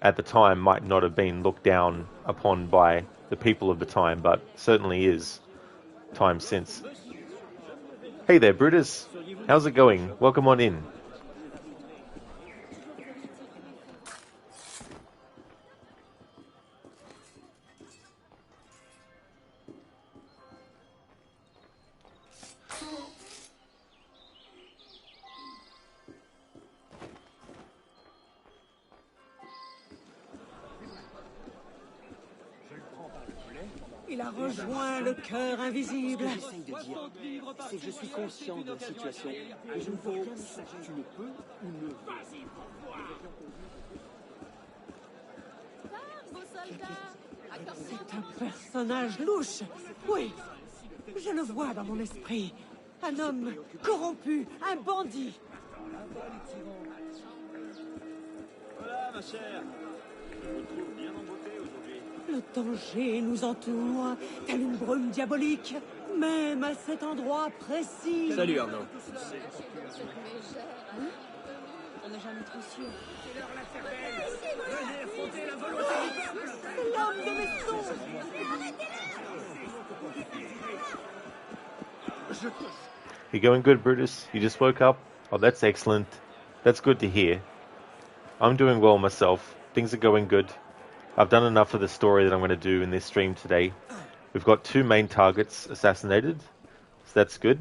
at the time might not have been looked down upon by the people of the time, but certainly is time since. Hey there, Brutus. How's it going? Welcome on in. Il a rejoint le cœur invisible. Ce que j'essaye de dire, c'est que je suis conscient de la situation. Et je ne peux rien faire. Tu ne peux ou ne veux. C'est un personnage louche. Oui, je le vois dans mon esprit. Un homme corrompu, un bandit. Voilà, ma chère. Je vous trouve bien en beauté aujourd'hui. Le danger nous entoure, telle une brume diabolique, même à cet endroit précis. Salut Arnaud. On n'est jamais trop sûr. C'est l'homme de mes sons. You going good, Brutus? You just woke up? Oh, that's excellent. That's good to hear. I'm doing well myself. Things are going good. I've done enough of the story that I'm going to do in this stream today. We've got 2 main targets assassinated, so that's good.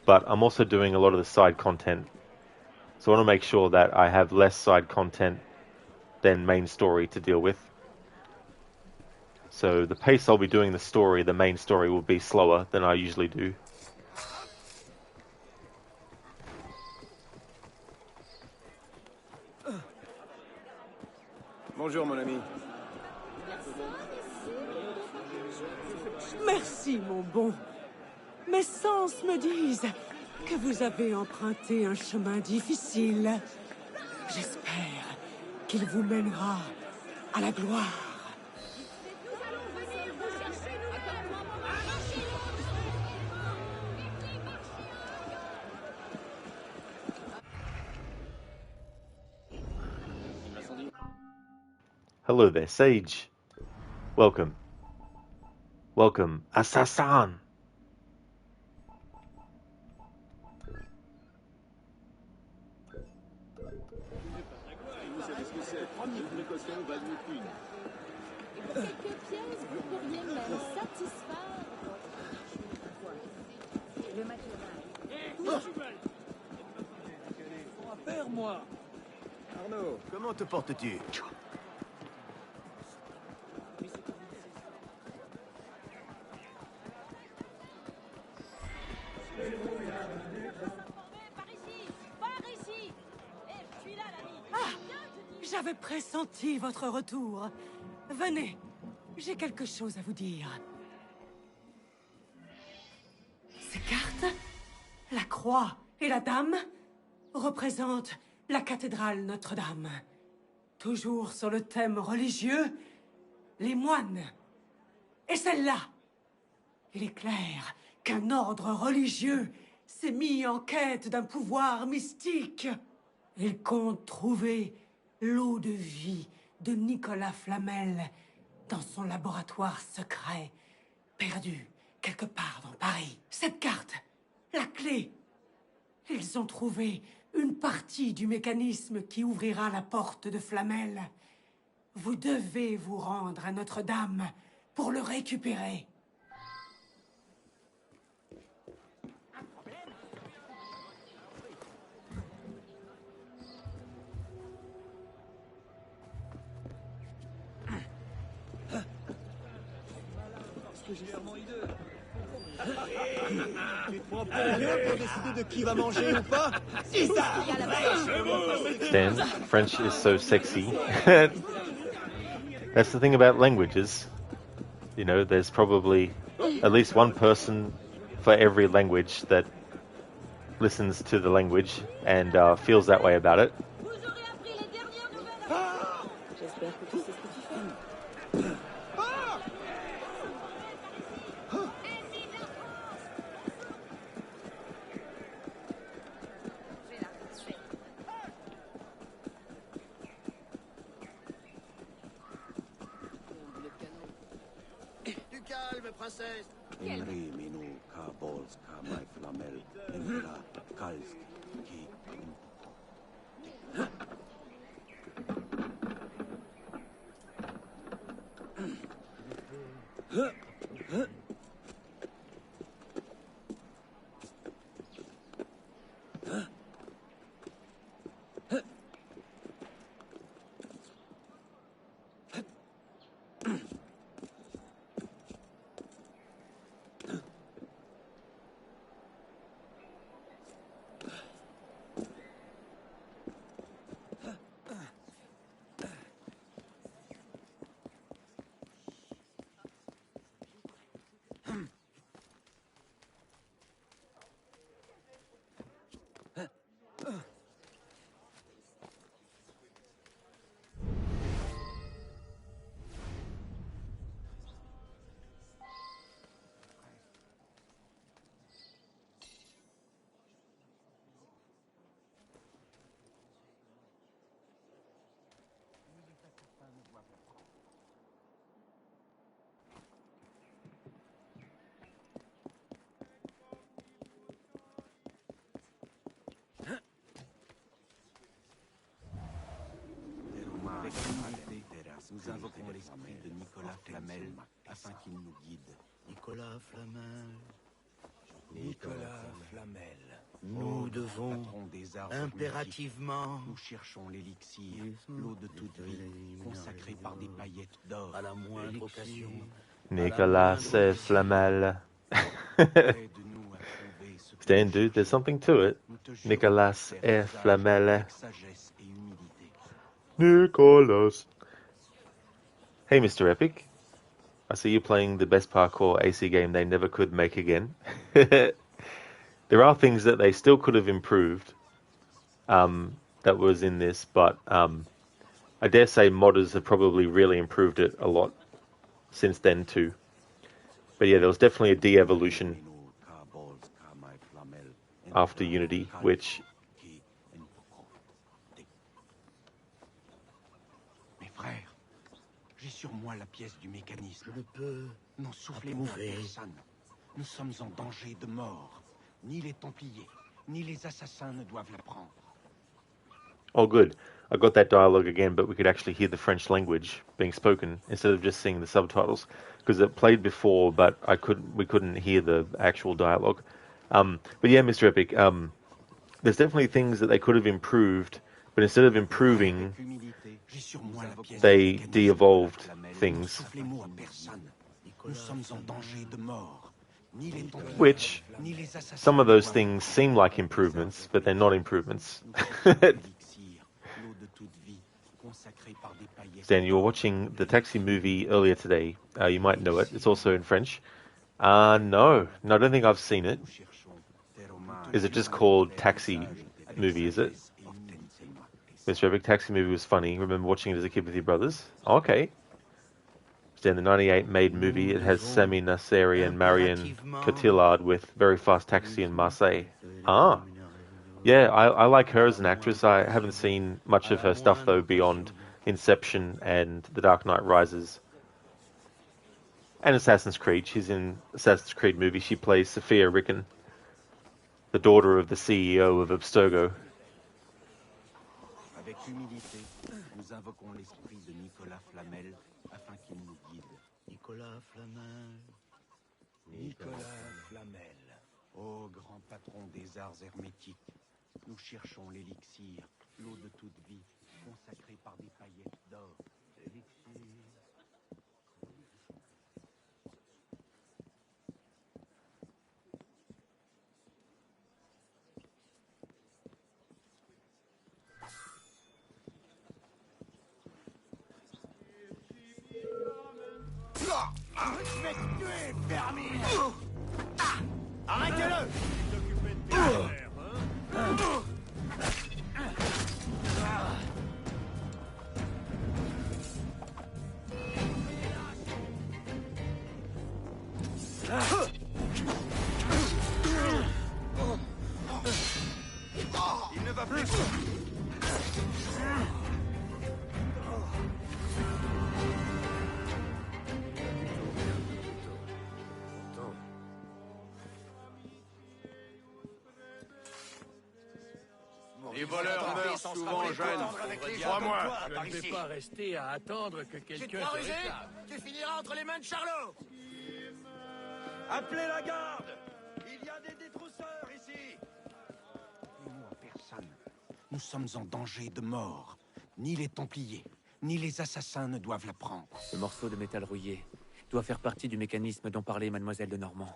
But I'm also doing a lot of the side content. So I want to make sure that I have less side content than main story to deal with. So the pace I'll be doing the story, the main story, will be slower than I usually do. Bonjour mon ami. Merci, mon bon. Mes sens me disent que vous avez emprunté un chemin difficile. J'espère qu'il vous mènera à la gloire. Hello there, Sage. Welcome. Welcome, Assassin. Quelques pièces, vous pourriez même satisfaire. Le matériel. Vers moi. Arnaud, comment te portes-tu? J'avais pressenti votre retour. Venez, j'ai quelque chose à vous dire. Ces cartes, la croix et la dame, représentent la cathédrale Notre-Dame. Toujours sur le thème religieux, les moines. Et celle-là, il est clair qu'un ordre religieux s'est mis en quête d'un pouvoir mystique. Il compte trouver l'eau de vie de Nicolas Flamel dans son laboratoire secret, perdu quelque part dans Paris. Cette carte, la clé. Ils ont trouvé une partie du mécanisme qui ouvrira la porte de Flamel. Vous devez vous rendre à Notre-Dame pour le récupérer. Tu te prends pour rien pour décider de qui va manger ou pas? C'est ça! Dan, French is so sexy. That's the thing about languages. You know, there's probably at least one person for every language that listens to the language and feels that way about it. J'espère que tu sais ce que tu fais. Du calme, princesse. Henry Minu Kabols Kamai Flamel Enla Kalsk Ki Nous invoquons l'esprit de Nicolas Flamel afin qu'il nous guide. Nicolas Flamel. Nicolas Flamel. Nous devons des arbres impérativement. Nous cherchons l'élixir, l'eau de toute vie, consacrée par des paillettes d'or. À la moindre occasion. Nicolas Flamel. Stan, dude, there's something to it. Nicolas Flamel. Nicolas. Hey, Mr. Epic. I see you playing the best parkour AC game they never could make again. There are things that they still could have improved that was in this, but I dare say modders have probably really improved it a lot since then too. But yeah, there was definitely a de-evolution after Unity, which... Mes frères, j'ai sur moi la pièce du mécanisme. Je ne peux n'en soufflez-moi personne. Nous sommes en danger de mort. Ni les Templiers, ni les assassins ne doivent la prendre. Oh, good. I got that dialogue again, but we could actually hear the French language being spoken instead of just seeing the subtitles, because it played before, but we couldn't hear the actual dialogue. But yeah, Mr. Epic, there's definitely things that they could have improved But instead of improving, they de-evolved things. Which, some of those things seem like improvements, but they're not improvements. Stan, you were watching the Taxi movie earlier today. You might know it. It's also in French. No, I don't think I've seen it. Is it just called Taxi movie, is it? Mr. Epic, Taxi movie was funny. Remember watching it as a kid with your brothers? Oh, okay. Then the 98 made movie. It has Sami Nasseri and Marion Cotillard with Very Fast Taxi in Marseille. Yeah, I like her as an actress. I haven't seen much of her stuff, though, beyond Inception and The Dark Knight Rises. And Assassin's Creed. She's in Assassin's Creed movie. She plays Sophia Ricken, the daughter of the CEO of Abstergo. Avec humilité, nous invoquons l'esprit de Nicolas Flamel afin qu'il nous guide. Nicolas Flamel. Nicolas Flamel. Ô grand patron des arts hermétiques, nous cherchons l'élixir, l'eau de toute vie, consacrée par des paillettes d'or. L'élixir. Je vais te tuer, Fermi! Arrêtez-le! Il ne va plus. Les voleurs meurent souvent jeunes. Crois-moi, Je ne vais pas rester à attendre que quelqu'un te réclame. Tu finiras entre les mains de Charlot. Appelez la garde! Il y a des détrousseurs ici! Nous à personne. Nous sommes en danger de mort. Ni les Templiers, ni les assassins ne doivent la prendre. Ce morceau de métal rouillé doit faire partie du mécanisme dont parlait Mademoiselle de Normand.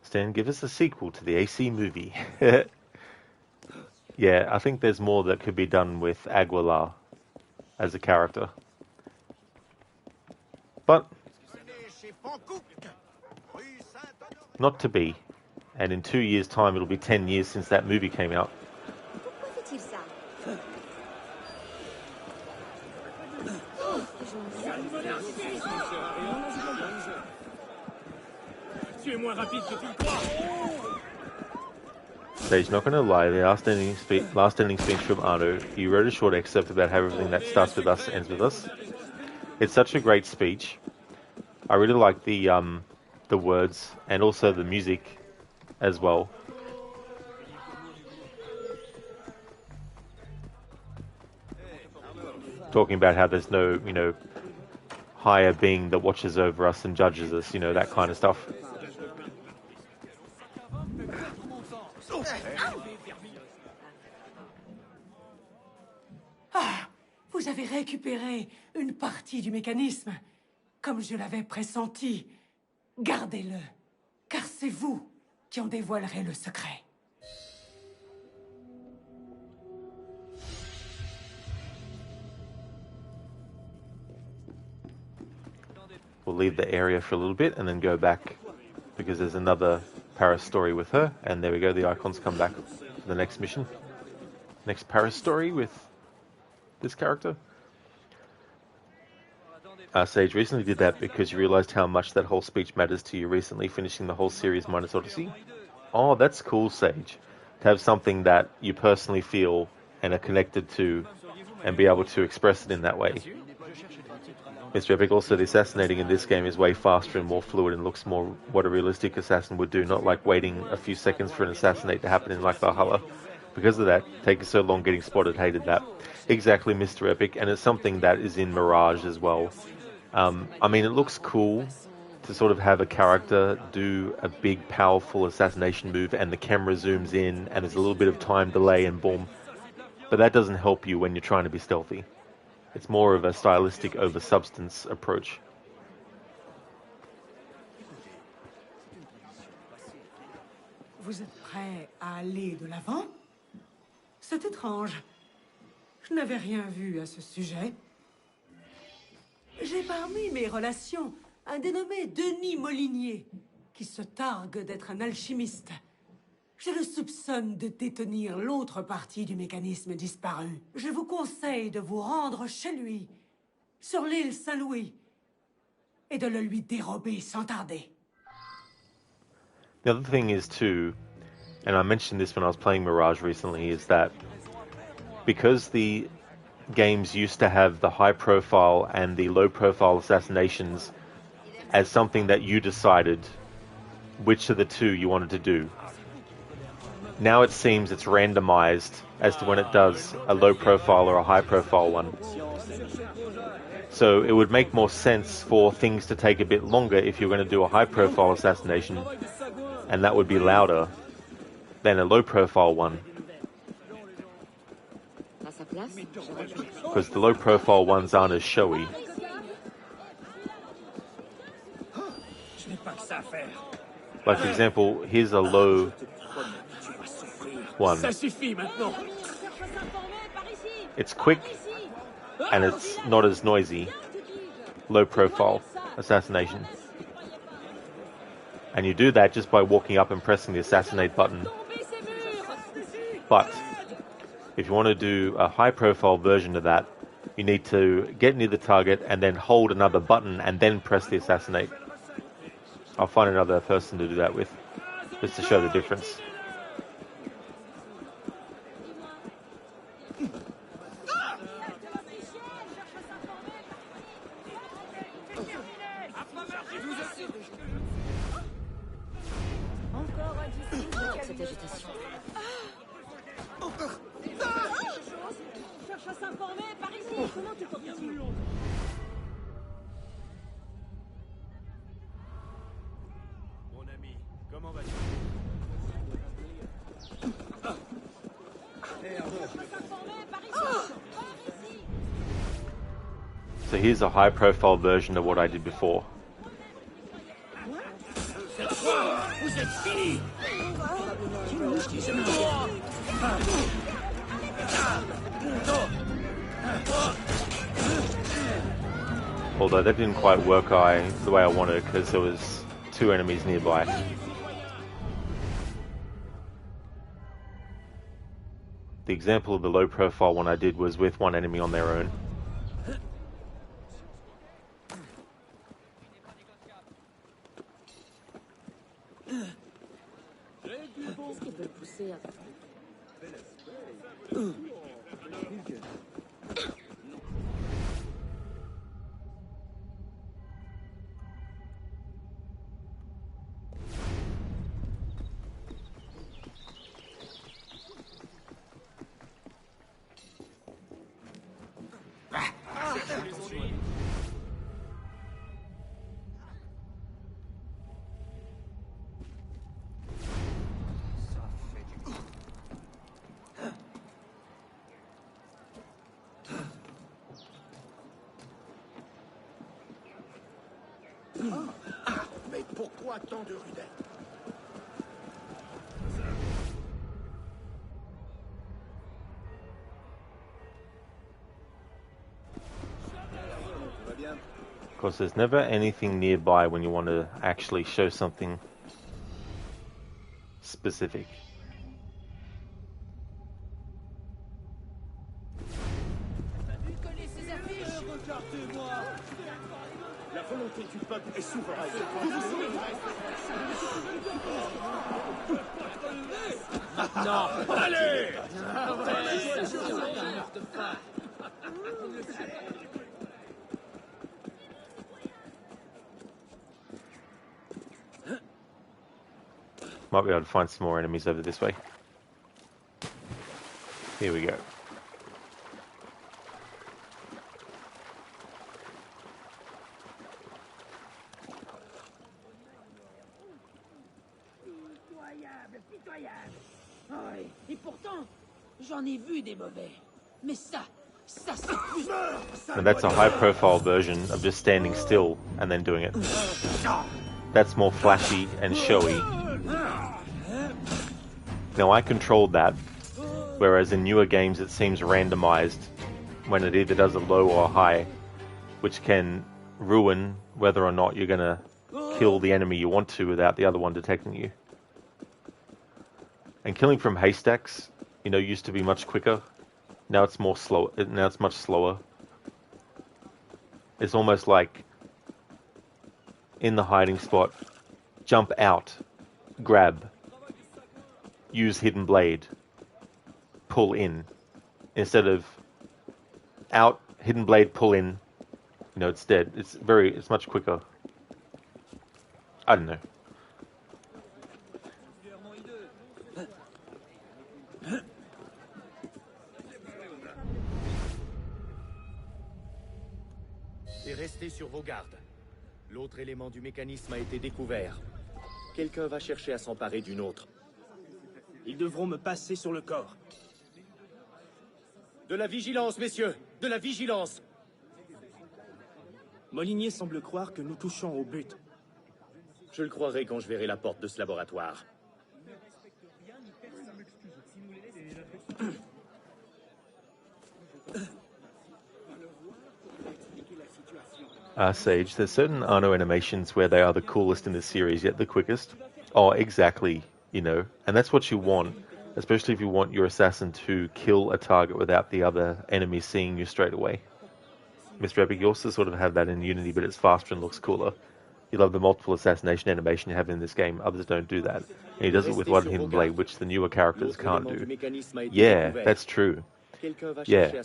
Stan, give us a sequel to the AC movie. Yeah, I think there's more that could be done with Aguilar as a character. But not to be. And in 2 years' time, it'll be 10 years since that movie came out. Tu es moins rapide que tu le crois. Sage, not going to lie, the last ending speech from Arno, you wrote a short excerpt about how everything that starts with us ends with us. It's such a great speech. I really like the words and also the music as well. Talking about how there's no, higher being that watches over us and judges us, that kind of stuff. Ah, vous avez récupéré une partie du mécanisme, comme je l'avais pressenti. Gardez-le, car c'est vous qui en dévoilerez le secret. We'll leave the area for a little bit and then go back because there's another Paris story with her. And there we go, the icons come back for the next mission. Next Paris story with this character. Sage recently did that because you realized how much that whole speech matters to you recently, finishing the whole series minus Odyssey. Oh, that's cool, Sage. To have something that you personally feel and are connected to and be able to express it in that way. Mr. Epic, also the assassinating in this game is way faster and more fluid and looks more what a realistic assassin would do, not like waiting a few seconds for an assassinate to happen in like Valhalla. because of that, taking so long getting spotted, hated that. Exactly, Mr. Epic, and it's something that is in Mirage as well. I mean, it looks cool to sort of have a character do a big, powerful assassination move and the camera zooms in and there's a little bit of time delay and boom. But that doesn't help you when you're trying to be stealthy. It's more of a stylistic over substance approach. Vous êtes prêt à aller de l'avant? C'est étrange. Je n'avais rien vu à ce sujet. J'ai parmi mes relations un dénommé Denis Molinier, qui se targue d'être un alchimiste. Je le soupçonne de détenir l'autre partie du mécanisme disparu. Je vous conseille de vous rendre chez lui, sur l'île Saint-Louis, et de le lui dérober sans tarder. The other thing is too, and I mentioned this when I was playing Mirage recently, is that because the games used to have the high profile and the low profile assassinations as something that you decided which of the two you wanted to do. Now it seems it's randomized as to when it does a low profile or a high profile one. So it would make more sense for things to take a bit longer if you're going to do a high profile assassination, and that would be louder than a low profile one. Because the low profile ones aren't as showy. Like for example, here's a low one. It's quick and it's not as noisy. Low profile assassination. And you do that just by walking up and pressing the assassinate button. But if you want to do a high profile version of that, you need to get near the target and then hold another button and then press the assassinate. I'll find another person to do that with, just to show the difference. Cette agitation. Cherche à s'informer par ici. Comment tu portes-tu? Mon ami, comment vas-tu? So here's a high profile version of what I did before. Vous êtes finis. Although that didn't quite work the way I wanted because there was two enemies nearby. The example of the low profile one I did was with one enemy on their own. Qu'est-ce qu'ils veulent pousser à... Mais pourquoi tant de rudesse? Of course, there's never anything nearby when you want to actually show something specific. La volonté du peuple est souveraine. Non, allez! Might be able to find some more enemies over this way. Here we go. Ouais. Et pourtant, j'en ai vu des mauvais. Mais ça c'est plus... And that's a high-profile version of just standing still and then doing it. That's more flashy and showy. Now, I controlled that, whereas in newer games it seems randomized when it either does a low or a high, which can ruin whether or not you're going to kill the enemy you want to without the other one detecting you. And killing from haystacks, you know, used to be much quicker. Now it's more slow. Now it's much slower. It's almost like in the hiding spot, jump out, grab, use hidden blade, pull in, instead of out, hidden blade, pull in. You know, it's dead. It's much quicker. I don't know. Et restez sur vos gardes. L'autre élément du mécanisme a été découvert. Quelqu'un va chercher à s'emparer d'une autre. Ils devront me passer sur le corps. De la vigilance, messieurs! De la vigilance! Molinier semble croire que nous touchons au but. Je le croirai quand je verrai la porte de ce laboratoire. Sage, there's certain Arno animations where they are the coolest in the series, yet the quickest. Oh, exactly, you know. And that's what you want, especially if you want your assassin to kill a target without the other enemy seeing you straight away. Mr. Epic, you also sort of have that in Unity, but it's faster and looks cooler. You love the multiple assassination animation you have in this game. Others don't do that. And he does it with one hidden blade, which the newer characters can't do. Yeah, that's true. Yeah,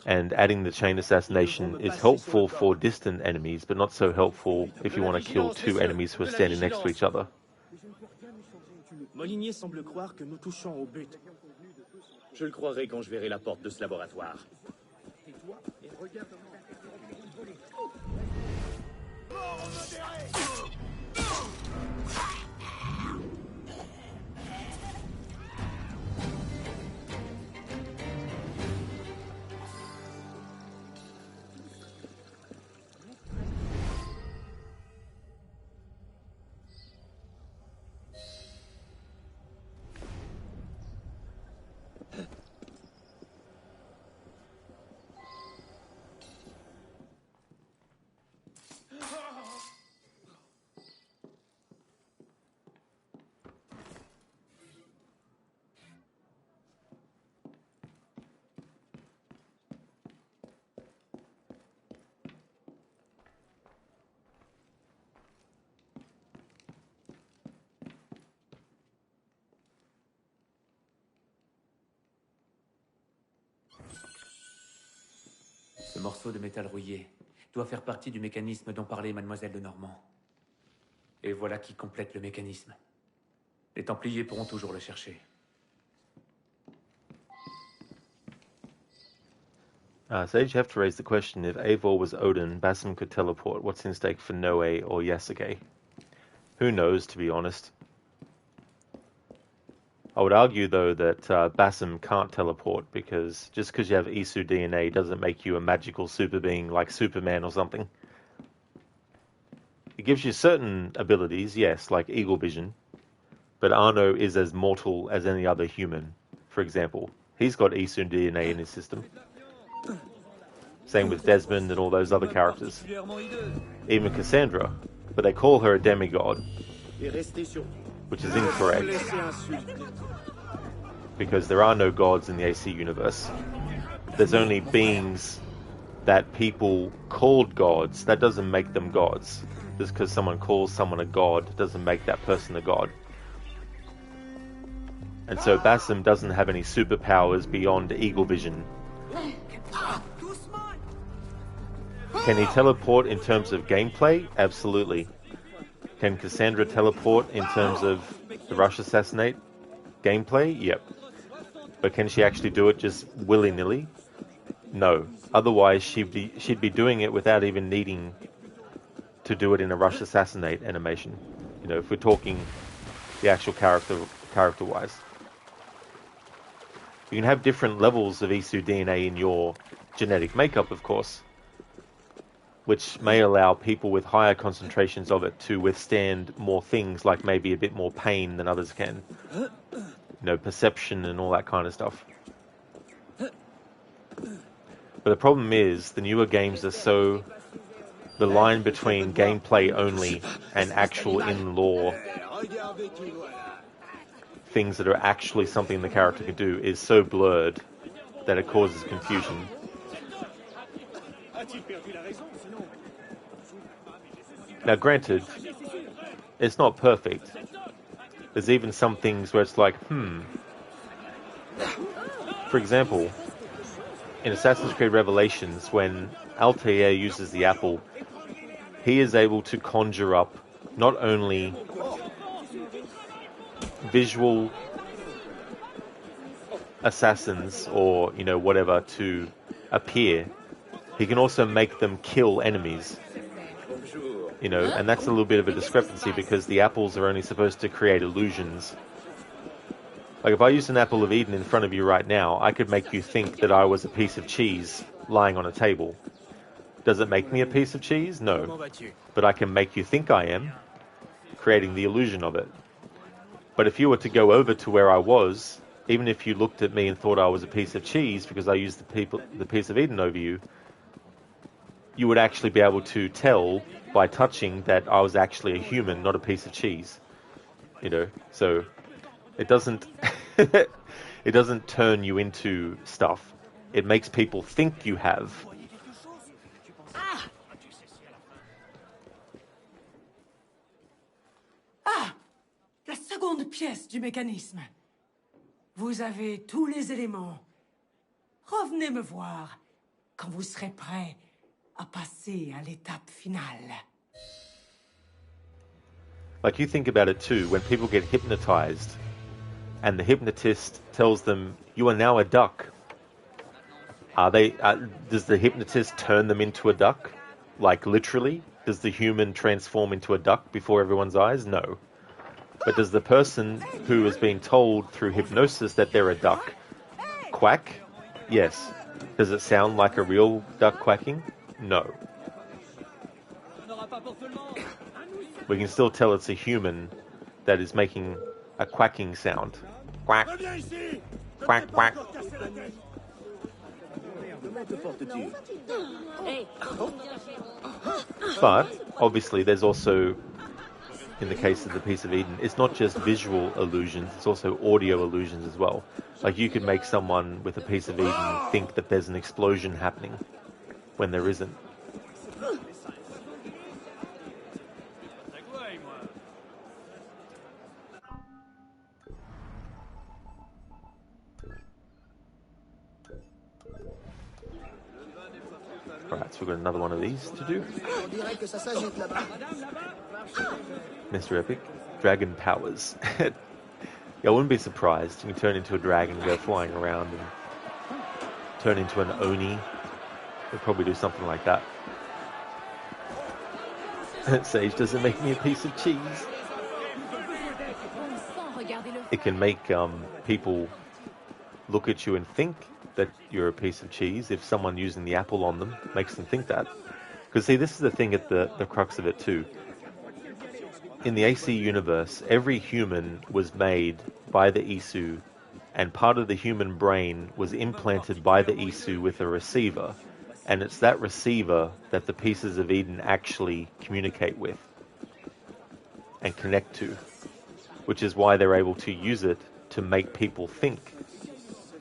and adding the chain assassination is helpful for distant enemies, but not so helpful if you want to kill two enemies who are standing next to each other. Molinier semble croire que nous touchons au but. Je le croirai quand je verrai la porte de ce laboratoire. Ce morceau de métal rouillé doit faire partie du mécanisme dont parlait Mademoiselle de Normand. Et voilà qui complète le mécanisme. Les Templiers pourront toujours le chercher. Sage, you have to raise the question, if Eivor was Odin, Basim could teleport. What's in stake for Noe or Yasuke? Who knows, to be honest. I would argue, though, that Basim can't teleport, because just because you have Isu DNA doesn't make you a magical super being like Superman or something. It gives you certain abilities, yes, like eagle vision, but Arno is as mortal as any other human, for example. He's got Isu DNA in his system. Same with Desmond and all those other characters. Even Cassandra, but they call her a demigod, which is incorrect, because there are no gods in the AC universe. There's only beings that people called gods. That doesn't make them gods. Just because someone calls someone a god doesn't make that person a god. And so Basim doesn't have any superpowers beyond eagle vision. Can he teleport in terms of gameplay? Absolutely. Can Cassandra teleport in terms of the rush assassinate gameplay? Yep. But can she actually do it just willy-nilly? No. Otherwise, she'd be doing it without even needing to do it in a rush assassinate animation. You know, if we're talking the actual character-wise. You can have different levels of Isu DNA in your genetic makeup, of course, which may allow people with higher concentrations of it to withstand more things, like maybe a bit more pain than others can. You know, perception and all that kind of stuff. But the problem is, the newer games are so... The line between gameplay only and actual in-lore things that are actually something the character can do is so blurred that it causes confusion. Now, granted, it's not perfect. There's even some things where it's like, For example, in Assassin's Creed Revelations, when Altair uses the apple, he is able to conjure up not only visual assassins or, you know, whatever to appear, he can also make them kill enemies. You know, and that's a little bit of a discrepancy because the apples are only supposed to create illusions. Like, if I used an apple of Eden in front of you right now, I could make you think that I was a piece of cheese lying on a table. Does it make me a piece of cheese? No. But I can make you think I am, creating the illusion of it. But if you were to go over to where I was, even if you looked at me and thought I was a piece of cheese because I used the piece of Eden over you, you would actually be able to tell by touching that I was actually a human, not a piece of cheese. You know, so it doesn't it doesn't turn you into stuff. It makes people think you have. La seconde pièce du mécanisme. Vous avez tous les éléments. Revenez me voir quand vous serez prêt à passer à l'étape finale. Like, you think about it too, when people get hypnotized and the hypnotist tells them, you are now a duck. Does the hypnotist turn them into a duck? Like, literally? Does the human transform into a duck before everyone's eyes? No. But does the person who has been told through hypnosis that they're a duck quack? Yes. Does it sound like a real duck quacking? No. We can still tell it's a human that is making a quacking sound. Quack. Quack, quack. But, obviously, there's also, in the case of the piece of Eden, it's not just visual illusions, it's also audio illusions as well. Like, you could make someone with a piece of Eden think that there's an explosion happening when there isn't. Alright, so we've got another one of these to do. Mr. Epic. Dragon powers. Yeah, I wouldn't be surprised. You can turn into a dragon and go flying around and turn into an Oni. They'll probably do something like that. Sage doesn't make me a piece of cheese. It can make people look at you and think that you're a piece of cheese if someone using the apple on them makes them think that. Because, see, this is the thing at the crux of it too. In the AC universe, every human was made by the Isu, and part of the human brain was implanted by the Isu with a receiver, and it's that receiver that the pieces of Eden actually communicate with and connect to, which is why they're able to use it to make people think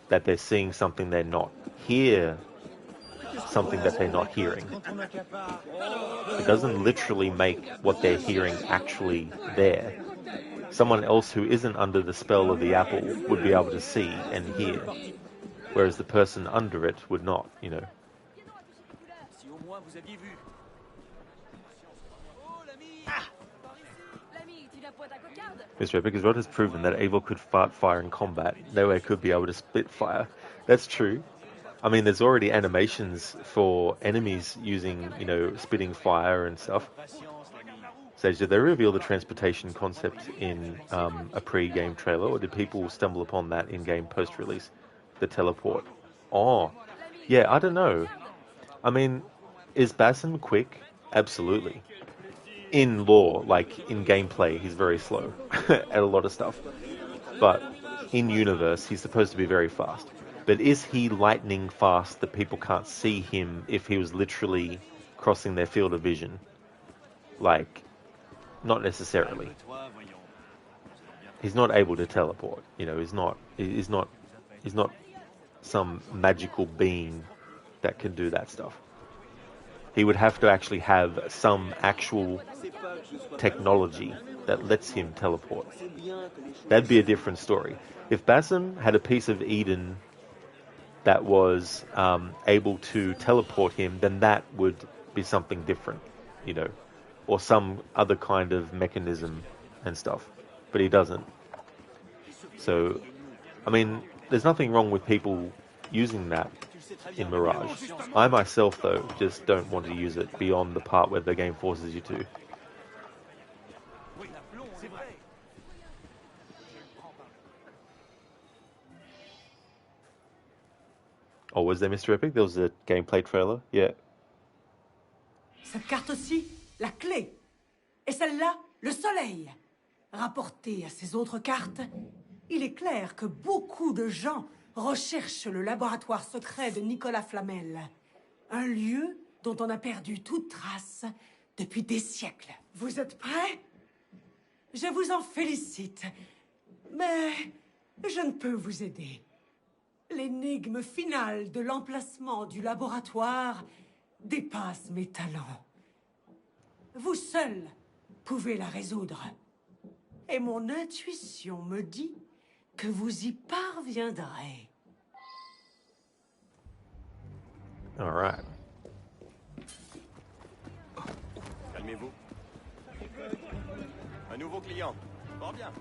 that they're seeing something they're not, hear something that they're not hearing. It doesn't literally make what they're hearing actually there. Someone else who isn't under the spell of the apple would be able to see and hear, whereas the person under it would not, you know. Mr. Epic as well has proven that Evil could fart fire in combat. Nowhere could be able to split fire. That's true. I mean, there's already animations for enemies using, you know, spitting fire and stuff. So did they reveal the transportation concept in a pre-game trailer, or did people stumble upon that in-game post-release? The teleport. Oh, yeah, I don't know. I mean, is Basim quick? Absolutely. In lore, like in gameplay, he's very slow at a lot of stuff. But in universe, he's supposed to be very fast. But is he lightning fast that people can't see him if he was literally crossing their field of vision? Like, not necessarily. He's not able to teleport. You know, he's not some magical being that can do that stuff. He would have to actually have some actual technology that lets him teleport. That'd be a different story. If Basim had a piece of Eden that was able to teleport him, then that would be something different, you know, or some other kind of mechanism and stuff. But he doesn't. So, I mean, there's nothing wrong with people using that in Mirage. I myself, though, just don't want to use it beyond the part where the game forces you to. Oh, was there Mr. Epic? There was a gameplay trailer? Yeah. Cette carte-ci, la clé. Et celle-là, le soleil. Rapporté à ces autres cartes, il est clair que beaucoup de gens recherchent le laboratoire secret de Nicolas Flamel. Un lieu dont on a perdu toute trace depuis des siècles. Vous êtes prêts? Je vous en félicite. Mais je ne peux vous aider. L'énigme finale de l'emplacement du laboratoire dépasse mes talents. Vous seul pouvez la résoudre. Et mon intuition me dit que vous y parviendrez. All right. Calmez-vous. Un nouveau client. Fort bien.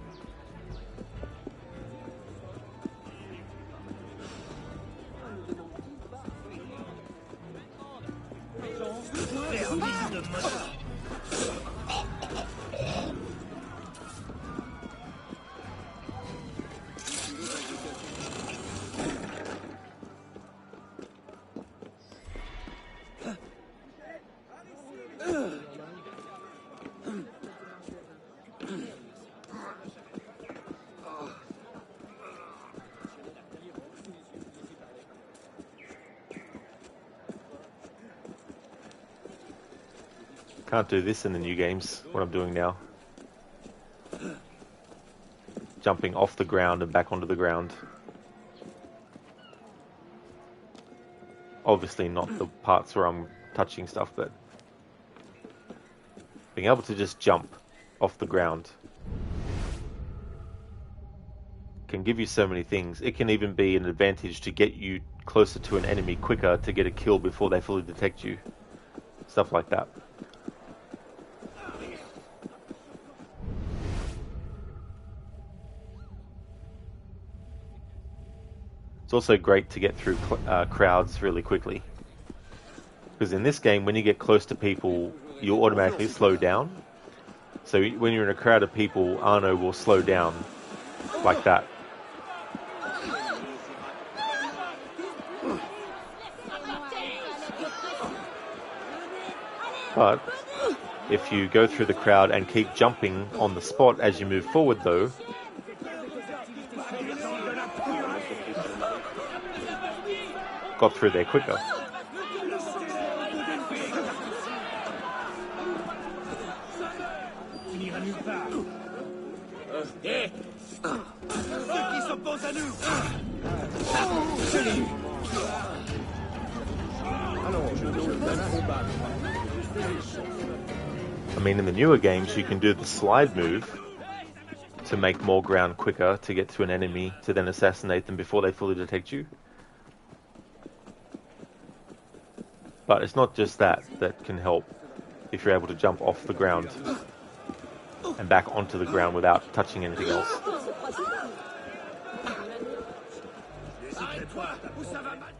Can't do this in the new games, what I'm doing now. Jumping off the ground and back onto the ground. Obviously not the parts where I'm touching stuff, but being able to just jump off the ground can give you so many things. It can even be an advantage to get you closer to an enemy quicker to get a kill before they fully detect you. Stuff like that. It's also great to get through crowds really quickly. Because in this game, when you get close to people, you'll automatically slow down. So when you're in a crowd of people, Arno will slow down like that. But if you go through the crowd and keep jumping on the spot as you move forward, though, got through there quicker. I mean, in the newer games, you can do the slide move to make more ground quicker to get to an enemy to then assassinate them before they fully detect you. But it's not just that that can help if you're able to jump off the ground. and back onto the ground without touching anything else. Arrête-toi, ou ça va mal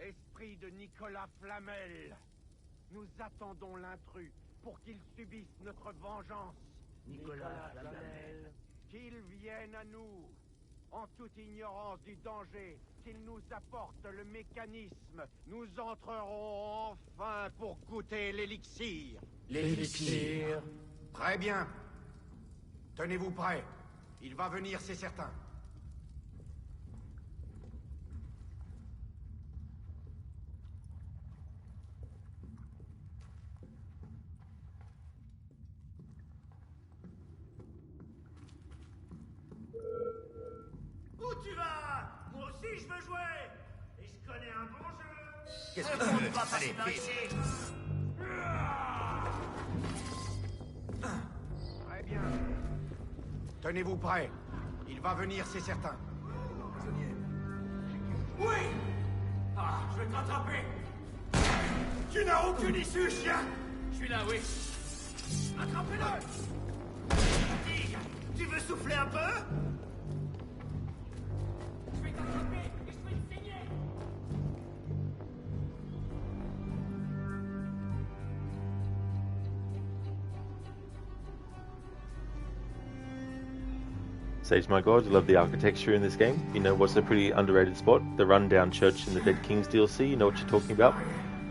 Esprit de Nicolas Flamel, nous attendons l'intrus pour qu'il subisse notre vengeance. Nicolas Flamel. Qu'il vienne à nous, en toute ignorance du danger qu'il nous apporte le mécanisme. Nous entrerons enfin pour goûter l'élixir. L'élixir. Très bien. Tenez-vous prêts. Il va venir, c'est certain. Où tu vas? Moi aussi je veux jouer. Et je connais un bon jeu. Qu'est-ce que tu veux? Allez, vite. Très bien. Tenez-vous prêts. Il va venir, c'est certain. Oui! Ah, je vais te rattraper. Tu n'as aucune issue, chien. Je suis là, oui. Attrapez-le. Tigre, tu veux souffler un peu? Je vais t'attraper et je vais te saigner. Sage, my god, you love the architecture in this game. You know what's a pretty underrated spot? The rundown church in the Dead Kings DLC. You know what you're talking about?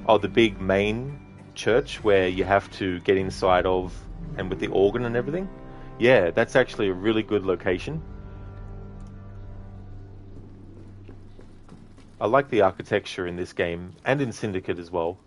Oh, the big main church where you have to get inside of and with the organ and everything. Yeah, that's actually a really good location. I like the architecture in this game and in Syndicate as well.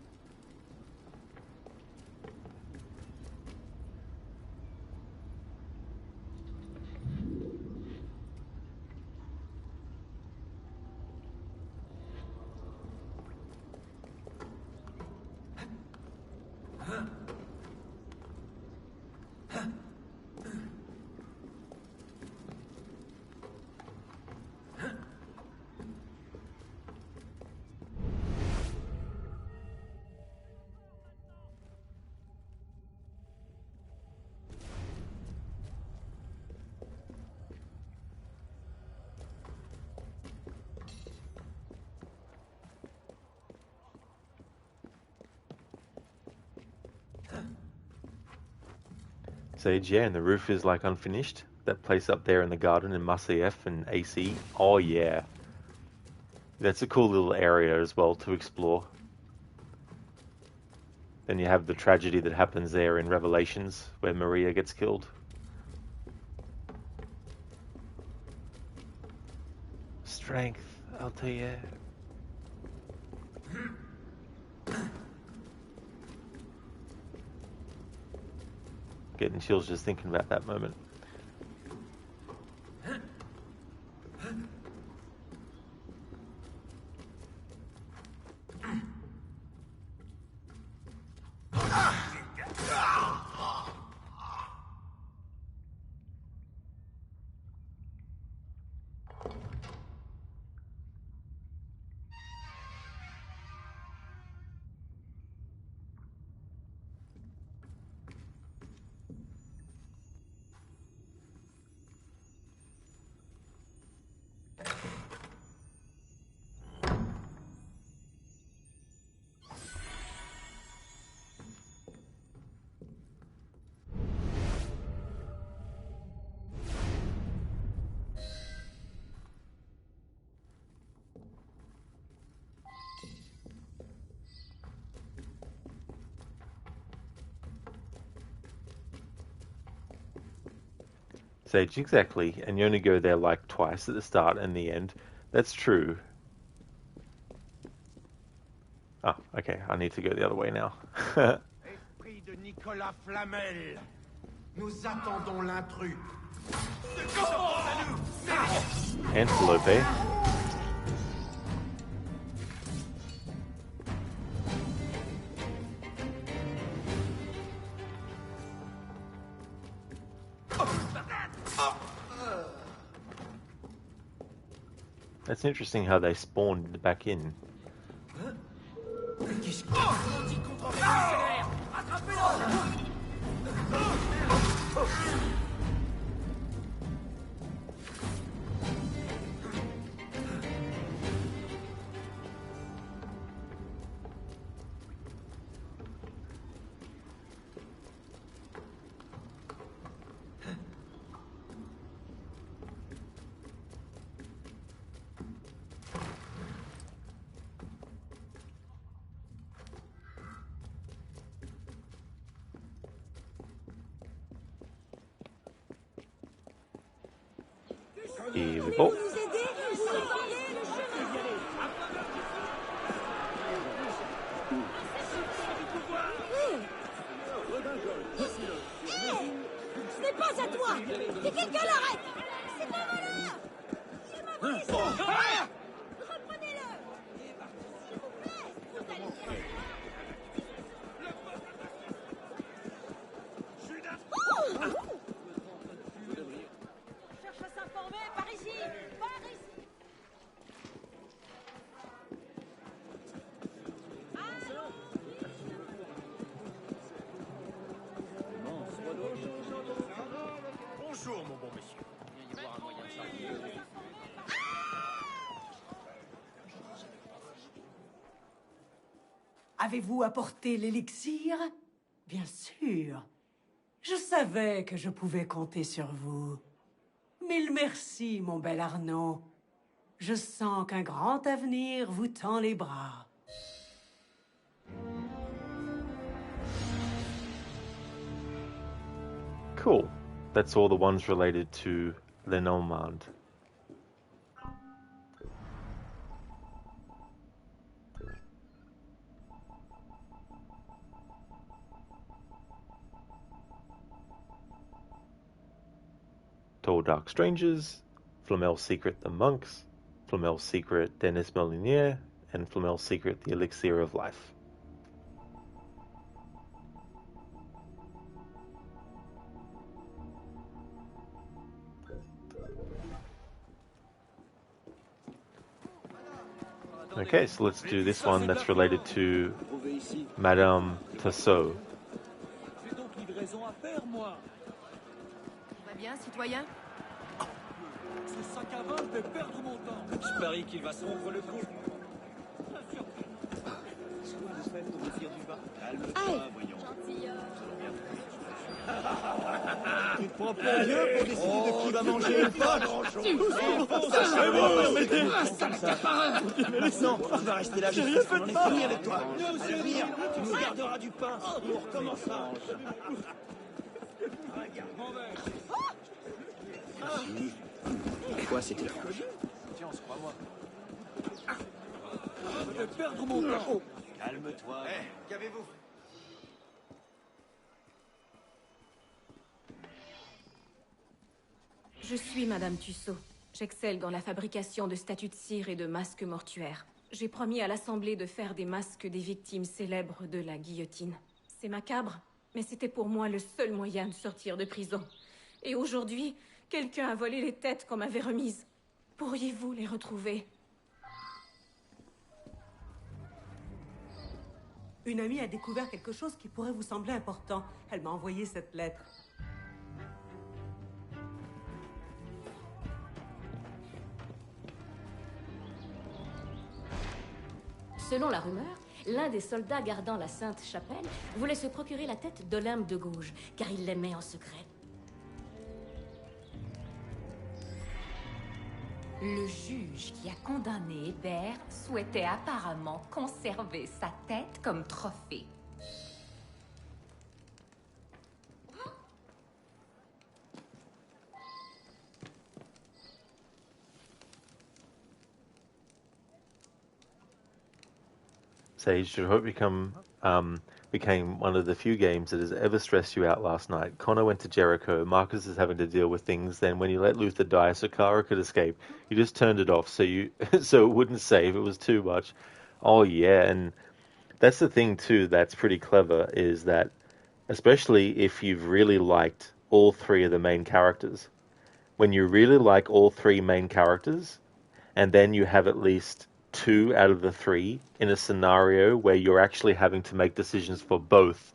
Sage, yeah, and the roof is like unfinished. That place up there in the garden in Massif and AC. Oh yeah. That's a cool little area as well to explore. Then you have the tragedy that happens there in Revelations where Maria gets killed. Strength, Altair. Getting chills just thinking about that moment. stage, exactly. And you only go there like twice, at the start and the end. That's true. Ah, okay, I need to go the other way now. Esprit de Nicolas Flamel, nous attendons l'intrus. Antelope, eh? That's interesting how they spawned back in. Here we go. Ce n'est pas à toi. Que quelqu'un l'arrête. C'est pas malin. Il m'a volé ça. Reprenez-le. S'il vous plaît. Vous allez cherche à s'informer. Par ici. Par ici. Bonjour, mon bon monsieur. Il y avoir un moyen de s'arrêter. Avez-vous apporté l'élixir? Bien sûr. Je savais que je pouvais compter sur vous. Mille merci, mon bel Arnaud. Je sens qu'un grand avenir vous tend les bras. Cool. That's all the ones related to Lenormand. Tall Dark Strangers, Flamel's Secret the Monks, Flamel's Secret Dennis Molinier, and Flamel's Secret the Elixir of Life. Okay, so let's do this one that's related to Madame Tussaud. J'ai donc livraison à faire, moi. Va bien, citoyen? Ce sac à vin fait perdre mon temps. Je parie qu'il va se rompre le cou. Allez, Tu te prends pour Dieu pour décider de qui va manger une pote. Non, tu vas rester là jusqu'à ce qu'on en ait fini avec toi. À l'avenir, tu nous garderas du pain. On recommencera. Quoi, c'était là? Tiens, on se croit moi. Je vais perdre mon temps. Calme-toi. Qu'avez-vous? Je suis Madame Tussaud. J'excelle dans la fabrication de statues de cire et de masques mortuaires. J'ai promis à l'Assemblée de faire des masques des victimes célèbres de la guillotine. C'est macabre, mais c'était pour moi le seul moyen de sortir de prison. Et aujourd'hui, quelqu'un a volé les têtes qu'on m'avait remises. Pourriez-vous les retrouver? Une amie a découvert quelque chose qui pourrait vous sembler important. Elle m'a envoyé cette lettre. Selon la rumeur, l'un des soldats gardant la Sainte-Chapelle voulait se procurer la tête d'Olympe de Gouges, car il l'aimait en secret. Le juge qui a condamné Hébert souhaitait apparemment conserver sa tête comme trophée. Sage, I hope became one of the few games that has ever stressed you out last night. Connor went to Jericho, Marcus is having to deal with things, then when you let Luther die so Kara could escape, you just turned it off so so it wouldn't save, it was too much. Oh yeah, and that's the thing too that's pretty clever, is that especially if you've really liked all three of the main characters, when you really like all three main characters, and then you have at least two out of the three in a scenario where you're actually having to make decisions for both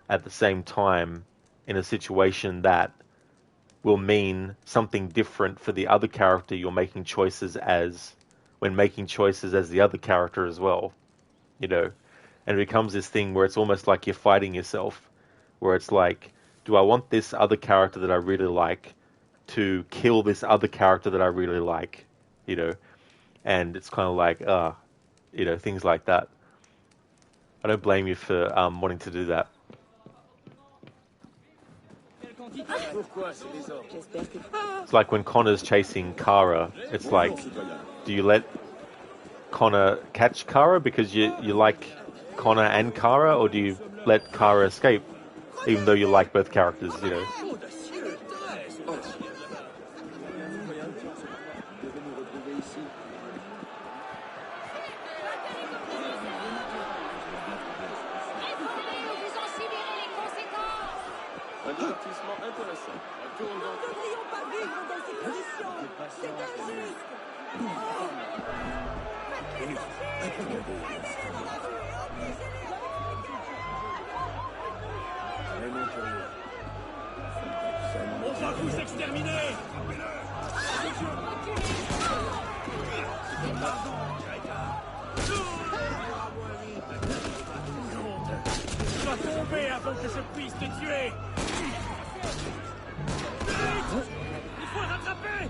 at the same time in a situation that will mean something different for the other character you're making choices as, when making choices as the other character as well, you know. And it becomes this thing where it's almost like you're fighting yourself, where it's like, do I want this other character that I really like to kill this other character that I really like, you know? And it's kind of like, you know, things like that. I don't blame you for wanting to do that. It's like when Connor's chasing Kara, it's like, do you let Connor catch Kara because you like Connor and Kara, or do you let Kara escape even though you like both characters, you know? Un divertissement intéressant. Nous ne devrions pas vivre dans ces conditions. C'est injuste. On va vous exterminer. Tu vas tomber avant que je puisse te tuer. Vite! Il faut le rattraper!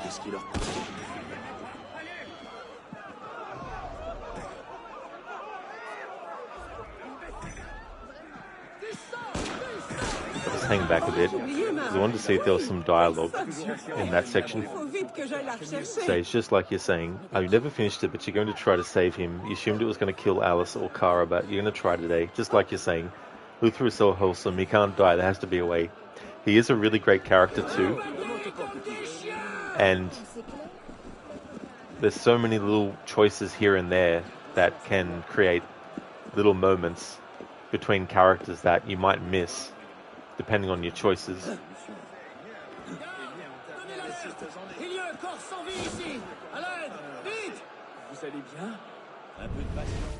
Qu'est-ce qu'il leur prend? Just hang back a bit, because I wanted to see if there was some dialogue in that section. So it's just like you're saying, you never finished it, but you're going to try to save him. You assumed it was going to kill Alice or Kara, but you're going to try today. Just like you're saying, Luther is so wholesome, he can't die, there has to be a way. He is a really great character too, and there's so many little choices here and there that can create little moments between characters that you might miss depending on your choices. Il y a un corps sans vie ici! À l'aide! Vite! Vous allez bien? Un peu de patience.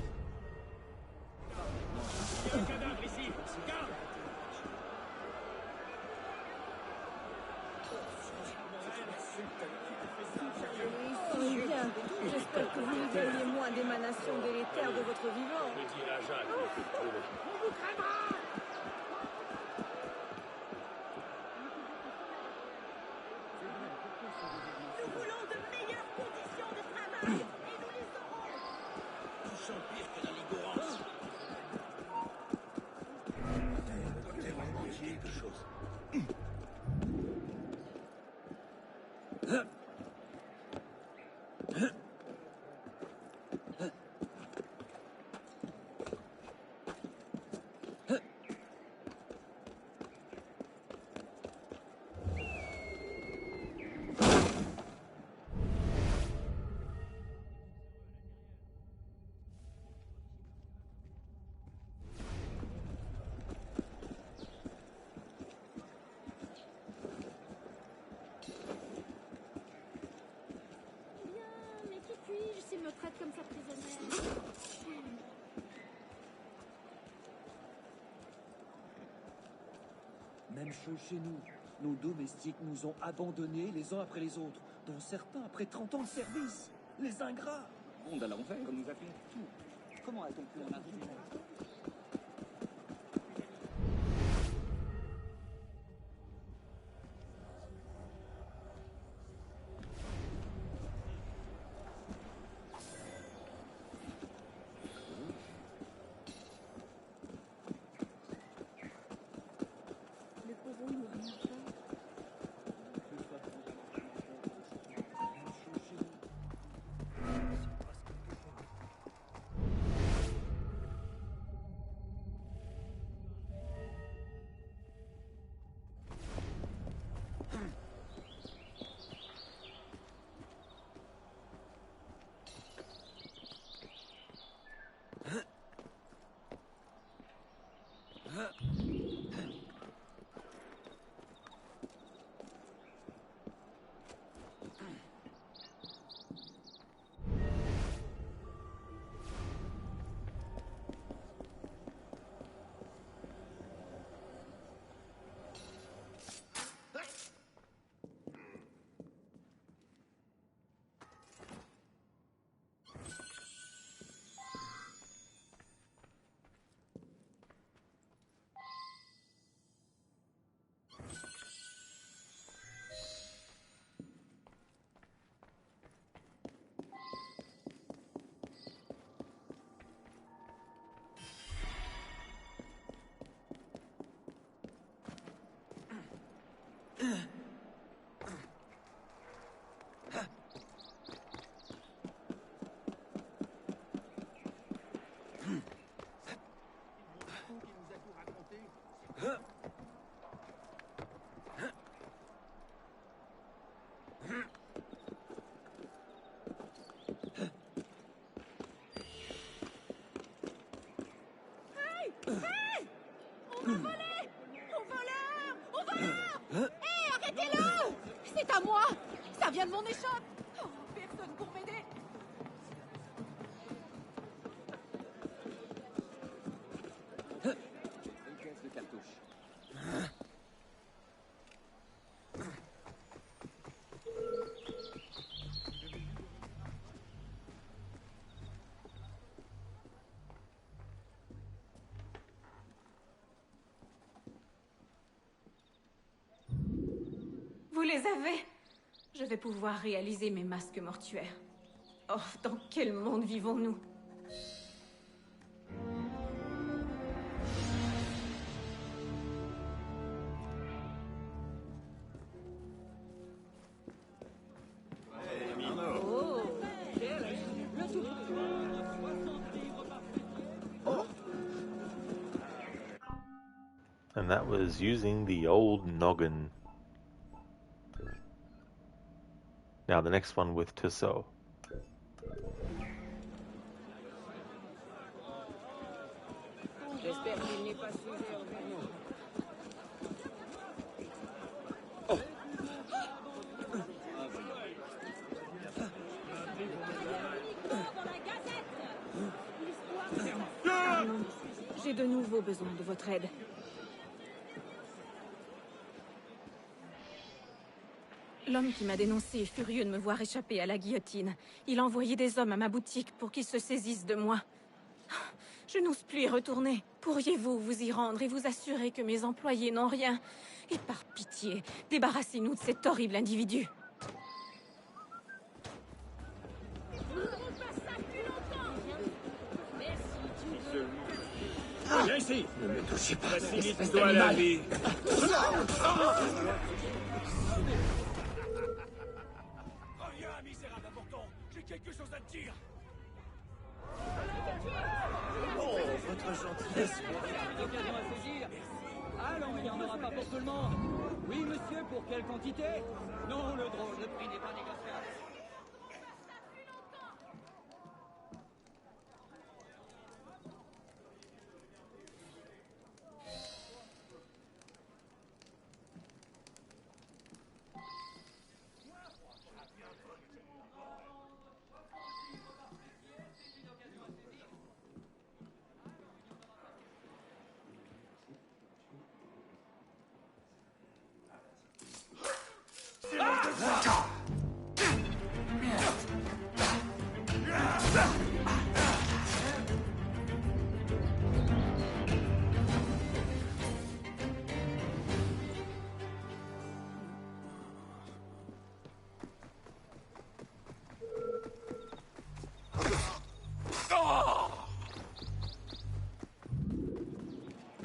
Il y a un cadavre ici! Garde! Bien. J'espère que vous libériez moins d'émanations délétères de votre vivant. Je dirai à Jacques qu'il fait trop. On vous crèvera! Nous voulons de meilleures conditions de travail et nous les aurons. Ils sont pires que dans l'ignorance. C'est vraiment quelque chose. S'il me traite comme sa prisonnière. Même chose chez nous. Nos domestiques nous ont abandonnés les uns après les autres, dont certains après 30 ans de service. Les ingrats. Monde à l'envers. On nous a fait tout. Comment a-t-on pu en arriver là? Hey! Hey! On m'a volé! Au voleur! Au voleur! Hé, arrêtez-le! C'est à moi! Ça vient de mon échoppe! Oh, personne pour m'aider! Une caisse de cartouches. Vous les avez? Je vais pouvoir réaliser mes masques mortuaires. Oh, dans quel monde vivons-nous? And that was using the old noggin. Now the next one with Tussaud. J'espère qu'il n'est pas sujet au genou. J'ai de nouveau besoin de votre aide. L'homme qui m'a dénoncé est furieux de me voir échapper à la guillotine. Il a envoyé des hommes à ma boutique pour qu'ils se saisissent de moi. Je n'ose plus y retourner. Pourriez-vous vous y rendre et vous assurer que mes employés n'ont rien? Et par pitié, débarrassez-nous de cet horrible individu. Viens ici. Ne me touchez pas, Facilite-toi la vie. Reviens, misérable avorton. J'ai quelque chose à te dire. Oh, votre gentillesse. L'occasion à saisir. Allons, il n'y en aura pas pour tout le monde. Oui, monsieur, pour quelle quantité? Non, le drôle, le prix n'est pas négociable.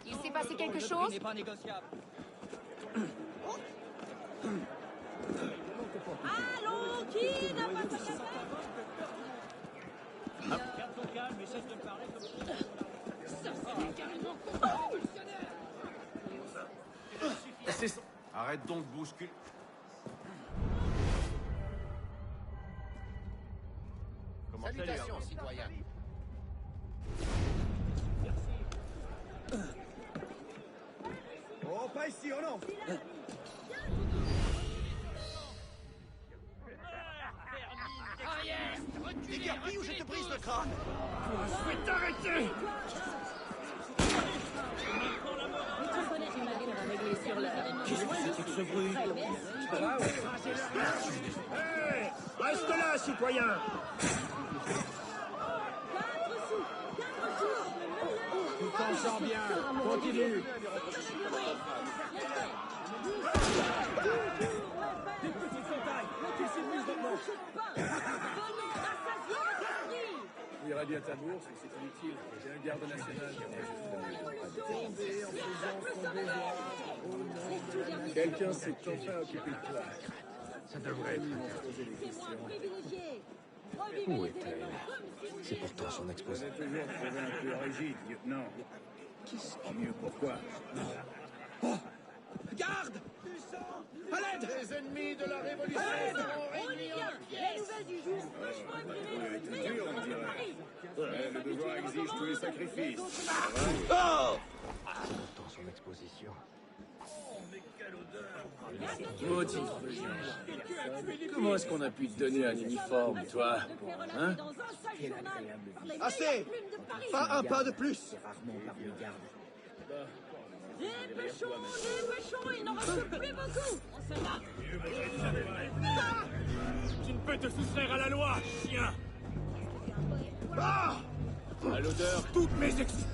Il s'est passé quelque Le chose? prix n'est pas négociable. Allons, qui n'a pas sa café? Garde ton calme et cesse de me parler comme Ça, c'est carrément révolutionnaire! Arrête donc de bousculer. Comment Salutations, citoyen. Oh, pas ici, oh non. Déguerpis ou je te brise le crâne. Je vais t'arrêter. Qu'est-ce que c'était que ce bruit? Hey, reste là, citoyen. Tu t'en sors bien. Continue. Des petites entailles. Qui s'est mise maintenant? Venons rassasier votre esprit! Il pas dit à ta bourse, mais c'est inutile. J'ai un garde national qui a tombé en faisant son devoir au nom de la nation. Quelqu'un s'est enfin occupé de toi. Ça devrait être poser des questions. Où est-elle? C'est pourtant son exposé. Vous avez toujours trouvé un peu rigide, lieutenant. Qu'est-ce qui est? Pourquoi? Oh! Garde! À l'aide! Les ennemis de la Révolution seront réduits en pièces! Les nouvelles du jour, franchement imprimées! Dur, on dirait. Ouais, le devoir exige tous les sacrifices. Oh! Pourtant son exposition. Maudit. Comment est-ce qu'on a pu te donner un uniforme, toi? Hein? Assez! Pas un pas de plus! Dépêchons, il n'en reste plus beaucoup! On se bat! Tu ne peux te soustraire à la loi, chien! Ah! À l'odeur, toutes mes excuses!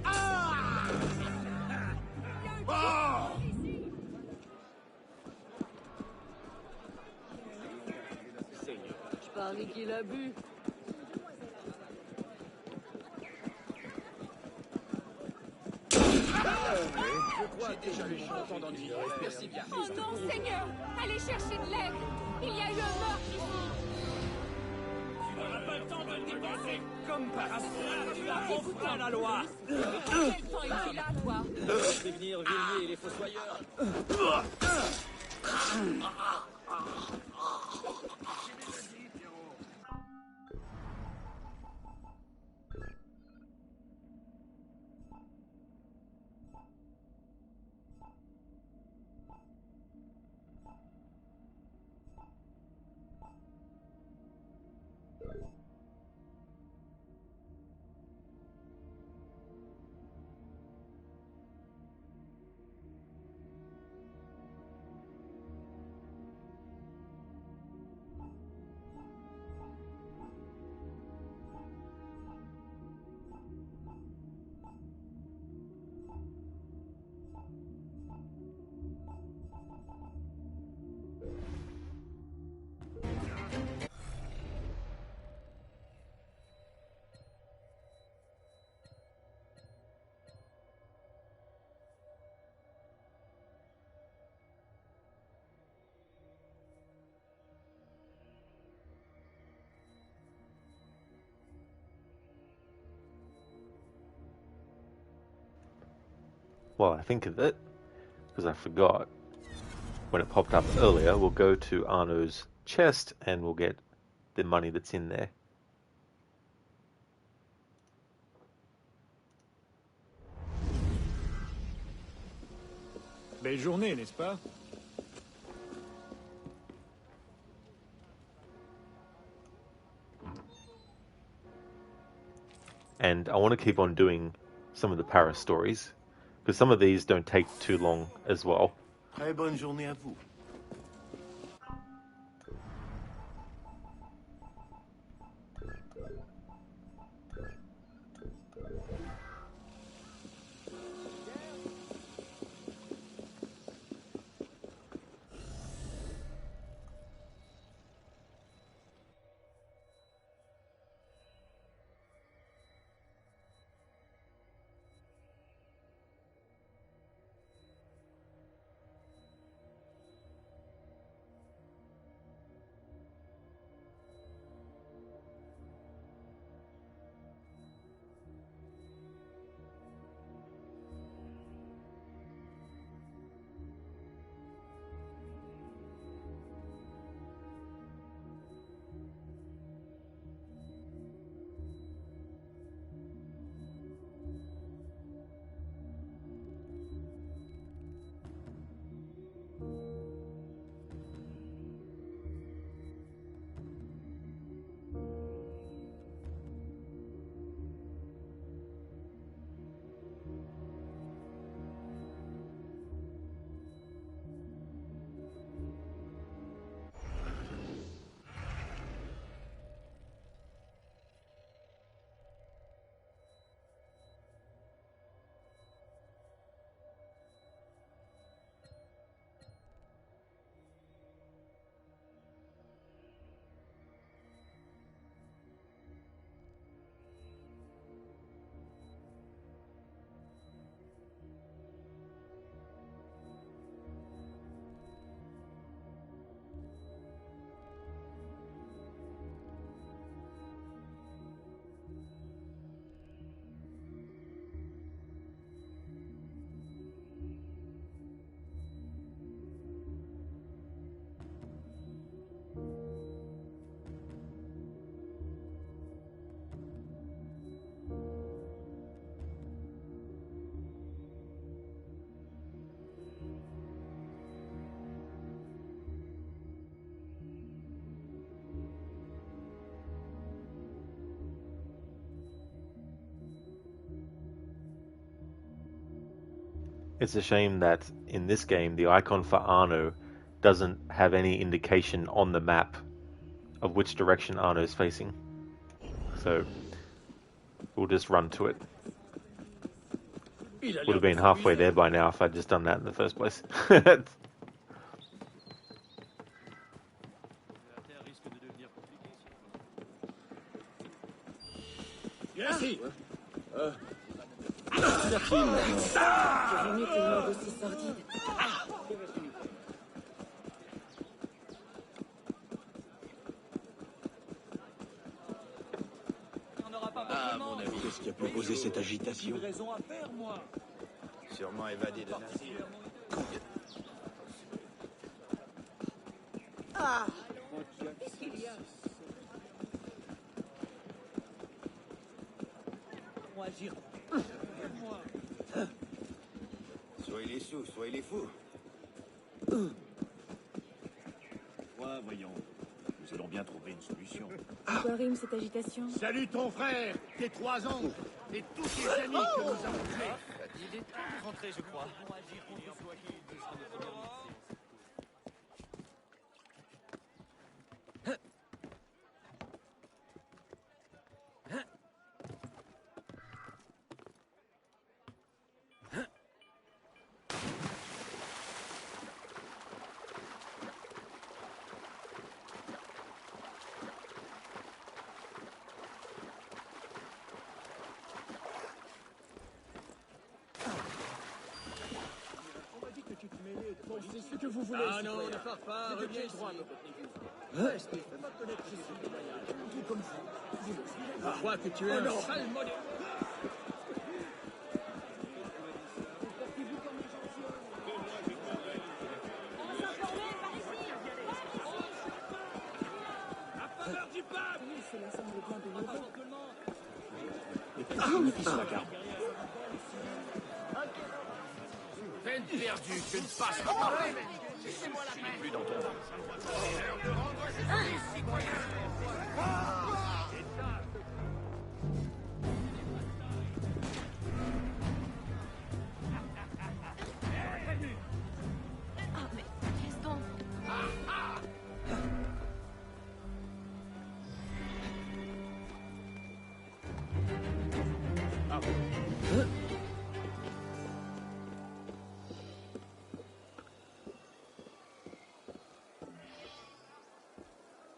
Ah! Oh! Je parie qu'il a bu. Je crois déjà les gens entendant dire. Merci bien. Oh non, Seigneur! Allez chercher de l'aide! Il y a eu un meurtre ici! Tu n'auras pas le temps de le dépenser comme par hasard! Tu as enfreint la loi! Quel temps es-tu là, toi? Prévenir Villiers et les fossoyeurs. While I think of it, because I forgot when it popped up earlier, we'll go to Arno's chest and we'll get the money that's in there. Belle journée, n'est-ce pas? And I want to keep on doing some of the Paris stories, because some of these don't take too long as well. Très bonne journée à vous. It's a shame that in this game, the icon for Arno doesn't have any indication on the map of which direction Arno is facing. So we'll just run to it. Would have been halfway there by now if I'd just done that in the first place. Merci. J'aurais mieux qu'une mode aussi sordide. Ah, à mon avis, qu'est-ce qui a proposé cette agitation? Raison à faire, moi. Sûrement évadé de Nazi. Ah! Qu'est-ce qu'il y a? Moi, agir. Soit il est sous, soit il est fou. Voyons. Nous allons bien trouver une solution. Quoi rime cette agitation? Salut ton frère, tes 3 oncles et tous tes amis que nous avons tués. Il est temps de rentrer, je crois. C'est ce que vous voulez. Ah non, ne pars pas, reviens ici. Restez, faites-moi connaître chez ce voyage. Tout comme vous. Je crois que tu es un sale modèle. Cela semble bien de nouveau. Et qu'est-ce que signifie ce vacarme? Peine perdue, tu ne passes pas. Laissez-moi la main. Plus dans ton dos. C'est l'heure de rendre justice, citoyens. Ah, mais qu'est-ce donc?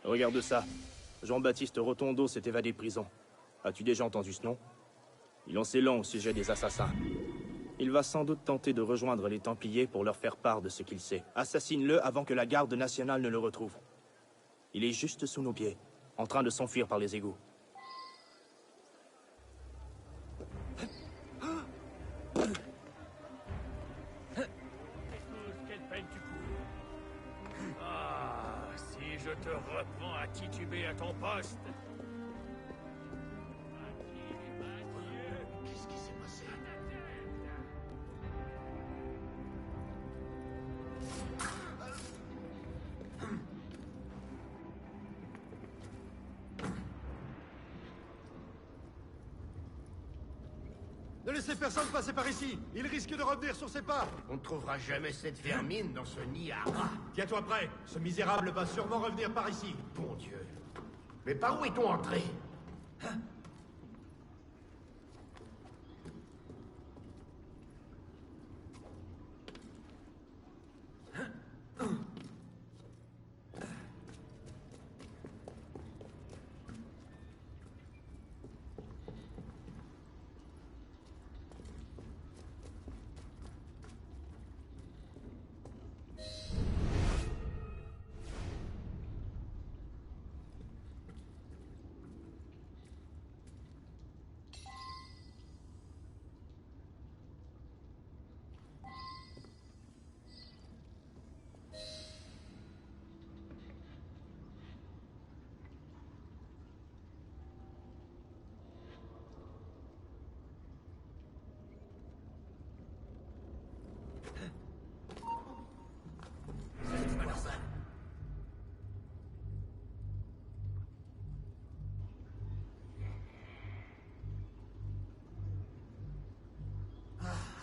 Regarde ça. Jean-Baptiste Rotondo s'est évadé de prison. As-tu déjà entendu ce nom? Il en sait long au sujet des assassins. Il va sans doute tenter de rejoindre les Templiers pour leur faire part de ce qu'il sait. Assassine-le avant que la garde nationale ne le retrouve. Il est juste sous nos pieds, en train de s'enfuir par les égouts. Quelle peine tu cours. Ah, si je te reprends à tituber à ton poste. Qu'est-ce qui s'est passé? Ne laissez personne passer par ici. Il risque de revenir sur ses pas. On ne trouvera jamais cette vermine dans ce nid à rats. Tiens-toi prêt. Ce misérable va sûrement revenir par ici. Bon Dieu. Mais par où est-on entré?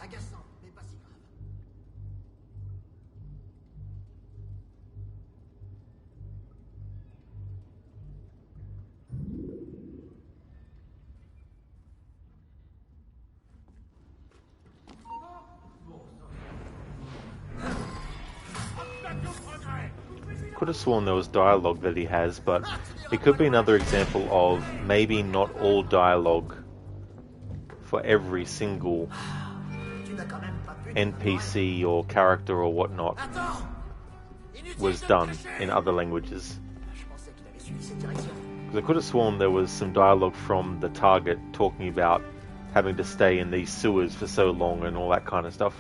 Agaçant, mais pas si grave. Could have sworn there was dialogue that he has, but it could be another example of maybe not all dialogue for every single NPC or character or whatnot was done in other languages. Because I could have sworn there was some dialogue from the target talking about having to stay in these sewers for so long and all that kind of stuff.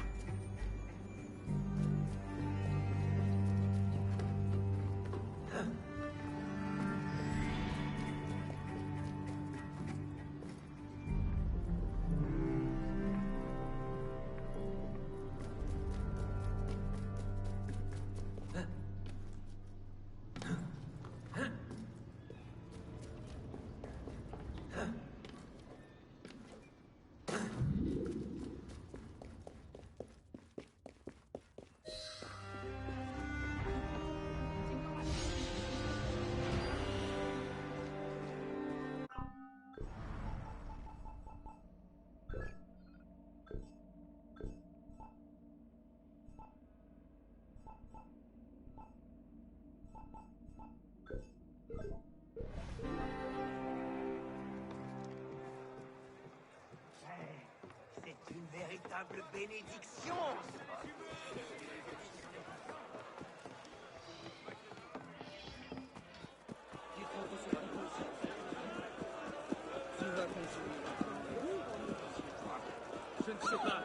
C'est une véritable bénédiction. Je ne sais pas.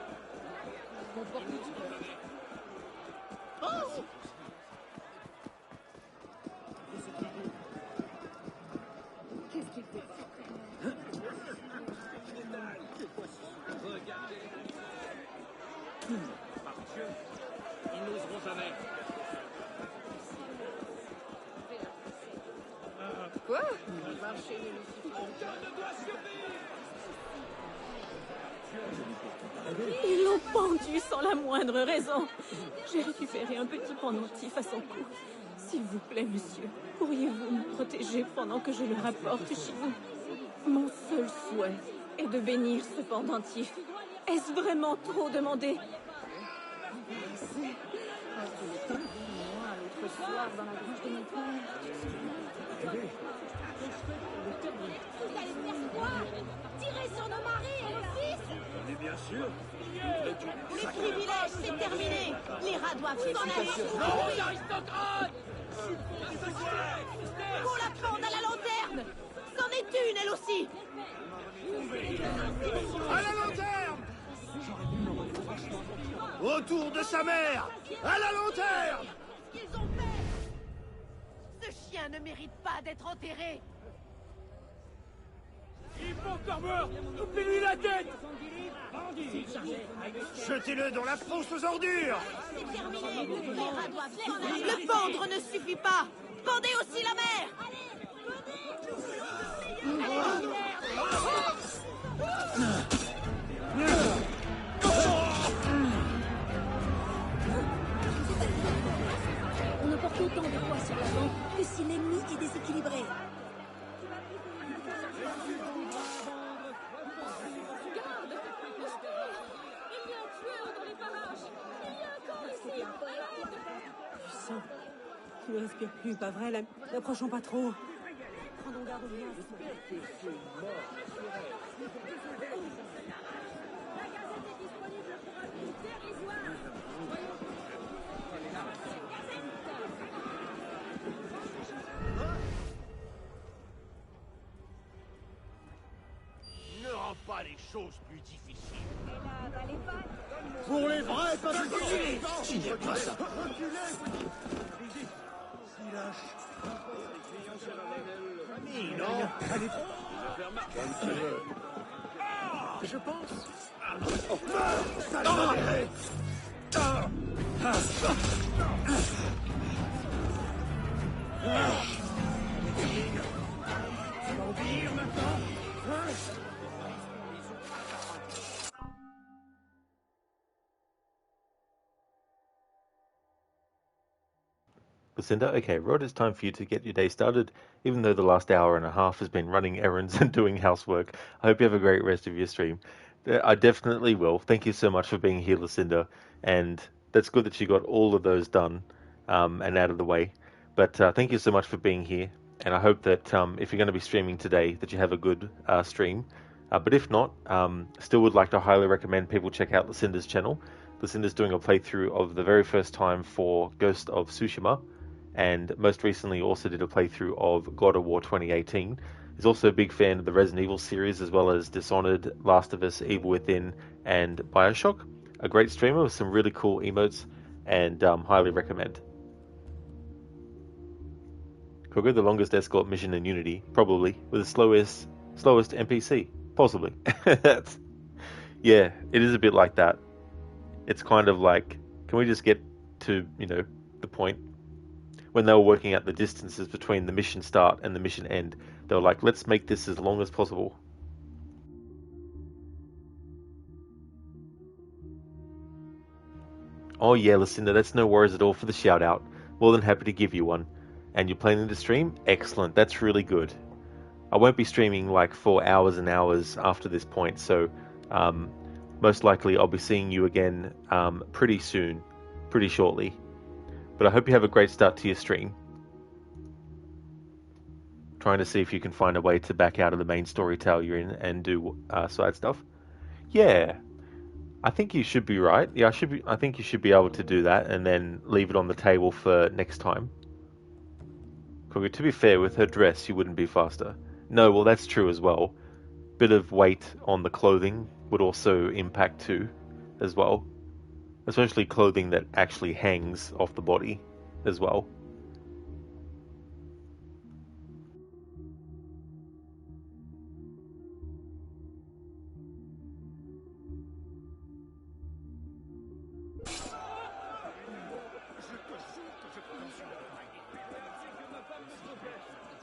Qu'est-ce qu'il fait? Regardez. Par Dieu, ils n'oseront jamais. Quoi? Ils l'ont pendu sans la moindre raison. J'ai récupéré un petit pendentif à son cou. S'il vous plaît, monsieur, pourriez-vous me protéger pendant que je le rapporte chez vous? Mon seul souhait est de bénir ce pendentif. Est-ce vraiment trop demandé? L'autre soir, dans la grange de mon père. Vous allez faire quoi? Tirer sur nos maris et nos fils? Mais bien sûr. Les privilèges, c'est terminé. Les rats doivent s'en aller. Non, aristocrate! Pour la pendre à la lanterne. C'en est une, elle aussi. À la lanterne! Autour de sa mère! À la lanterne! Qu'est-ce qu'ils ont fait? Ce chien ne mérite pas d'être enterré. Il est pas encore mort! Coupez-lui la tête! Jetez-le dans la fosse aux ordures! C'est terminé. Les rats doivent s'en aller. Le pendre ne suffit pas. Pendez aussi la mère. On emporte autant de poids sur l'avant que si l'ennemi est déséquilibré. Du sang. Tu ne respires plus, pas vrai? N'approchons pas trop. Prenons garde au bien. Ne rends pas les choses plus difficiles. Pour les vrais patriotes! Tu n'y es pas ça. Non. Je pense. Lucinda, okay, Rod, it's time for you to get your day started, even though the last hour and a half has been running errands and doing housework. I hope you have a great rest of your stream. I definitely will. Thank you so much for being here, Lucinda, and that's good that you got all of those done. and out of the way. But thank you so much for being here, and I hope that if you're going to be streaming today, that you have a good stream. But if not, still would like to highly recommend people check out Lucinda's channel. Lucinda's doing a playthrough of the very first time for Ghost of Tsushima, and most recently also did a playthrough of God of War 2018. He's also a big fan of the Resident Evil series, as well as Dishonored, Last of Us, Evil Within, and Bioshock. A great streamer with some really cool emotes, and highly recommend. Kogo, the longest escort mission in Unity, probably, with the slowest NPC, possibly. Yeah, it is a bit like that. It's kind of like, can we just get to, the point? When they were working out the distances between the mission start and the mission end, they were like, let's make this as long as possible. Oh yeah, Lucinda, that's no worries at all for the shout out. More than happy to give you one. And you're planning to stream? Excellent, that's really good. I won't be streaming like for hours and hours after this point, so most likely I'll be seeing you again pretty soon, pretty shortly. But I hope you have a great start to your stream. Trying to see if you can find a way to back out of the main story tale you're in and do side stuff. Yeah, I think you should be right. Yeah, I think you should be able to do that and then leave it on the table for next time. To be fair, with her dress, you wouldn't be faster. No, well, that's true as well. Bit of weight on the clothing would also impact too, as well. Especially clothing that actually hangs off the body as well.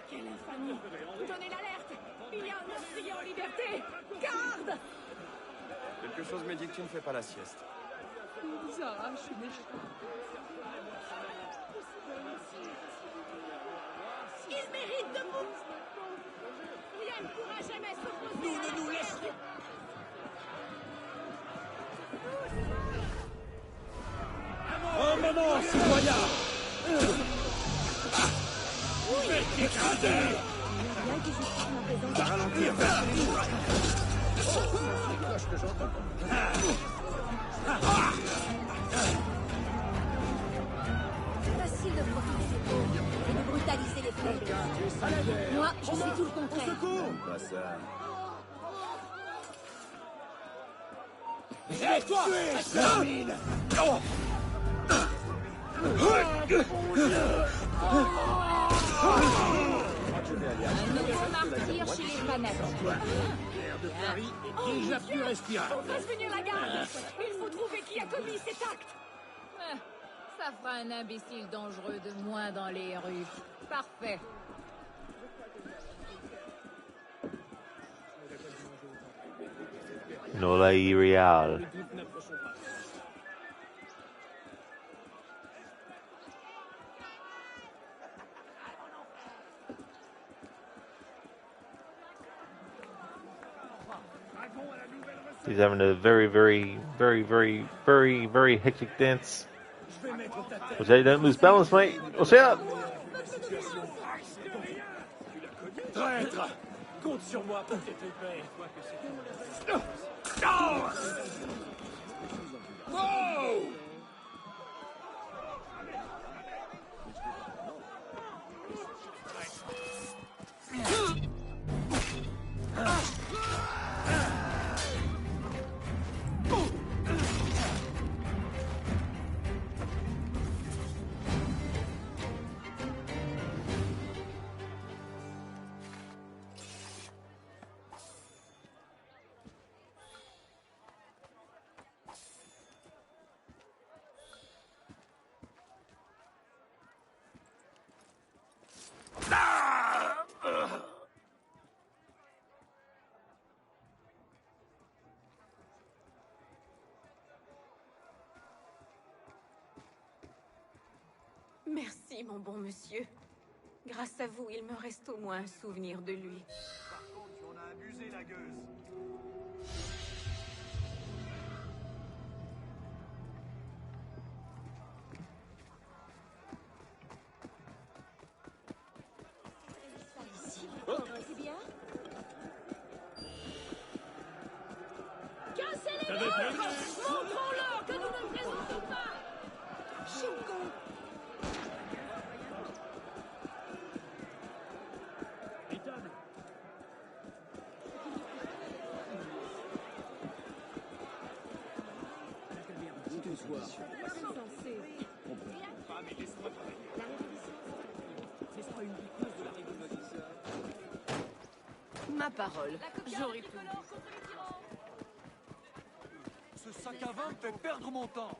Quelle infamie! Donnez l'alerte! Il y a un meurtrier en liberté! Garde! Quelque chose me dit que tu ne fais pas la sieste. Zara, je suis méchant. Il mérite de vous! Rien ne pourra jamais s'opposer. Nous ne nous laisserons. Un moment, citoyen! Petit gradeur! On va ralentir. C'est facile de profiter des pauvres et de brutaliser les faibles. Moi, je suis tout le contraire. Pas ça. Et toi, extermine! Un nouveau martyr chez les fanatiques. L'air de Paris est déjà plus respirable. On fasse venir la garde! Il faut trouver qui a commis cet acte! Ça fera un imbécile dangereux de moins dans les rues. Parfait. Nola irreal. He's having a very hectic dance. Watch out, you don't lose balance, mate. Watch out! Traître! Compte sur moi pour tes pépés. Wow! Merci, mon bon monsieur. Grâce à vous, il me reste au moins un souvenir de lui. Par contre, on a abusé la gueuse. Ma parole, j'aurais tout. Ce sac à vin me fait perdre mon temps.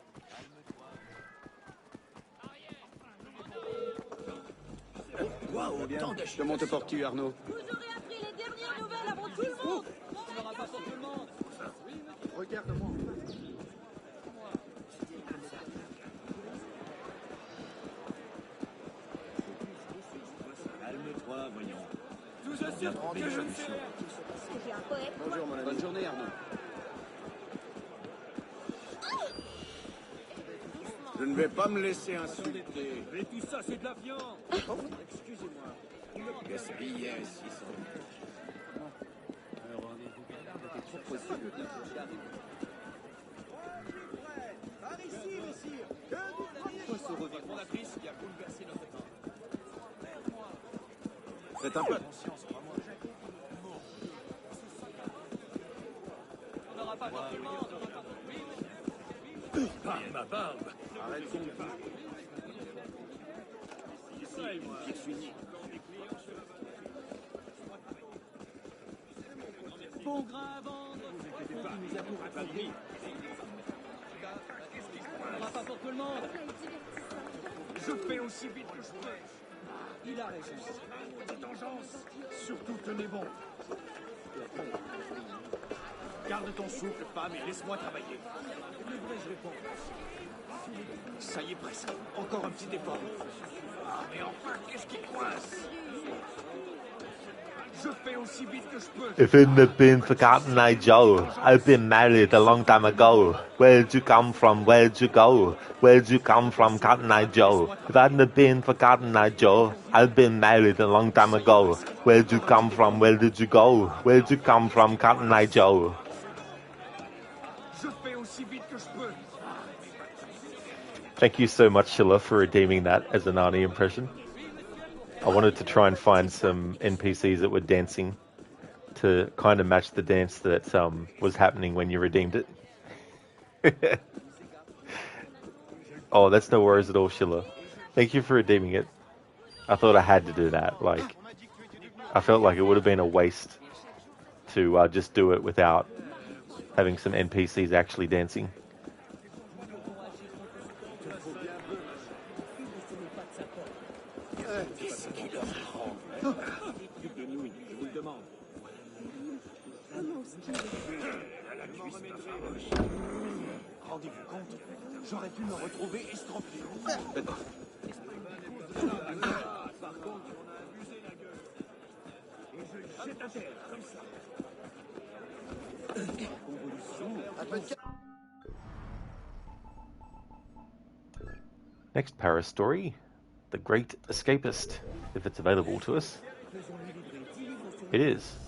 Waouh, tant de... Comment te portes-tu, Arnaud? Vous aurez appris les dernières nouvelles avant tout le monde. On n'aura pas pour tout le monde. Regarde-moi. Calme-toi, voyons. Je vous assure que je ne sais rien. J'ai un poète. Bonjour, mon ami. Bonne journée, Arnaud. Je ne vais pas me laisser insulter. Mais tout ça, c'est de la viande. Excusez-moi. Gaspillais 600. Un rendez-vous était trop possible de Par ici, messire. Que vous Pourquoi ce revirement qui a bouleversé notre temps? Faites un peu. On n'aura pas pour tout le monde. Ah, ma barbe. Arrête son pas. Bon grain à vendre. Vous nous avons rattrapé. On n'aura pas pour tout le monde. Je fais aussi vite que je peux. Il a raison. Petite engeance. Surtout tenez bon. Garde ton souffle, femme, et laisse-moi travailler. Devrais-je répondre? Ça y est, presque. Encore un petit effort. Ah, mais enfin, qu'est-ce qui coince? Je fais aussi vite que je peux. If it had been forgotten, Joe, I've been married a long time ago. Where'd you come from? Where'd you go? Where'd you come from, Cotton Eye Joe? If I hadn't been for Cotton Eye Joe, I've been married a long time ago. Where'd you come from? Where did you go? Where'd you come from, Cotton Eye Joe? Je fais aussi vite que je peux. Thank you so much, Sheila, for redeeming that as a Narnia impression. I wanted to try and find some NPCs that were dancing to kind of match the dance that was happening when you redeemed it. Oh, that's no worries at all, Sheila. Thank you for redeeming it. I thought I had to do that. Like, I felt like it would have been a waste to just do it without having some NPCs actually dancing. Qu'est-ce qui leur prend? De nouilles, je vous le demande. Rendez-vous compte? J'aurais pu me retrouver estropié. Par contre, on a abusé la gueule. Et je le jette à terre, comme ça. Next Paris story, The Great Escapist, if it's available to us. It is.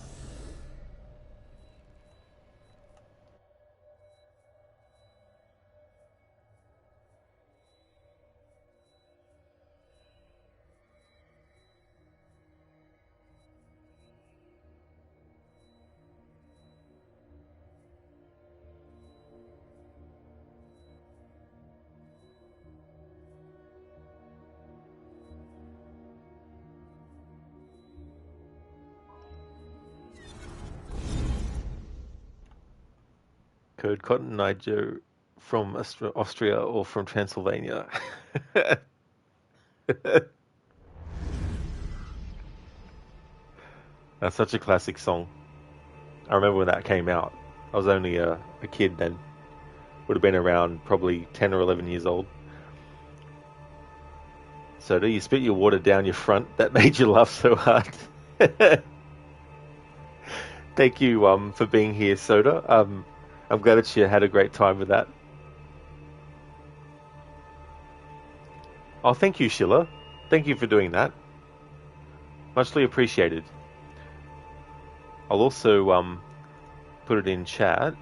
Code Cotton Eye Joe from Austria or from Transylvania. That's such a classic song. I remember when that came out. I was only a kid then. Would have been around probably 10 or 11 years old. So do you spit your water down your front? That made you laugh so hard. Thank you for being here, Soda. I'm glad that you had a great time with that. Oh, thank you, Sheila. Thank you for doing that. Muchly appreciated. I'll also put it in chat.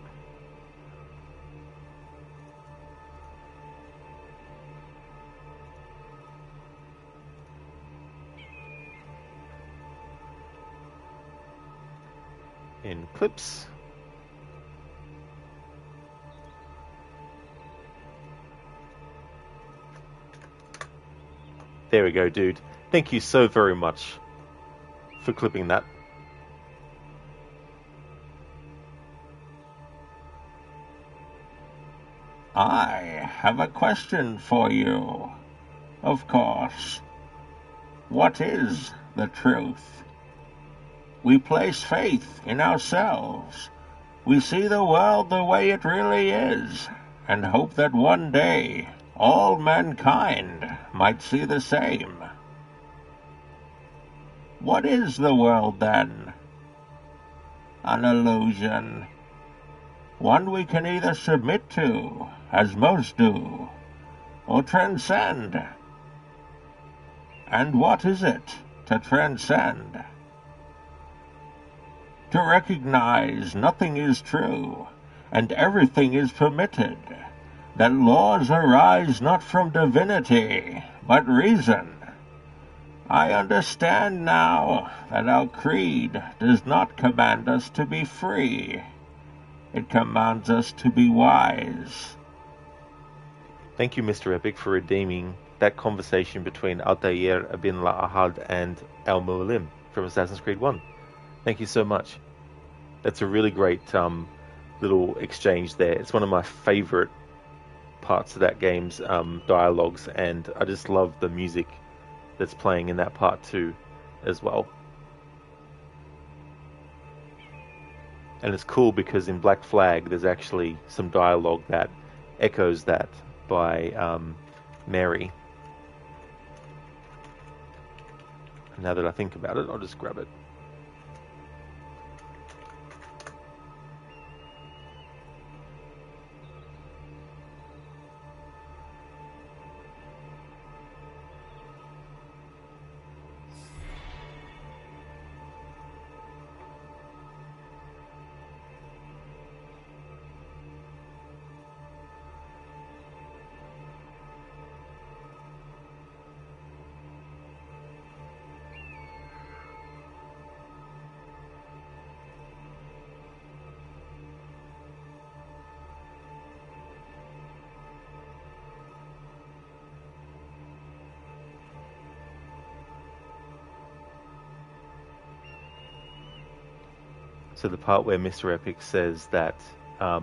In clips. There we go, dude. Thank you so very much for clipping that. I have a question for you. Of course. What is the truth? We place faith in ourselves. We see the world the way it really is, and hope that one day all mankind might see the same. What is the world, then? An illusion. One we can either submit to, as most do, or transcend. And what is it to transcend? To recognize nothing is true, and everything is permitted, that laws arise not from divinity, but reason. I understand now that our creed does not command us to be free. It commands us to be wise. Thank you, Mr. Epic, for redeeming that conversation between Altair bin La'ahad and Al-Mu'alim from Assassin's Creed 1. Thank you so much. That's a really great little exchange there. It's one of my favorite parts of that game's dialogues, and I just love the music that's playing in that part too as well. And it's cool because in Black Flag there's actually some dialogue that echoes that by Mary. Now that I think about it, I'll just grab it. So the part where Mr. Epic says that I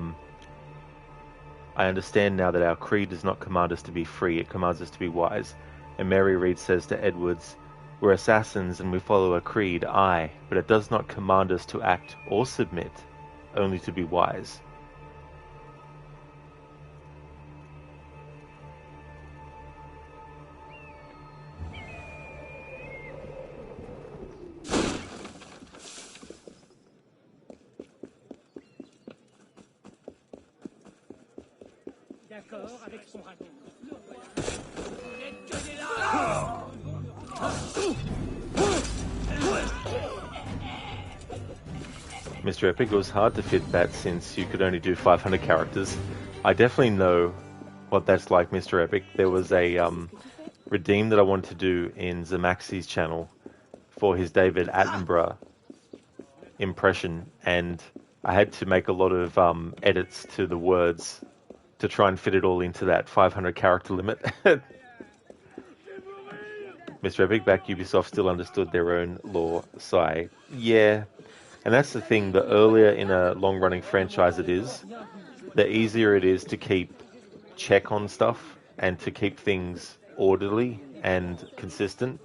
understand now that our creed does not command us to be free, it commands us to be wise. And Mary Read says to Edwards, we're assassins and we follow a creed, aye, but it does not command us to act or submit, only to be wise. D'accord avec son raton. Mr. Epic, it was hard to fit that since you could only do 500 characters. I definitely know what that's like, Mr. Epic. There was a redeem that I wanted to do in Zamaxi's channel for his David Attenborough impression, and I had to make a lot of edits to the words to try and fit it all into that 500 character limit. Mr. Epic, back Ubisoft still understood their own lore. Sigh. Yeah, and that's the thing, the earlier in a long-running franchise it is, the easier it is to keep check on stuff and to keep things orderly and consistent.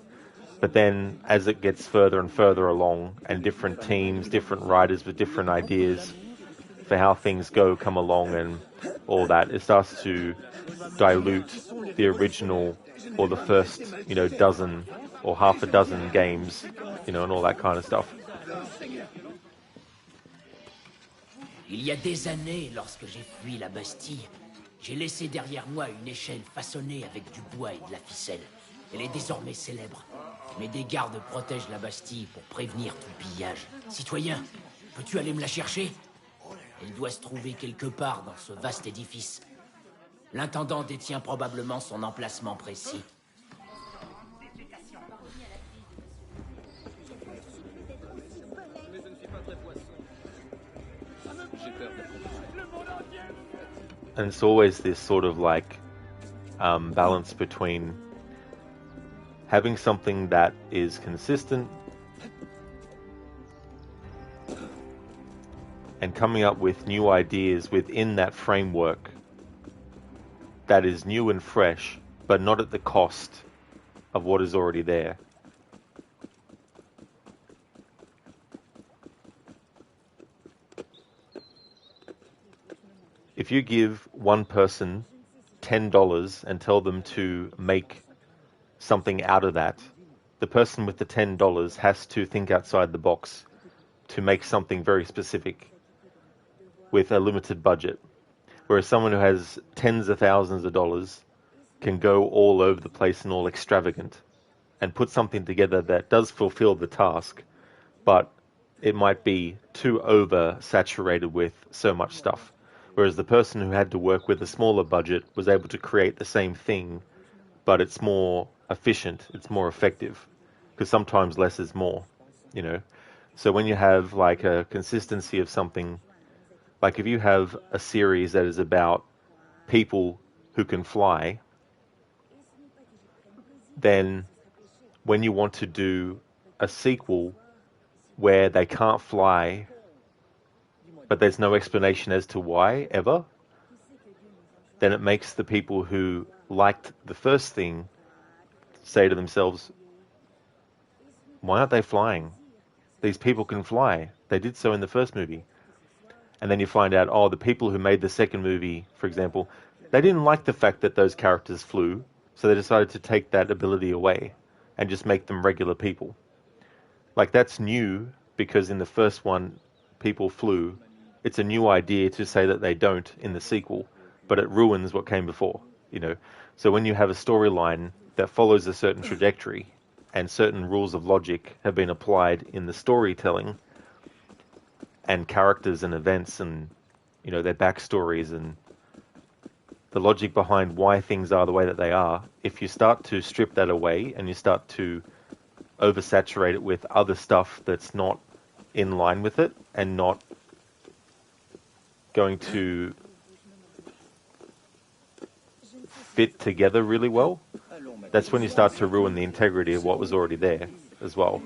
But then as it gets further and further along, and different teams, different writers with different ideas for how things go come along and all that, it starts to dilute the original or the first, dozen or half a dozen games, and all that kind of stuff. Il y a des années, lorsque j'ai fui la Bastille, j'ai laissé derrière moi une échelle façonnée avec du bois et de la ficelle. Elle est désormais célèbre. Mais des gardes protègent la Bastille pour prévenir tout pillage. Citoyen, peux-tu aller me la chercher? Elle doit se trouver quelque part dans ce vaste édifice. L'intendant détient probablement son emplacement précis. And it's always this sort of balance between having something that is consistent and coming up with new ideas within that framework that is new and fresh, but not at the cost of what is already there. If you give one person $10 and tell them to make something out of that, the person with the $10 has to think outside the box to make something very specific with a limited budget. Whereas someone who has tens of thousands of dollars can go all over the place and all extravagant and put something together that does fulfill the task, but it might be too oversaturated with so much stuff. Whereas the person who had to work with a smaller budget was able to create the same thing, but it's more efficient, it's more effective, because sometimes less is more, you know. So when you have like a consistency of something, like if you have a series that is about people who can fly, then when you want to do a sequel where they can't fly, but there's no explanation as to why, ever, then it makes the people who liked the first thing say to themselves, why aren't they flying? These people can fly. They did so in the first movie. And then you find out, oh, the people who made the second movie, for example, they didn't like the fact that those characters flew, so they decided to take that ability away and just make them regular people. Like, that's new, because in the first one, people flew. It's a new idea to say that they don't in the sequel, but it ruins what came before, you know. So when you have a storyline that follows a certain trajectory and certain rules of logic have been applied in the storytelling and characters and events and, you know, their backstories and the logic behind why things are the way that they are, if you start to strip that away and you start to oversaturate it with other stuff that's not in line with it and not going to fit together really well, that's when you start to ruin the integrity of what was already there as well.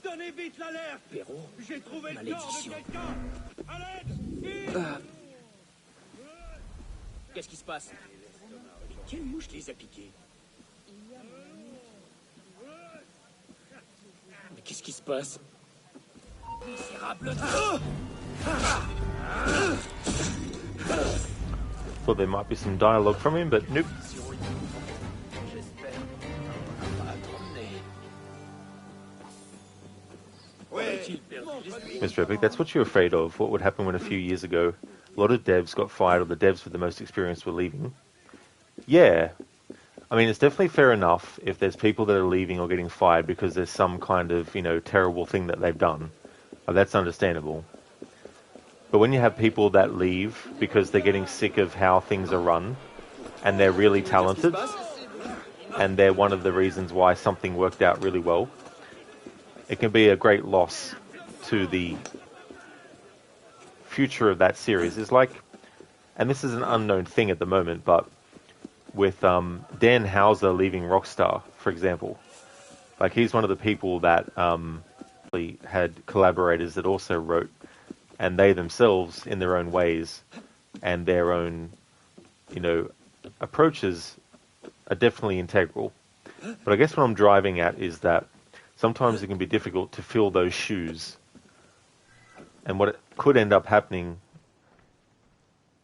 Donnez vite l'alerte! Perrault, j'ai trouvé le corps malédiction. de quelqu'un! À l'aide! Vite! Qu'est-ce qui se passe? Quelle mouche les a piqués? Mais qu'est-ce qui se passe? Misérable! Thought there might be some dialogue from him, but nope. Mr. Epic, that's what you're afraid of. What would happen when a few years ago a lot of devs got fired, or the devs with the most experience were leaving? Yeah. I mean, it's definitely fair enough if there's people that are leaving or getting fired because there's some kind of, you know, terrible thing that they've done. That's understandable. But when you have people that leave because they're getting sick of how things are run, and they're really talented, and they're one of the reasons why something worked out really well, it can be a great loss to the future of that series is like, and this is an unknown thing at the moment, but with Dan Houser leaving Rockstar, for example, like he's one of the people that had collaborators that also wrote, and they themselves, in their own ways and their own, approaches, are definitely integral. But I guess what I'm driving at is that sometimes it can be difficult to fill those shoes. And what it could end up happening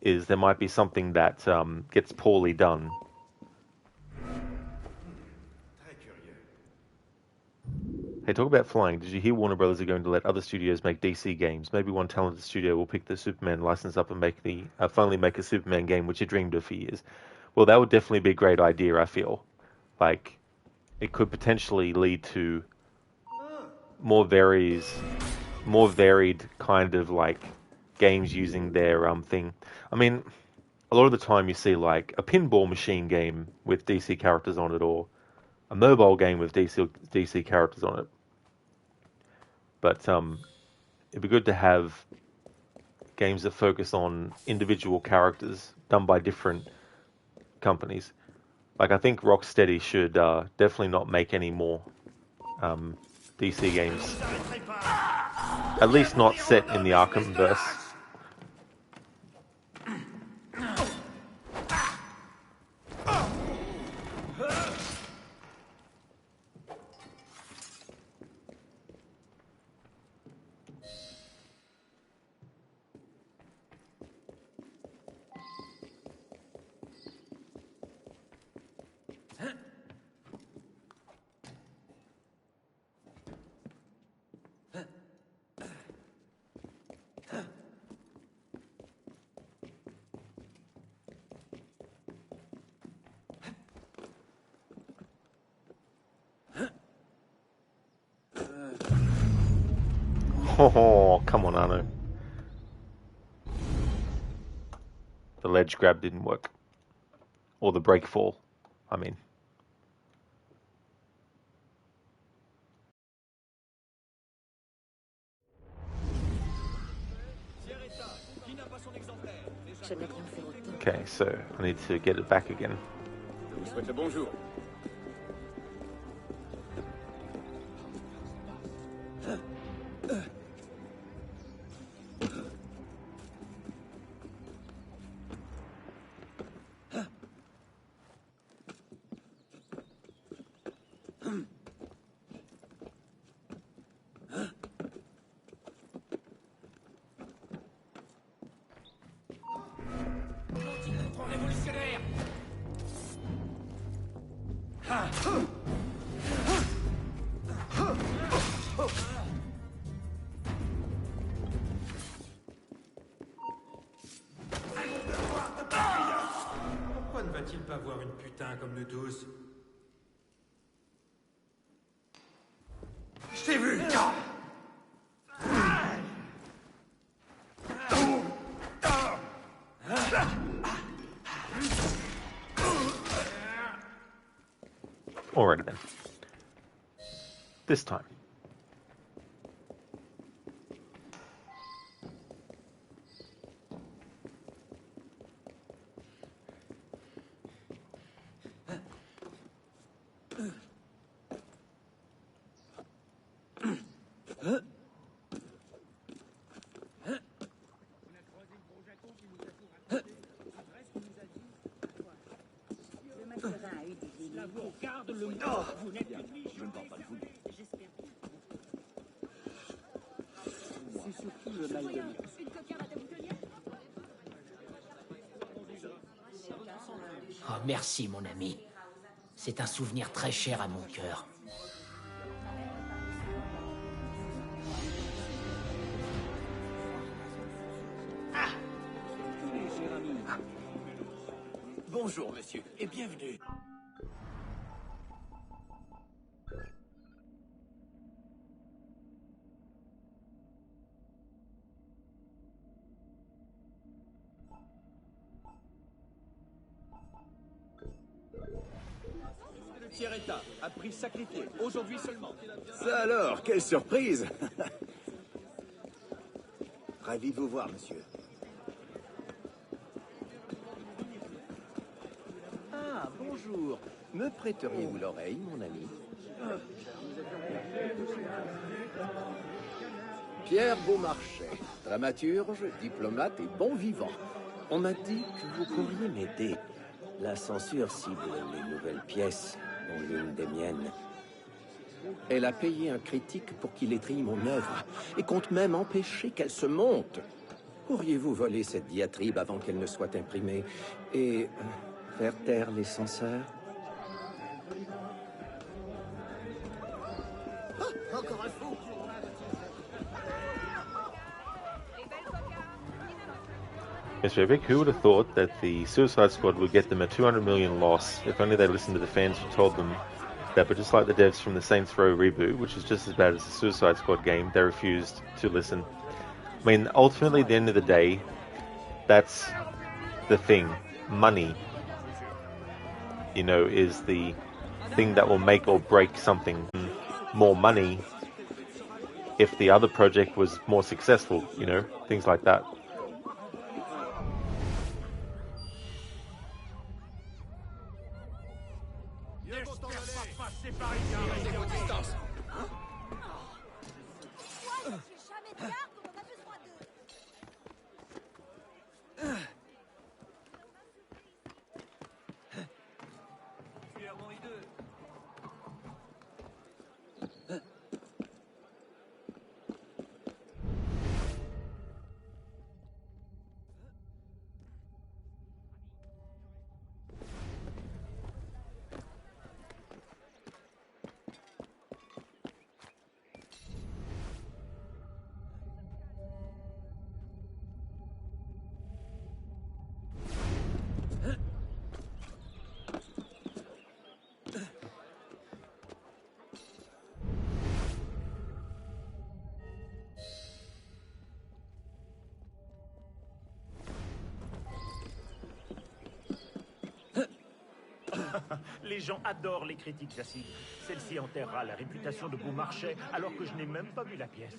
is there might be something that gets poorly done. Hey, talk about flying. Did you hear Warner Brothers are going to let other studios make DC games? Maybe one talented studio will pick the Superman license up and finally make a Superman game, which you dreamed of for years. Well, that would definitely be a great idea, I feel. Like, it could potentially lead to more varied kind of like games using their thing. I mean, a lot of the time you see like a pinball machine game with DC characters on it, or a mobile game with DC characters on it. But it'd be good to have games that focus on individual characters done by different companies. Like, I think Rocksteady should definitely not make any more DC games. At least not set in the Arkhamverse. Oh, come on, Arno. The ledge grab didn't work. Or the break fall, I mean. Okay, so I need to get it back again. Je vous souhaite le bonjour. Pourquoi ne va-t-il pas voir une putain comme nous tous? Je t'ai vu, gars! Alrighty then. This time. Oh, merci, mon ami. C'est un souvenir très cher à mon cœur. Bonjour, monsieur, et bienvenue. Le tiers état, à prix sacrifié, aujourd'hui seulement. Ça alors, quelle surprise! Ravi de vous voir, monsieur. Ah, bonjour. Me prêteriez-vous l'oreille, mon ami? Pierre Beaumarchais, dramaturge, diplomate et bon vivant. On m'a dit que vous pourriez m'aider. La censure cible les nouvelles pièces, dont l'une des miennes. Elle a payé un critique pour qu'il étrille mon œuvre et compte même empêcher qu'elle se monte. Pourriez-vous voler cette diatribe avant qu'elle ne soit imprimée et faire taire les censeurs? Ah, encore un fou! Mr. Epic, who would have thought that the Suicide Squad would get them a 200 million loss if only they listened to the fans who told them that, but just like the devs from the Saints Row reboot, which is just as bad as the Suicide Squad game, they refused to listen. I mean, ultimately, at the end of the day, that's the thing. Money, you know, is the thing that will make or break something. More money if the other project was more successful, you know, things like that. Les gens adorent les critiques acides. Celle-ci enterrera la réputation de Beaumarchais alors que je n'ai même pas vu la pièce.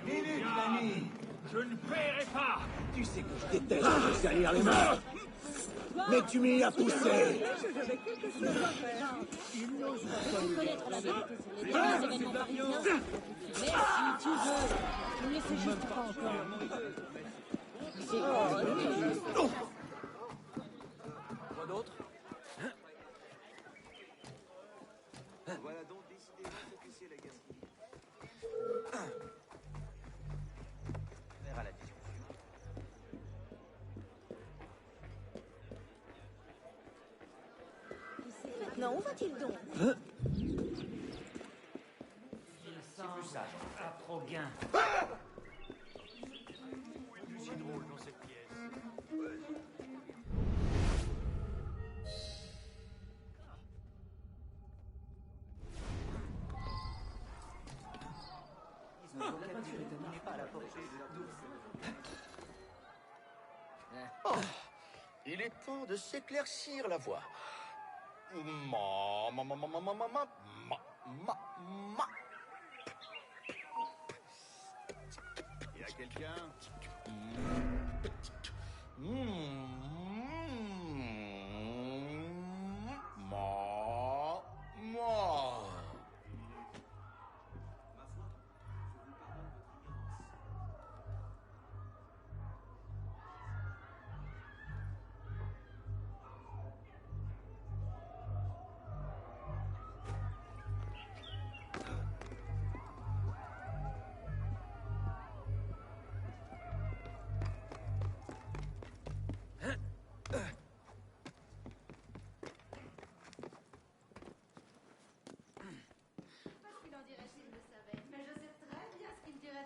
Minute, l'ami! Je ne paierai pas! Tu sais que je déteste te salir les mains! Mais tu m'y as poussé! J'avais quelque chose à faire. Il n'ose pas connaître la vérité sur les derniers événements parisiens. Mais si tu veux, ne laissez juste pas encore. C'est Quoi d'autre? Voilà donc décidé d'officier la gaspille. Faire à la discussion. Maintenant, où va-t-il donc? Il semble à trop gain. Tout si drôle dans cette pièce. Oh, il est temps de s'éclaircir la voix. Il y a quelqu'un?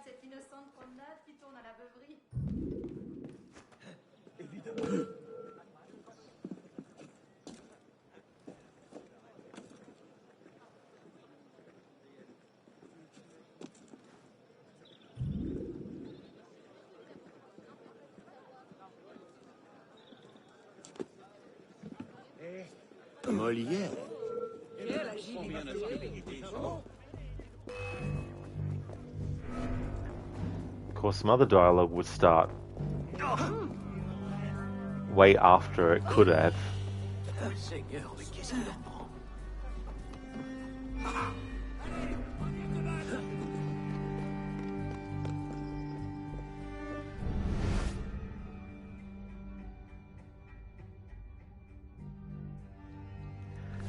Cette innocente promenade qui tourne à la beuverie. Évidemment. Molière. Quelle agilité! Of course, some other dialogue would start way after it could have. Seigneur, mais qu'est-ce qu'il en prend?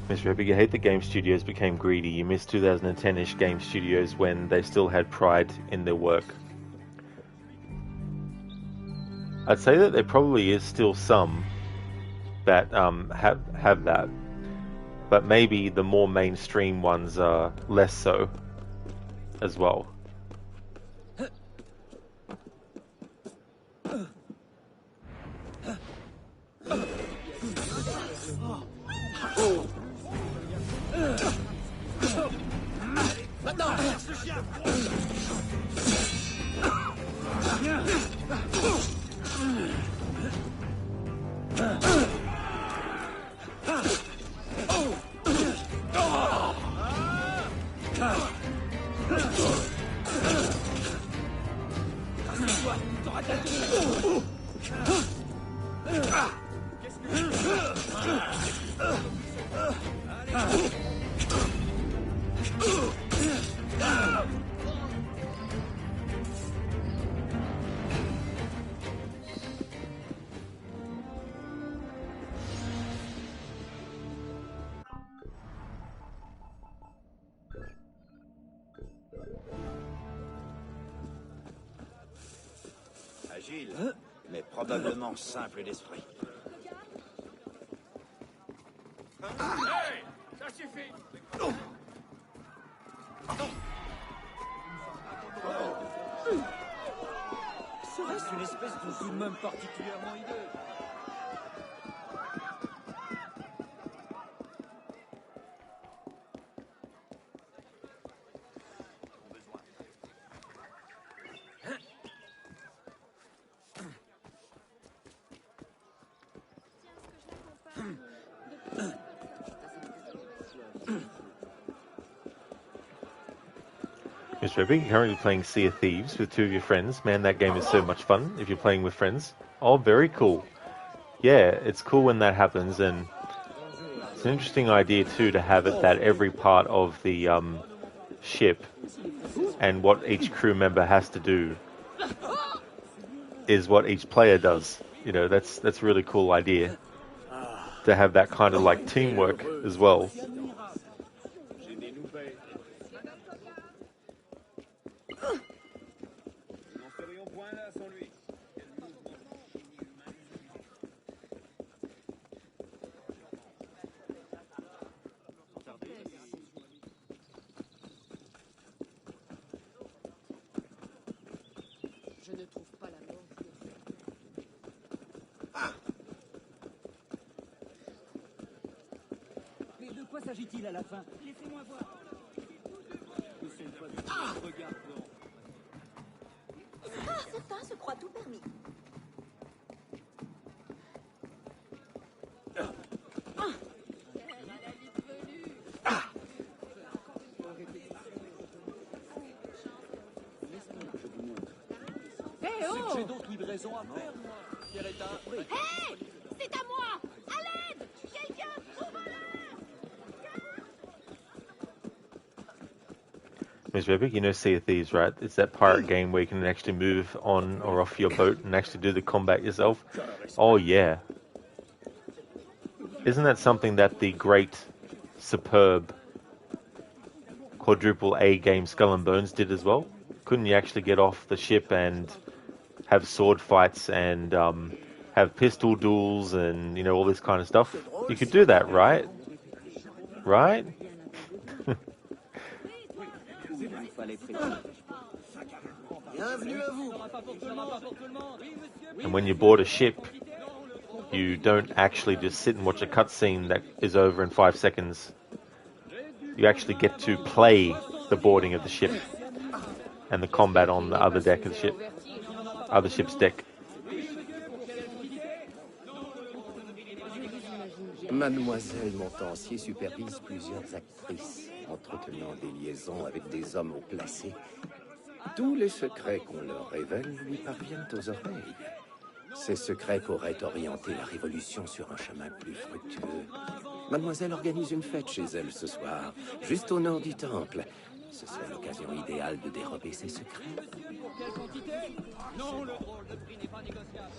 Mr. Epic, you hate that game studios became greedy. You miss 2010-ish game studios when they still had pride in their work. I'd say that there probably is still some that have that, but maybe the more mainstream ones are less so as well. Agile, mais probablement simple d'esprit. Hey, ça suffit. Serait-ce une espèce de coup de main particulièrement hideux? Mr. Epic, you're currently playing Sea of Thieves with two of your friends. Man, that game is so much fun if you're playing with friends. Oh, very cool. Yeah, it's cool when that happens, and it's an interesting idea too to have it that every part of the ship and what each crew member has to do is what each player does. You know, that's a really cool idea to have that kind of like teamwork as well. Je ne trouve pas la mort. Mais de quoi s'agit-il à la fin? Laissez-moi voir. Ils sont pas du tout regardants. Certains se croient tout permis. J'ai d'autres livraisons à faire, moi. Quel est un prix? Hé! C'est à moi! À l'aide! Quelqu'un! Au Mr. Epic, you know Sea of Thieves, right? It's that pirate game where you can actually move on or off your boat and actually do the combat yourself. Oh yeah. Isn't that something that the great, superb, quadruple A game Skull and Bones did as well? Couldn't you actually get off the ship and have sword fights and have pistol duels and, you know, all this kind of stuff? You could do that, right? Right? And when you board a ship, you don't actually just sit and watch a cutscene that is over in 5 seconds. You actually get to play the boarding of the ship and the combat on the other deck of the ship, other ship's deck. Mademoiselle Montancier supervise plusieurs actrices, entretenant des liaisons avec des hommes haut placés. Tous les secrets qu'on leur révèle lui parviennent aux oreilles. Ces secrets qu'aurait orienté la Révolution sur un chemin plus fructueux. Mademoiselle organise une fête chez elle ce soir, juste au nord du temple. Ce serait l'occasion idéale de dérober ses secrets. Quelle quantité? Non, le drôle de prix n'est pas négociable.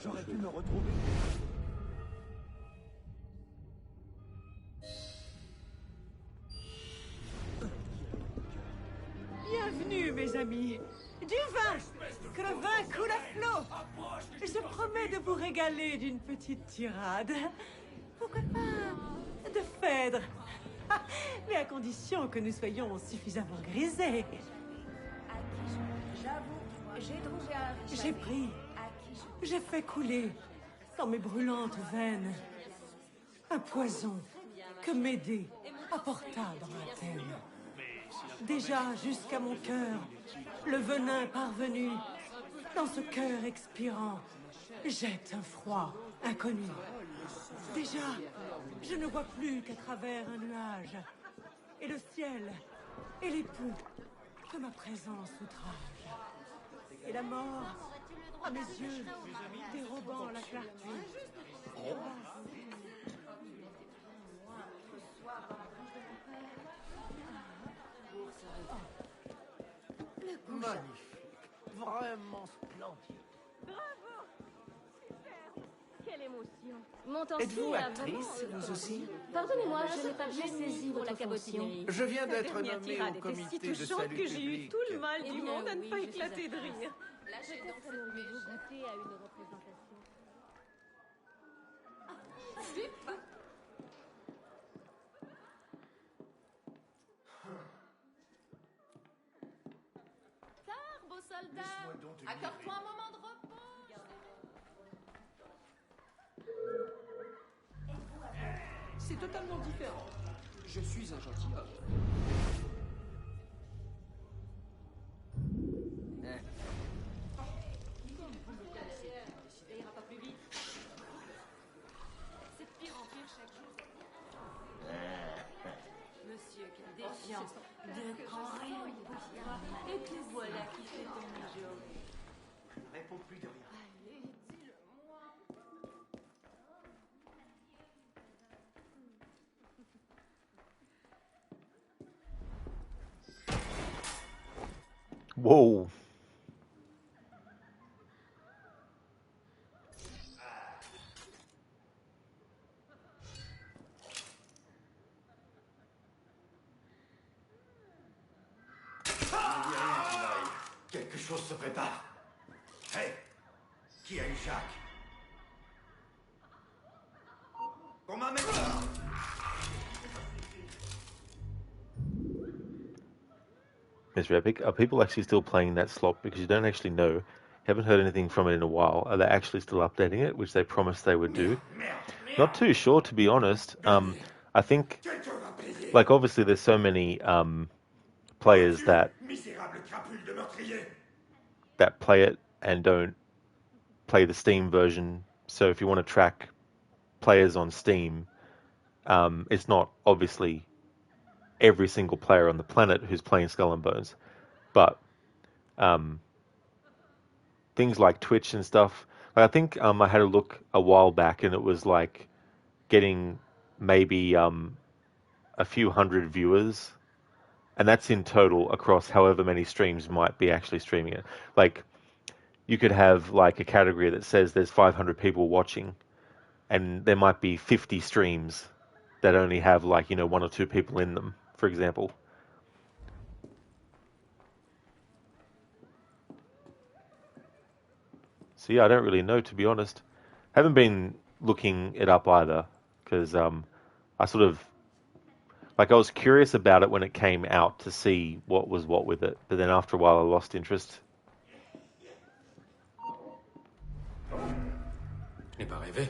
J'aurais pu me retrouver. Bienvenue, mes amis. Du vin! Que le vin coule à flot! Je promets de vous régaler d'une petite tirade. Pourquoi pas de Phèdre? Mais à condition que nous soyons suffisamment grisés. J'ai pris, j'ai fait couler dans mes brûlantes veines un poison que Médée apporta dans Athènes. Déjà jusqu'à mon cœur, le venin parvenu, dans ce cœur expirant, jette un froid inconnu. Déjà, je ne vois plus qu'à travers un nuage, et le ciel, et l'époux, que ma présence outrage. Et la mort, à mes yeux, dérobant la clarté. Magnifique. Vraiment splendide. Bravo! Super! Quelle émotion! Mon temps Êtes-vous a actrice, vraiment- vous aussi? Pardonnez-moi, je n'ai pas bien saisi votre cabotinerie. Je viens d'être La dernière nommé tirade au était comité si de touchante salut que j'ai eu public. tout le mal Eh du bien, monde à ne oui, pas je suis éclater de actrice. rire. Peut-être aimeriez-vous goûter à une représentation. Tard, beau soldat. Accorde-toi un moment de repos. C'est totalement différent. Je suis un gentilhomme. Ça ira pas plus vite. C'est de pire en pire chaque jour. Monsieur, quelle défiance. De grand rien pour toi. Et te voilà qui fait ton jour. Ne réponds plus de rien. Allez, dis-le-moi. Whoa. Quelque chose se prépare. Hé! Qui a eu Jacques? Qu'on m'amène là! Mr. Epic, are people actually still playing that slot? Because you don't actually know. Haven't heard anything from it in a while. Are they actually still updating it, which they promised they would do? Not too sure, to be honest. I think, like, obviously there's so many players that play it and don't play the Steam version. So if you want to track players on Steam, it's not obviously every single player on the planet who's playing Skull and Bones, but things like Twitch and stuff. Like I think I had a look a while back, and it was like getting maybe a few hundred viewers, and that's in total across however many streams might be actually streaming it. Like you could have like a category that says there's 500 people watching, and there might be 50 streams that only have like, you know, 1 or 2 people in them, for example. So yeah, I don't really know, to be honest. Haven't been looking it up either, because I sort of, like, I was curious about it when it came out to see what was what with it, but then after a while I lost interest. Je n'ai pas rêvé.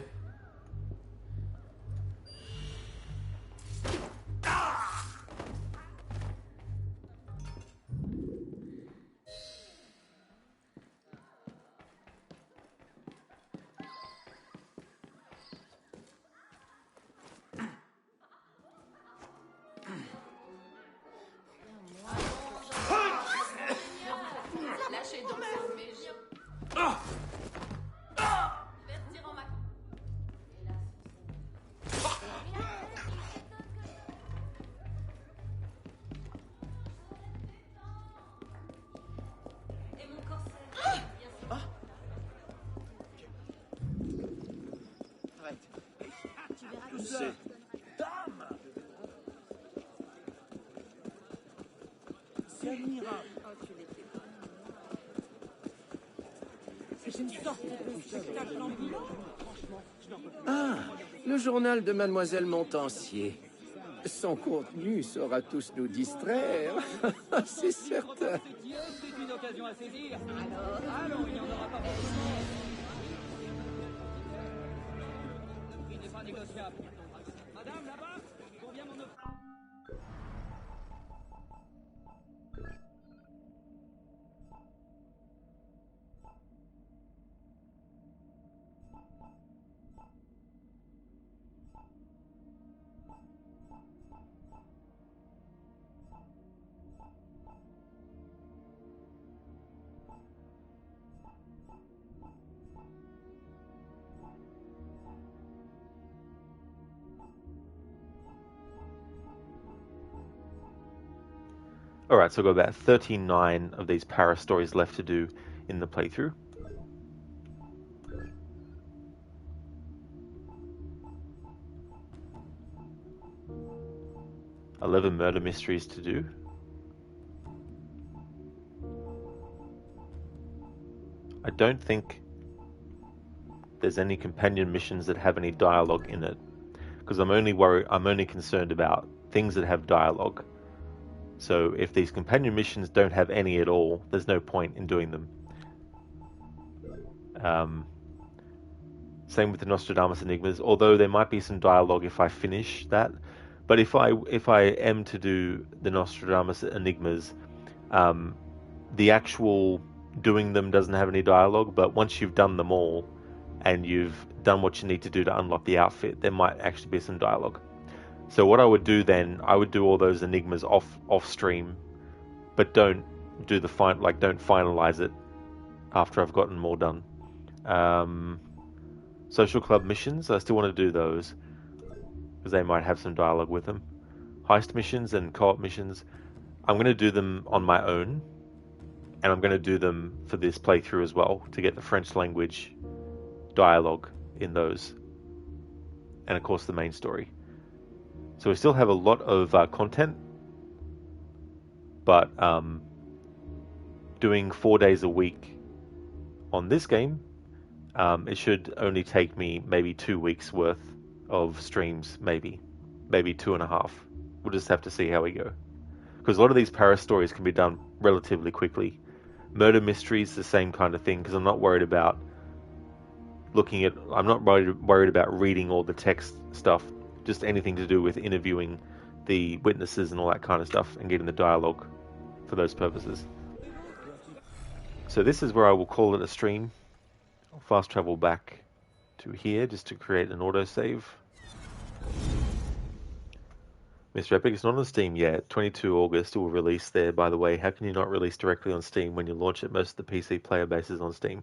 Ah, le journal de Mademoiselle Montancier. Son contenu saura tous nous distraire. C'est certain. C'est une occasion à saisir. Alors, il n'y en aura pas beaucoup. Le prix n'est pas négociable. Madame, là-bas, combien m'en offre? Alright, so I've got about 39 of these para stories left to do in the playthrough. $11 murder mysteries to do. I don't think there's any companion missions that have any dialogue in it, because I'm only concerned about things that have dialogue. So if these companion missions don't have any at all, there's no point in doing them. Same with the Nostradamus Enigmas, although there might be some dialogue if I finish that. But if I am to do the Nostradamus Enigmas, the actual doing them doesn't have any dialogue, but once you've done them all and you've done what you need to do to unlock the outfit, there might actually be some dialogue. So what I would do then, I would do all those enigmas off stream, but don't do the don't finalize it after I've gotten more done. Social club missions, I still want to do those because they might have some dialogue with them. Heist missions and co-op missions, I'm going to do them on my own, and I'm going to do them for this playthrough as well to get the French language dialogue in those, and of course the main story. So we still have a lot of content, but doing 4 days a week on this game, it should only take me maybe 2 weeks worth of streams, maybe 2.5. We'll just have to see how we go, because a lot of these para stories can be done relatively quickly. Murder mysteries, the same kind of thing, because I'm not worried about worried about reading all the text stuff. Just anything to do with interviewing the witnesses and all that kind of stuff and getting the dialogue for those purposes. So this is where I will call it a stream. I'll fast travel back to here just to create an autosave. Mr. Epic, it's not on Steam yet. 22 August it will release there, by the way. How can you not release directly on Steam when you launch it? Most of the PC player base is on Steam.